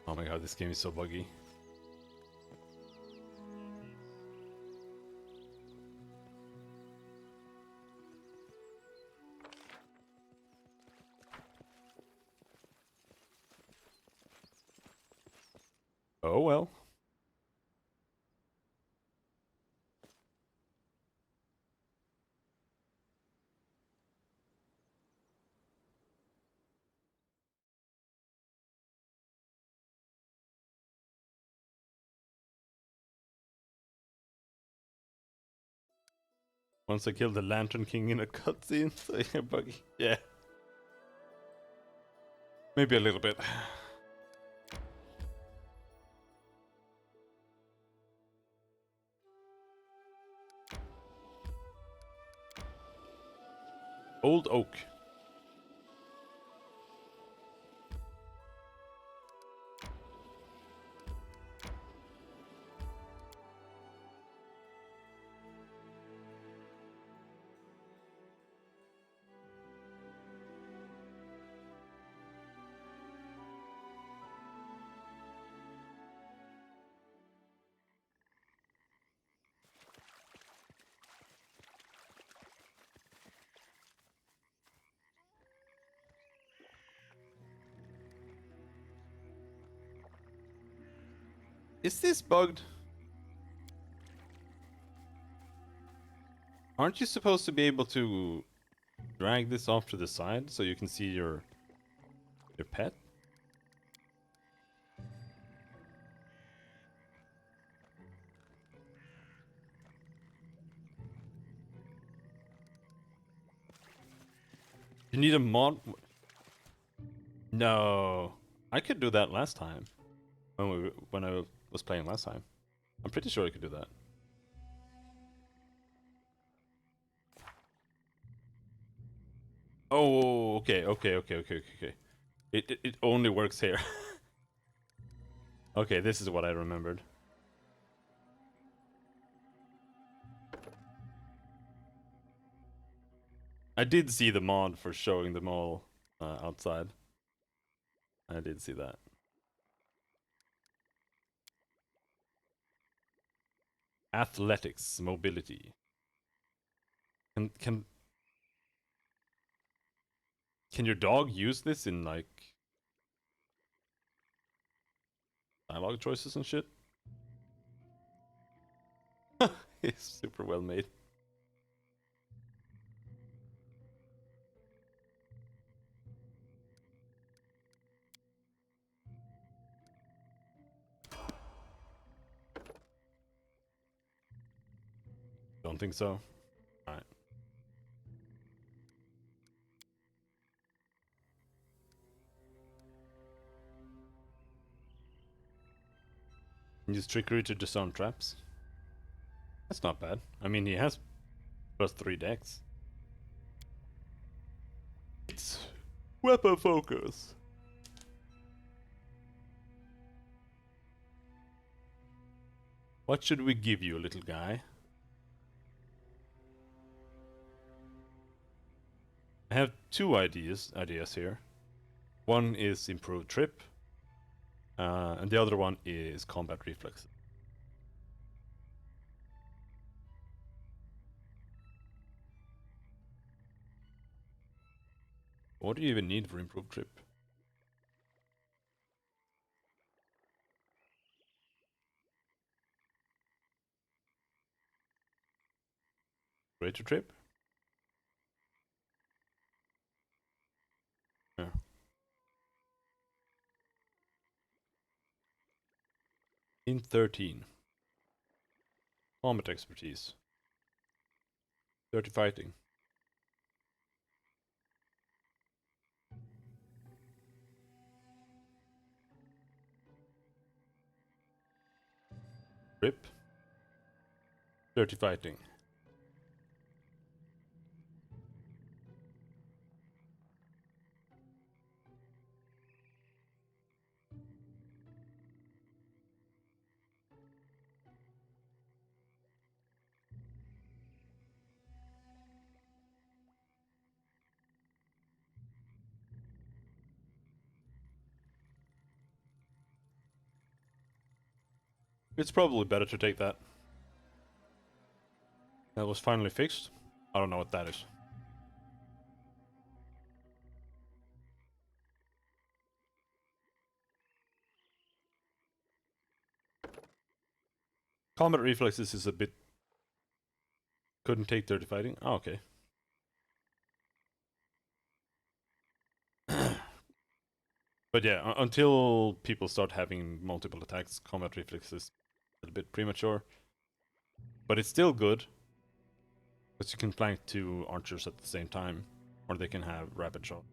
Oh my god, this game is so buggy. Oh well. Once I killed the Lantern King in a cutscene, so yeah, buggy. Yeah. Maybe a little bit. Old Oak. Is this bugged? Aren't you supposed to be able to drag this off to the side so you can see your pet? You need a mod? No. I could do that last time. When I was playing last time. I'm pretty sure I could do that. Oh, okay. It only works here. Okay, this is what I remembered. I did see the mod for showing them all outside. I did see that. Athletics, mobility. Can your dog use this in like dialogue choices and shit? It's super well made. Don't think so. Alright. Use trickery to disarm traps. That's not bad. I mean, he has +3 dex. It's weapon focus. What should we give you, little guy? I have two ideas here. One is improved trip, and the other one is combat reflexes. What do you even need for improved trip? Greater trip? Yeah. In 13. Combat expertise. 30 fighting. Trip. 30 fighting. It's probably better to take that. That was finally fixed. I don't know what that is. Combat reflexes is a bit... Couldn't take 30 fighting? Oh, okay. But yeah, until people start having multiple attacks, combat reflexes a little bit premature. But it's still good. Because you can flank two archers at the same time. Or they can have rapid shot.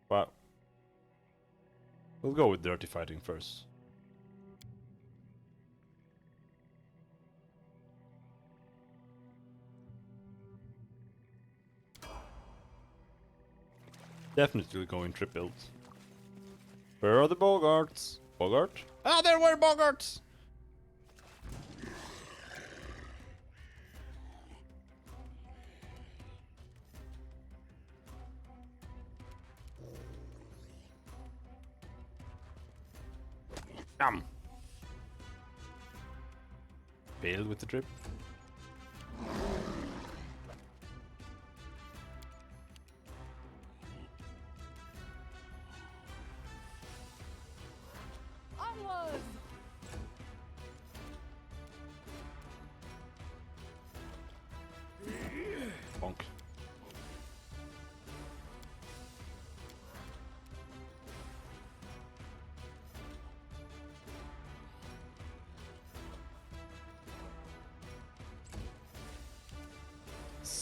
But we'll go with dirty fighting first. Definitely going trip builds. Where are the Bogarts? Bogart? Ah, there were Bogarts! Failed with the trip. Onward!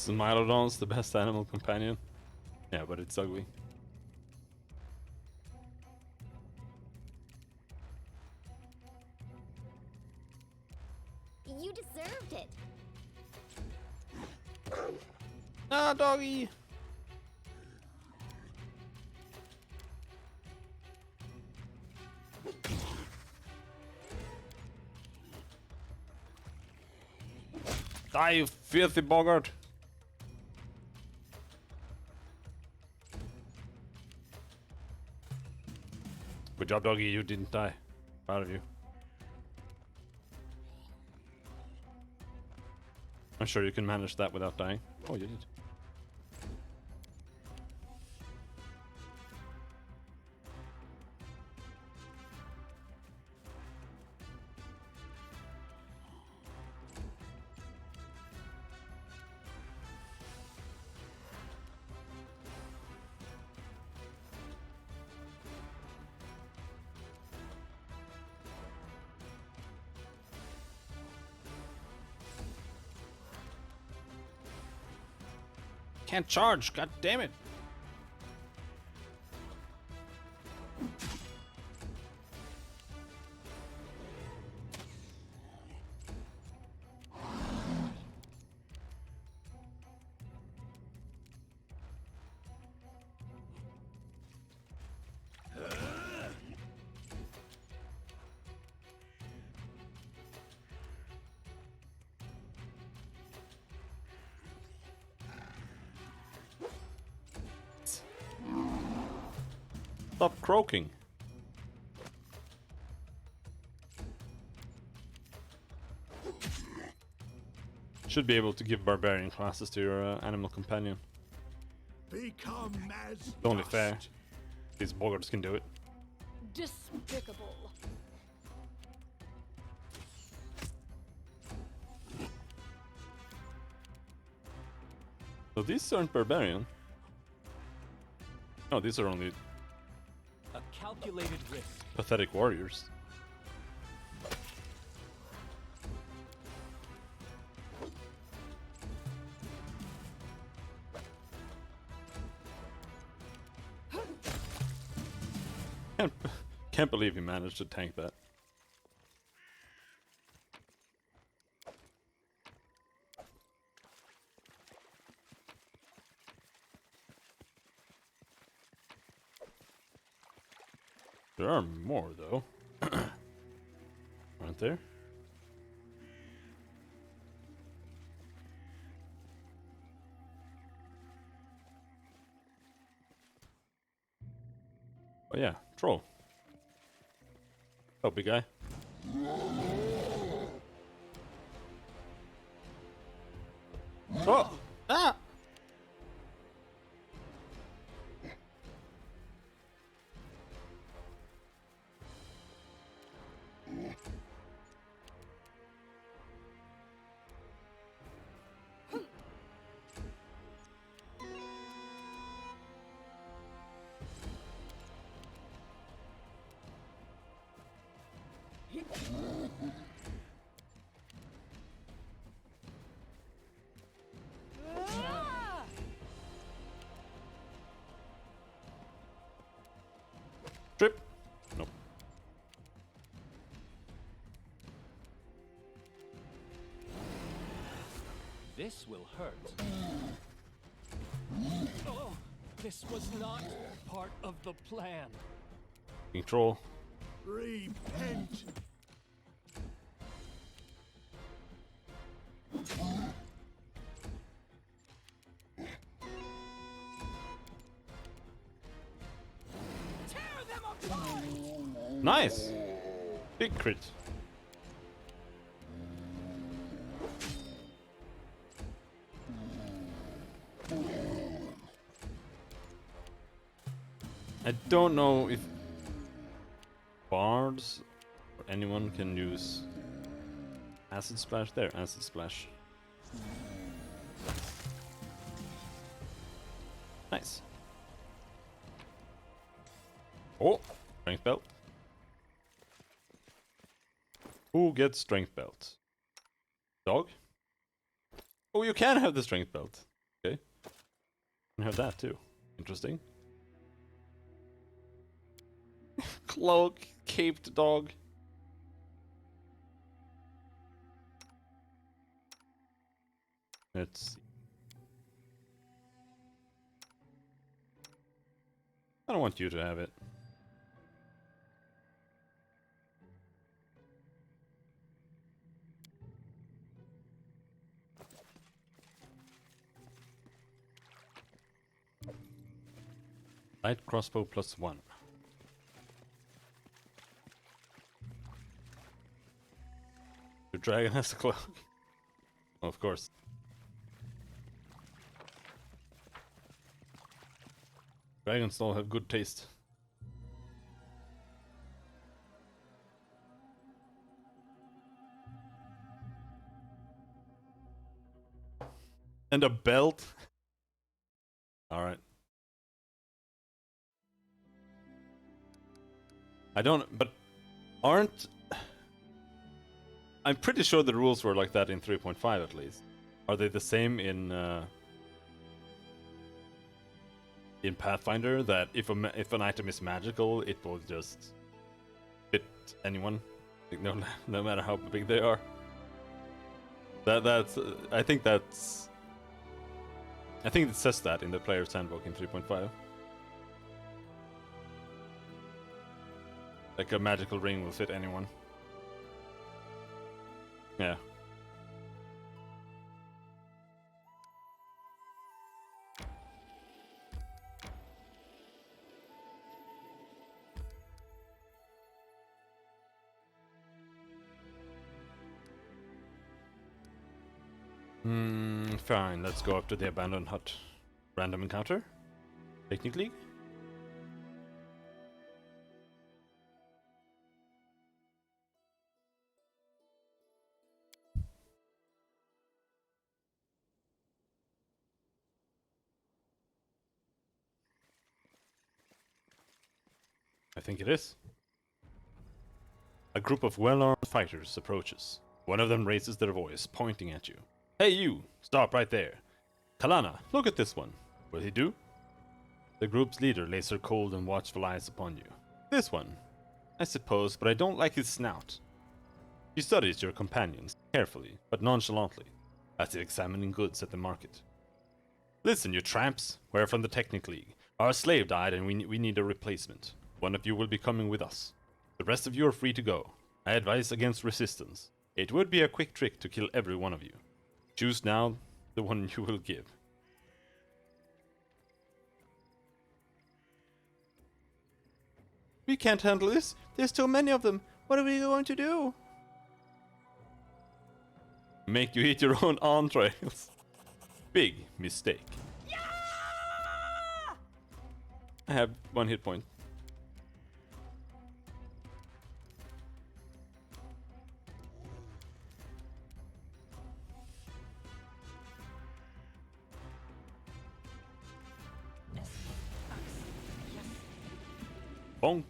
Smilodon's the best animal companion. Yeah, but it's ugly. You deserved it. Ah, doggy! Die, you filthy boggart! Good job, doggy, you didn't die. Proud of you. I'm sure you can manage that without dying. Oh, you did. Can't charge, god damn it. Stop croaking. Should be able to give barbarian classes to your animal companion. Become as It's only fair. These boggarts can do it. Despicable. So these aren't barbarian. No, these are only A calculated risk. pathetic warriors. Can't believe he managed to tank that. There are more though. Aren't there? Oh yeah, troll. Oh, big guy. Oh! Ah! Trip. Nope. This will hurt. Oh, this was not part of the plan. Control. repent. Nice. Big crit. I don't know if bards or anyone can use acid splash. There, acid splash. Nice. Oh, strength belt. Who gets strength belt? Dog? Oh, you can have the strength belt. We have that too. Interesting. Cloak, caped dog. Let's see. I don't want you to have it. Light crossbow +1. The dragon has a cloak. Of course. Dragons all have good taste. And a belt? Alright. I don't, but aren't... I'm pretty sure the rules were like that in 3.5 at least. Are they the same in Pathfinder? That if an item is magical, it will just fit anyone, like no matter how big they are. I think it says that in the player's handbook in 3.5. Like a magical ring will fit anyone. Yeah. Fine, let's go up to the abandoned hut. Random encounter? Technically? I think it is. A group of well-armed fighters approaches. One of them raises their voice, pointing at you. Hey you! Stop right there! Kalana, look at this one. Will he do? The group's leader lays her cold and watchful eyes upon you. This one? I suppose, but I don't like his snout. He studies your companions, carefully, but nonchalantly, as if examining goods at the market. Listen, you tramps, we're from the Technic League. Our slave died and we need a replacement. One of you will be coming with us. The rest of you are free to go. I advise against resistance. It would be a quick trick to kill every one of you. Choose now the one you will give. We can't handle this. There's too many of them. What are we going to do? Make you eat your own entrails. Big mistake. Yeah! I have 1 hit point. Bonk.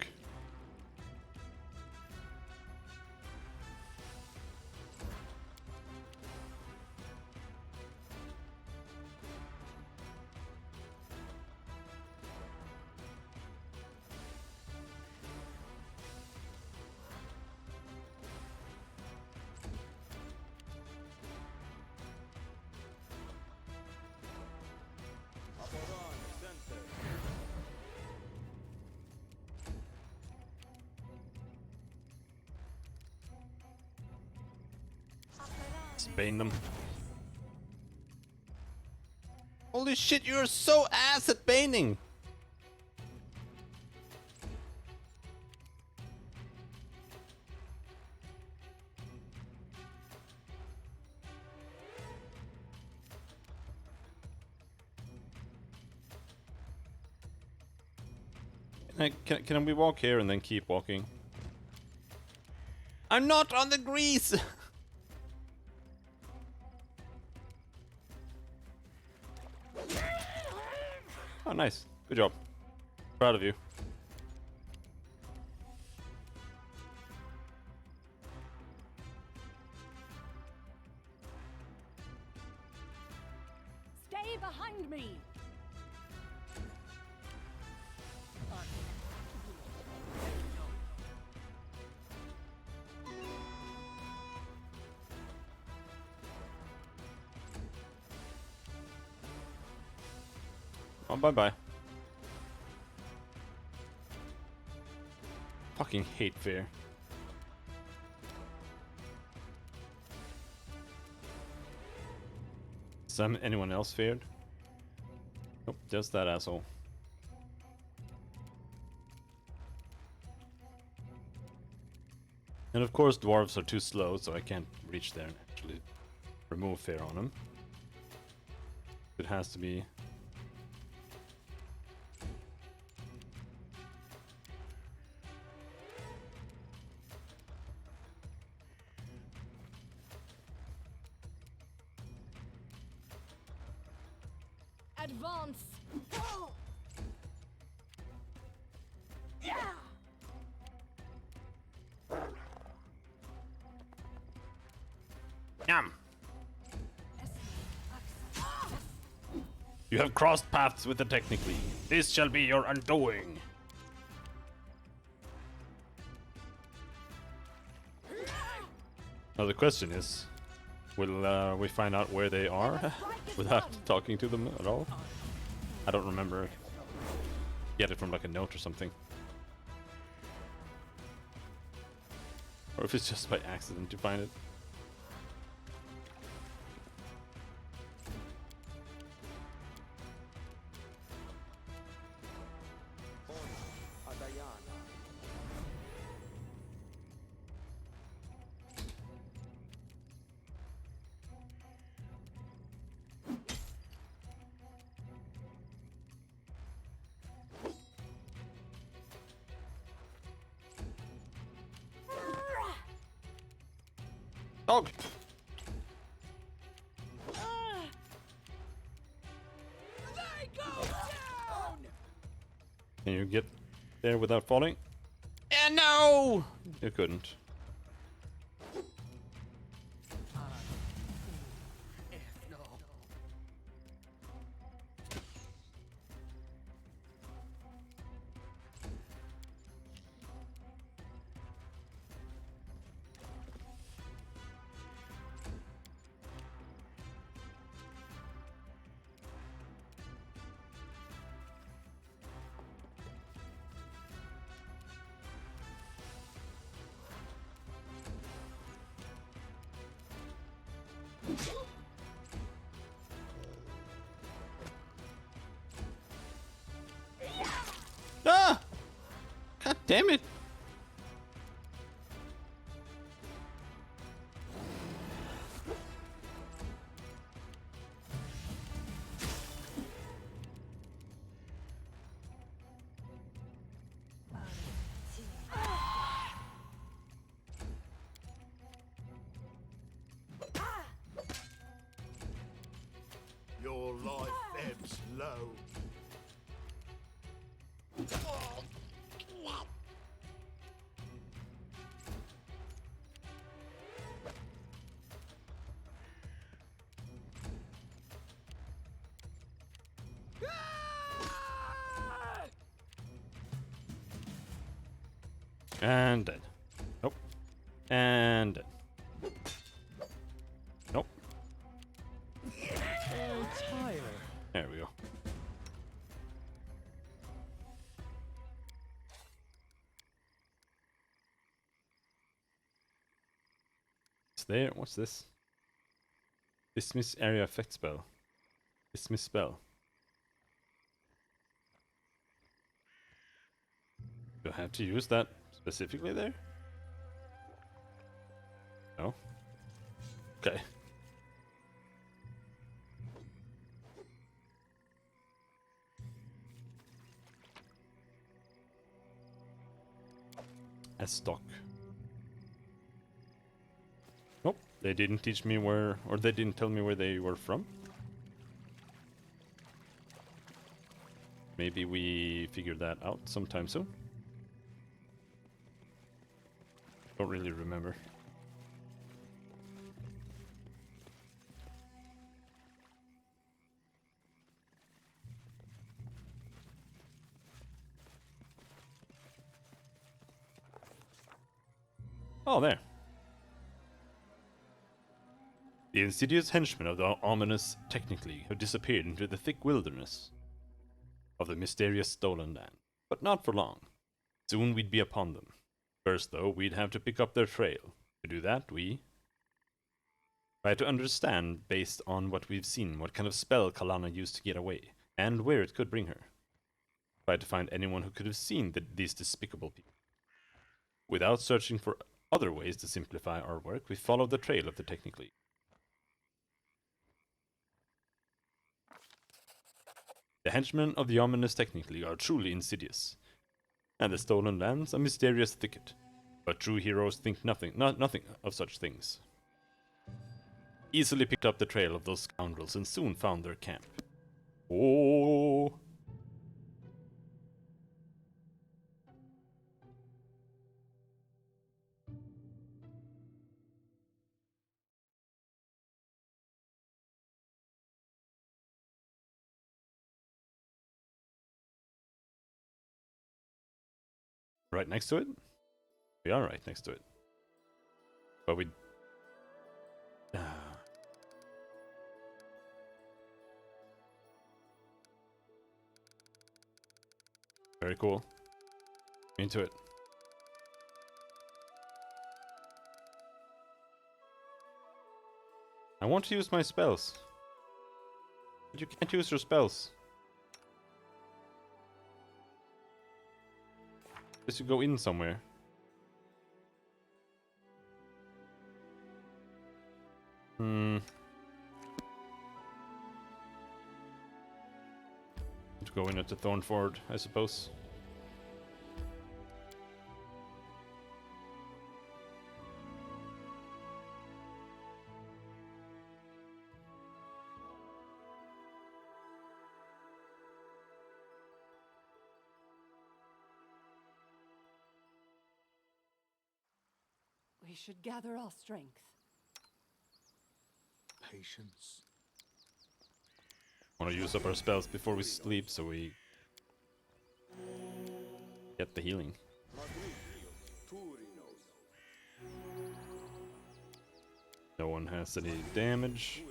Bane them. Holy shit, you're so ass at baning! Can we walk here and then keep walking? I'm not on the grease! Oh, nice. Good job. Proud of you. Stay behind me. Oh, bye-bye. Fucking hate fair. Anyone else feared? Nope, just that asshole. And of course dwarves are too slow, so I can't reach there and actually remove fear on them. It has to be... Advance! Yum! You have crossed paths with the Technically. This shall be your undoing. Now the question is, will we find out where they are without talking to them at all? I don't remember. Get it from like a note or something. Or if it's just by accident to find it. Dog! They go down! Can you get there without falling? And no! You couldn't. Ah! God damn it! Your life ebbs low. And dead. Nope. And dead. Nope. Oh, Tyler. There we go. It's there. What's this? Dismiss area effect spell. Dismiss spell. Do I have to use that specifically there? No? Okay. As stock. Nope, they didn't teach me where, or they didn't tell me where they were from. Maybe we figure that out sometime soon. Don't really remember. Oh, there. The insidious henchmen of the ominous Technically have disappeared into the thick wilderness. of the mysterious stolen land. But not for long. Soon we'd be upon them. First, though, we'd have to pick up their trail. To do that, we try to understand, based on what we've seen, what kind of spell Kalana used to get away, and where it could bring her. Try to find anyone who could have seen these despicable people. Without searching for other ways to simplify our work, we follow the trail of the Technic League. The henchmen of the ominous Technic League are truly insidious, and the stolen lands a mysterious thicket. But true heroes think nothing of such things. Easily picked up the trail of those scoundrels and soon found their camp. Oh! Right next to it? We are right next to it. But we... Very cool. Into it. I want to use my spells. But you can't use your spells. Just to go in somewhere. To go in at the Thornford, I suppose. We should gather our strength. Patience. Want to use up our spells before we sleep so we get the healing. No one has any damage.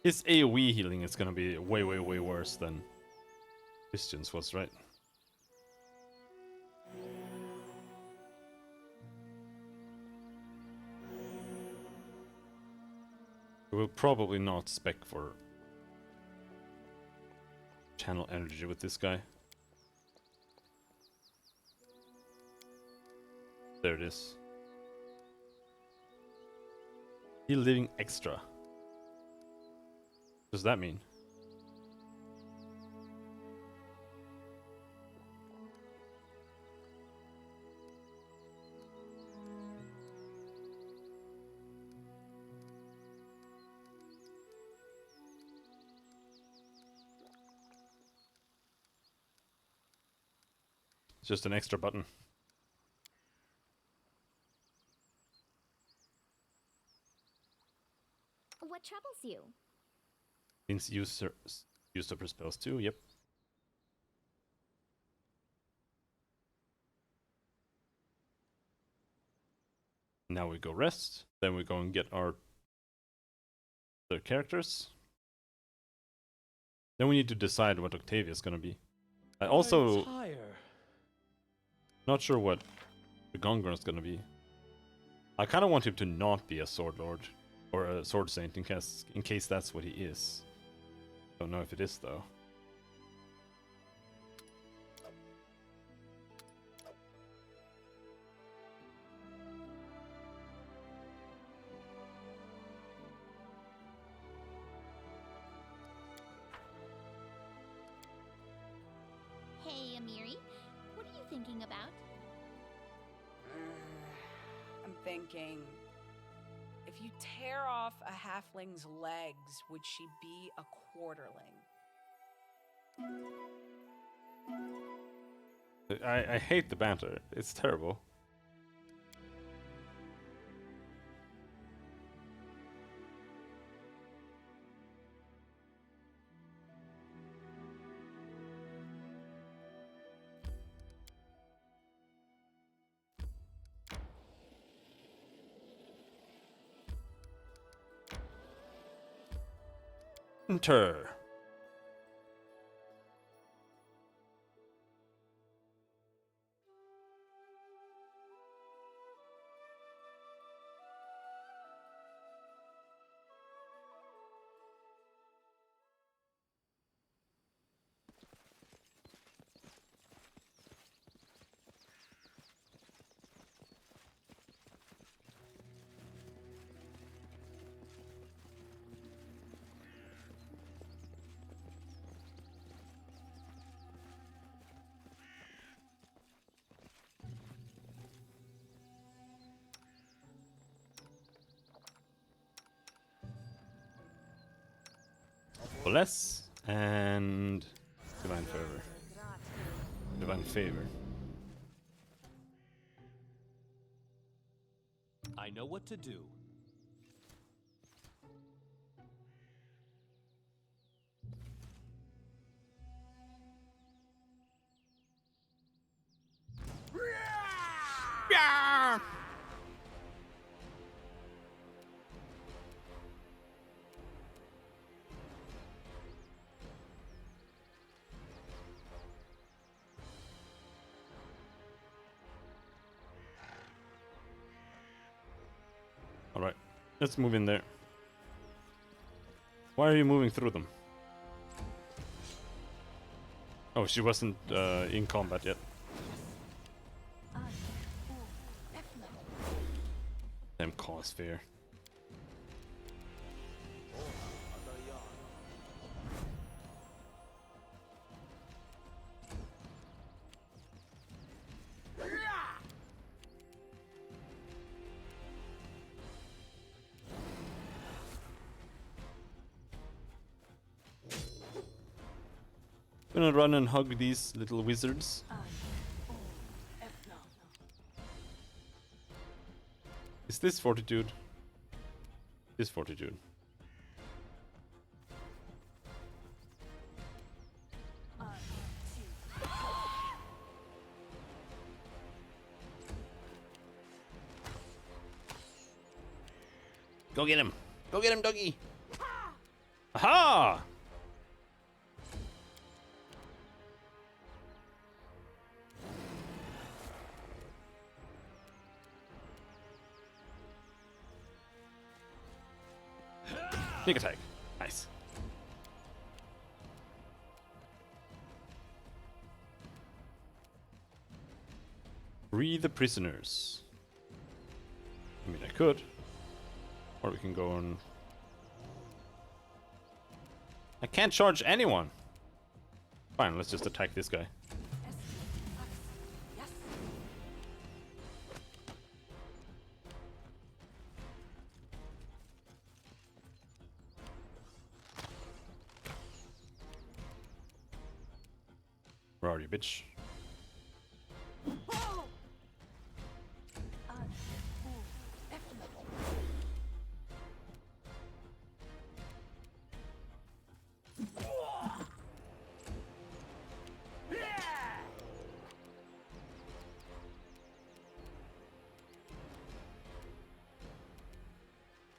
His AoE healing is gonna be way worse than Christian's was, right? We will probably not spec for channel energy with this guy. There it is. Heal living extra. What does that mean? It's just an extra button. What troubles you? Means use up her spells too, yep. Now we go rest, then we go and get our other characters. Then we need to decide what Octavia's gonna be. I also not sure what the Gongon's gonna be. I kinda want him to not be a sword lord or a sword saint in case that's what he is. Don't know if it is though. Hey, Amiri. What are you thinking about? I'm thinking... If you tear off a halfling's legs, would she be a quarterling? I hate the banter. It's terrible. Enter. Bless and divine favor. Divine favor. I know what to do. Alright, let's move in there. Why are you moving through them? Oh, she wasn't in combat yet. Damn cause fear. Gonna run and hug these little wizards. Is this fortitude? This fortitude. Go get him! Go get him, doggy! Aha! Sneak attack. Nice. Free the prisoners. I mean, I could. Or we can go on. I can't charge anyone. Fine, let's just attack this guy. Where are you, bitch?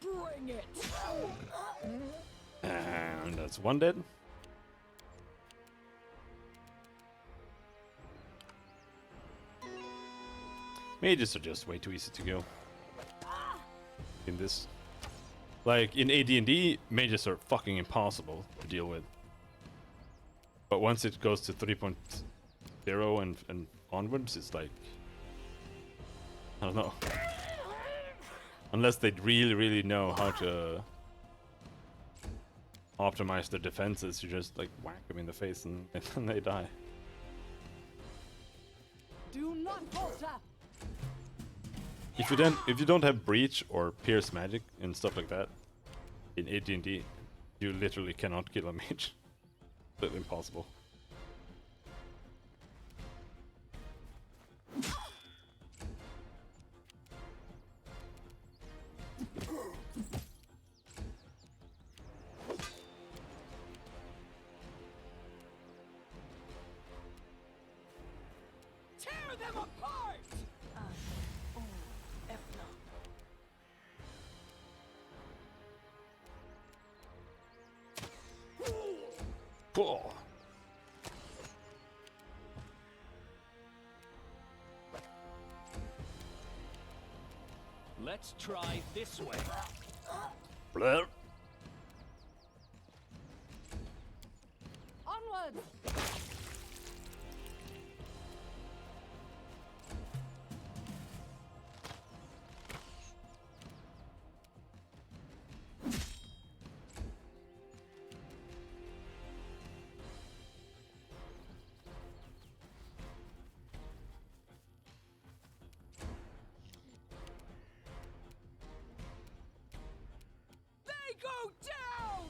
Bring it! And that's one dead. Mages are just way too easy to go in this. Like in AD&D, mages are fucking impossible to deal with. But once it goes to 3.0 and onwards, it's like, I don't know. Unless they really know how to optimize their defenses, you just like whack them in the face and they die. Do not falter. If you don't have breach or pierce magic and stuff like that in AD&D, you literally cannot kill a mage. It's impossible. Tear them apart! Poor. Let's try this way. Blah. Onward! They go down!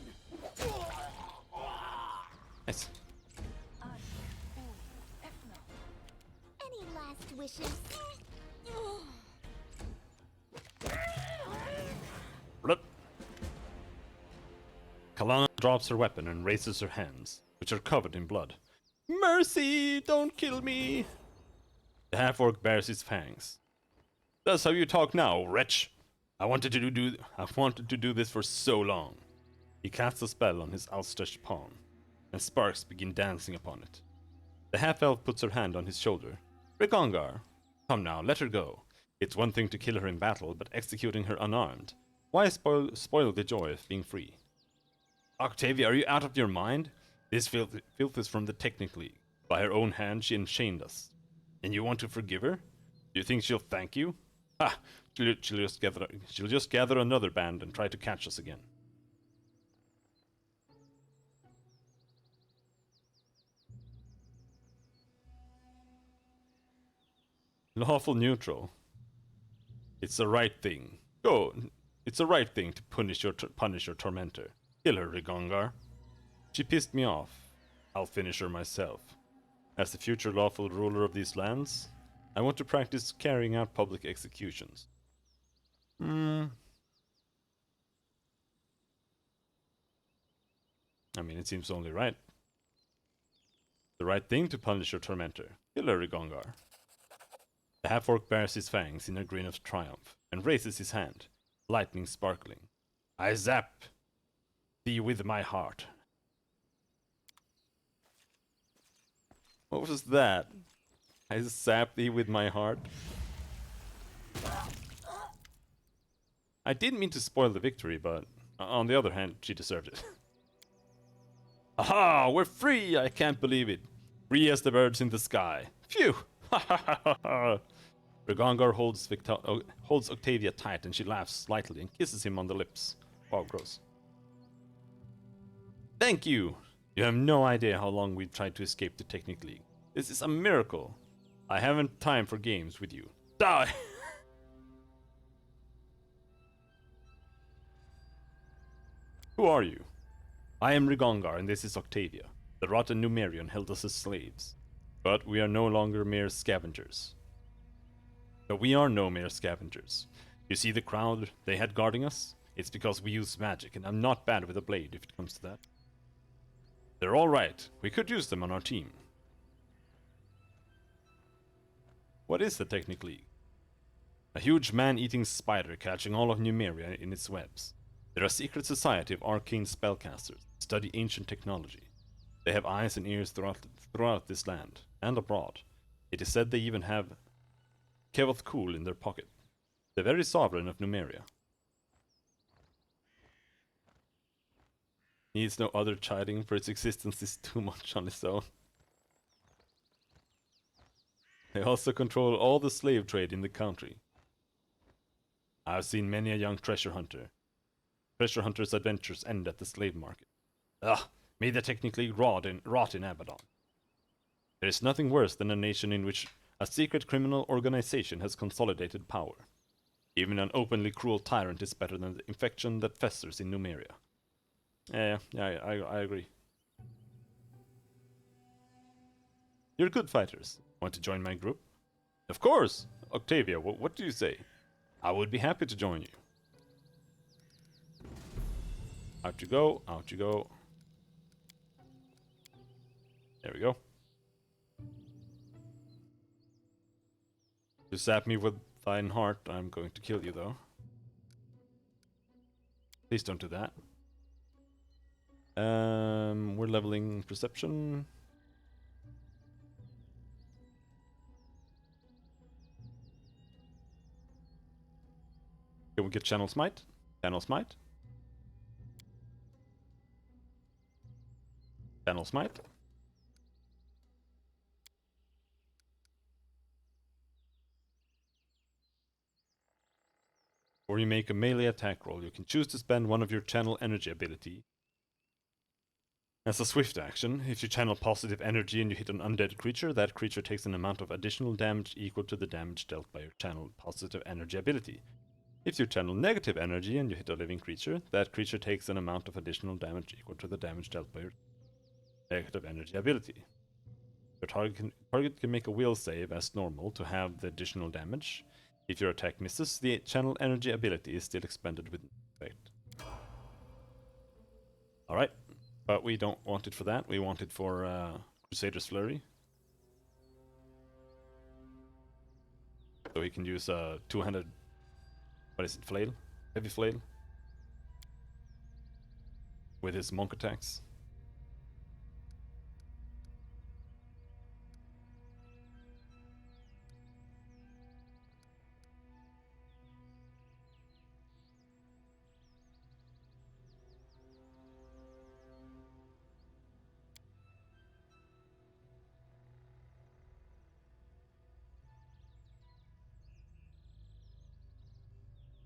Nice. Any last wishes? Blah. Kalana drops her weapon and raises her hands, which are covered in blood. Mercy! Don't kill me! The half-orc bares his fangs. That's how you talk now, wretch! I wanted to do this for so long. He casts a spell on his outstretched palm, and sparks begin dancing upon it. The half-elf puts her hand on his shoulder. Rigongar! Come now, let her go. It's one thing to kill her in battle, but executing her unarmed. Why spoil the joy of being free? Octavia, are you out of your mind? This filth is from the Technic League. By her own hand, she enchained us. And you want to forgive her? Do you think she'll thank you? Ha! She'll just gather another band and try to catch us again. Lawful neutral. It's the right thing. Go. It's the right thing to punish your tormentor. Kill her, Rigongar. She pissed me off. I'll finish her myself. As the future lawful ruler of these lands, I want to practice carrying out public executions. I mean, it seems only right. The right thing to punish your tormentor. Kill her, Rigongar. The half-orc bares his fangs in a grin of triumph, and raises his hand, lightning sparkling. I zap thee with my heart. What was that? I zap thee with my heart? I didn't mean to spoil the victory, but on the other hand, she deserved it. Aha! We're free! I can't believe it. Free as the birds in the sky. Phew! Ha ha ha ha! Rigongar holds Octavia tight and she laughs slightly and kisses him on the lips. Wow, gross. Thank you! You have no idea how long we've tried to escape the Technic League. This is a miracle. I haven't time for games with you. Die! Who are you? I am Rigongar and this is Octavia. The rotten Numerian held us as slaves. But we are no longer mere scavengers. But we are no mere scavengers. You see the crowd they had guarding us? It's because we use magic, and I'm not bad with a blade if it comes to that. They're alright. We could use them on our team. What is the Technic League? A huge man-eating spider catching all of Numeria in its webs. They're a secret society of arcane spellcasters, study ancient technology. They have eyes and ears throughout this land, and abroad. It is said they even have Kevoth Cool in their pocket. The very sovereign of Numeria. Needs no other chiding, for its existence is too much on its own. They also control all the slave trade in the country. I've seen many a young treasure hunter's adventures end at the slave market. Ugh, may the Technic League rot in Abaddon. There is nothing worse than a nation in which a secret criminal organization has consolidated power. Even an openly cruel tyrant is better than the infection that festers in Numeria. Yeah, I agree. You're good fighters. Want to join my group? Of course! Octavia, what do you say? I would be happy to join you. Out you go, out you go. There we go. You zap me with thine heart, I'm going to kill you though. Please don't do that. We're leveling perception. Can we get channel smite? Channel smite. Channel smite. Or you make a melee attack roll. You can choose to spend one of your channel energy ability as a swift action. If you channel positive energy and you hit an undead creature, that creature takes an amount of additional damage equal to the damage dealt by your channel positive energy ability. If you channel negative energy and you hit a living creature, that creature takes an amount of additional damage equal to the damage dealt by your negative energy ability. Your target can make a will save as normal to have the additional damage. If your attack misses, the channel energy ability is still expended with effect. Alright, but we don't want it for that. We want it for Crusader's Flurry. So he can use a 200... what is it? Flail? Heavy Flail? With his monk attacks.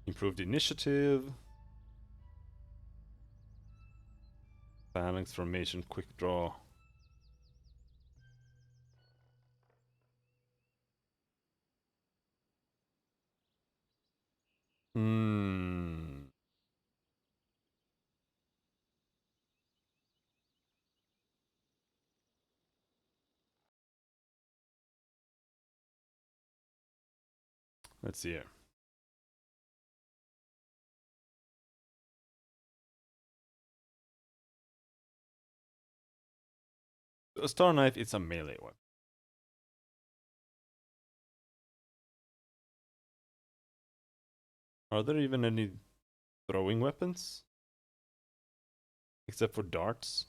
Improved initiative. Phalanx formation, quick draw. Let's see here. A Star Knife, it's a melee weapon. Are there even any throwing weapons? Except for darts?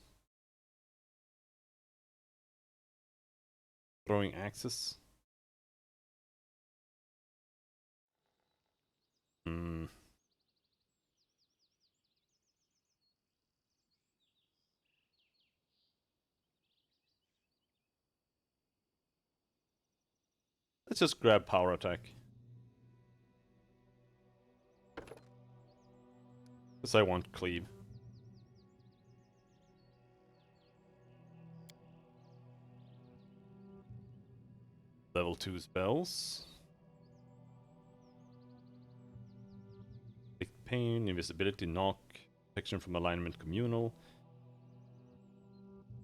Throwing axes? Let's just grab power attack. Because I want cleave. Level 2 spells. Take pain, invisibility, knock, protection from alignment, communal.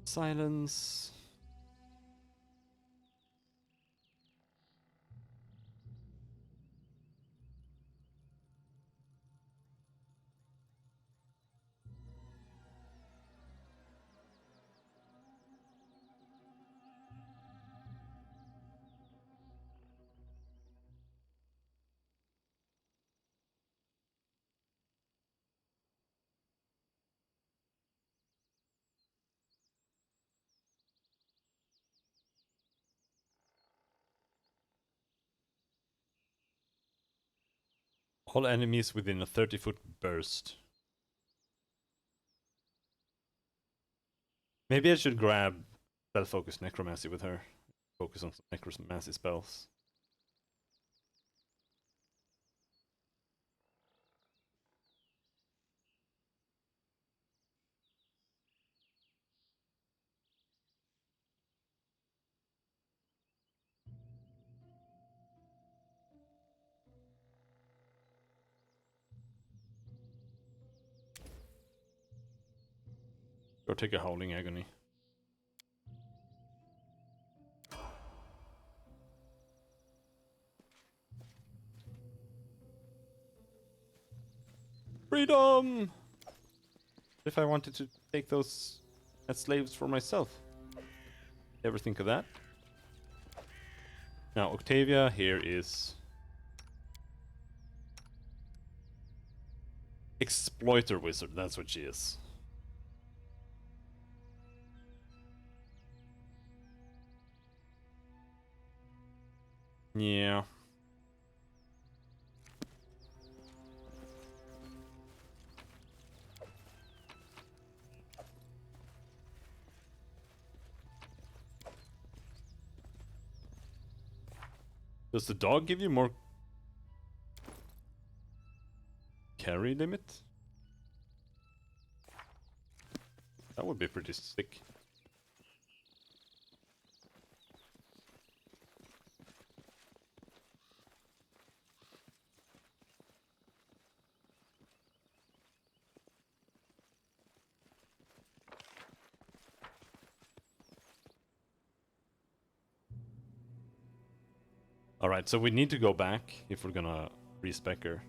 Silence. All enemies within a 30-foot burst. Maybe I should grab spell-focused necromancy with her. Focus on some necromancy spells. Or take a Howling Agony. Freedom! If I wanted to take those as slaves for myself. Ever think of that? Now, Octavia here is... Exploiter Wizard, that's what she is. Yeah. Does the dog give you more carry limit? That would be pretty sick. Alright, so we need to go back if we're gonna respec her.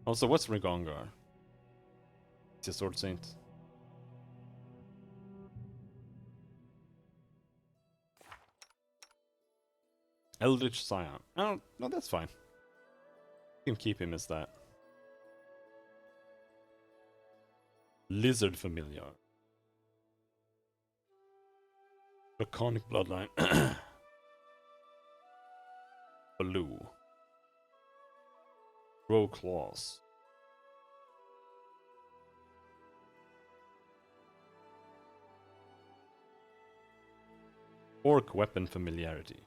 Also, what's Regongar? It's a Sword Saint. Eldritch Scion. Oh, no, that's fine. You can keep him as that. Lizard Familiar. Draconic Bloodline. Blue. Row Claws. Orc Weapon Familiarity.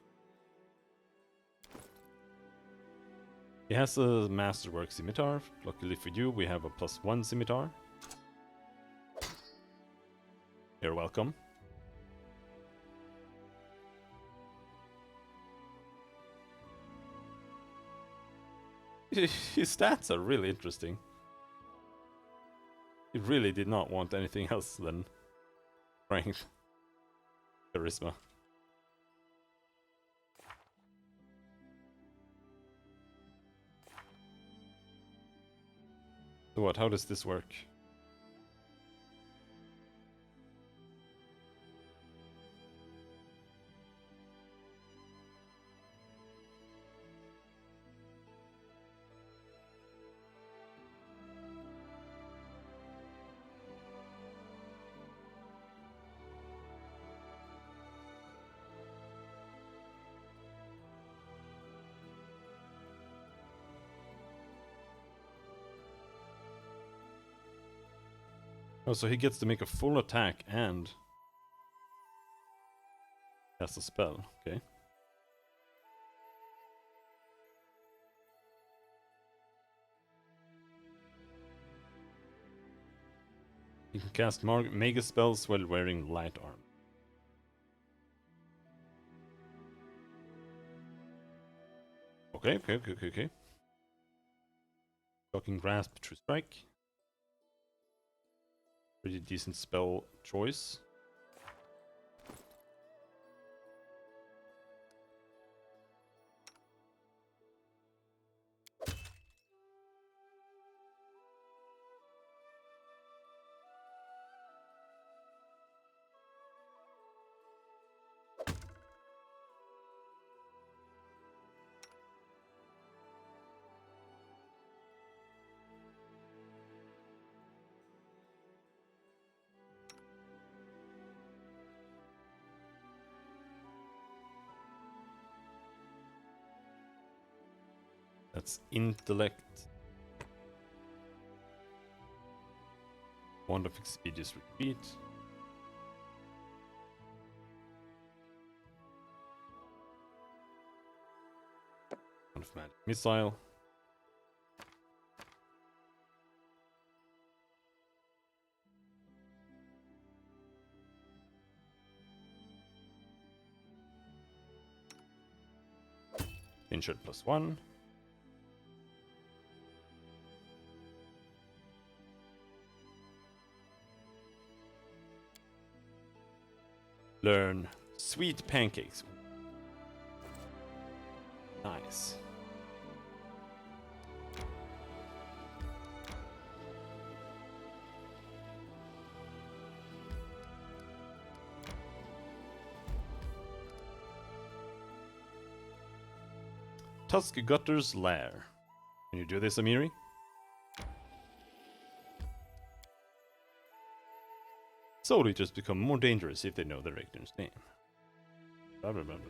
He has a Masterwork Scimitar. Luckily for you, we have a +1 Scimitar. You're welcome. His stats are really interesting. He really did not want anything else than strength. Charisma. So what, how does this work? Oh, so he gets to make a full attack and cast a spell. Okay. You can cast mega spells while wearing light armor. Okay. Shocking Grasp, True Strike. Pretty decent spell choice. That's intellect. Wand of Expedious Repeat. Wand of Magic Missile. Injured +1. Learn Sweet Pancakes. Nice. Tusk Gutter's Lair. Can you do this, Amiri? Soul Eaters become more dangerous if they know the victim's name. Blah, blah, blah, blah.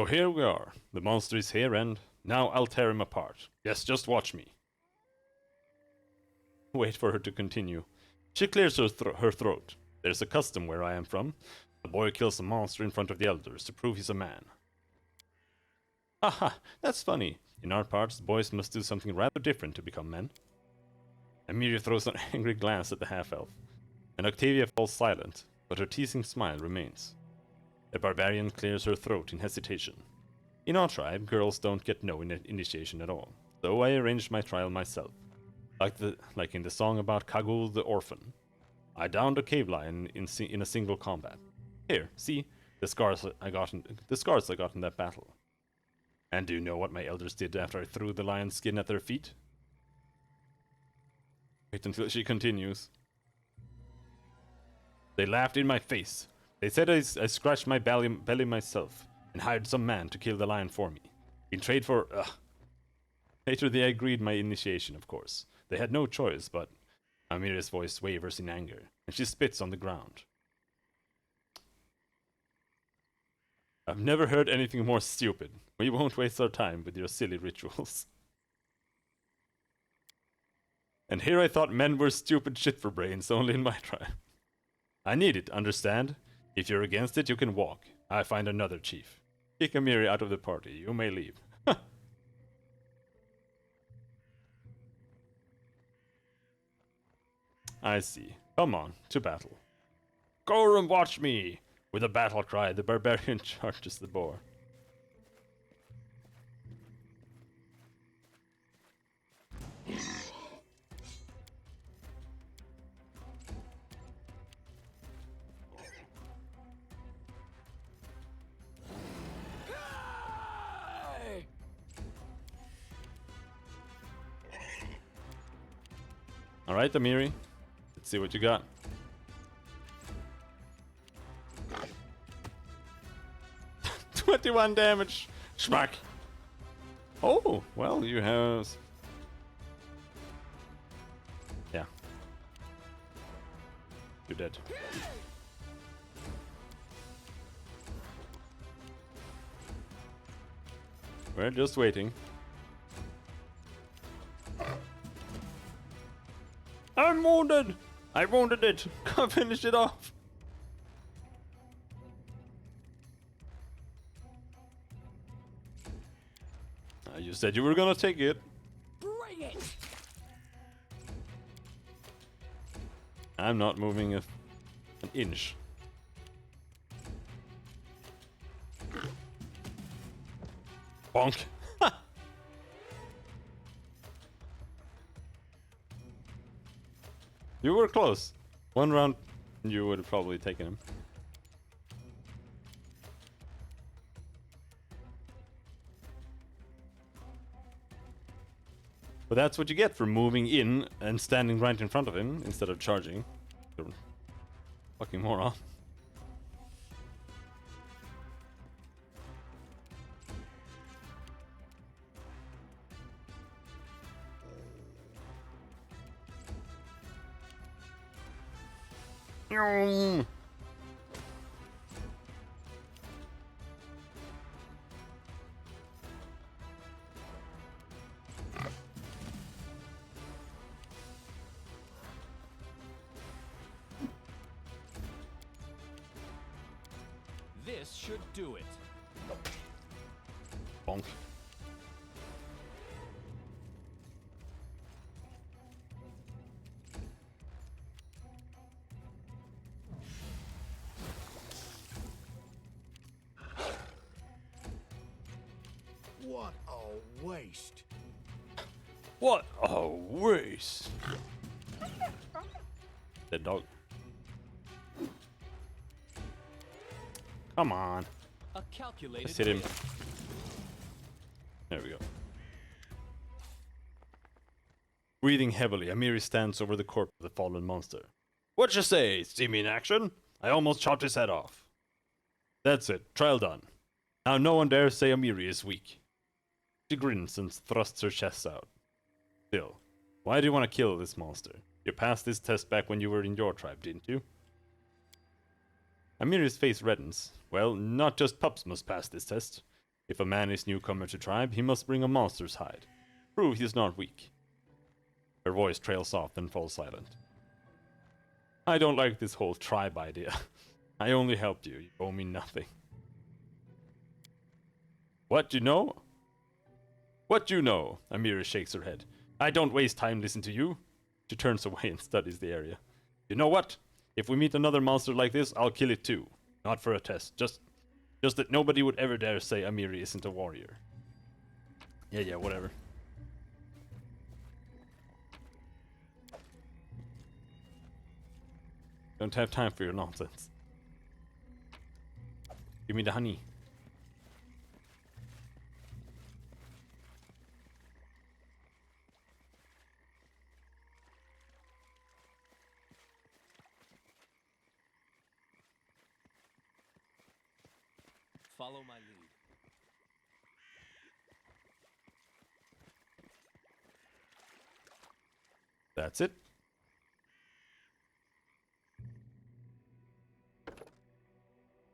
So here we are. The monster is here and now I'll tear him apart. Yes, just watch me. Wait for her to continue. She clears her throat. There's a custom where I am from. The boy kills a monster in front of the elders to prove he's a man. Haha, that's funny. In our parts, boys must do something rather different to become men. Emilia throws an angry glance at the half-elf, and Octavia falls silent, but her teasing smile remains. The barbarian clears her throat in hesitation. In our tribe, girls don't get no initiation at all, so I arranged my trial myself. Like in the song about Kagul the orphan. I downed a cave lion in a single combat. Here, see the scars I got in that battle. And do you know what my elders did after I threw the lion's skin at their feet? Wait until she continues. They laughed in my face. They said I scratched my belly myself and hired some man to kill the lion for me. In trade for Later they agreed my initiation, of course. They had no choice, but Amira's voice wavers in anger, and she spits on the ground. I've never heard anything more stupid. We won't waste our time with your silly rituals. And here I thought men were stupid shit for brains, only in my tribe. I need it, understand? If you're against it, you can walk. I find another chief. Kick Amiri out of the party. You may leave. I see. Come on, to battle. Go and watch me! With a battle cry, the barbarian charges the boar. Alright, Amiri. Let's see what you got. "21 damage! Schmack!" Oh, well, you have... Yeah. You're dead. We're just waiting. I'm wounded! I wounded it! Come finish it off! You said you were gonna take it. Bring it! I'm not moving an inch. Bonk. You were close. One round, you would have probably taken him. But that's what you get for moving in and standing right in front of him instead of charging. You're fucking moron. This should do it. Bonk. What a waste. What a waste. Dead dog. Come on. A calculated Let's hit him. win. There we go. Breathing heavily, Amiri stands over the corpse of the fallen monster. What you say? See me in action? I almost chopped his head off. That's it. Trial done. Now no one dares say Amiri is weak. She grins and thrusts her chest out. Still, why do you want to kill this monster? You passed this test back when you were in your tribe, didn't you? Amiri's face reddens. Well, not just pups must pass this test. If a man is newcomer to tribe, he must bring a monster's hide. Prove he is not weak. Her voice trails off, then falls silent. I don't like this whole tribe idea. I only helped you. You owe me nothing. What, you know? What you know? Amira shakes her head. I don't waste time listening to you. She turns away and studies the area. You know what? If we meet another monster like this, I'll kill it too. Not for a test. Just that nobody would ever dare say Amiri isn't a warrior. Yeah, whatever. Don't have time for your nonsense. Give me the honey. Follow my lead. That's it.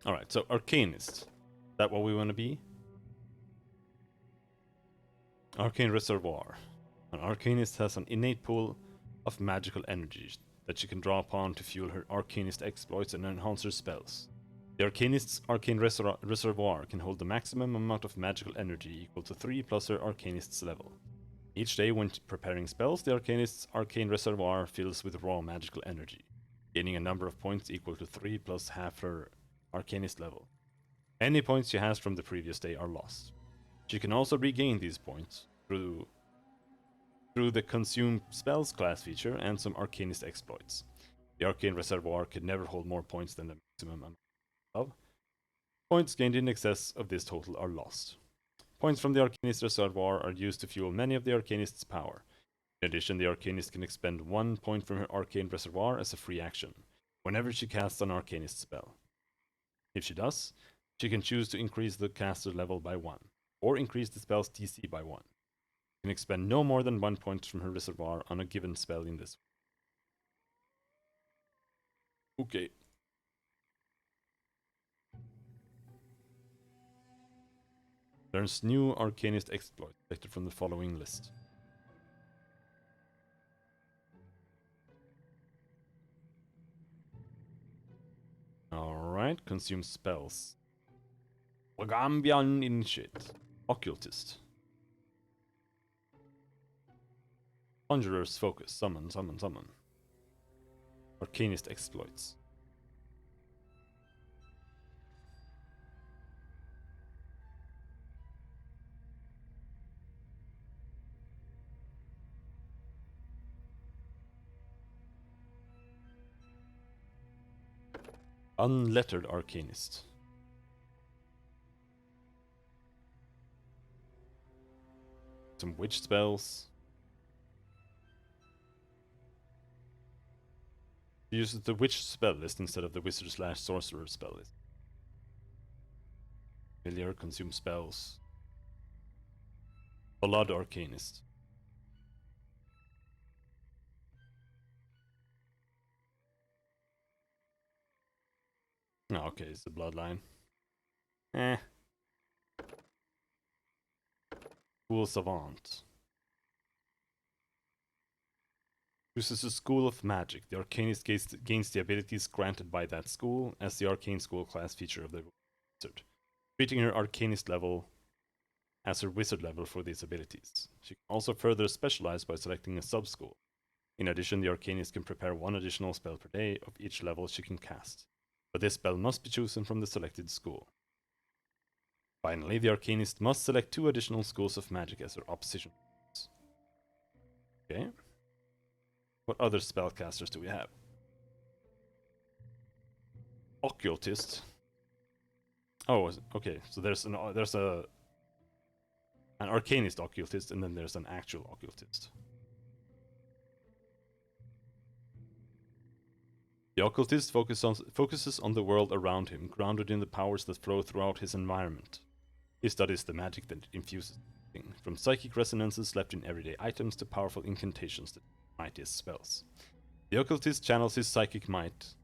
Alright, so Arcanist. Is that what we want to be? Arcane Reservoir. An Arcanist has an innate pool of magical energies that she can draw upon to fuel her Arcanist exploits and enhance her spells. The Arcanist's Arcane Reservoir can hold the maximum amount of magical energy equal to 3 plus her Arcanist's level. Each day when preparing spells, the Arcanist's Arcane Reservoir fills with raw magical energy, gaining a number of points equal to 3 plus half her Arcanist level. Any points she has from the previous day are lost. She can also regain these points through the Consume Spells class feature and some Arcanist exploits. The Arcane Reservoir can never hold more points than the maximum amount of. Points gained in excess of this total are lost. Points from the Arcanist Reservoir are used to fuel many of the Arcanist's power. In addition, the Arcanist can expend 1 point from her Arcane Reservoir as a free action, whenever she casts an Arcanist spell. If she does, she can choose to increase the caster level by 1, or increase the spell's DC by 1. She can expend no more than 1 point from her reservoir on a given spell in this way. Okay. Learns new Arcanist exploit selected from the following list. Alright, consume spells. Lagambian Initiate. Occultist. Conjurer's Focus. Summon. Arcanist exploits. Unlettered Arcanist. Some witch spells. Uses the witch spell list instead of the wizard/sorcerer spell list. Familiar, consume spells. Blood Arcanist. Oh, okay, it's the bloodline. School Savant. Chooses a school of magic. The Arcanist gains the abilities granted by that school as the Arcane School class feature of the wizard, treating her Arcanist level as her wizard level for these abilities. She can also further specialize by selecting a sub-school. In addition, the Arcanist can prepare 1 additional spell per day of each level she can cast, but this spell must be chosen from the selected school. Finally, the Arcanist must select 2 additional schools of magic as her opposition. Okay. What other spellcasters do we have? Occultist. Oh, okay. So there's an Arcanist Occultist, and then there's an actual Occultist. The Occultist focuses on the world around him, grounded in the powers that flow throughout his environment. He studies the magic that infuses everything, from psychic resonances left in everyday items to powerful incantations that mightiest spells. The Occultist channels his psychic might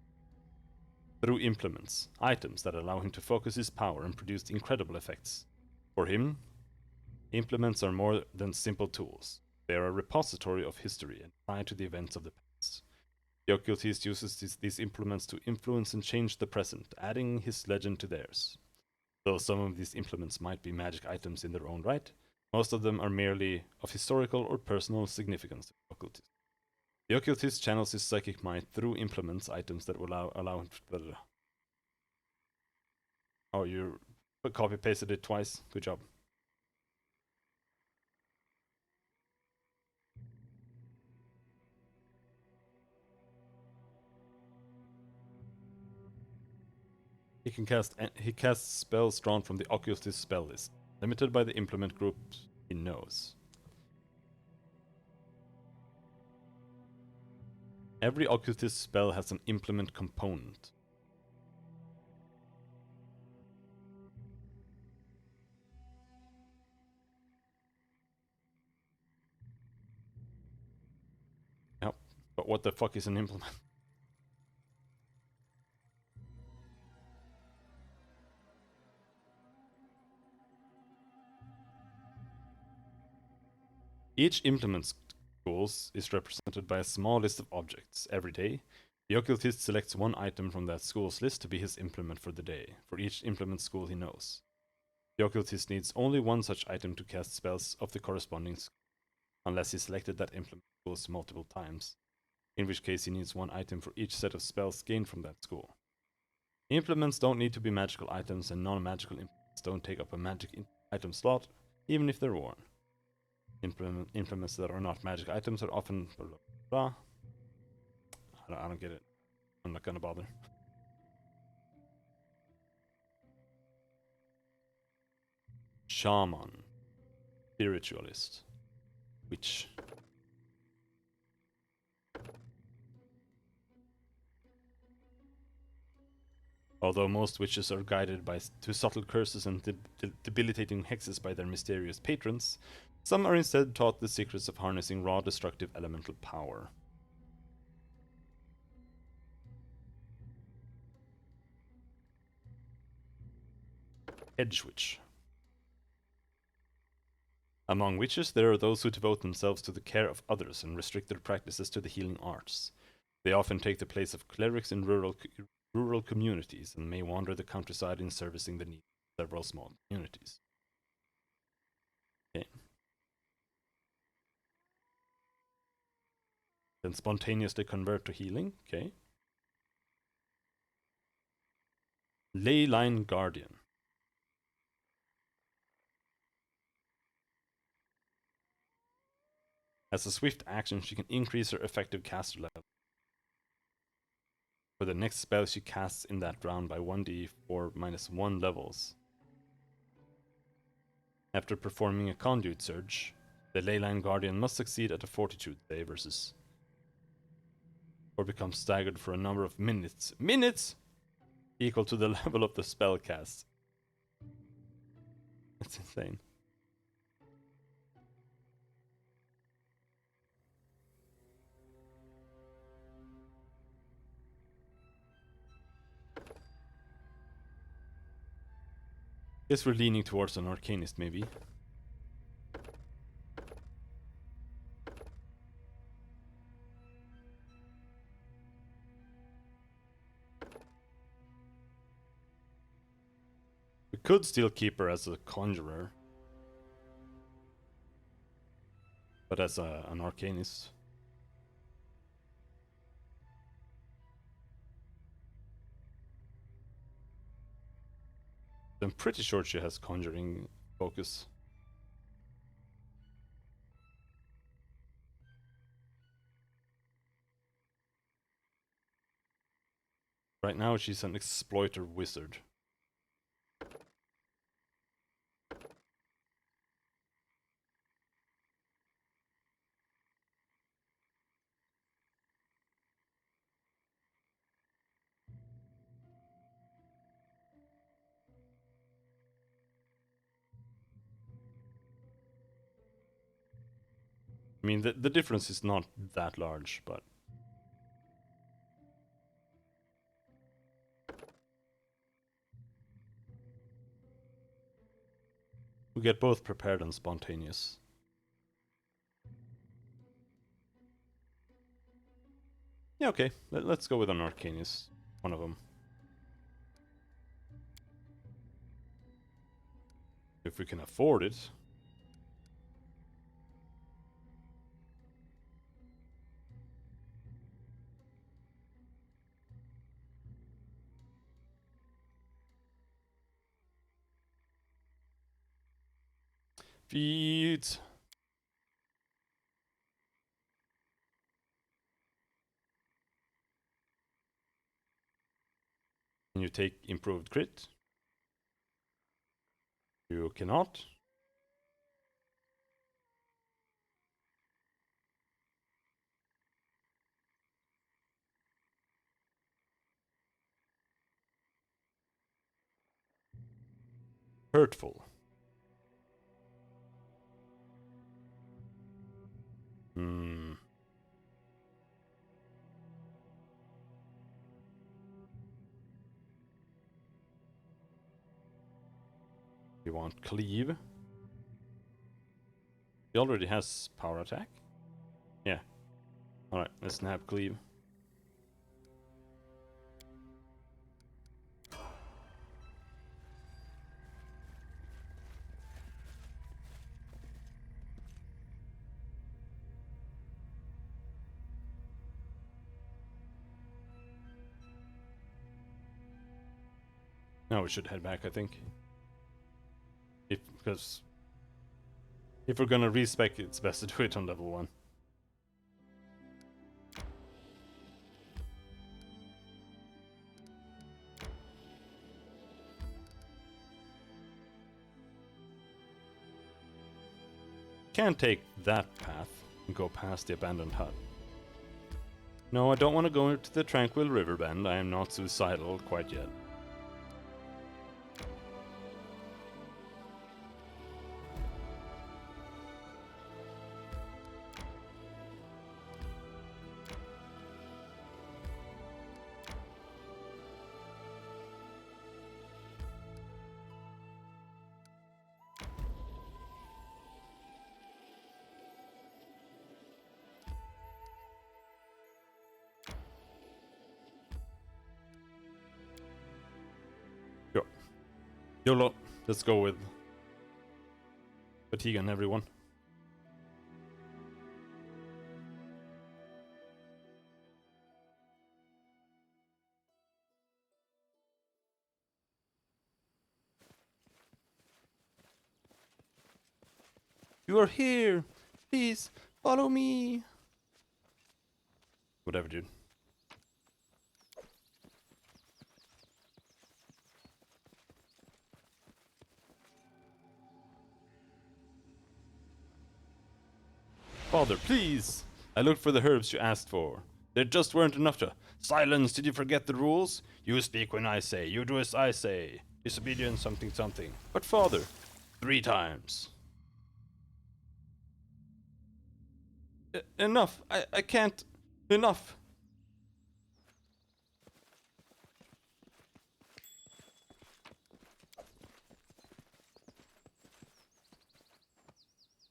through implements, items that allow him to focus his power and produce incredible effects. For him, implements are more than simple tools. They are a repository of history and tied to the events of the past. The occultist uses these implements to influence and change the present, adding his legend to theirs. Though some of these implements might be magic items in their own right, most of them are merely of historical or personal significance to the occultist. The occultist channels his psychic might through implements, items that will allow him to... Oh, you copy-pasted it twice? Good job. He casts spells drawn from the occultist spell list, limited by the implement group he knows. Every occultist spell has an implement component. Yep, but what the fuck is an implement? Each implement school is represented by a small list of objects. Every day, the occultist selects one item from that school's list to be his implement for the day, for each implement school he knows. The occultist needs only one such item to cast spells of the corresponding school, unless he selected that implement schools multiple times, in which case he needs one item for each set of spells gained from that school. Implements don't need to be magical items, and non-magical implements don't take up a magic item slot, even if they're worn. Implements that are not magic items are often... Blah. I don't get it. I'm not gonna bother. Shaman. Spiritualist. Witch. Although most witches are guided to subtle curses and debilitating hexes by their mysterious patrons, some are instead taught the secrets of harnessing raw destructive elemental power. Edge witch. Among witches, there are those who devote themselves to the care of others and restrict their practices to the healing arts. They often take the place of clerics in rural communities and may wander the countryside in servicing the needs of several small communities. Okay. Then spontaneously convert to healing. Okay. Leyline Guardian. As a swift action, she can increase her effective caster level for the next spell she casts in that round by 1d4 minus 1 levels. After performing a conduit surge, the Leyline Guardian must succeed at a fortitude save versus... or become staggered for a number of minutes. Minutes! Equal to the level of the spell cast. That's insane. Guess we're leaning towards an Arcanist, maybe. We could still keep her as a Conjurer. But as an Arcanist. I'm pretty sure she has Conjuring focus. Right now she's an Exploiter Wizard. I mean, the difference is not that large, but... We get both prepared and spontaneous. Yeah, okay. Let's go with an Arcanius. One of them. If we can afford it. Feet. Can you take improved crit? You cannot. Hurtful. Hmm. You want cleave? He already has power attack? Yeah. Alright, let's snap cleave. Now we should head back, I think. Because if we're gonna respec, it's best to do it on level 1. Can't take that path and go past the abandoned hut. No, I don't want to go into the tranquil river bend. I am not suicidal quite yet. YOLO, let's go with fatigue on everyone. You are here! Please, follow me! Whatever, dude. Father, please! I looked for the herbs you asked for. There just weren't enough to... Silence! Did you forget the rules? You speak when I say. You do as I say. Disobedience something something. But father, 3 times. Enough! I can't... Enough!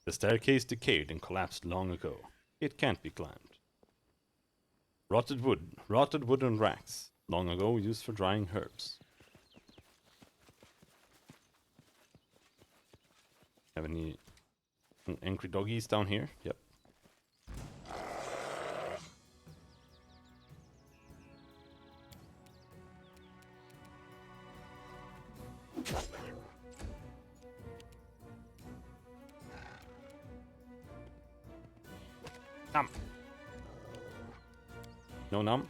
The staircase decayed and collapsed long ago. It can't be climbed. Rotted wooden racks, long ago used for drying herbs. Have any angry doggies down here? Yep. Nom. No nom.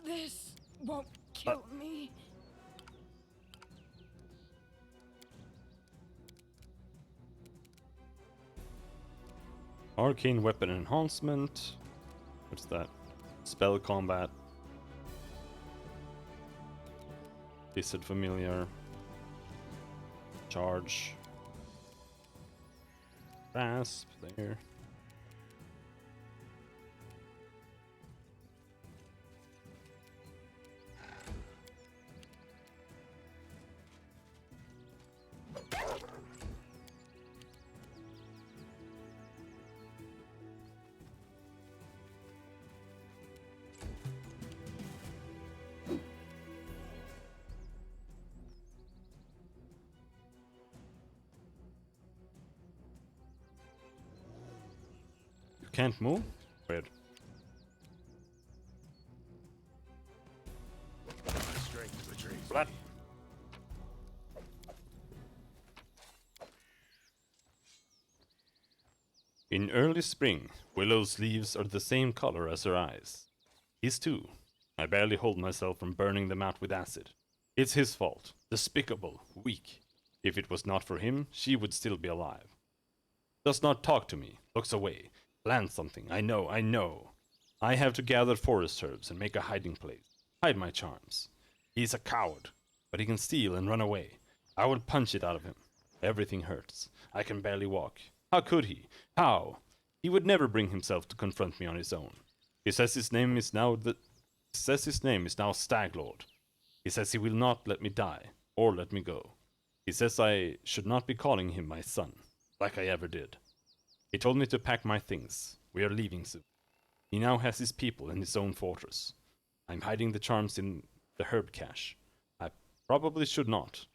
This won't kill me. Arcane weapon enhancement. What's that? Spell combat. Lizard familiar. Charge. Grasp there. Can't move? Weird. Blood. In early spring, Willow's leaves are the same color as her eyes. His too. I barely hold myself from burning them out with acid. It's his fault. Despicable. Weak. If it was not for him, she would still be alive. Does not talk to me. Looks away. Plans something. I know, I know. I have to gather forest herbs and make a hiding place. Hide my charms. He's a coward, but he can steal and run away. I will punch it out of him. Everything hurts. I can barely walk. How could he? How? He would never bring himself to confront me on his own. He says his name is now Staglord. He says he will not let me die, or let me go. He says I should not be calling him my son, like I ever did. He told me to pack my things. We are leaving soon. He now has his people in his own fortress. I'm hiding the charms in the herb cache. I probably should not.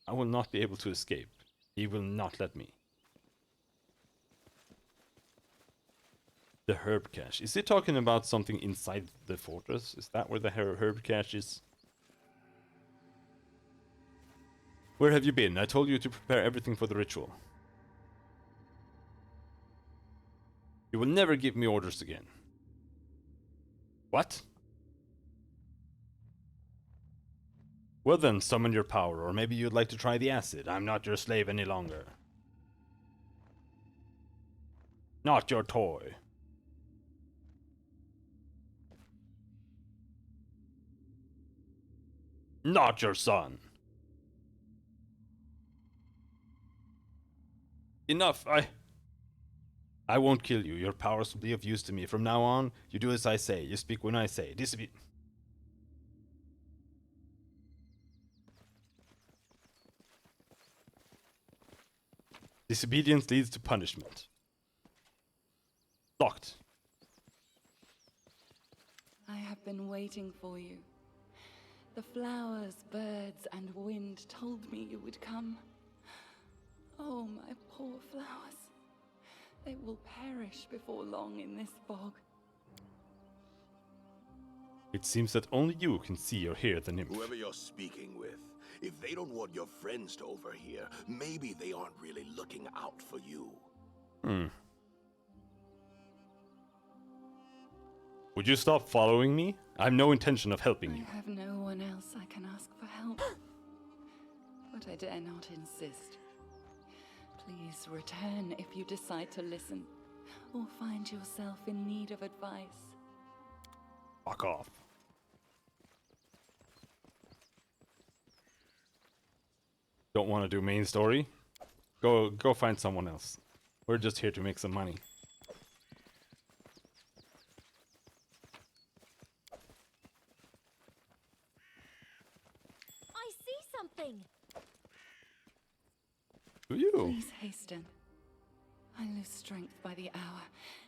I will not be able to escape. He will not let me. The herb cache. Is he talking about something inside the fortress? Is that where the herb cache is? Where have you been? I told you to prepare everything for the ritual. You will never give me orders again. What? Well then, summon your power, or maybe you'd like to try the acid. I'm not your slave any longer. Not your toy. Not your son. Enough, I won't kill you. Your powers will be of use to me. From now on, you do as I say. You speak when I say. Disobedience leads to punishment. Locked. I have been waiting for you. The flowers, birds, and wind told me you would come. Oh, my poor flowers. They will perish before long in this bog. It seems that only you can see or hear the nymph. Whoever you're speaking with, if they don't want your friends to overhear, maybe they aren't really looking out for you. Would you stop following me? I have no intention of helping you. I have no one else I can ask for help. But I dare not insist. Please return if you decide to listen, or find yourself in need of advice. Fuck off. Don't want to do main story? Go find someone else. We're just here to make some money. I see something. Do you? Please hasten. I lose strength by the hour,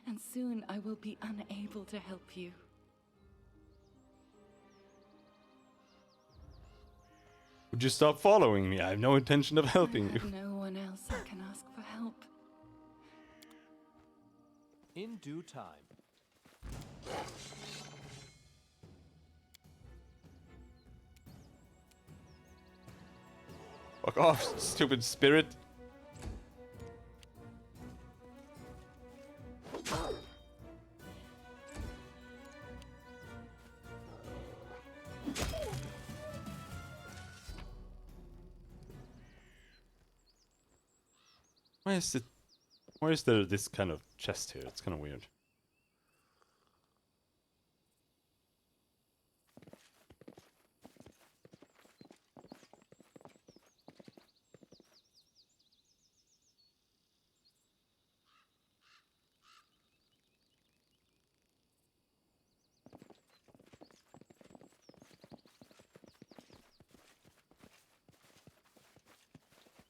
and soon I will be unable to help you. Would you stop following me? I have no intention of helping I you. have no one else I can ask for help. In due time. Fuck off, stupid spirit. Why is there this kind of chest here? It's kind of weird.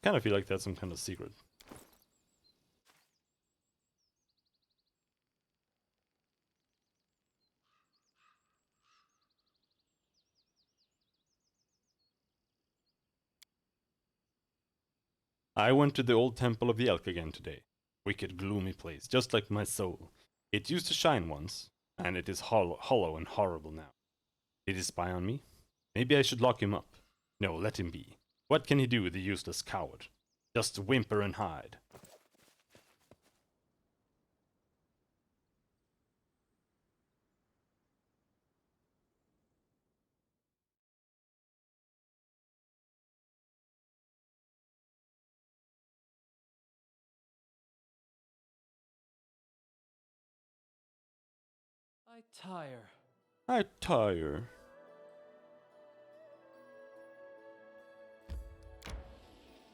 Kind of feel like that's some kind of secret. I went to the old temple of the Elk again today. Wicked, gloomy place, just like my soul. It used to shine once, and it is hollow and horrible now. Did he spy on me? Maybe I should lock him up. No, let him be. What can he do, the useless coward? Just whimper and hide. I tire. I tire.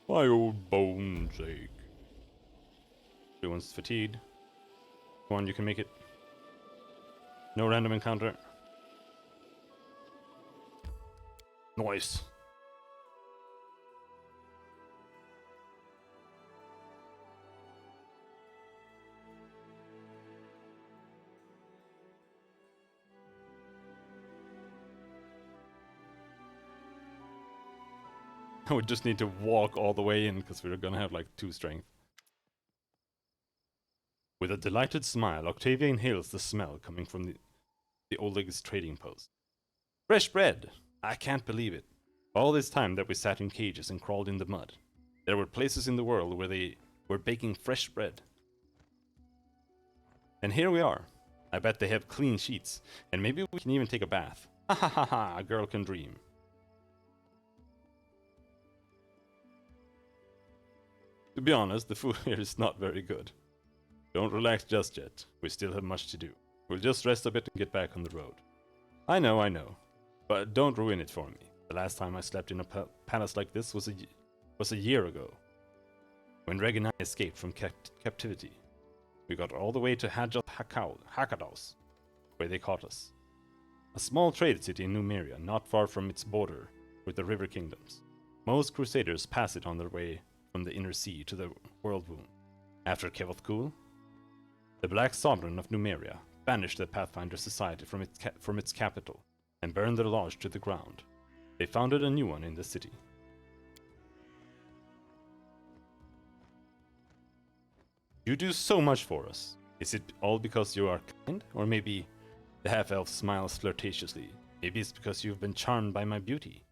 My old bones ache. Everyone's fatigued. Come on, you can make it. No random encounter. Nice. We just need to walk all the way in because we're gonna have like 2 strength. With a delighted smile, Octavia inhales the smell coming from the Oleg's trading post. Fresh bread! I can't believe it. All this time that we sat in cages and crawled in the mud, there were places in the world where they were baking fresh bread. And here we are. I bet they have clean sheets, and maybe we can even take a bath. Ha ha ha ha, a girl can dream. To be honest, the food here is not very good. Don't relax just yet. We still have much to do. We'll just rest a bit and get back on the road. I know. But don't ruin it for me. The last time I slept in a palace like this was a year ago. When Reg and I escaped from captivity. We got all the way to Hakados, where they caught us. A small trade city in Numeria, not far from its border with the river kingdoms. Most crusaders pass it on their way from the inner sea to the world wound. After Kevothkul, the Black Sovereign of Numeria banished the Pathfinder society from its capital and burned their lodge to the ground. They founded a new one in the city. You do so much for us. Is it all because you are kind? Or maybe the half-elf smiles flirtatiously. Maybe it's because you've been charmed by my beauty.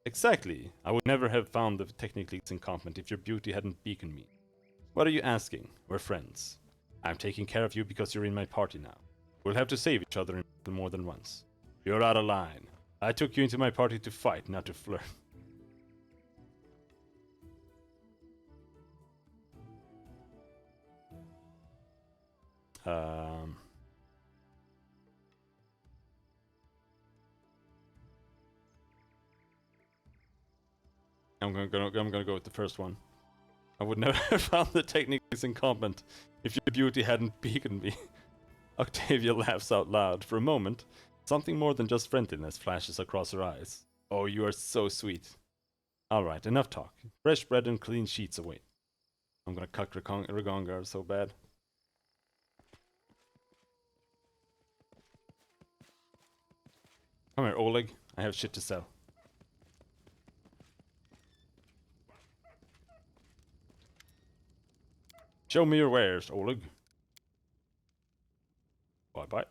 Exactly. I would never have found the technically incompetent if your beauty hadn't beaconed me. What are you asking? We're friends. I'm taking care of you because you're in my party now. We'll have to save each other more than once. You're out of line. I took you into my party to fight, not to flirt. I'm gonna go with the first one. I would never have found the techniques incompetent if your beauty hadn't beaconed me. Octavia laughs out loud. For a moment, something more than just friendliness flashes across her eyes. Oh, you are so sweet. Alright, enough talk. Fresh bread and clean sheets await. I'm gonna cuck Ragongar so bad. Come here, Oleg. I have shit to sell. Show me your wares, Oleg. Bye-bye.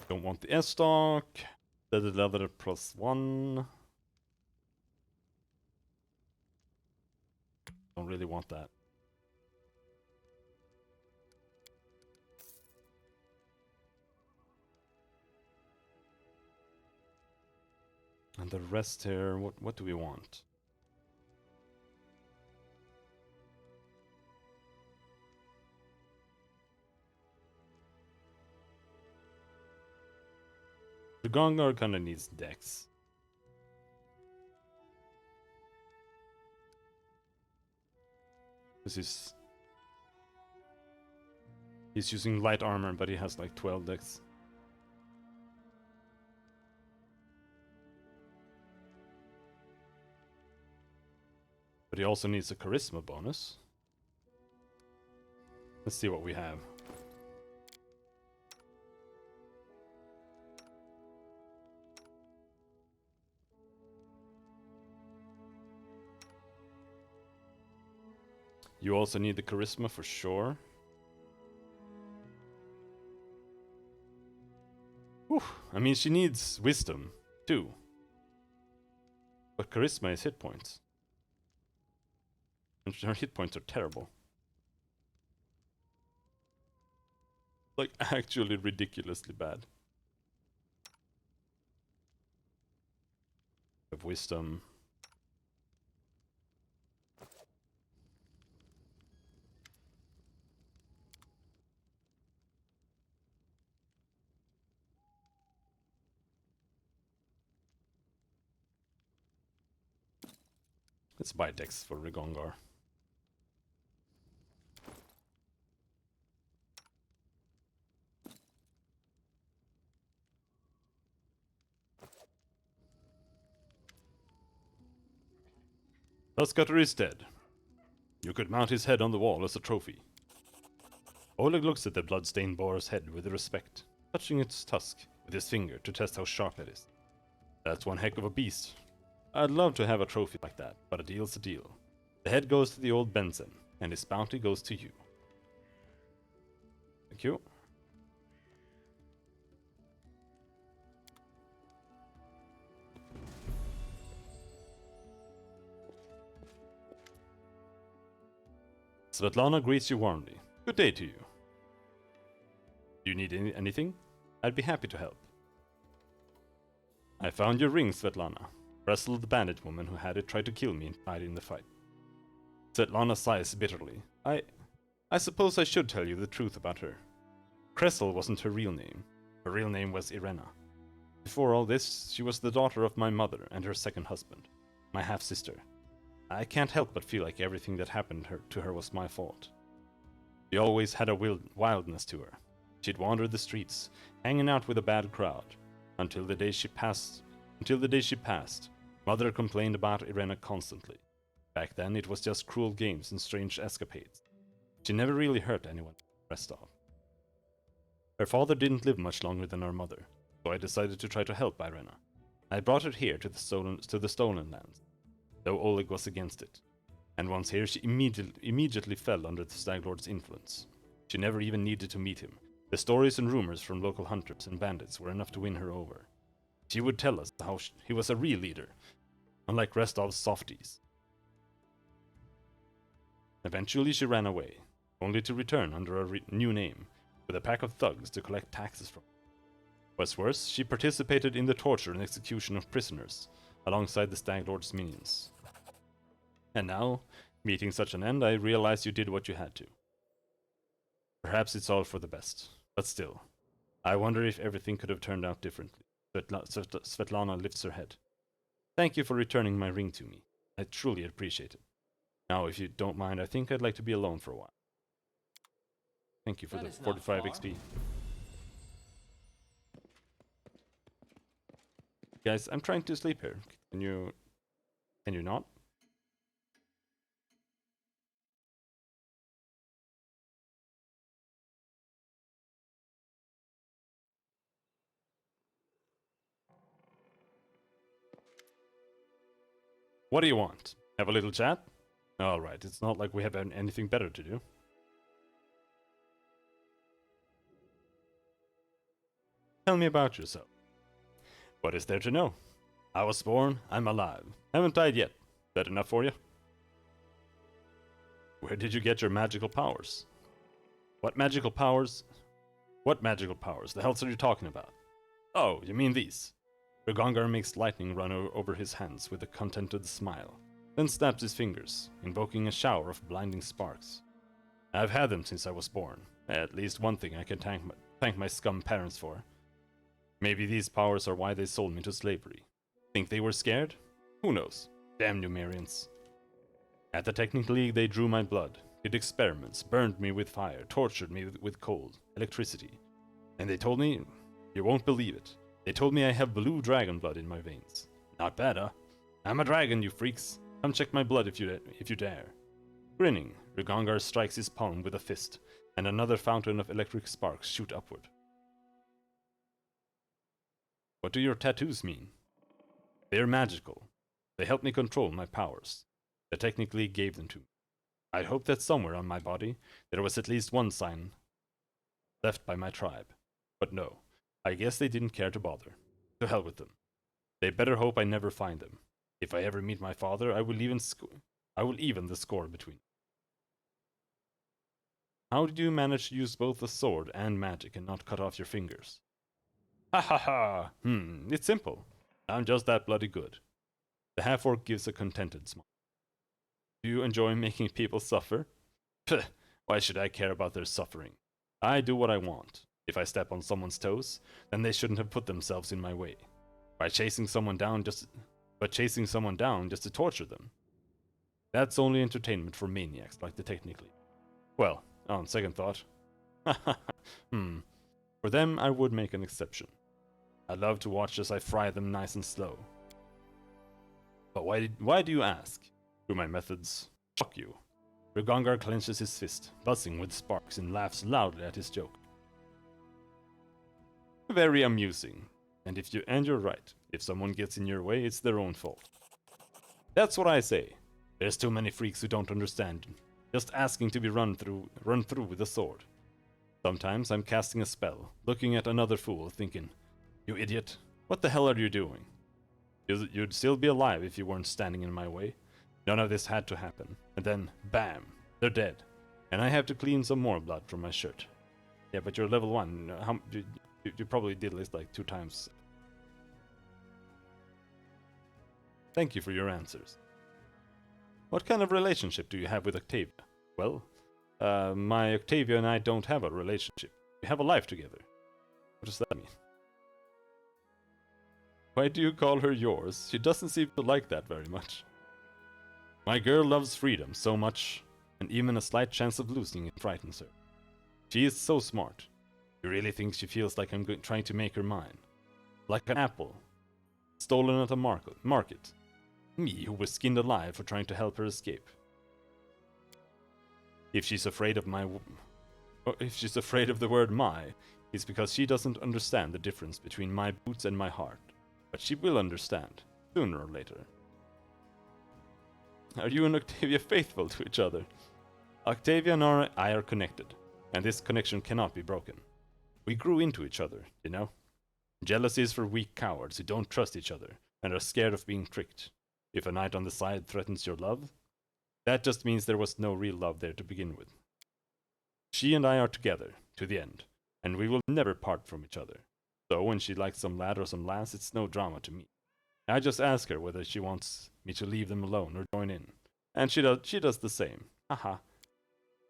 Don't want the S-stock. The leather +1. Don't really want that. And the rest here, what do we want? The Gongar kinda needs dex. This he's using light armor, but he has like 12 dex. But he also needs a charisma bonus. Let's see what we have. You also need the charisma for sure. Whew. I mean, she needs wisdom too. But charisma is hit points. And her hit points are terrible. Like, actually ridiculously bad. Of wisdom. Let's buy Dex for Rigongar. Tuskcutter is dead. You could mount his head on the wall as a trophy. Oleg looks at the blood-stained boar's head with respect, touching its tusk with his finger to test how sharp it is. That's one heck of a beast. I'd love to have a trophy like that, but a deal's a deal. The head goes to the old Benson, and his bounty goes to you. Thank you. Svetlana greets you warmly. Good day to you. Do you need anything? I'd be happy to help. I found your ring, Svetlana. Kressel, the bandit woman who had it, tried to kill me and died in the fight. Svetlana sighs bitterly. I suppose I should tell you the truth about her. Kressel wasn't her real name. Her real name was Irena. Before all this, she was the daughter of my mother and her second husband, my half-sister. I can't help but feel like everything that happened to her was my fault. She always had a wildness to her. She'd wander the streets, hanging out with a bad crowd, until the day she passed. Mother complained about Irena constantly. Back then, it was just cruel games and strange escapades. She never really hurt anyone, Restov. Her father didn't live much longer than our mother, so I decided to try to help Irena. I brought her here to the Stolen Lands, though Oleg was against it. And once here, she immediately fell under the Stag Lord's influence. She never even needed to meet him. The stories and rumors from local hunters and bandits were enough to win her over. She would tell us how he was a real leader, unlike Restov's softies. Eventually she ran away, only to return under a new name, with a pack of thugs to collect taxes from. What's worse, she participated in the torture and execution of prisoners, alongside the Stag Lord's minions. And now, meeting such an end, I realize you did what you had to. Perhaps it's all for the best, but still, I wonder if everything could have turned out differently. Svetlana lifts her head. Thank you for returning my ring to me. I truly appreciate it. Now, if you don't mind, I think I'd like to be alone for a while. Thank you for the 45 XP. Guys, I'm trying to sleep here. Can you not? What do you want? Have a little chat? Alright, it's not like we have anything better to do. Tell me about yourself. What is there to know? I was born, I'm alive. Haven't died yet. That enough for you? Where did you get your magical powers? What magical powers? What magical powers? The hell are you talking about? Oh, you mean these? Rigongar makes lightning run over his hands with a contented smile, then snaps his fingers, invoking a shower of blinding sparks. I've had them since I was born. At least one thing I can thank my scum parents for. Maybe these powers are why they sold me to slavery. Think they were scared? Who knows? Damn Numerians. At the Technical League they drew my blood, did experiments, burned me with fire, tortured me with cold, electricity. And they told me, you won't believe it, they told me I have blue dragon blood in my veins. Not bad, huh? I'm a dragon, you freaks. Come check my blood if you dare. Grinning, Rigongar strikes his palm with a fist, and another fountain of electric sparks shoot upward. What do your tattoos mean? They are magical. They help me control my powers. They technically gave them to me. I'd hoped that somewhere on my body there was at least one sign left by my tribe. But no, I guess they didn't care to bother. To hell with them. They better hope I never find them. If I ever meet my father, I will even the score between them. How did you manage to use both the sword and magic and not cut off your fingers? Ha ha ha! It's simple. I'm just that bloody good. The half-orc gives a contented smile. Do you enjoy making people suffer? Pfft, why should I care about their suffering? I do what I want. If I step on someone's toes, then they shouldn't have put themselves in my way. By chasing someone down just to torture them. That's only entertainment for maniacs like the technically. Well, on second thought. For them, I would make an exception. I love to watch as I fry them nice and slow. But why do you ask? Through my methods, fuck you. Rigongar clenches his fist, buzzing with sparks, and laughs loudly at his joke. Very amusing. And you're right. If someone gets in your way, it's their own fault. That's what I say. There's too many freaks who don't understand. Just asking to be run through with a sword. Sometimes I'm casting a spell, looking at another fool, thinking, "You idiot, what the hell are you doing? You'd still be alive if you weren't standing in my way. None of this had to happen." And then, bam, they're dead. And I have to clean some more blood from my shirt. Yeah, but you're level 1. You probably did this like 2 times. Thank you for your answers. What kind of relationship do you have with Octavia? Well, my Octavia and I don't have a relationship. We have a life together. What does that mean? Why do you call her yours? She doesn't seem to like that very much. My girl loves freedom so much, and even a slight chance of losing it frightens her. She is so smart. You really think she feels like I'm trying to make her mine? Like an apple, stolen at a market. Me, who was skinned alive for trying to help her escape. If she's afraid of the word my, it's because she doesn't understand the difference between my boots and my heart. But she will understand, sooner or later. Are you and Octavia faithful to each other? Octavia and I are connected, and this connection cannot be broken. We grew into each other, you know? Jealousy is for weak cowards who don't trust each other and are scared of being tricked. If a knight on the side threatens your love, that just means there was no real love there to begin with. She and I are together, to the end, and we will never part from each other. So when she likes some lad or some lass, it's no drama to me. I just ask her whether she wants me to leave them alone or join in. And she does the same. Haha.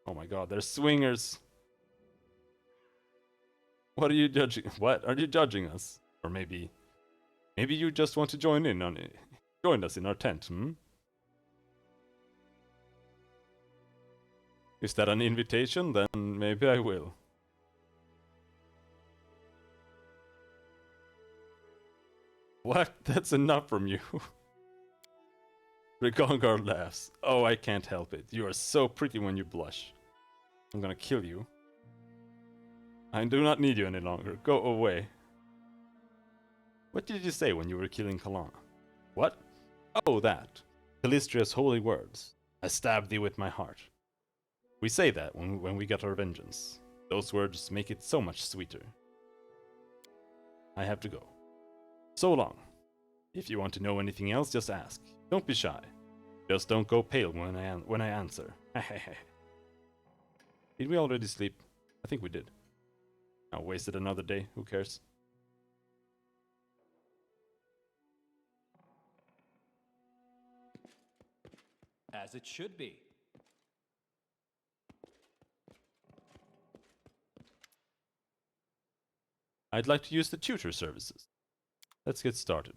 Oh my god, they're swingers. What are you judging? What? Are you judging us? Or maybe you just want to join us in our tent, Is that an invitation? Then maybe I will. What? That's enough from you. Rigongar laughs. Oh, I can't help it. You are so pretty when you blush. I'm gonna kill you. I do not need you any longer. Go away. What did you say when you were killing Kalana? What? Oh, that. Calistria's holy words. I stabbed thee with my heart. We say that when we get our vengeance. Those words make it so much sweeter. I have to go. So long. If you want to know anything else, just ask. Don't be shy. Just don't go pale when I answer. Did we already sleep? I think we did. I wasted another day. Who cares? As it should be. I'd like to use the tutor services. Let's get started.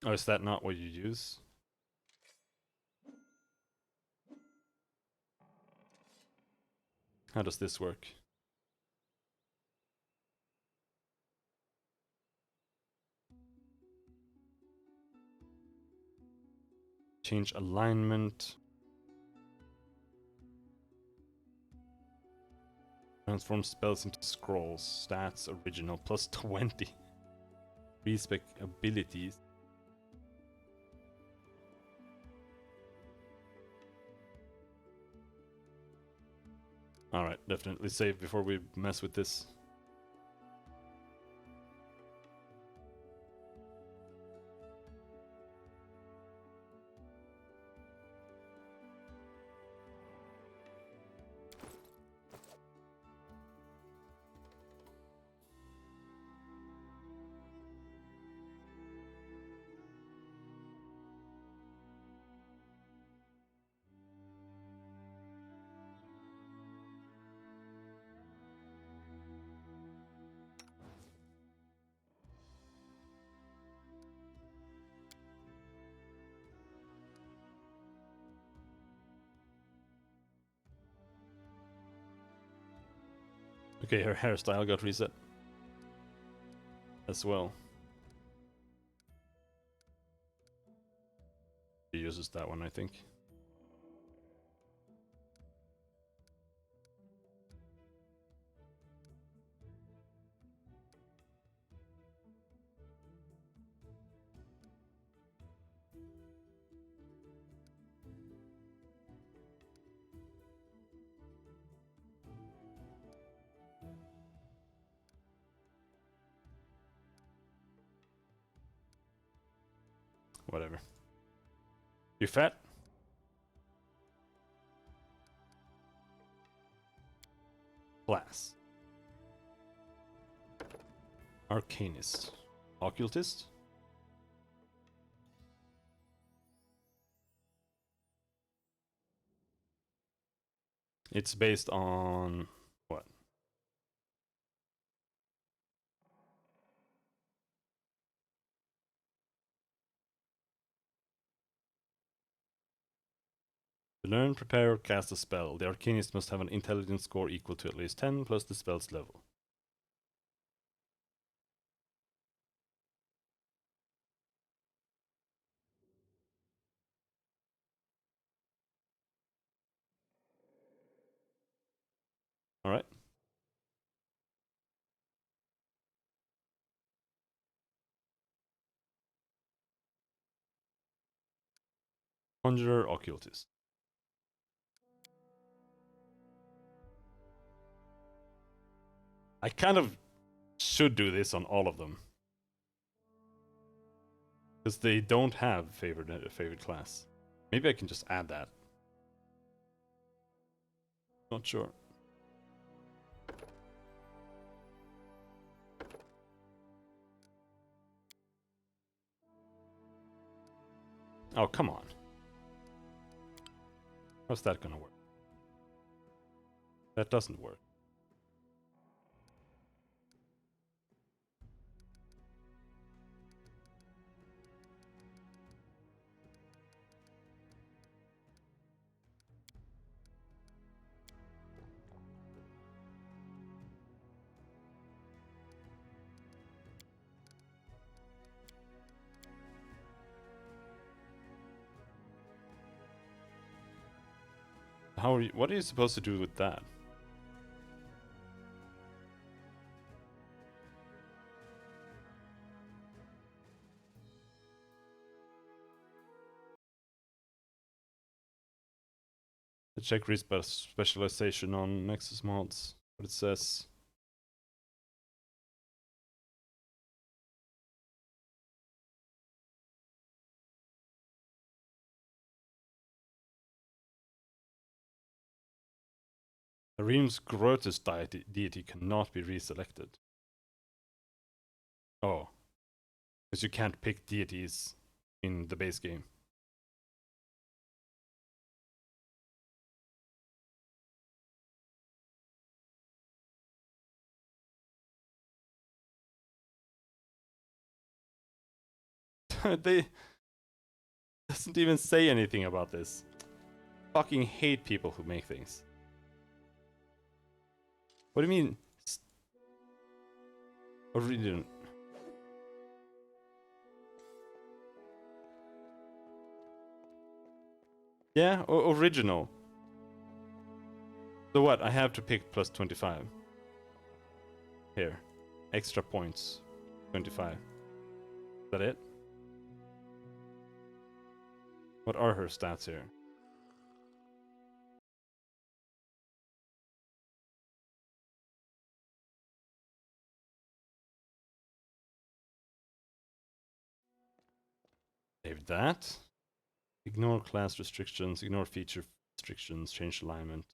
Oh, is that not what you use? How does this work? Change alignment. Transform spells into scrolls. Stats original plus 20. Respec abilities. Alright, definitely save before we mess with this. Okay, her hairstyle got reset as well. She uses that one, I think. Whatever. You fat? Class. Arcanist. Occultist? It's based on what? To learn, prepare, or cast a spell, the Arcanist must have an intelligence score equal to at least 10 plus the spell's level. Alright. Conjurer, Occultist. I kind of should do this on all of them. Because they don't have favorite class. Maybe I can just add that. Not sure. Oh, come on. How's that gonna work? That doesn't work. How are you, what are you supposed to do with that? Check specialization on Nexus mods. What it says. The realm's greatest deity cannot be reselected. Oh. Because you can't pick deities in the base game. They doesn't even say anything about this. Fucking hate people who make things. What do you mean? Origin. Yeah, original. So what? I have to pick plus 25. Here. Extra points. 25. Is that it? What are her stats here? Save that. Ignore class restrictions, ignore feature restrictions, change alignment.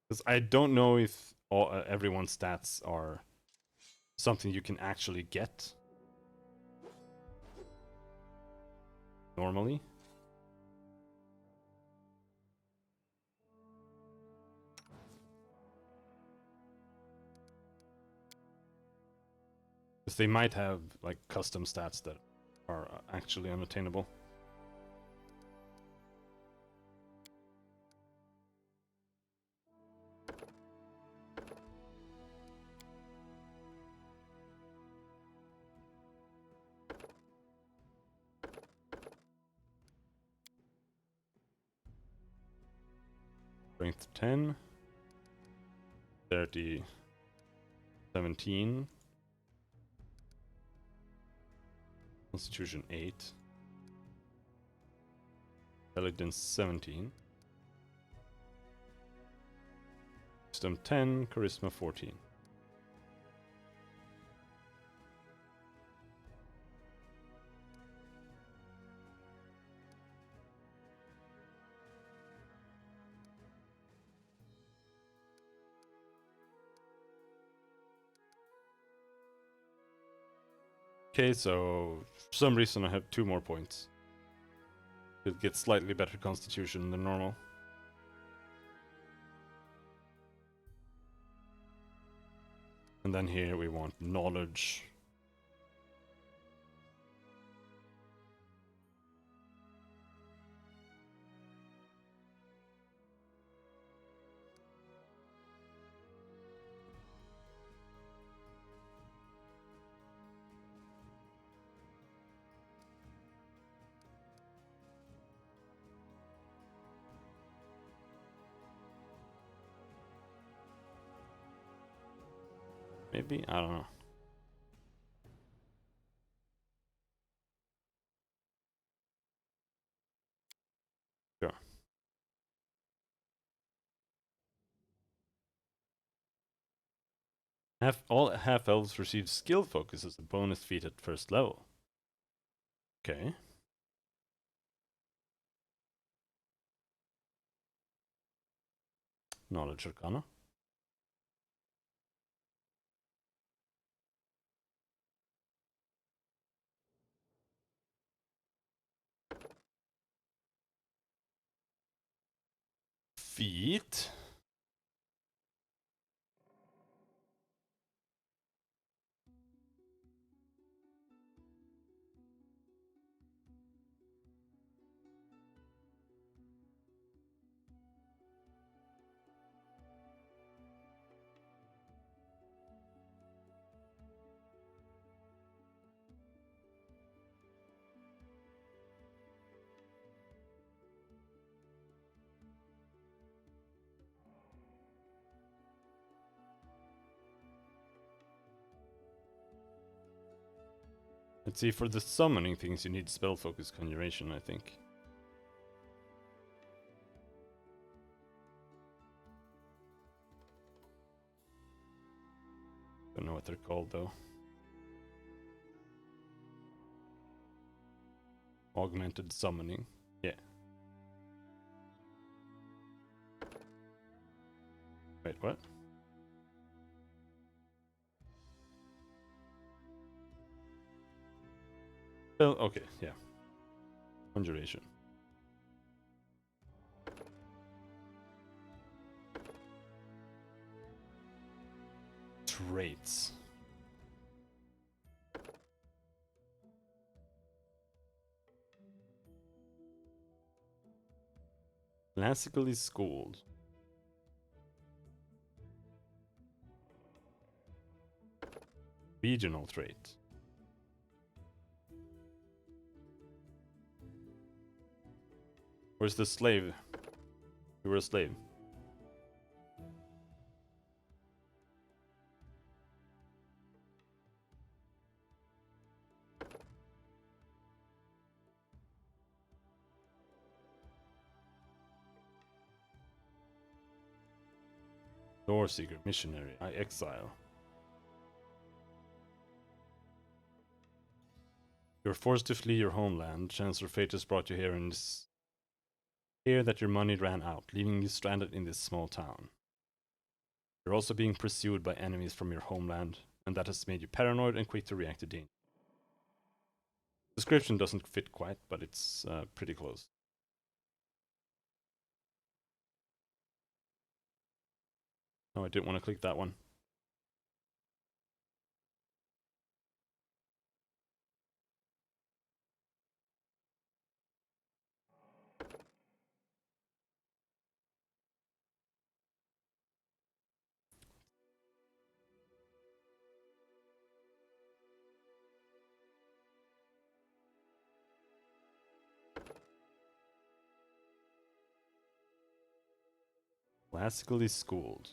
Because I don't know if everyone's stats are something you can actually get normally. Because they might have like custom stats that are actually unattainable. Strength 10, 30, 17, Constitution 8, Intelligence 17, Wisdom 10, Charisma 14. Okay, so for some reason I have 2 more points. It gets slightly better constitution than normal. And then here we want knowledge. Maybe? I don't know. Sure. All half-elves receive skill focus as a bonus feat at first level. Okay. Knowledge Arcana. Feat. Let's see, for the summoning things you need spell focus conjuration, I think. Don't know what they're called though. Augmented summoning. Yeah. Wait, what? Oh, okay, yeah. Conjuration. Traits. Classically schooled. Regional trait. Where's the slave? You were a slave. Door seeker, missionary, I exile. You're forced to flee your homeland. Chance or fate has brought you here and it's here that your money ran out, leaving you stranded in this small town. You're also being pursued by enemies from your homeland, and that has made you paranoid and quick to react to danger. Description doesn't fit quite, but it's pretty close. No, I didn't want to click that one. Classically schooled.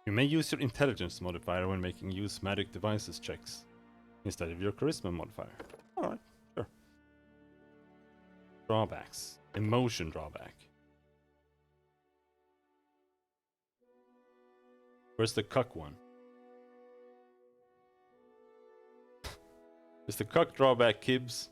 You may use your intelligence modifier when making use magic devices checks instead of your charisma modifier. Alright, sure. Drawbacks. Emotion drawback. Where's the cuck one? Is the cuck drawback Kibs?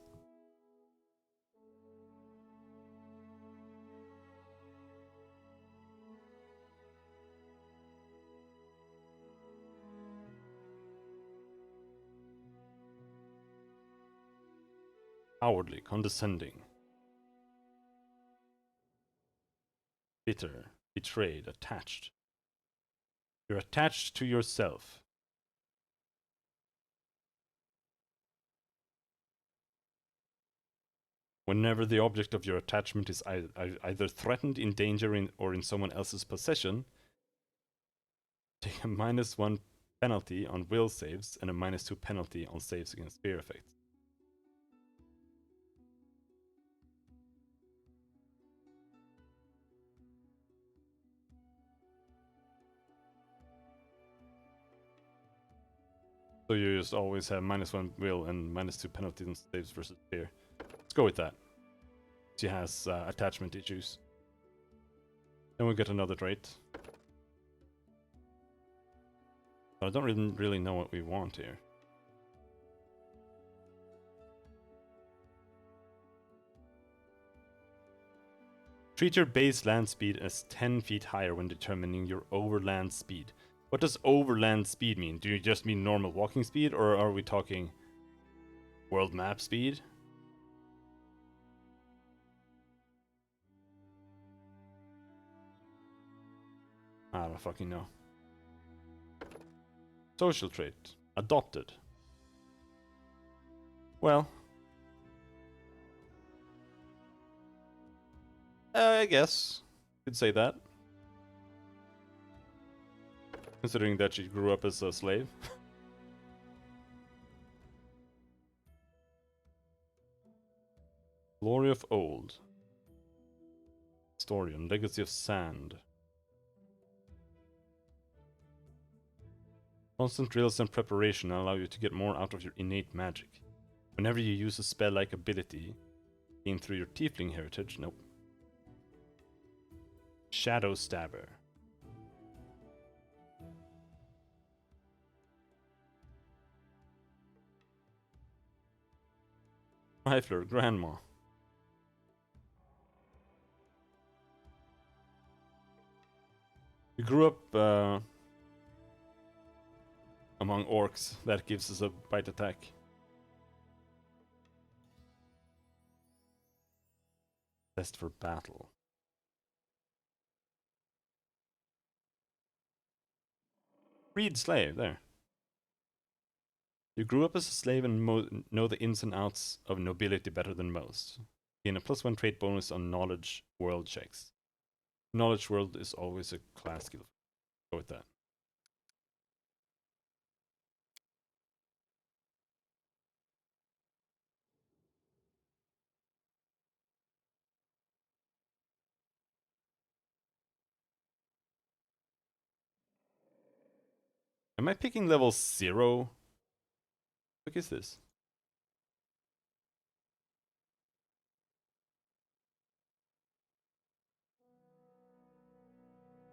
Cowardly, condescending. Bitter, betrayed, attached. You're attached to yourself. Whenever the object of your attachment is either threatened, in danger, or in someone else's possession, take a -1 penalty on will saves and a -2 penalty on saves against fear effects. So you just always have -1 will and -2 penalties on saves versus fear. Let's go with that. She has attachment issues. Then we get another trait. But I don't really know what we want here. Treat your base land speed as 10 feet higher when determining your overland speed. What does overland speed mean? Do you just mean normal walking speed, or are we talking world map speed? I don't fucking know. Social trait. Adopted. Well, I guess could say that. Considering that she grew up as a slave. Glory of Old. Historian. Legacy of Sand. Constant drills and preparation allow you to get more out of your innate magic. Whenever you use a spell-like ability, gained through your tiefling heritage, nope. Shadow Stabber. Rifler, Grandma. We grew up among orcs. That gives us a bite attack. Test for battle. Freed slave, there. You grew up as a slave and know the ins and outs of nobility better than most. Gain a +1 trait bonus on knowledge world checks. Knowledge world is always a class skill. Go with that. Am I picking level 0? What is this?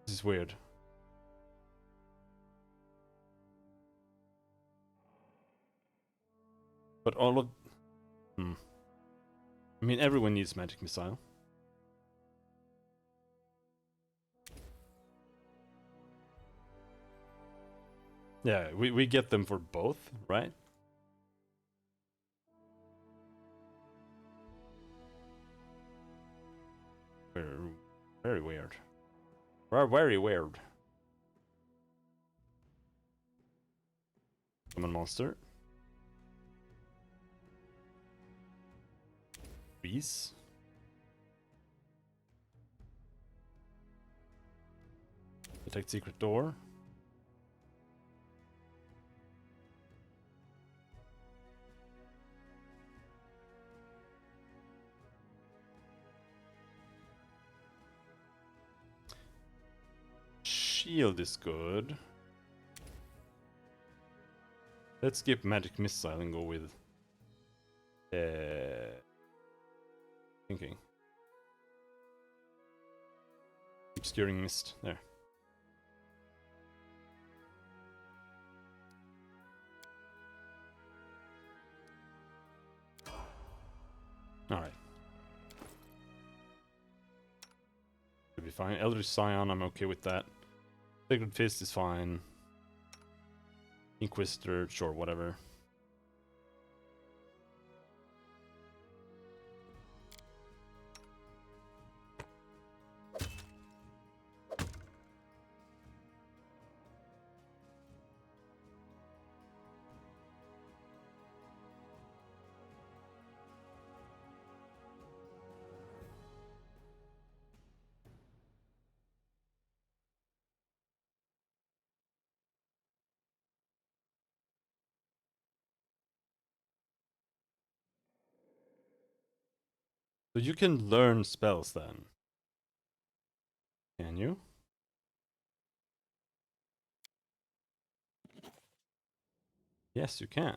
This is weird. But all of... I mean, everyone needs magic missile. Yeah, we get them for both, right? Very weird. Very weird. Summon monster. Freeze. Detect secret door. Shield is good. Let's skip magic missile and go with thinking. Obscuring mist. There. Alright. Should be fine. Eldritch Scion, I'm okay with that. Sacred Fist is fine. Inquisitor, sure, whatever. So you can learn spells then. Can you? Yes, you can.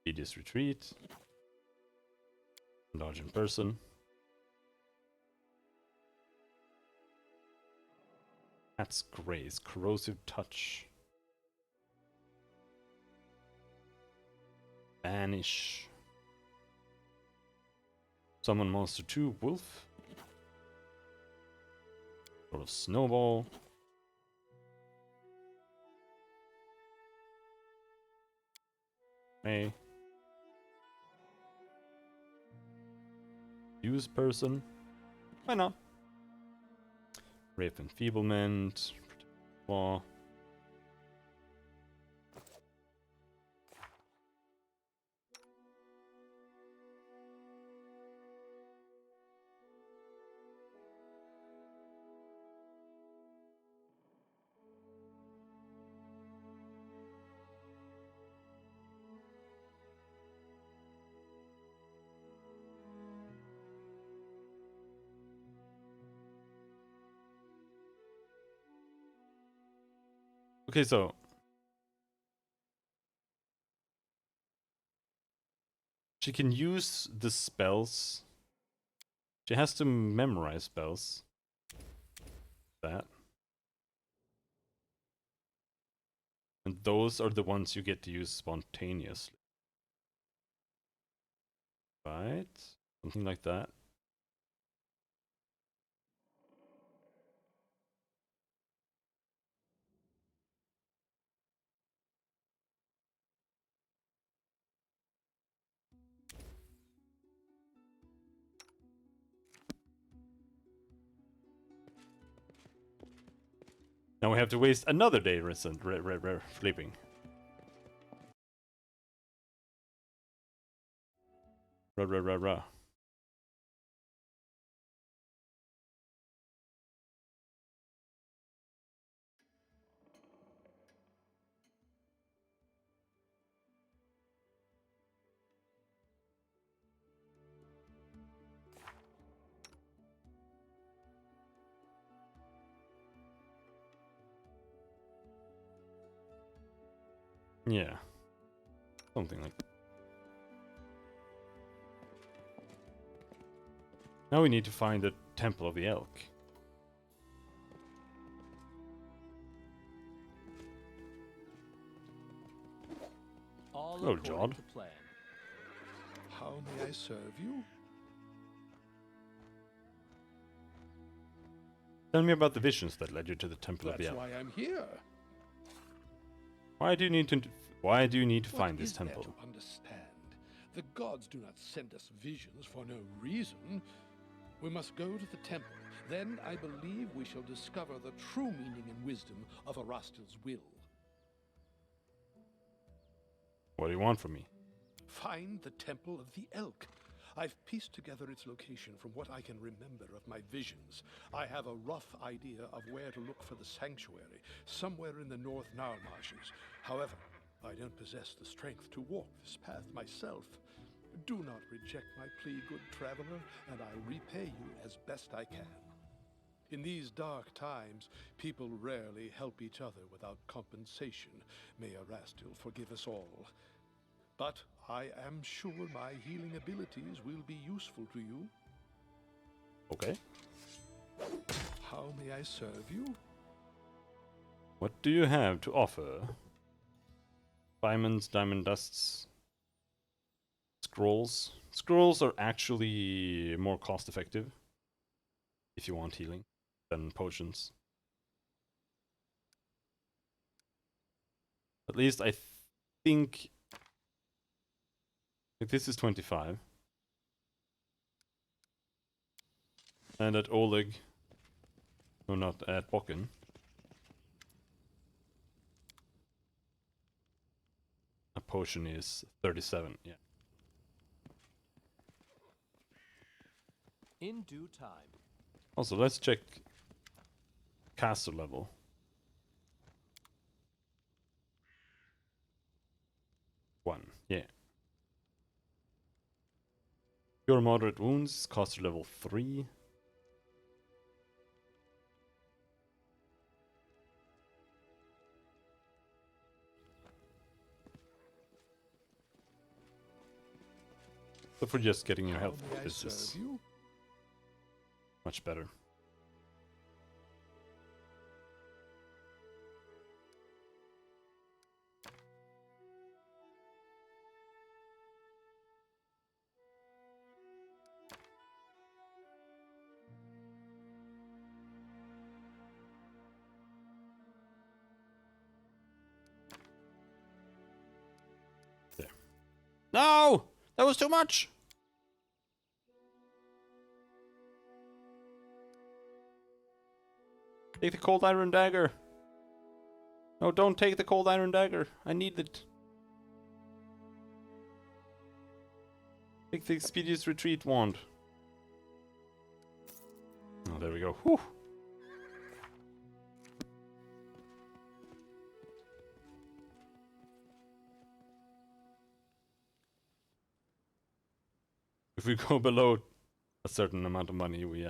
Tedious Retreat. Dodge in person. That's Grace. Corrosive Touch. Banish. Summon Monster 2, Wolf. Sort of Snowball. May. Use person. Why not? Rape Enfeeblement. Claw. Okay, so she can use the spells. She has to memorize spells. That. And those are the ones you get to use spontaneously. Right? Something like that. Now we have to waste another day sleeping. Rah. Yeah. Something like that. Now we need to find the Temple of the Elk. All Hello, according Jod. to plan. How may I serve you? Tell me about the visions that led you to the Temple of the That's Elk. why I'm here. Why do you need to find this What is there temple? to understand? The gods do not send us visions for no reason. We must go to the temple. Then I believe we shall discover the true meaning and wisdom of Arastil's will. What do you want from me? Find the Temple of the Elk. I've pieced together its location from what I can remember of my visions. I have a rough idea of where to look for the sanctuary, somewhere in the North Nile marshes. However, I don't possess the strength to walk this path myself. Do not reject my plea, good traveler, and I'll repay you as best I can. In these dark times, people rarely help each other without compensation. May Arastil forgive us all. But I am sure my healing abilities will be useful to you. Okay. How may I serve you? What do you have to offer? Diamonds, diamond dusts, scrolls. Scrolls are actually more cost effective if you want healing than potions. At least I think this is 25. And at Oleg, no, not at Bokken. A potion is 37, yeah. In due time. Also, let's check caster level. One, yeah. Cure moderate wounds, caster level 3. So for just getting your health, How may I this is serve you? much better. There. No! That was too much! Take the cold iron dagger. No, don't take the cold iron dagger. I need it. Take the expeditious retreat wand. Oh, there we go. Whew. If we go below a certain amount of money, we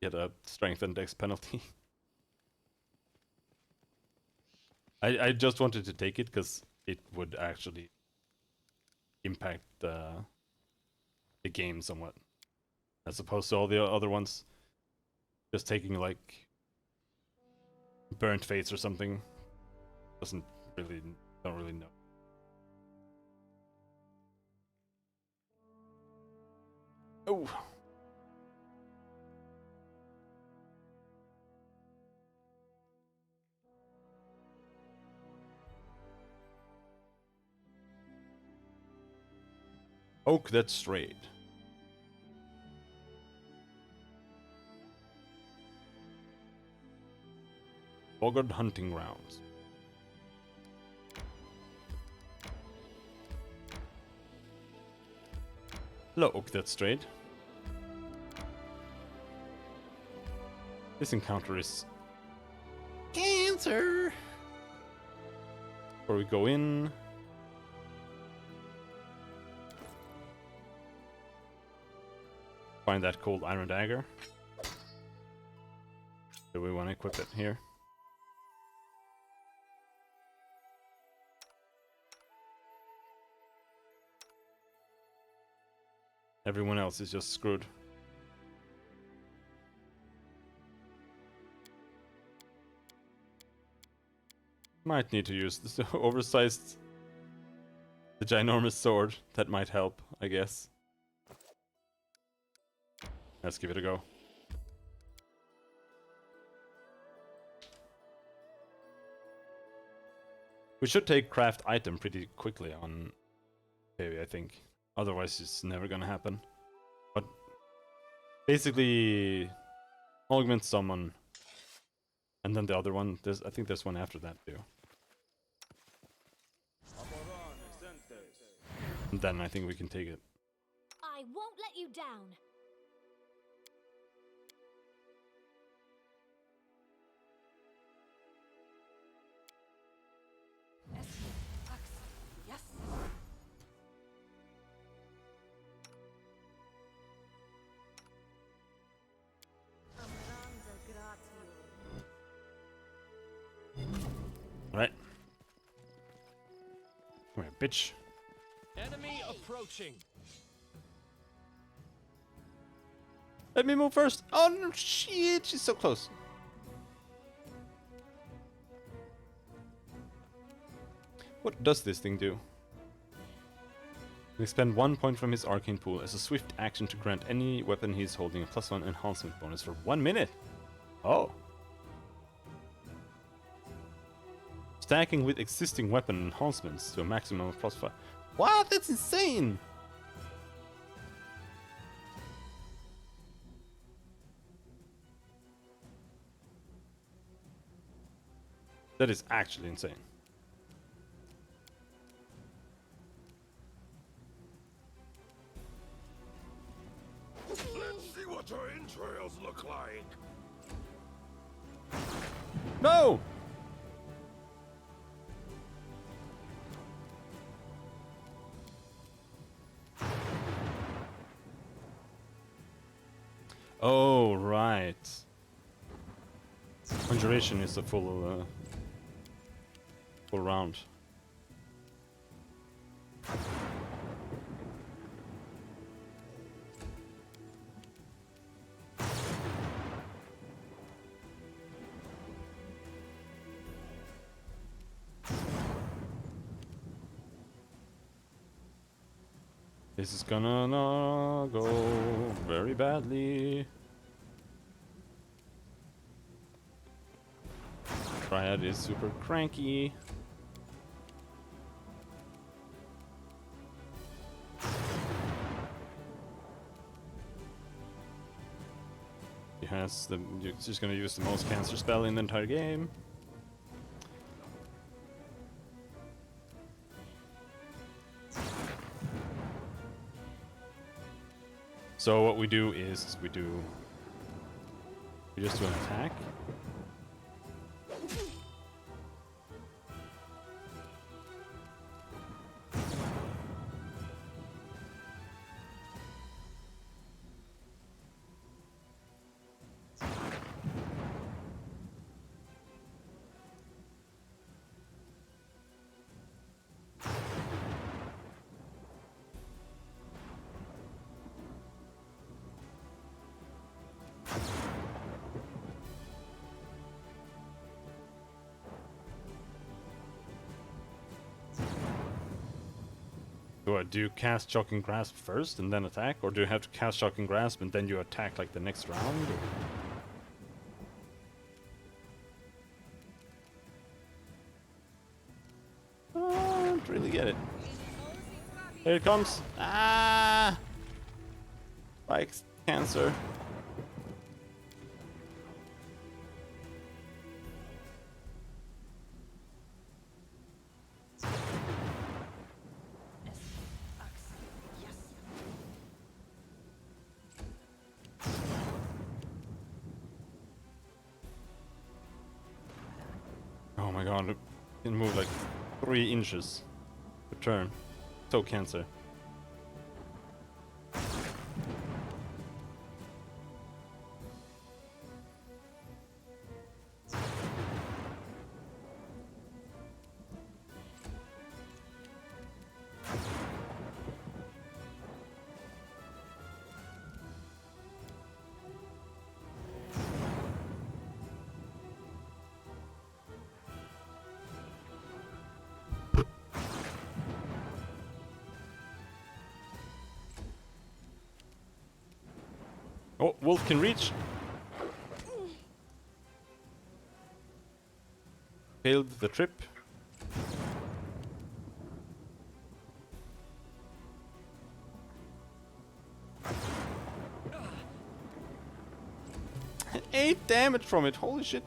get a strength and dex penalty. I just wanted to take it because it would actually impact the game somewhat, as opposed to all the other ones. Just taking like burnt face or something don't really know. Oh. Oak that strayed. Boggart Hunting Grounds. Hello, Oak, that's straight. This encounter is cancer. Before we go in, find that cold iron dagger. Do we want to equip it here? Everyone else is just screwed. Might need to use this oversized, the ginormous sword. That might help, I guess. Let's give it a go. We should take craft item pretty quickly on Baby, I think. Otherwise it's never gonna happen. But basically augment summon. And then the other one, I think there's one after that too. And then I think we can take it. I won't let you down. Yes. Alright. Come here, bitch. Enemy approaching. Let me move first. Oh no, shit, she's so close. What does this thing do? Expend 1 point from his arcane pool as a swift action to grant any weapon he's holding a +1 enhancement bonus for 1 minute. Oh. Stacking with existing weapon enhancements to a maximum of +5. What? That's insane! That is actually insane. Let's see what your entrails look like. No! Oh, right. Conjuration is a full round. This is gonna not go very badly. Triad is super cranky. He has the. He's just gonna use the most cancer spell in the entire game. So what we do is we just do an attack. Do you cast Shocking Grasp first and then attack? Or do you have to cast Shocking Grasp and then you attack like the next round? I don't really get it. Here it comes! Ah! Spikes, cancer. my god, look, it can move like 3 inches per turn. So cancer. Oh, wolf can reach. Failed the trip. And 8 damage from it, holy shit.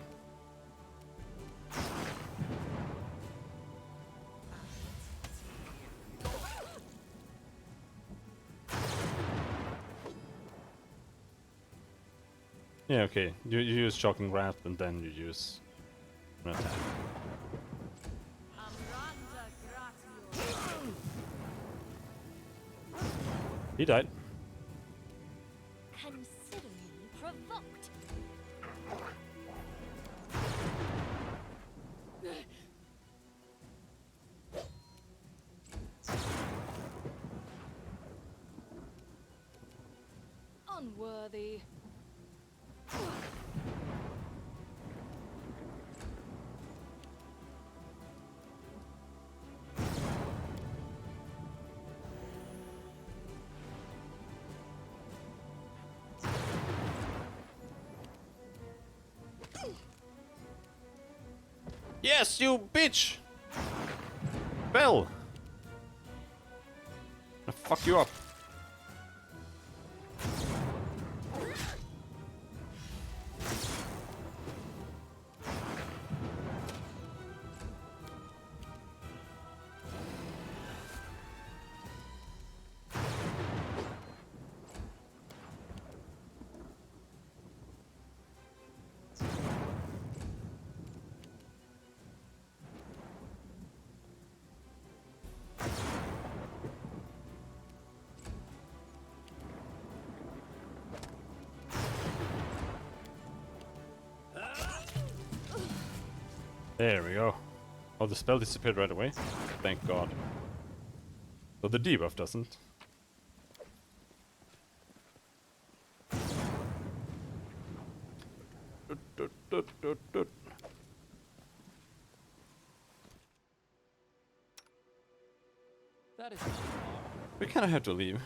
Yeah, okay. You use Shocking Wrath and then you use an attack. He died. Consider me provoked. Unworthy. Yes, you bitch! Bell! I'll fuck you up. There we go. Oh, the spell disappeared right away. Thank God. So the debuff doesn't. That is. We kind of have to leave.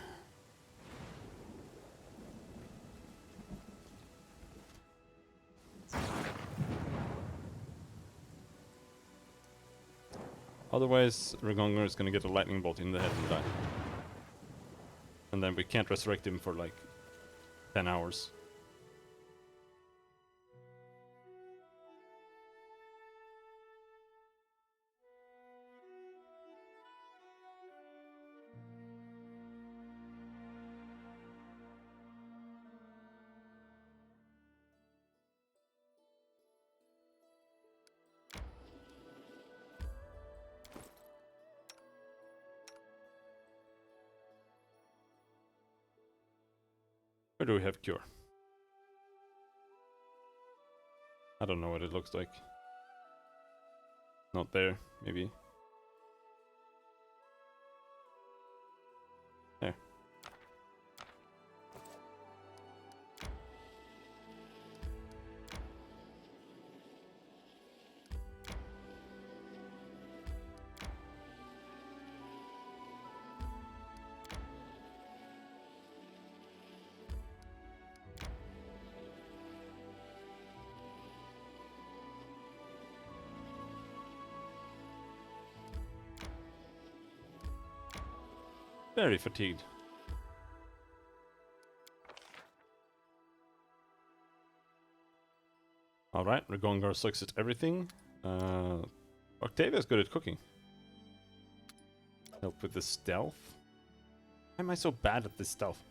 Otherwise, Regongar is gonna get a lightning bolt in the head and die. And then we can't resurrect him for like 10 hours. Where do we have cure? I don't know what it looks like. Not there, maybe. There. Very fatigued. Alright, Regongar sucks at everything. Octavia's good at cooking. Help with the stealth. Why am I so bad at this stealth?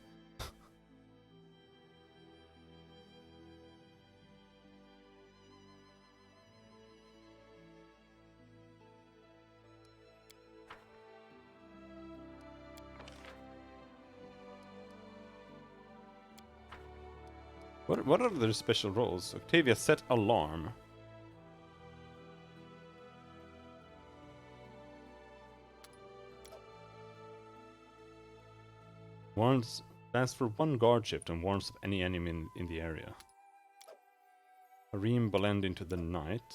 What are their special roles? Octavia, set alarm. Warns lasts for 1 guard shift and warns of any enemy in the area. Harim blend into the night.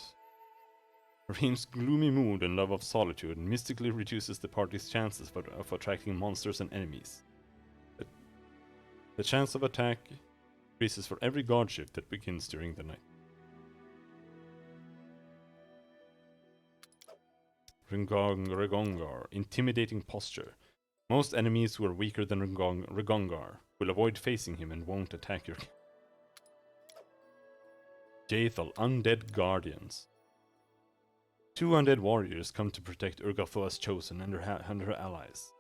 Harim's gloomy mood and love of solitude mystically reduces the party's chances of attracting monsters and enemies. The chance of attack increases for every guard shift that begins during the night. Regongar, intimidating posture. Most enemies who are weaker than Regongar will avoid facing him and won't attack your... Jaethal, undead guardians. 2 undead warriors come to protect Urgathoa's chosen and her allies.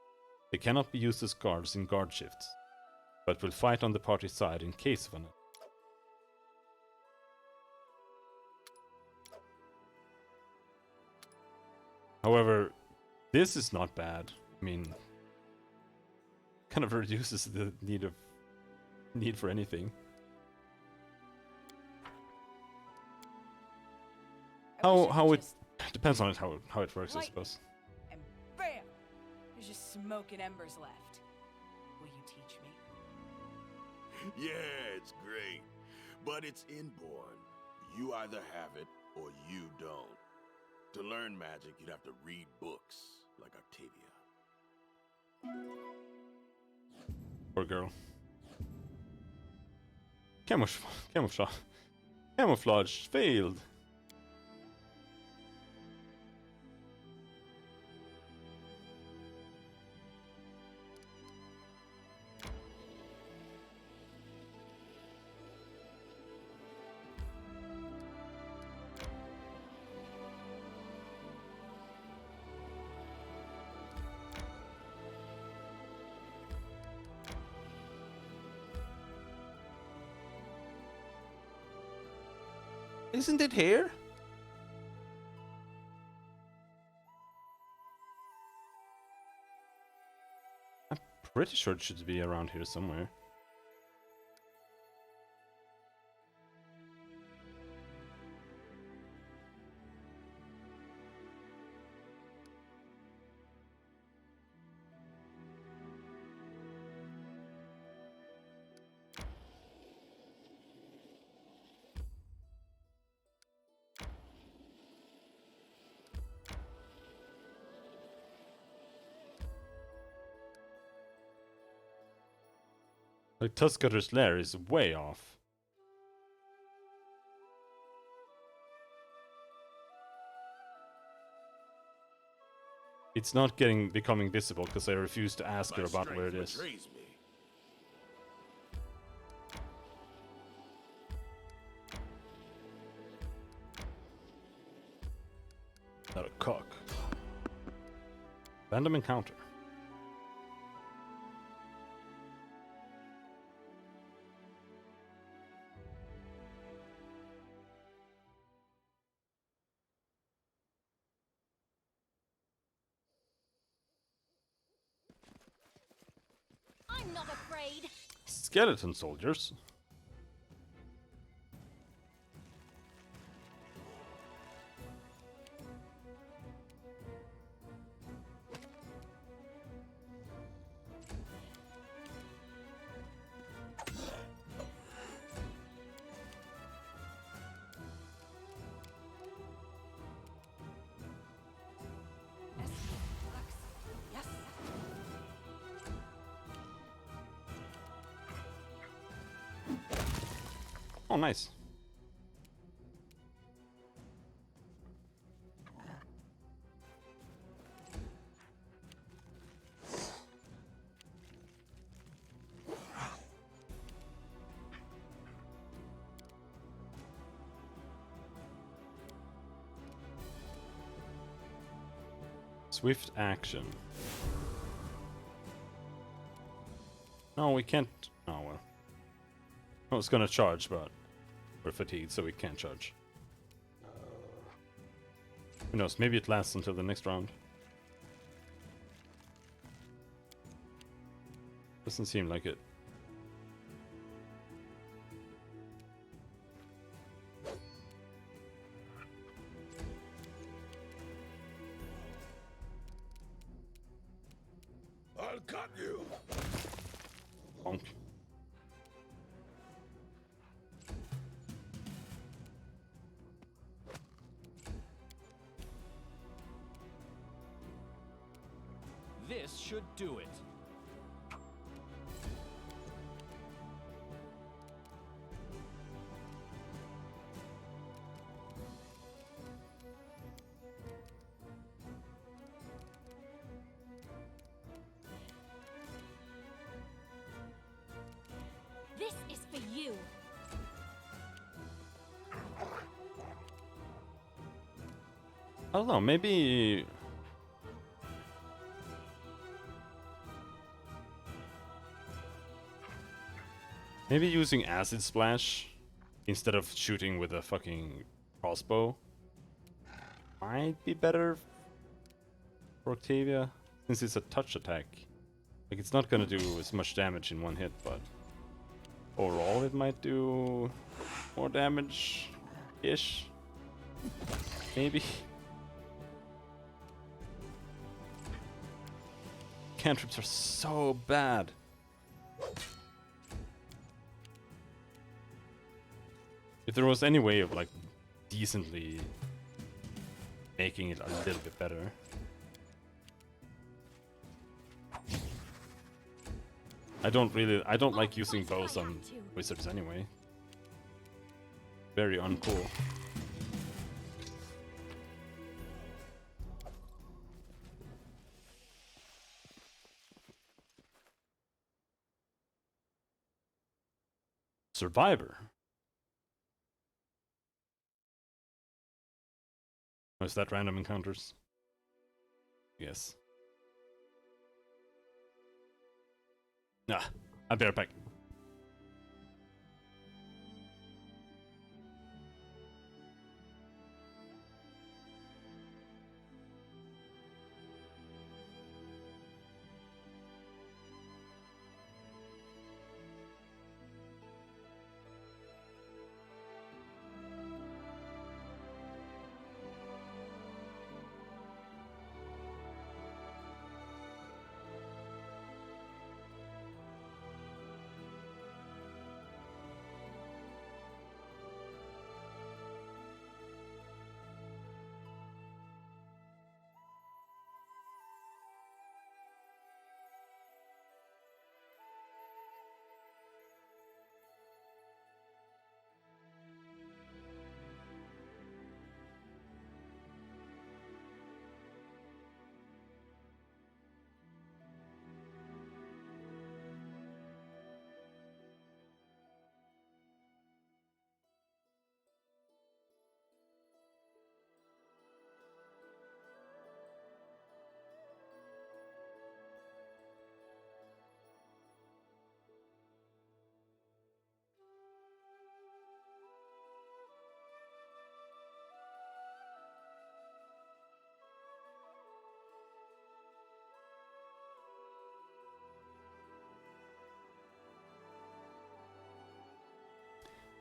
They cannot be used as guards in guard shifts, but will fight on the party's side in case of an... However, this is not bad. I mean, kind of reduces the need for anything. How it depends on how it works, I suppose. And bam! There's just smoke and embers left. Will you teach me? Yeah, it's great. But it's inborn. You either have it or you don't. To learn magic, you'd have to read books, like Octavia. Poor girl. Camouflage failed. Isn't it here? I'm pretty sure it should be around here somewhere. Like Tuskar's lair is way off. It's not becoming visible because I refuse to ask her about where it is. Not a cock. Random encounter. I'm not afraid. Skeleton soldiers. Oh, nice. Swift action. No, we can't. Oh, well. I was gonna charge, but we're fatigued, so we can't charge. Who knows? Maybe it lasts until the next round. Doesn't seem like it. should do it. This is for you. I don't know, maybe... Maybe using Acid Splash instead of shooting with a fucking crossbow might be better for Octavia, since it's a touch attack. Like, it's not gonna do as much damage in one hit, but overall it might do more damage-ish. Maybe. Cantrips are so bad. If there was any way of like decently making it a little bit better. I don't like using bows on wizards anyway. Very uncool. Survivor. Oh, is that random encounters? Yes. Nah, I'll be right back.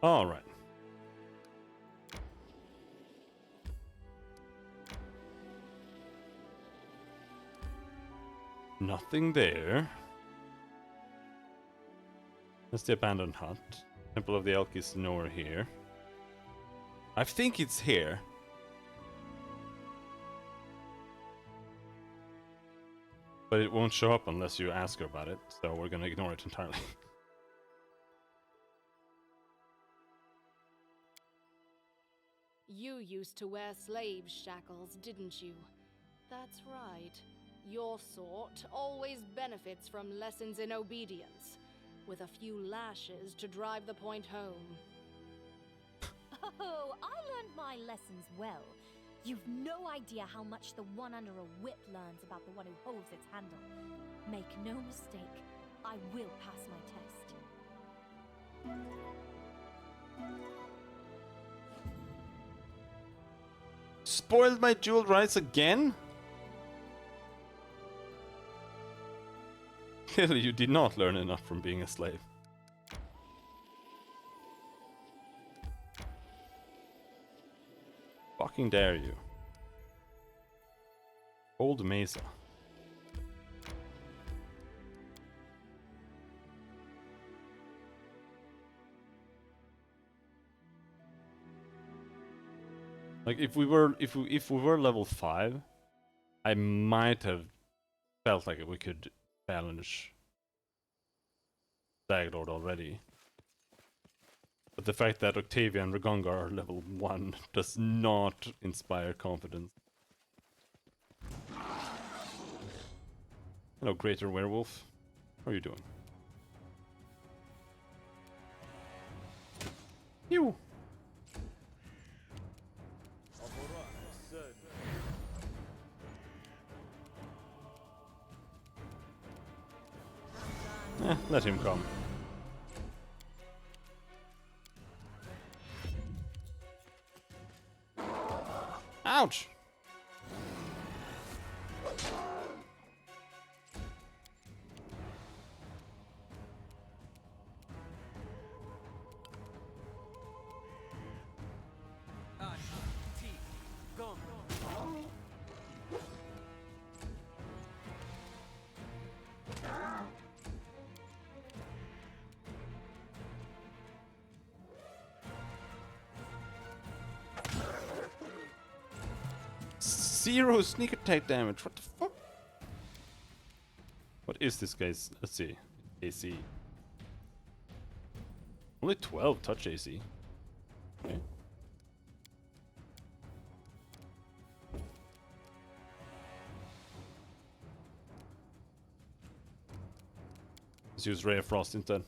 All right. Nothing there. That's the abandoned hut. Temple of the Elk is nowhere here. I think it's here. But it won't show up unless you ask her about it, so we're gonna ignore it entirely. You used to wear slave shackles, didn't you? That's right. Your sort always benefits from lessons in obedience, with a few lashes to drive the point home. Oh, I learned my lessons well. You've no idea how much the one under a whip learns about the one who holds its handle. Make no mistake, I will pass my test. Spoiled my jeweled rights again? Clearly you did not learn enough from being a slave. Fucking dare you. Old Mesa. Like if we were level 5, I might have felt like we could challenge Daglord already. But the fact that Octavia and Ragongar are level 1 does not inspire confidence. Hello, Greater Werewolf. How are you doing? You. Let him come. Ouch! Zero sneak attack damage. What the fuck? What is this guy's? Let's see. AC. Only 12 touch AC. Okay. Let's use Ray of Frost instead.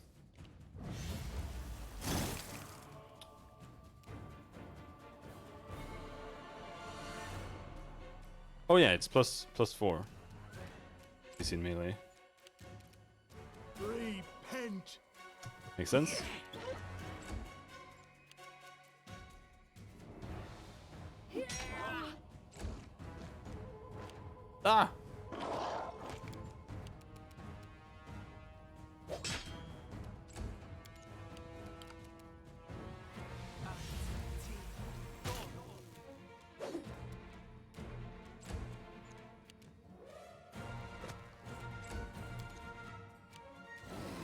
Oh yeah, it's plus 4. He's in melee. Repent. Makes sense? Ah!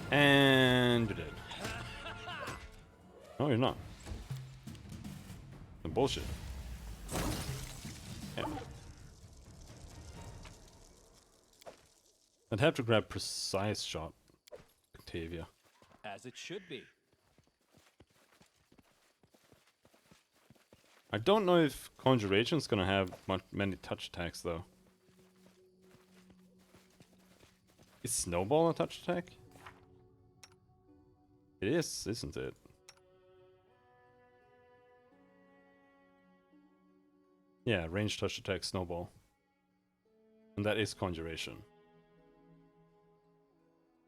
And you're dead. No, you're not. The bullshit. Yeah. I'd have to grab precise shot, Octavia. As it should be. I don't know if Conjuration's gonna have many touch attacks though. Is Snowball a touch attack? It is, isn't it? Yeah, range touch attack, Snowball. And that is Conjuration.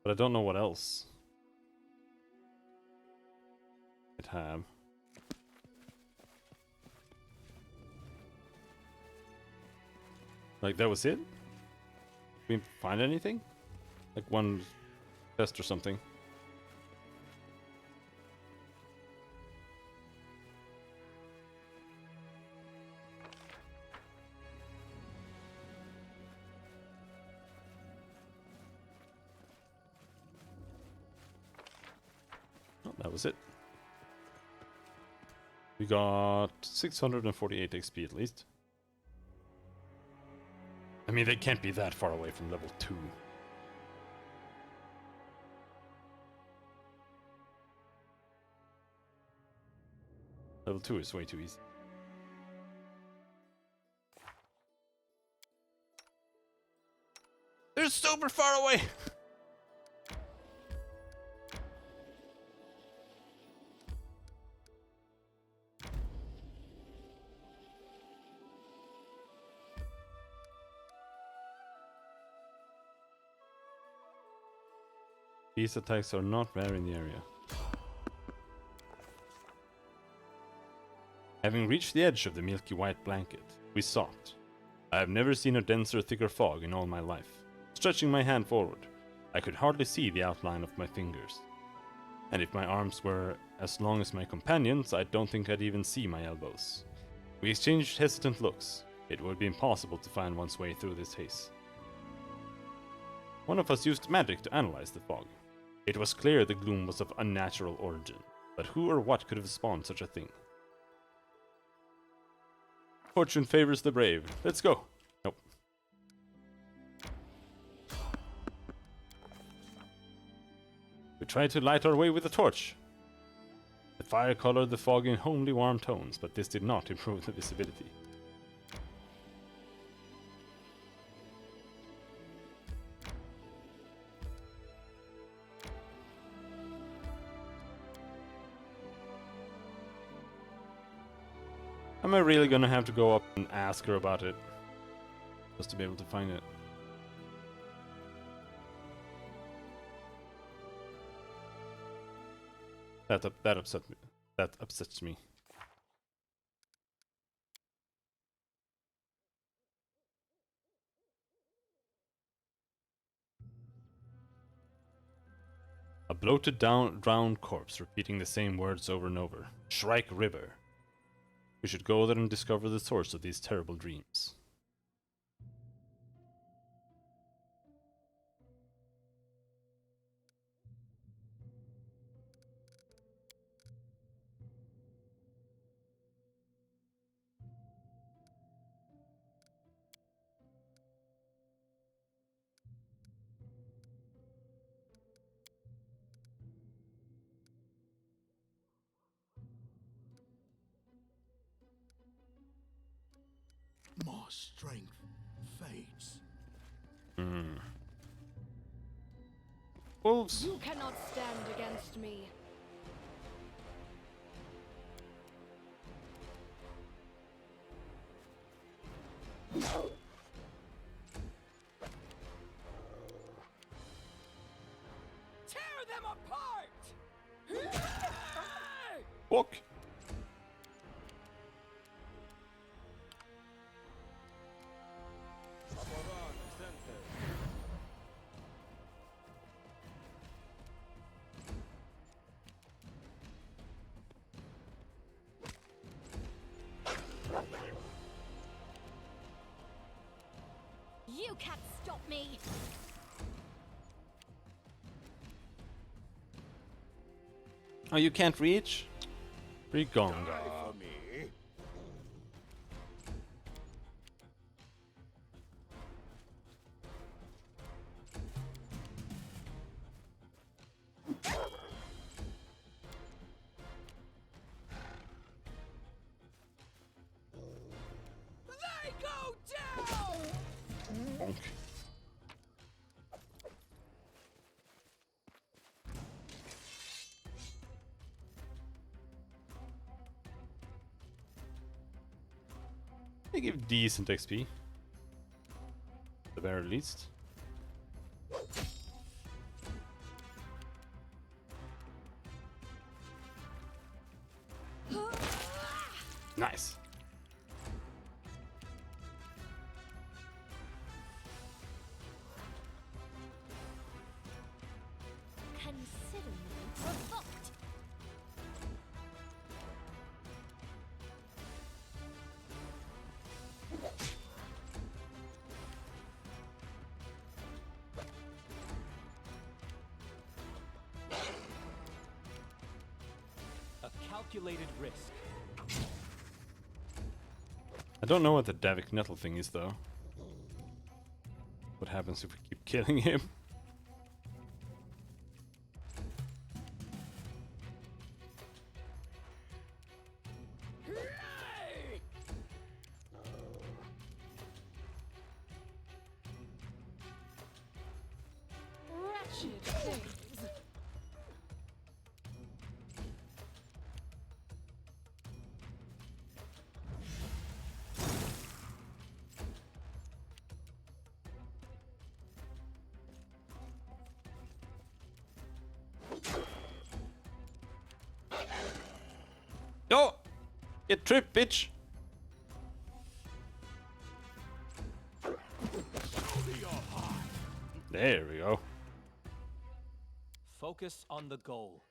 But I don't know what else it have. Like, that was it? We didn't find anything? Like one chest or something? That was it. We got 648 XP at least. I mean, they can't be that far away from level 2. Level 2 is way too easy. They're super far away! These attacks are not rare in the area. Having reached the edge of the milky white blanket, we stopped. I have never seen a denser, thicker fog in all my life. Stretching my hand forward, I could hardly see the outline of my fingers. And if my arms were as long as my companions, I don't think I'd even see my elbows. We exchanged hesitant looks. It would be impossible to find one's way through this haze. One of us used magic to analyze the fog. It was clear the gloom was of unnatural origin, but who or what could have spawned such a thing? Fortune favors the brave. Let's go. Nope. We tried to light our way with a torch. The fire colored the fog in homely warm tones, but this did not improve the visibility. Am I really gonna have to go up and ask her about it? Just to be able to find it. That upsets me. That upsets me. A bloated drowned corpse repeating the same words over and over. Shrike River. We should go there and discover the source of these terrible dreams. My strength fades. Wolves. You cannot stand against me. Tear them apart! Walk. You can't stop me! Oh, you can't reach? Be gone, Die guy. for me. They go down! Bonk. They give decent XP. At the very least. Nice. Consider me provoked! A calculated risk. I don't know what the Davik Nettle thing is though. What happens if we keep killing him? Wretched things. Yo! Get tripped, bitch! There we go. Focus on the goal.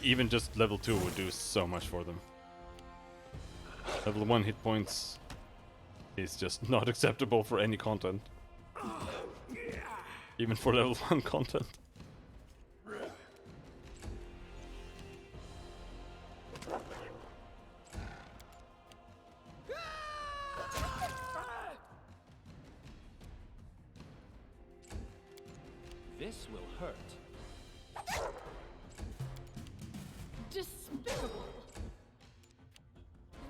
Even just level 2 would do so much for them. Level 1 hit points is just not acceptable for any content. Even for level 1 content. This will hurt. Despicable!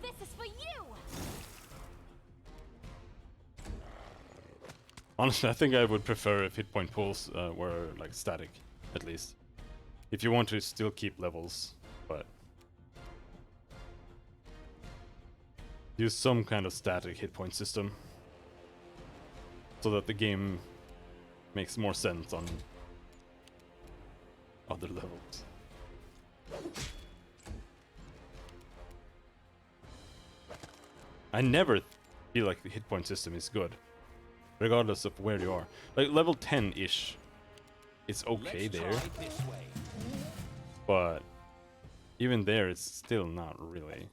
This is for you! Honestly, I think I would prefer if hit point pools were like static, at least. If you want to still keep levels, but use some kind of static hit point system so that the game makes more sense on other levels. I never feel like the hit point system is good, regardless of where you are. Like level 10-ish, it's okay there, but even there, it's still not really.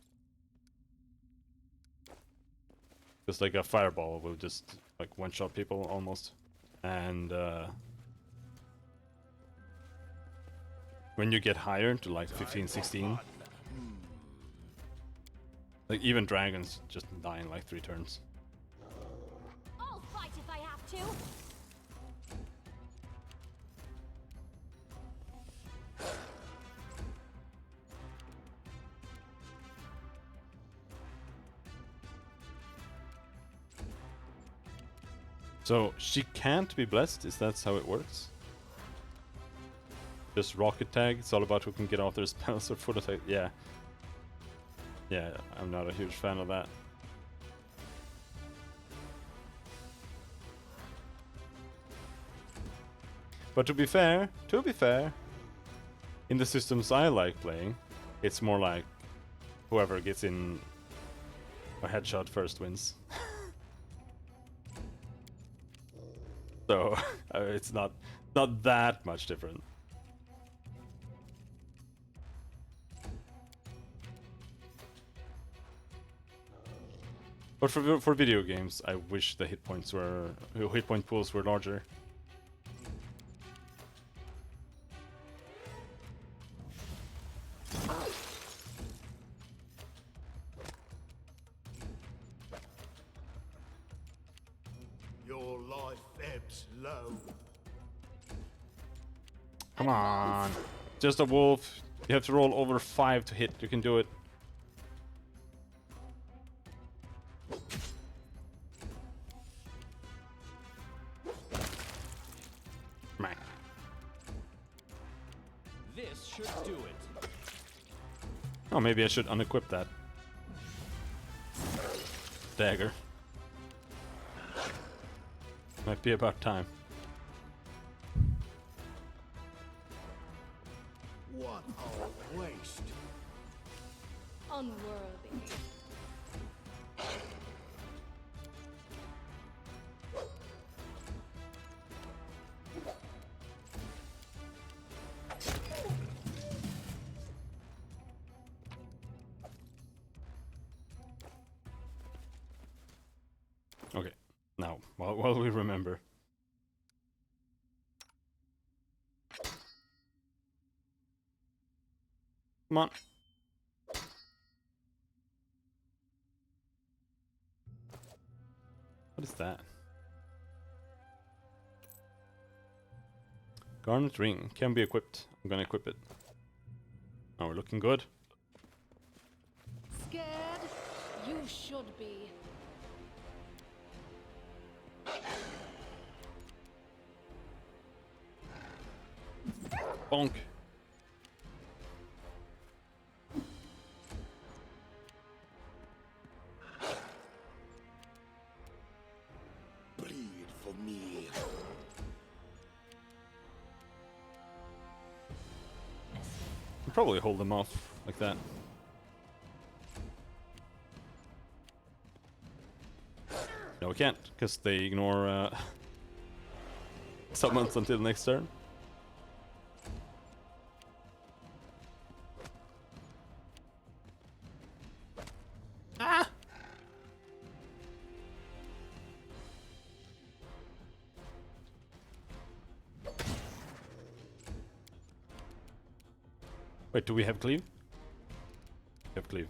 Just like a fireball will just like one-shot people almost, and when you get higher to like 15, 16, like even dragons just die in like 3 turns. I'll fight if I have to! So she can't be blessed? Is that how it works? Just rocket tag, it's all about who can get off their spells or full attack. Yeah. Yeah, I'm not a huge fan of that. But to be fair, in the systems I like playing, it's more like whoever gets in a headshot first wins. So it's not that much different. But for video games, I wish the hit point pools were larger. Your life ebbs low. Come on. Just a wolf. You have to roll over 5 to hit. You can do it. Meh. This should do it. Oh, maybe I should unequip that dagger. Might be about time. What a waste. Unworthy. Okay, now, while we remember. Come on. What is that? Garnet ring can be equipped. I'm gonna equip it. Now we're looking good. Scared? You should be. Bonk. Bleed for me. I'll probably hold them off like that. No, we can't, because they ignore summons until next turn. Wait, do we have cleave? We have cleave.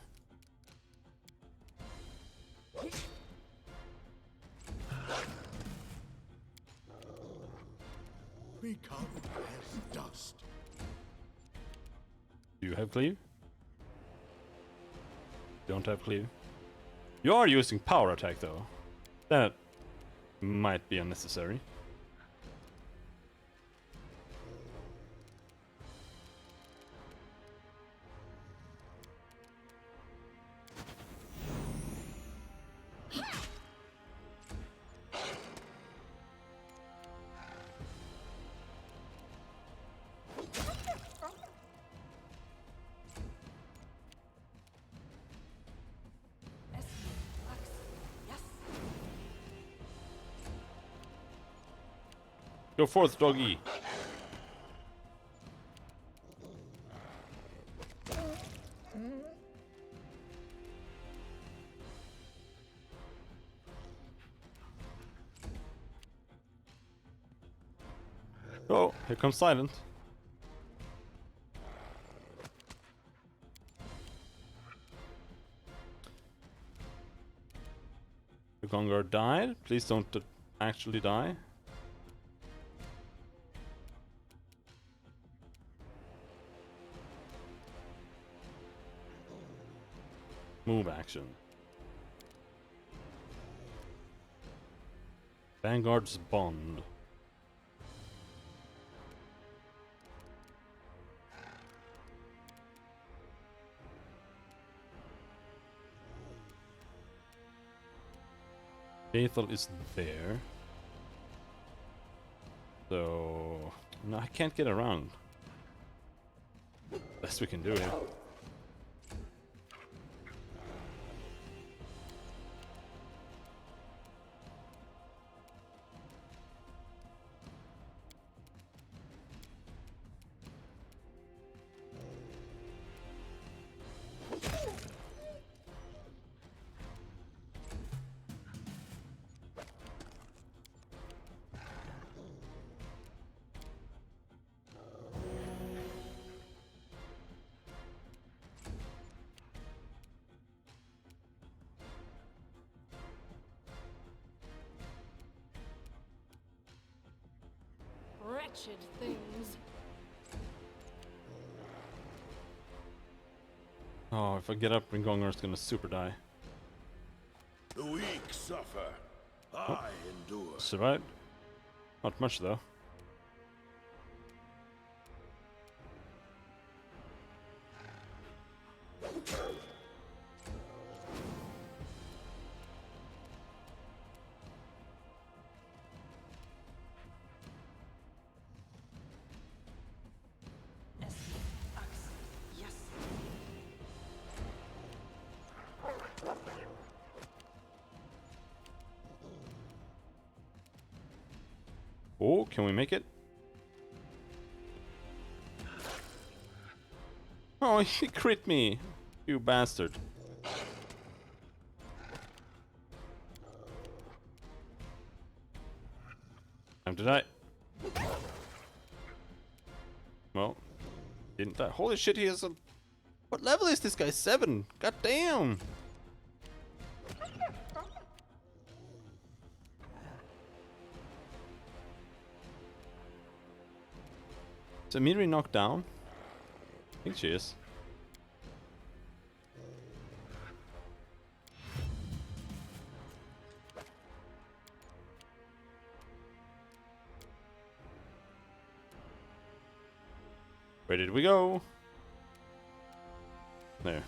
Become as dust. Do you have cleave? Don't have cleave. You are using power attack though. That might be unnecessary. Go forth, doggy. Oh, here comes Silent. The Gongar died. Please don't actually die. Move action. Vanguard's Bond. Bethel is there. So... no, I can't get around. Best we can do here. Wretched things. Oh, if I get up, Ringongar's gonna super die. The weak suffer. I endure. Survived. Not much though. Oh, can we make it? Oh, he crit me! You bastard. Time to die. Well, didn't die. Holy shit, he has a... what level is this guy? 7! God damn! Is Amiri knocked down? I think she is. Where did we go? There.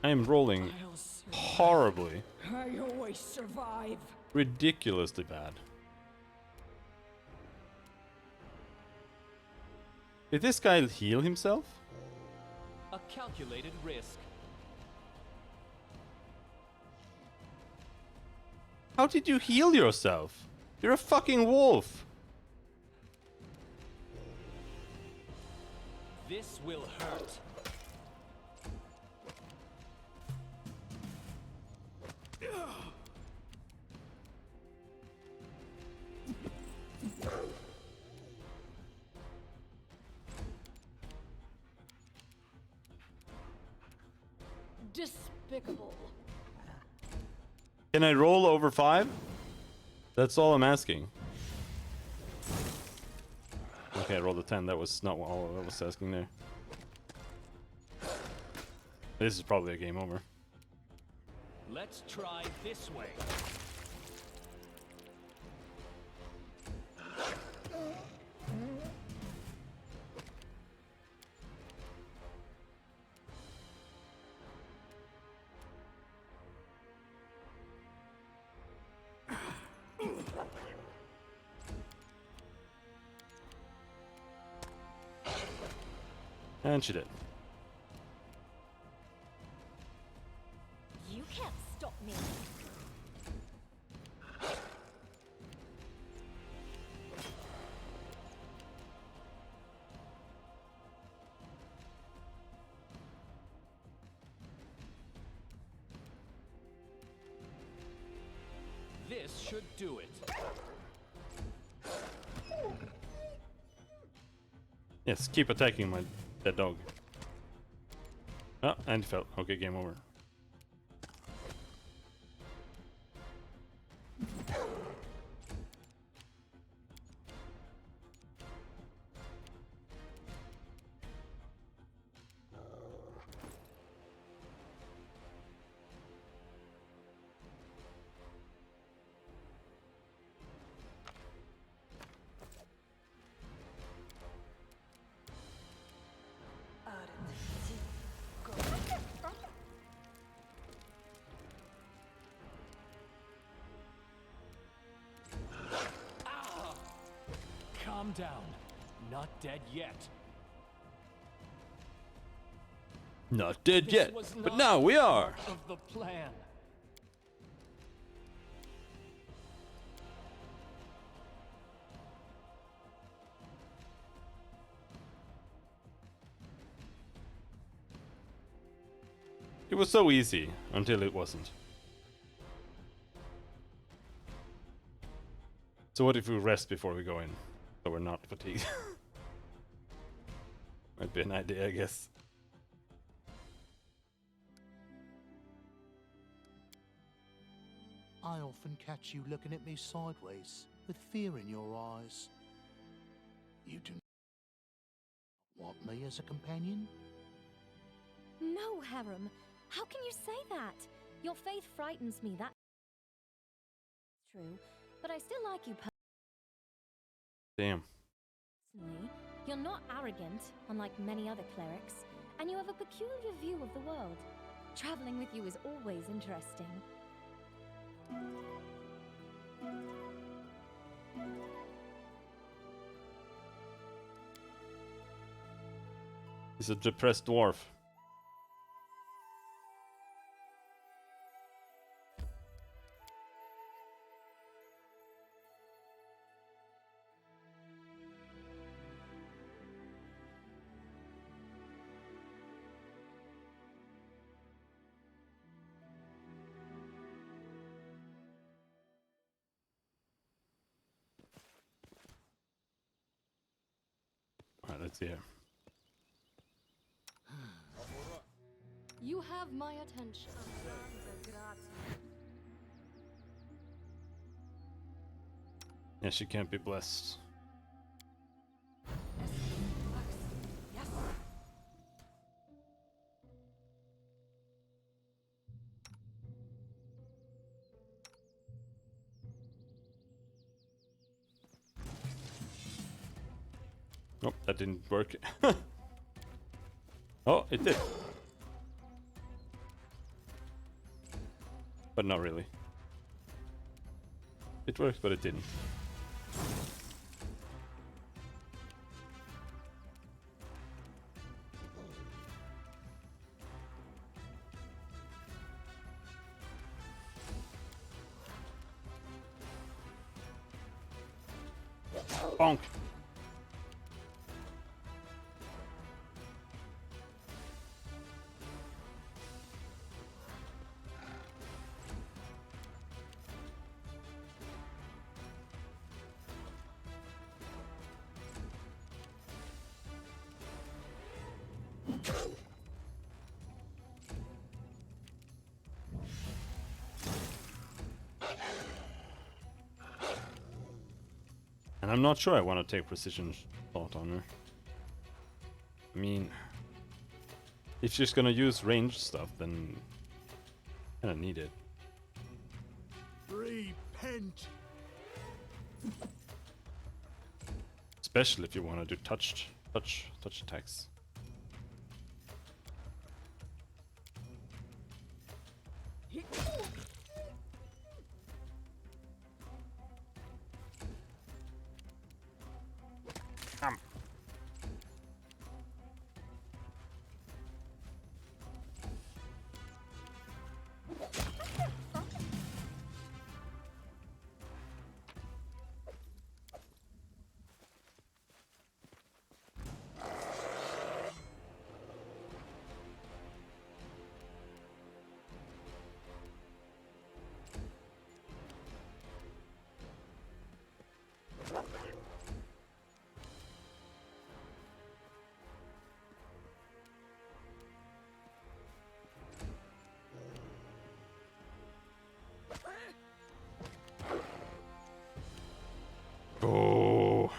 I am rolling horribly. I always survive. Ridiculously bad. Did this guy heal himself? A calculated risk. How did you heal yourself? You're a fucking wolf. This will hurt. Despicable. Can I roll over 5? That's all I'm asking. Okay, I rolled a 10. That was not all I was asking there. This is probably a game over. Let's try this way. And she did. You can't stop me. This should do it. Yes, keep attacking my dead dog. Oh, and he fell. Okay, game over. Calm down. Not dead yet. Not dead This yet, was but not now we are. part of the plan. It was so easy until it wasn't. So what if we rest before we go in, so we're not fatigued? Might be an idea, I guess. I often catch you looking at me sideways, with fear in your eyes. You do not want me as a companion? No, Harem. How can you say that? Your faith frightens me, that's true. But I still like you Damn. personally. You're not arrogant, unlike many other clerics, and you have a peculiar view of the world. Traveling with you is always interesting. He's a depressed dwarf. Alright, let's see here. You have my attention. Yeah, she can't be blessed. Yes. Nope, that didn't work. Oh, it did. But not really. It worked, but it didn't. Bonk! And I'm not sure I want to take precision thought on her. I mean, if she's gonna use ranged stuff, then I don't need it. Repent. Especially if you want to do touch attacks. Come. Oh,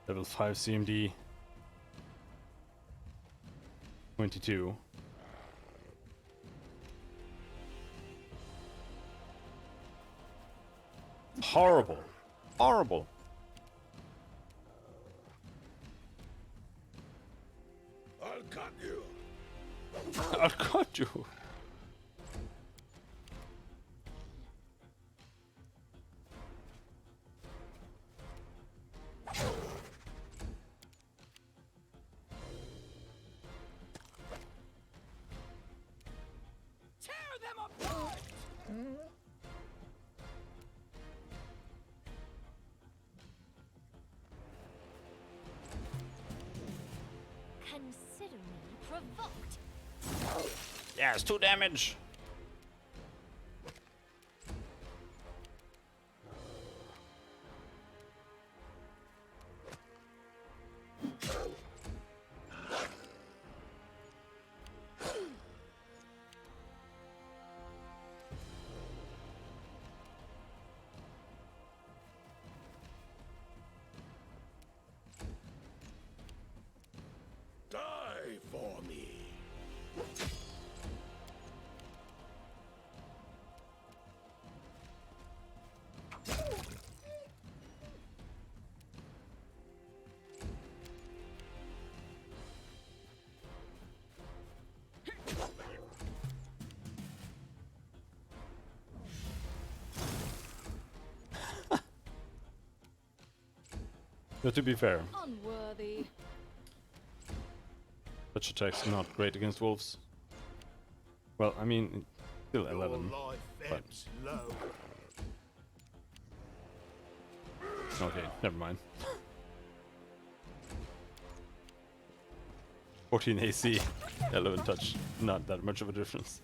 level 5 CMD 22. Horrible. Horrible. I'll cut you. I'll cut you. Tear them apart! Consider me provoked. Yeah, it's 2 damage. Die for me. But to be fair, Unworthy. touch attacks not great against wolves. Well, I mean, still 11. But Low. okay, never mind. 14 AC, 11 touch, not that much of a difference.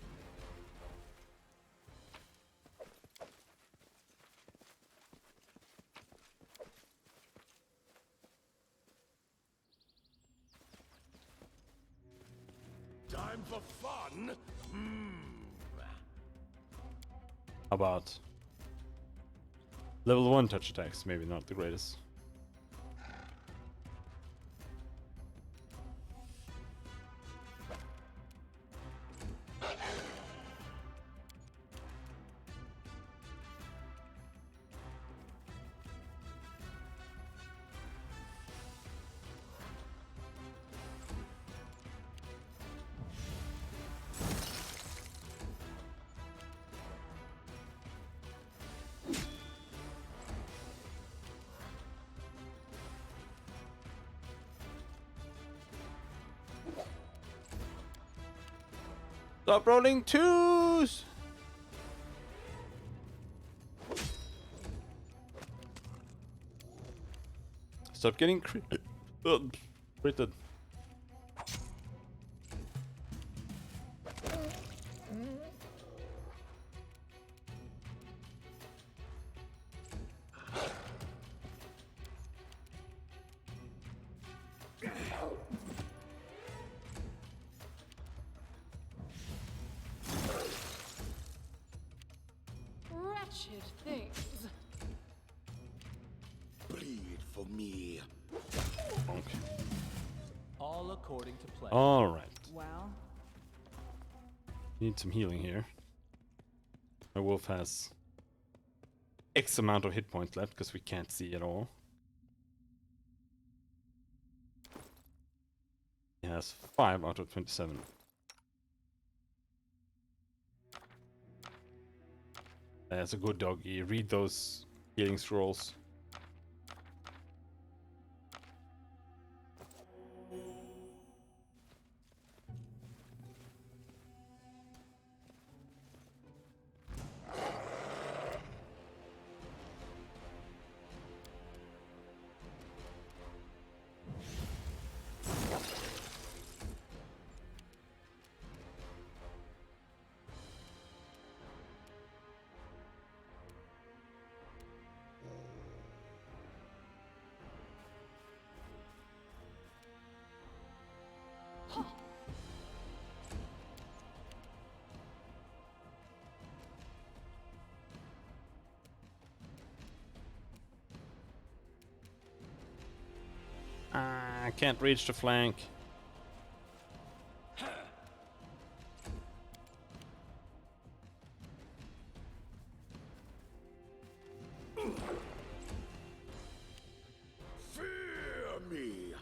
Time for fun? How about level 1 touch attacks? Maybe not the greatest. Stop rolling twos! Stop getting critted. Wretched things. Bleed for me. All according to plan. All right. Well, Need some healing here. My wolf has X amount of hit points left because we can't see at all. He has 5 out of 27. That's a good doggy. Read those healing scrolls. I can't reach the flank. Fear me.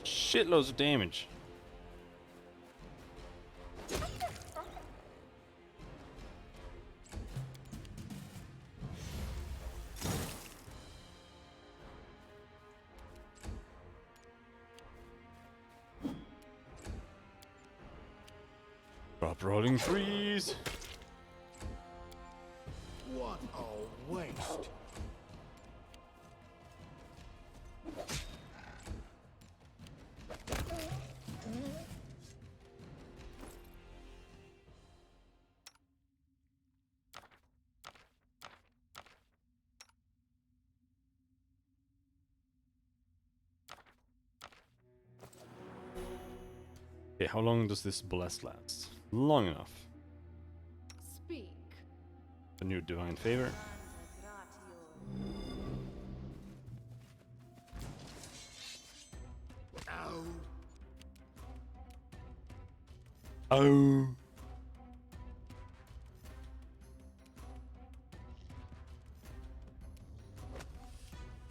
Shitloads of damage. Stop rolling threes. What a waste. Okay, how long does this bless last? Long enough. Speak. A new divine favor. Ow. Oh.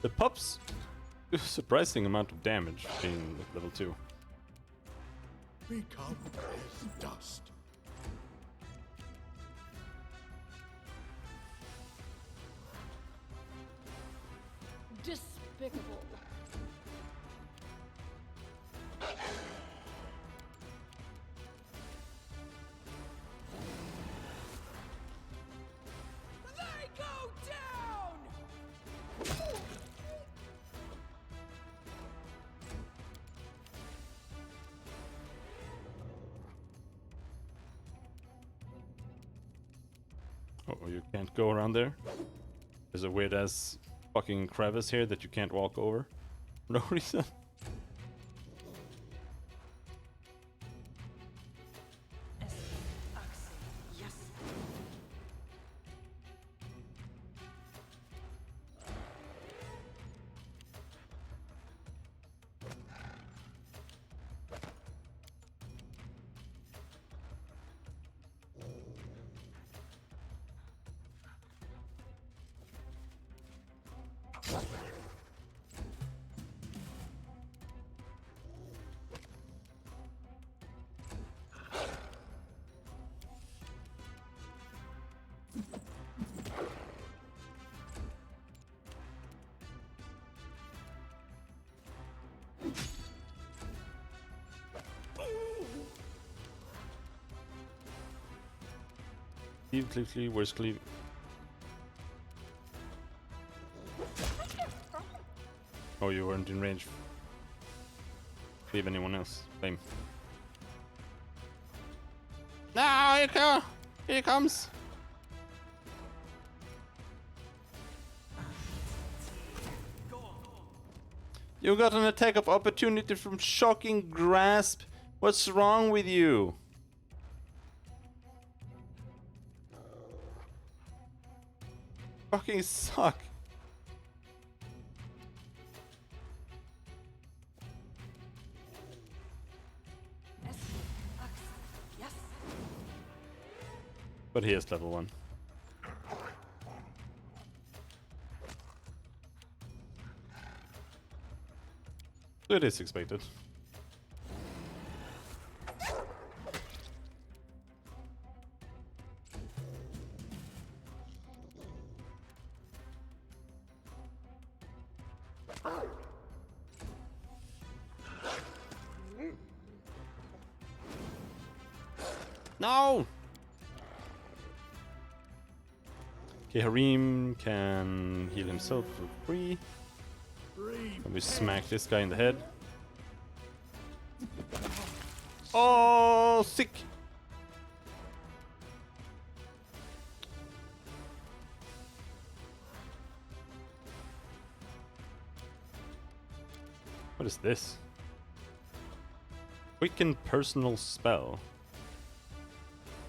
The pups do a surprising amount of damage being level 2. Become as dust. Despicable. they go down! Oh, you can't go around there? There's a weird ass fucking crevice here that you can't walk over. For no reason. Cleave. Where's Cleave? Oh, you weren't in range. Cleave anyone else. Same. No, here he comes. You got an attack of opportunity from Shocking Grasp. What's wrong with you? Fucking suck. Yes. But he is level 1. So it is expected. No! Okay, Harim can heal himself for free. And we smack this guy in the head. Oh, sick! What is this? Quicken personal spell.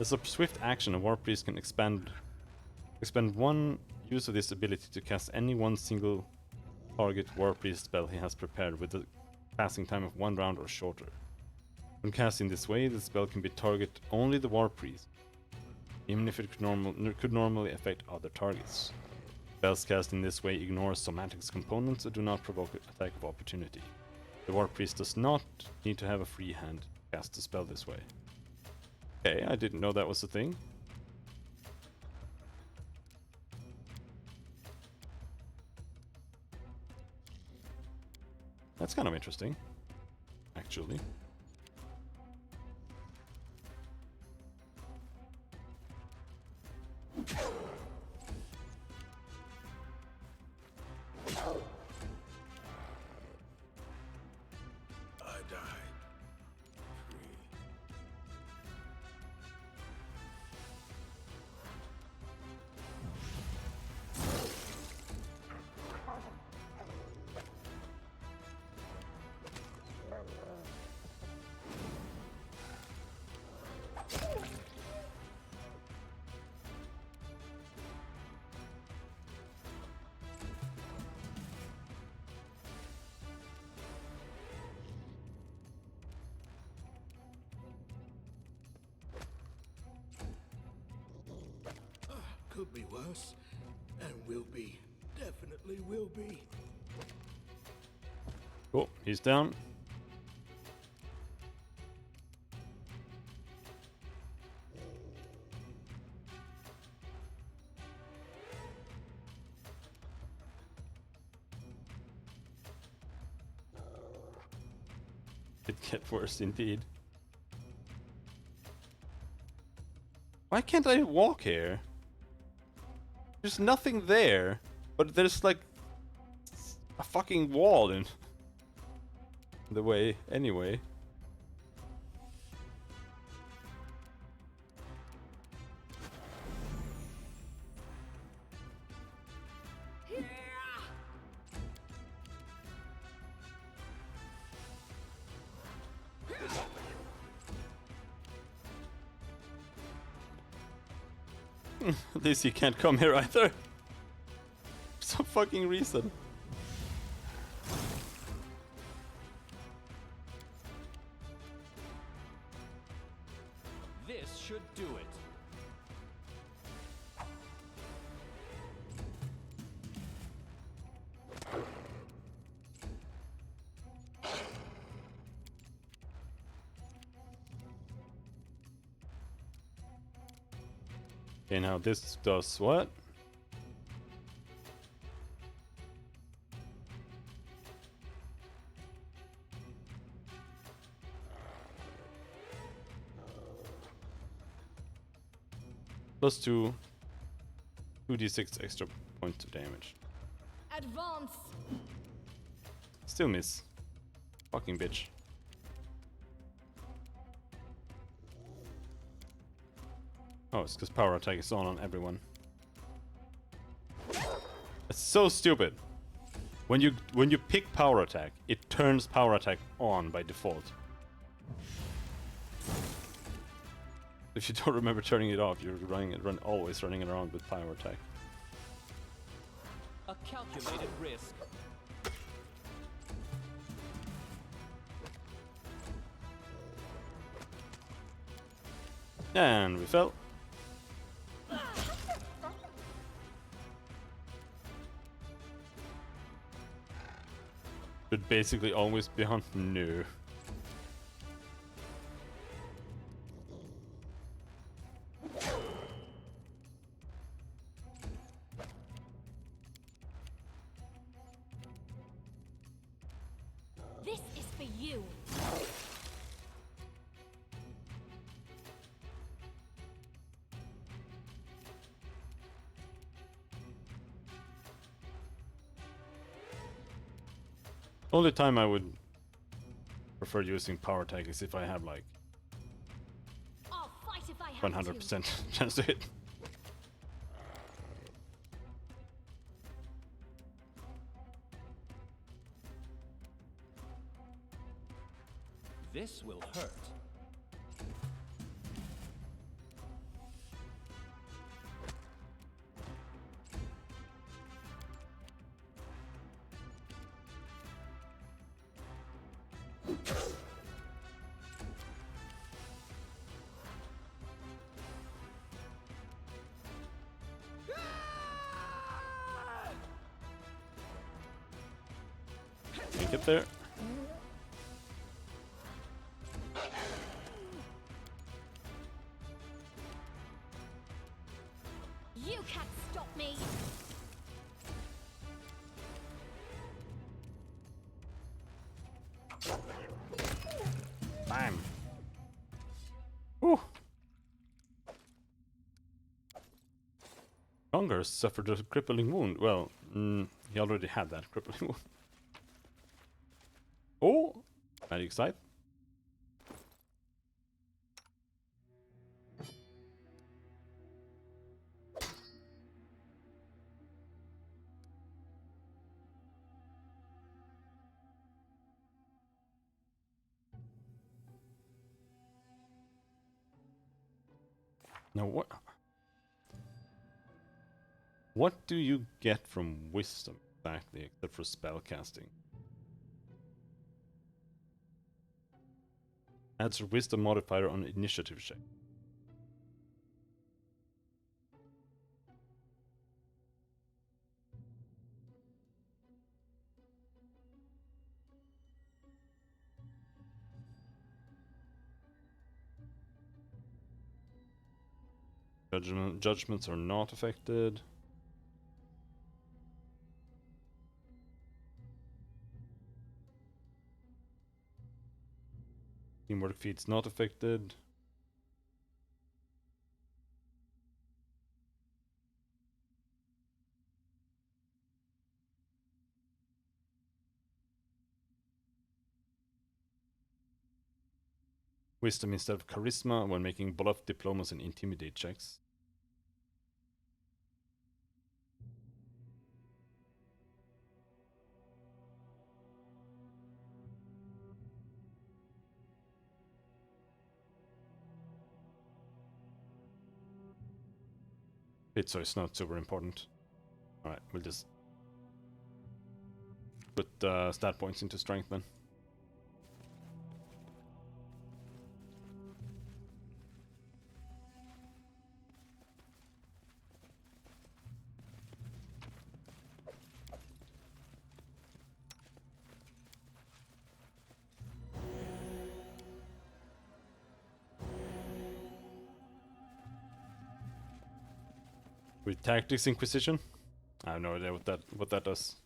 As a swift action, a War Priest can expend one use of this ability to cast any one single target War Priest spell he has prepared with a passing time of 1 round or shorter. When cast in this way, the spell can be target only the War Priest, even if it could normally affect other targets. Spells cast in this way ignore Somatics components or do not provoke attack of opportunity. The War Priest does not need to have a free hand to cast the spell this way. Okay, I didn't know that was a thing. That's kind of interesting, actually. I died. Could be worse. And will be. Definitely will be. Cool, he's down. It get worse indeed. Why can't I walk here? There's nothing there, but there's like a fucking wall in the way anyway. At least you can't come here either. For some fucking reason. This should do it. Okay, now this does what? Plus 2. 2d6 extra points of damage. Advance. Still miss. Fucking bitch. Oh, it's because power attack is on everyone. It's so stupid. When you pick power attack, it turns power attack on by default. If you don't remember turning it off, you're always running around with power attack. A calculated risk. And we fell. Should basically always be on. No. This is for you. Only time I would prefer using power attack is if I have like I'll fight if I have to. 100% chance to hit. This will hurt. Make it there. You can't stop me. Bam. Whew. Conger suffered a crippling wound. Well, he already had that crippling wound. Oh, magic scythe. Now what? What do you get from wisdom exactly, except for spell casting? Adds a wisdom modifier on initiative check. Judgments are not affected. Teamwork feats not affected. Wisdom instead of charisma when making bluff, diplomas, and intimidate checks. So it's not super important. Alright, we'll just put stat points into strength then. With Tactics Inquisition? I have no idea what that does.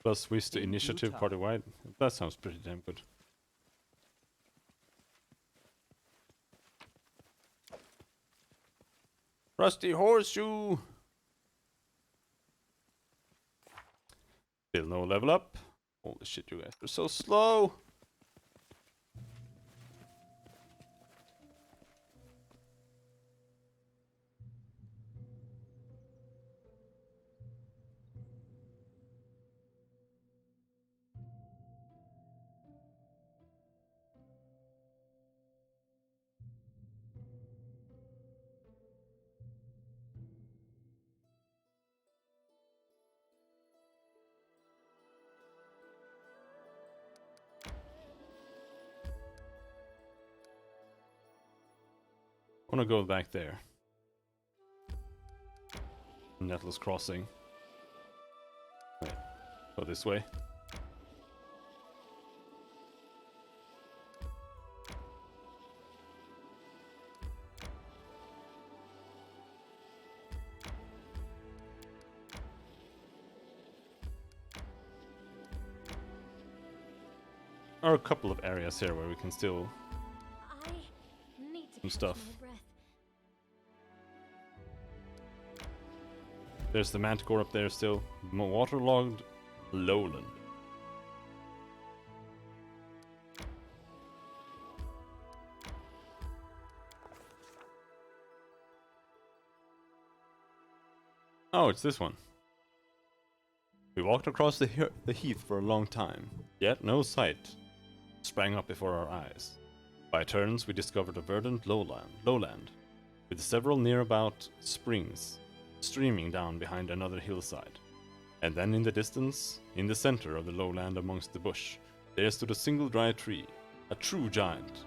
Plus switch to initiative party-wide. That sounds pretty damn good. Rusty horseshoe! Still no level up. Holy shit, you guys are so slow! I wanna go back there. Nettles Crossing. Wait, go this way. There are a couple of areas here where we can still do stuff. There's the manticore up there still. Waterlogged lowland. Oh, it's this one. We walked across the heath for a long time, yet no sight sprang up before our eyes. By turns, we discovered a verdant lowland, with several near-about springs streaming down behind another hillside. And then in the distance, in the center of the lowland amongst the bush, there stood a single dry tree, a true giant.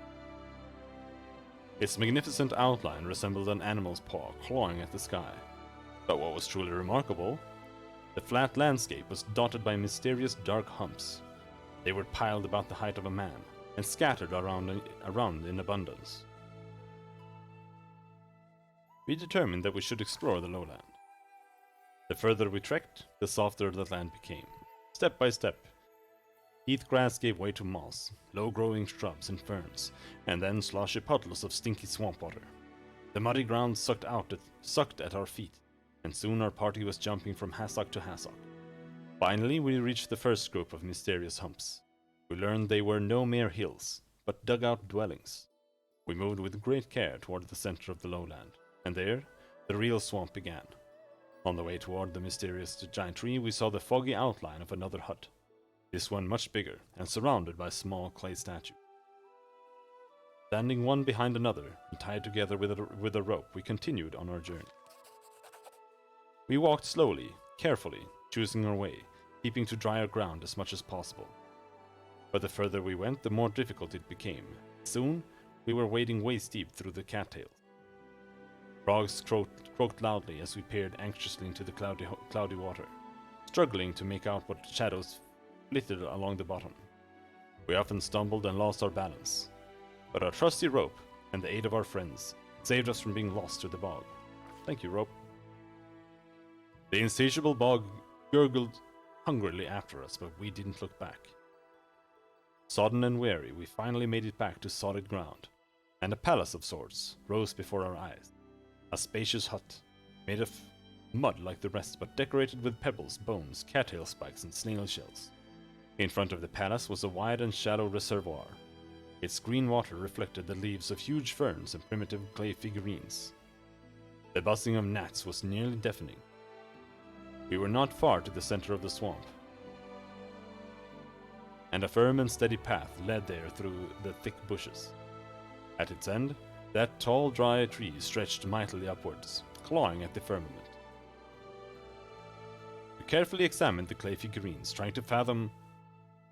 Its magnificent outline resembled an animal's paw clawing at the sky. But what was truly remarkable, the flat landscape was dotted by mysterious dark humps. They were piled about the height of a man, and scattered around in abundance. We determined that we should explore the lowland. The further we trekked, the softer the land became. Step by step, heath grass gave way to moss, low-growing shrubs and ferns, and then sloshy puddles of stinky swamp water. The muddy ground sucked at our feet, and soon our party was jumping from hassock to hassock. Finally, we reached the first group of mysterious humps. We learned they were no mere hills, but dugout dwellings. We moved with great care toward the center of the lowland, and there, the real swamp began. On the way toward the mysterious giant tree, we saw the foggy outline of another hut, this one much bigger, and surrounded by small clay statues. Standing one behind another, and tied together with a rope, we continued on our journey. We walked slowly, carefully, choosing our way, keeping to drier ground as much as possible. But the further we went, the more difficult it became. Soon, we were wading waist-deep through the cattails. Frogs croaked loudly as we peered anxiously into the cloudy water, struggling to make out what shadows flitted along the bottom. We often stumbled and lost our balance, but our trusty rope and the aid of our friends saved us from being lost to the bog. Thank you, rope. The insatiable bog gurgled hungrily after us, but we didn't look back. Sodden and weary, we finally made it back to solid ground, and a palace of sorts rose before our eyes. A spacious hut, made of mud like the rest, but decorated with pebbles, bones, cattail spikes, and snail shells. In front of the palace was a wide and shallow reservoir. Its green water reflected the leaves of huge ferns and primitive clay figurines. The buzzing of gnats was nearly deafening. We were not far to the center of the swamp, and a firm and steady path led there through the thick bushes. At its end, that tall, dry tree stretched mightily upwards, clawing at the firmament. We carefully examined the clay figurines, trying to fathom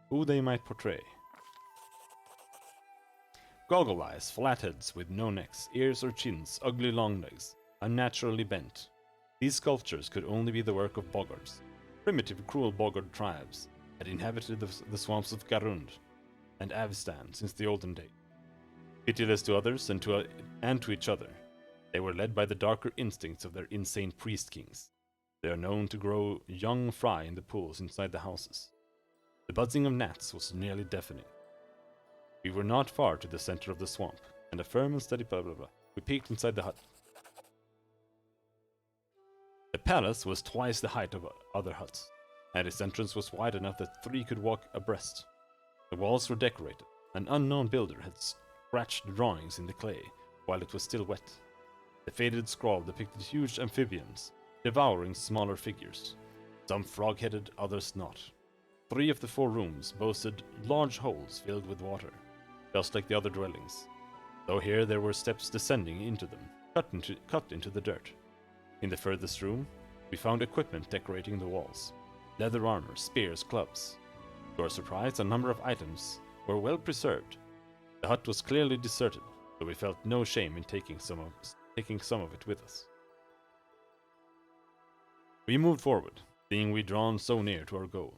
who they might portray. Goggle eyes, flat heads with no necks, ears or chins, ugly long legs, unnaturally bent. These sculptures could only be the work of boggards, primitive, cruel boggart tribes had inhabited the swamps of Garund and Avstan since the olden days. Pitiless to others and to each other, they were led by the darker instincts of their insane priest kings. They are known to grow young fry in the pools inside the houses. The buzzing of gnats was nearly deafening. We were not far to the center of the swamp, and a firm and steady blah blah blah. We peeked inside the hut. The palace was twice the height of other huts, and its entrance was wide enough that 3 could walk abreast. The walls were decorated. An unknown builder had scratched drawings in the clay while it was still wet. The faded scrawl depicted huge amphibians, devouring smaller figures, some frog-headed, others not. 3 of the 4 rooms boasted large holes filled with water, just like the other dwellings, though here there were steps descending into them, cut into the dirt. In the furthest room, we found equipment decorating the walls. Leather armor, spears, clubs. To our surprise, a number of items were well preserved. The hut was clearly deserted, so we felt no shame in taking some of it with us. We moved forward, seeing we'd drawn so near to our goal.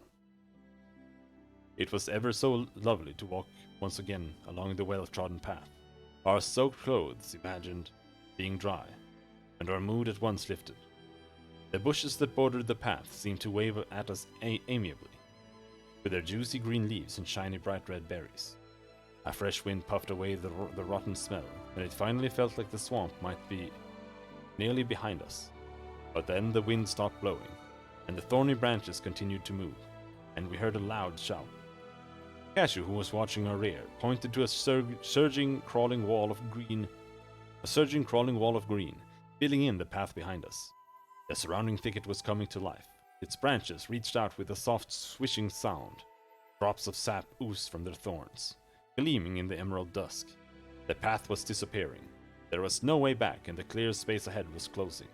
It was ever so lovely to walk once again along the well-trodden path, our soaked clothes imagined being dry, and our mood at once lifted. The bushes that bordered the path seemed to wave at us amiably, with their juicy green leaves and shiny bright red berries. A fresh wind puffed away the rotten smell, and it finally felt like the swamp might be nearly behind us. But then the wind stopped blowing, and the thorny branches continued to move, and we heard a loud shout. Cashew, who was watching our rear, pointed to a surging, crawling wall of green, filling in the path behind us. The surrounding thicket was coming to life. Its branches reached out with a soft, swishing sound. Drops of sap oozed from their thorns, gleaming in the emerald dusk. The path was disappearing. There was no way back, and the clear space ahead was closing.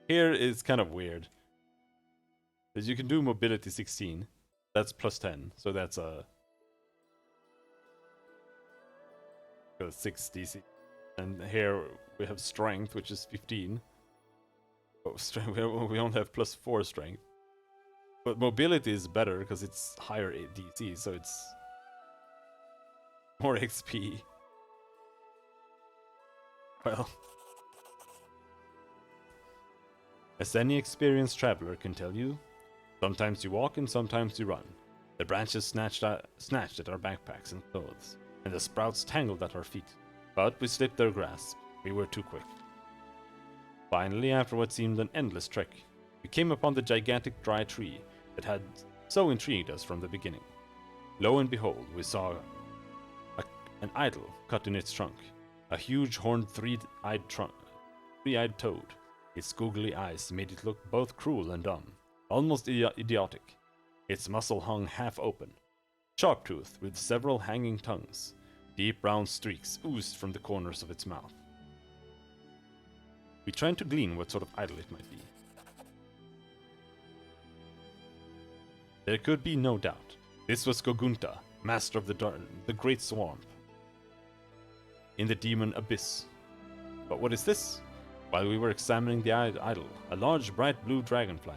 Here is kind of weird. Because you can do mobility 16. That's plus 10, so that's a 6 DC. And here we have strength, which is 15. Oh, strength, we only have plus 4 strength. But mobility is better because it's higher DC, so it's more XP. Well, as any experienced traveler can tell you, sometimes you walk and sometimes you run. The branches snatched at our backpacks and clothes, and the sprouts tangled at our feet. But we slipped their grasp. We were too quick. Finally, after what seemed an endless trek, we came upon the gigantic dry tree that had so intrigued us from the beginning. Lo and behold, we saw an idol cut in its trunk, a huge horned three-eyed toad. Its googly eyes made it look both cruel and dumb, almost idiotic. Its muzzle hung half open, sharp-toothed with several hanging tongues. Deep brown streaks oozed from the corners of its mouth. We tried to glean what sort of idol it might be. There could be no doubt. This was Gogunta, master of the Great Swamp, in the Demon Abyss. But what is this? While we were examining the idol, a large bright blue dragonfly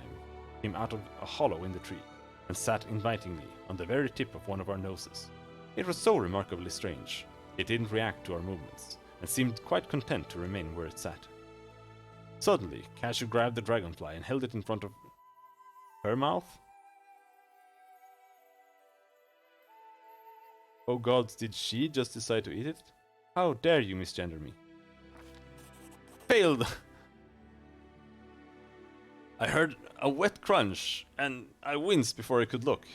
came out of a hollow in the tree and sat invitingly on the very tip of one of our noses. It was so remarkably strange. It didn't react to our movements and seemed quite content to remain where it sat. Suddenly, Cashew grabbed the dragonfly and held it in front of her mouth. Oh gods, did she just decide to eat it? How dare you misgender me? Failed! I heard a wet crunch, and I winced before I could look.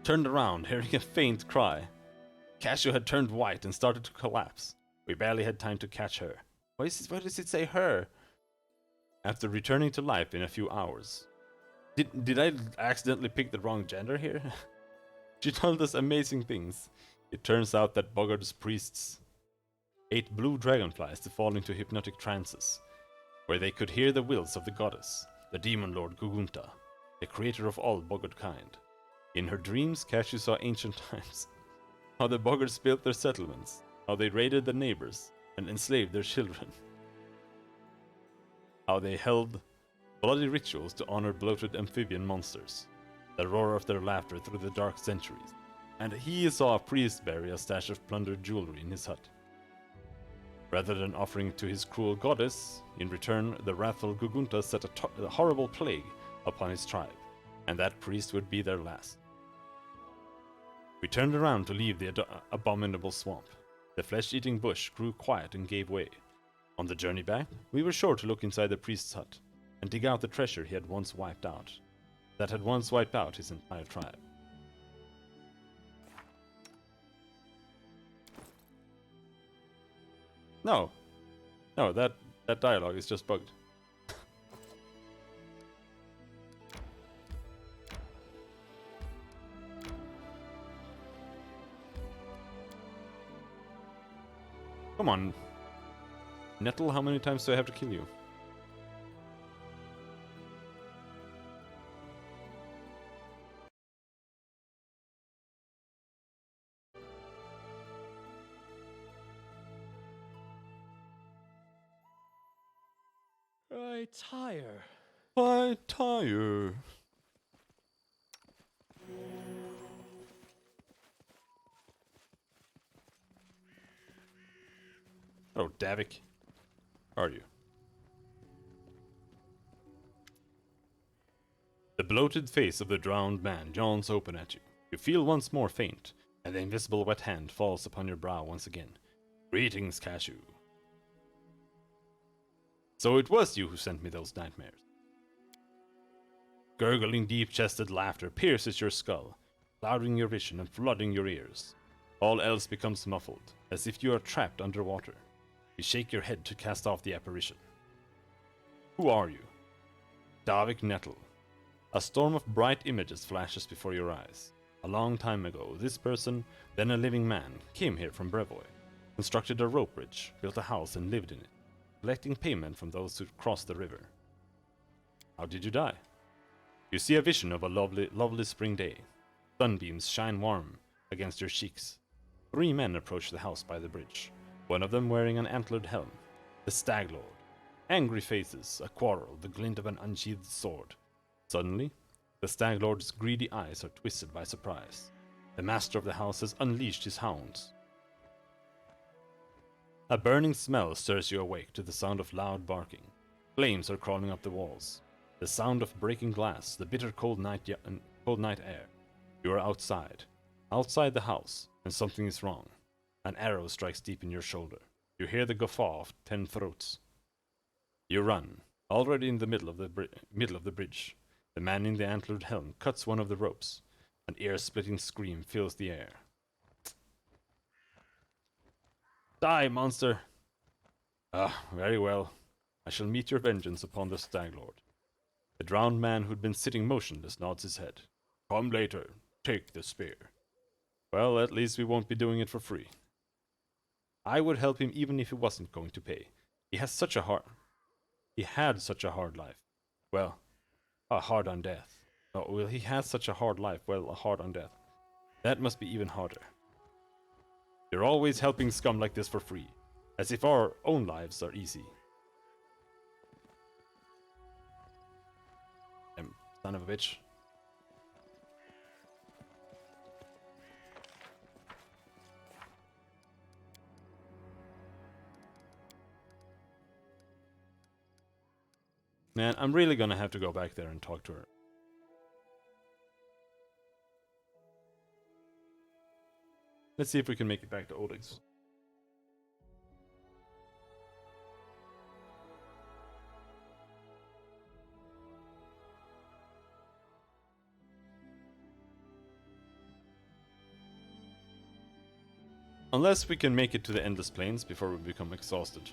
Turned around, hearing a faint cry. Cashew had turned white and started to collapse. We barely had time to catch her. Why does it say her? After returning to life in a few hours. Did I accidentally pick the wrong gender here? She told us amazing things. It turns out that Boggard's priests ate blue dragonflies to fall into hypnotic trances, where they could hear the wills of the goddess, the demon lord Gogunta, the creator of all Boggard kind. In her dreams, Cashew saw ancient times, how the Boggards built their settlements, how they raided the neighbors and enslaved their children, how they held bloody rituals to honor bloated amphibian monsters, the roar of their laughter through the dark centuries, and he saw a priest bury a stash of plundered jewelry in his hut. Rather than offering it to his cruel goddess, in return the wrathful Gugunta set a horrible plague upon his tribe, and that priest would be their last. We turned around to leave the abominable swamp. The flesh-eating bush grew quiet and gave way. On the journey back, we were sure to look inside the priest's hut and dig out the treasure he had once wiped out. That had once wiped out his entire tribe. No, that dialogue is just bugged. Come on. Nettle, how many times do I have to kill you? I tire. I tire. Oh, Davik. How are you? The bloated face of the drowned man yawns open at you. You feel once more faint, and the invisible wet hand falls upon your brow once again. Greetings, Cashew. So it was you who sent me those nightmares. Gurgling deep-chested laughter pierces your skull, clouding your vision and flooding your ears. All else becomes muffled, as if you are trapped underwater. You shake your head to cast off the apparition. Who are you? Davik Nettle. A storm of bright images flashes before your eyes. A long time ago, this person, then a living man, came here from Brevoy, constructed a rope bridge, built a house and lived in it, collecting payment from those who crossed the river. How did you die? You see a vision of a lovely spring day. Sunbeams shine warm against your cheeks. 3 men approach the house by the bridge, one of them wearing an antlered helm. The Stag Lord. Angry faces, a quarrel, the glint of an unsheathed sword. Suddenly, the Stag Lord's greedy eyes are twisted by surprise. The master of the house has unleashed his hounds. A burning smell stirs you awake to the sound of loud barking. Flames are crawling up the walls. The sound of breaking glass, the bitter cold night air. You are outside the house, and something is wrong. An arrow strikes deep in your shoulder. You hear the guffaw of 10 throats. You run, already in the middle of the bridge. The man in the antlered helm cuts one of the ropes. An ear-splitting scream fills the air. Die, monster! Ah, very well. I shall meet your vengeance upon the Stag Lord. The drowned man who'd been sitting motionless nods his head. Come later. Take the spear. Well, at least we won't be doing it for free. I would help him even if he wasn't going to pay. He had such a hard life. Well, a hard on death. Oh, well, he has such a hard life. Well, a hard on death. That must be even harder. You're always helping scum like this for free, as if our own lives are easy. Son of a bitch. Man, I'm really gonna have to go back there and talk to her. Let's see if we can make it back to Oleg's. Unless we can make it to the Endless Plains before we become exhausted.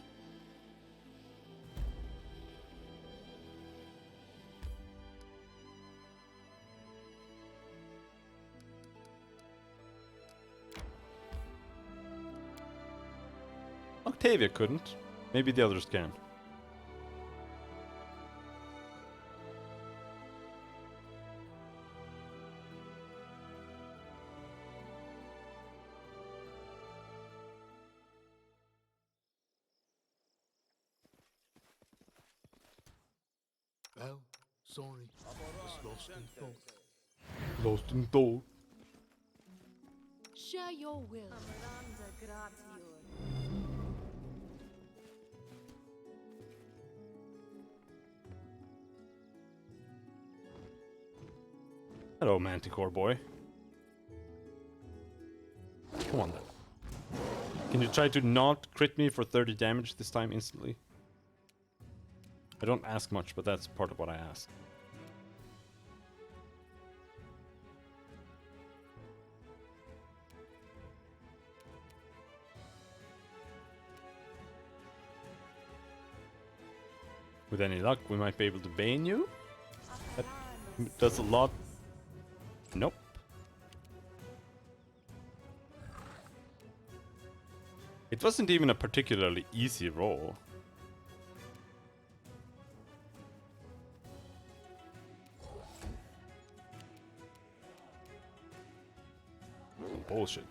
Octavia couldn't. Maybe the others can. Oh, sorry. Was lost in thought. Lost in thought. Share your will. Hello, Manticore boy. Come on then. Can you try to not crit me for 30 damage this time instantly? I don't ask much, but that's part of what I ask. With any luck, we might be able to bane you. That does a lot. Nope. It wasn't even a particularly easy roll. Bullshit.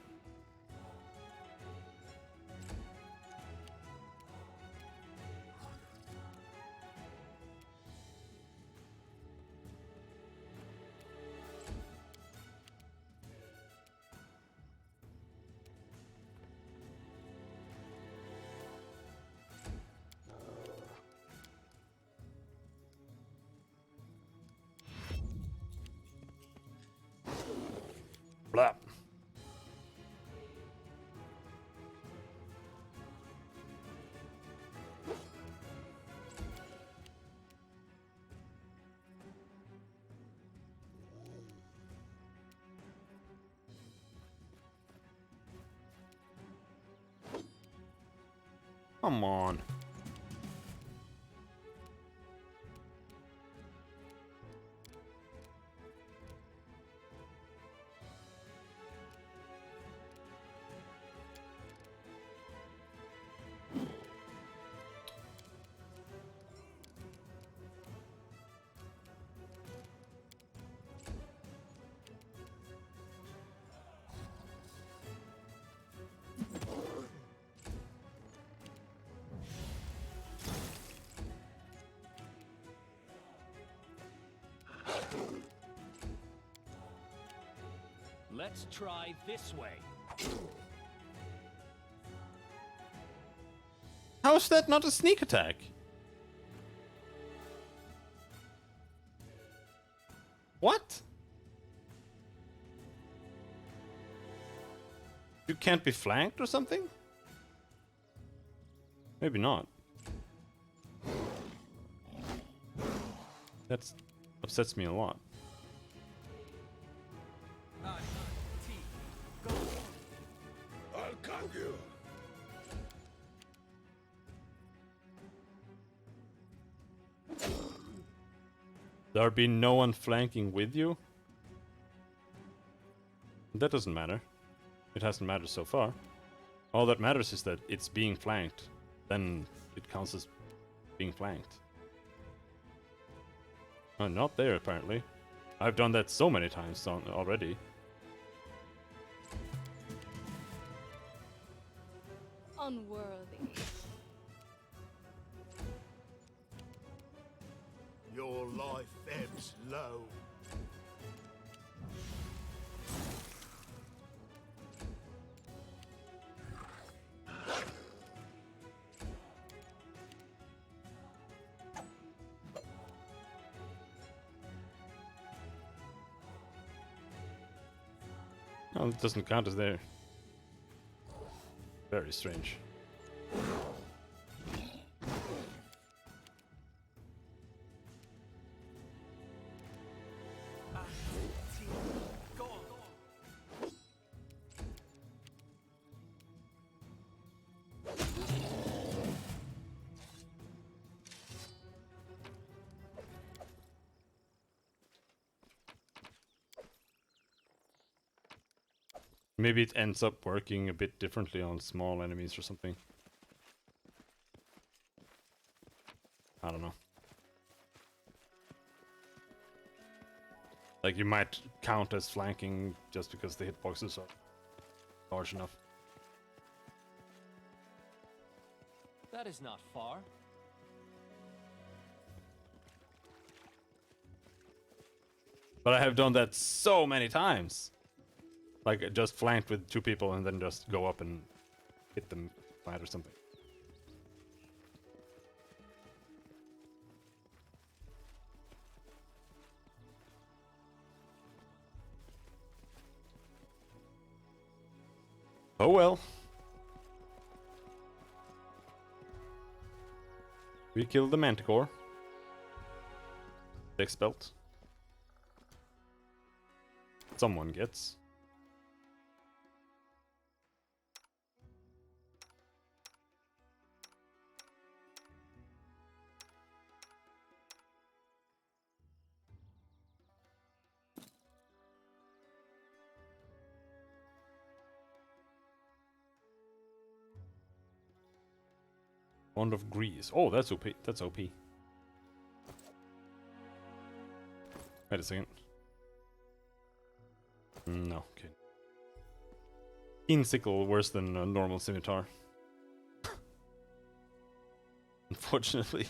Blah. Come on. Let's try this way. How is that not a sneak attack? What? You can't be flanked or something? Maybe not. That upsets me a lot. I'll conquer you. There be no one flanking with you? That doesn't matter. It hasn't mattered so far. All that matters is that it's being flanked. Then it counts as being flanked. Oh, not there apparently. I've done that so many times already. Unworthy. Your life ebbs low. Oh, it doesn't count as there. Very strange. Maybe it ends up working a bit differently on small enemies or something. I don't know. Like you might count as flanking just because the hitboxes are large enough. That is not far. But I have done that so many times. Like just flanked with two people and then just go up and hit them flat or something. Oh well. We killed the Manticore. Dex belt. Someone gets. Wand of Grease. Oh, that's OP. That's OP. Wait a second. No, okay. Keen sickle worse than a normal scimitar. Unfortunately.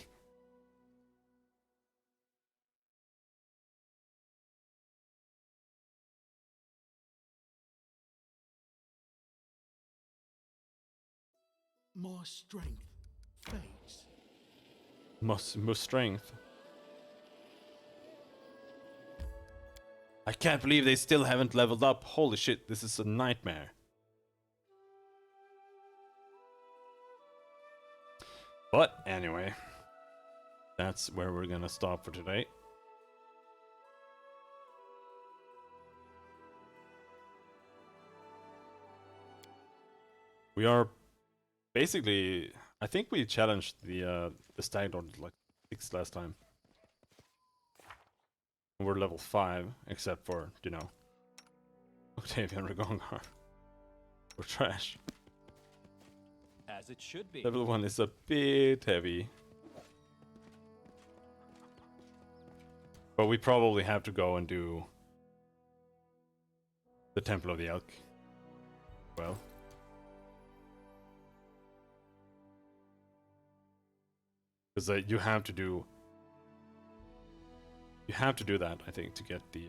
More strength fades. More strength. I can't believe they still haven't leveled up. Holy shit, this is a nightmare. But anyway, that's where we're gonna stop for today. We are basically, I think we challenged the Stag Lord like 6 last time. We're level 5, except for, you know, Octavian Regongar. We're trash. As it should be. Level 1 is a bit heavy. But we probably have to go and do the Temple of the Elk. Well. Because you have to do that, I think, to get the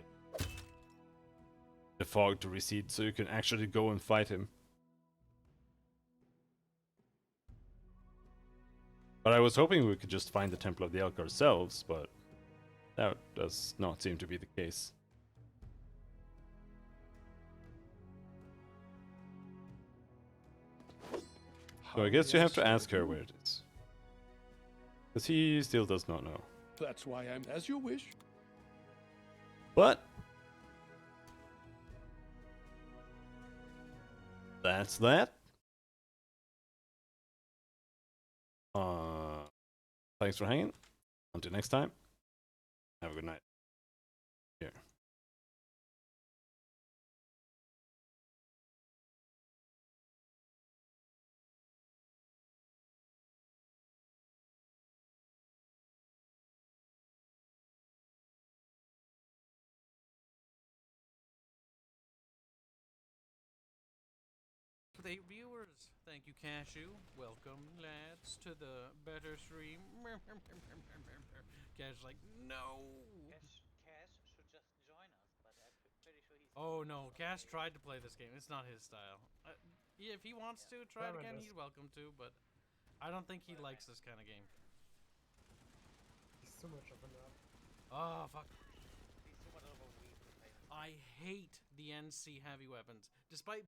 fog to recede, so you can actually go and fight him. But I was hoping we could just find the Temple of the Elk ourselves, but that does not seem to be the case. So I guess you have to ask her where it is. Because he still does not know. That's why I'm as you wish. But that's that. Thanks for hanging. Until next time. Have a good night. Here. For the viewers, thank you, Cashew. Welcome, lads, to the better stream. Cash like, no. Cash should just join us, but I'm pretty sure he's. Oh no, Cash tried to play this game. It's not his style. Yeah, if he wants to try it again, he's welcome to. But I don't think he likes this kind of game. He's too much of a nut. Oh fuck. He's too much of a weeb to play this. I hate the NC heavy weapons, despite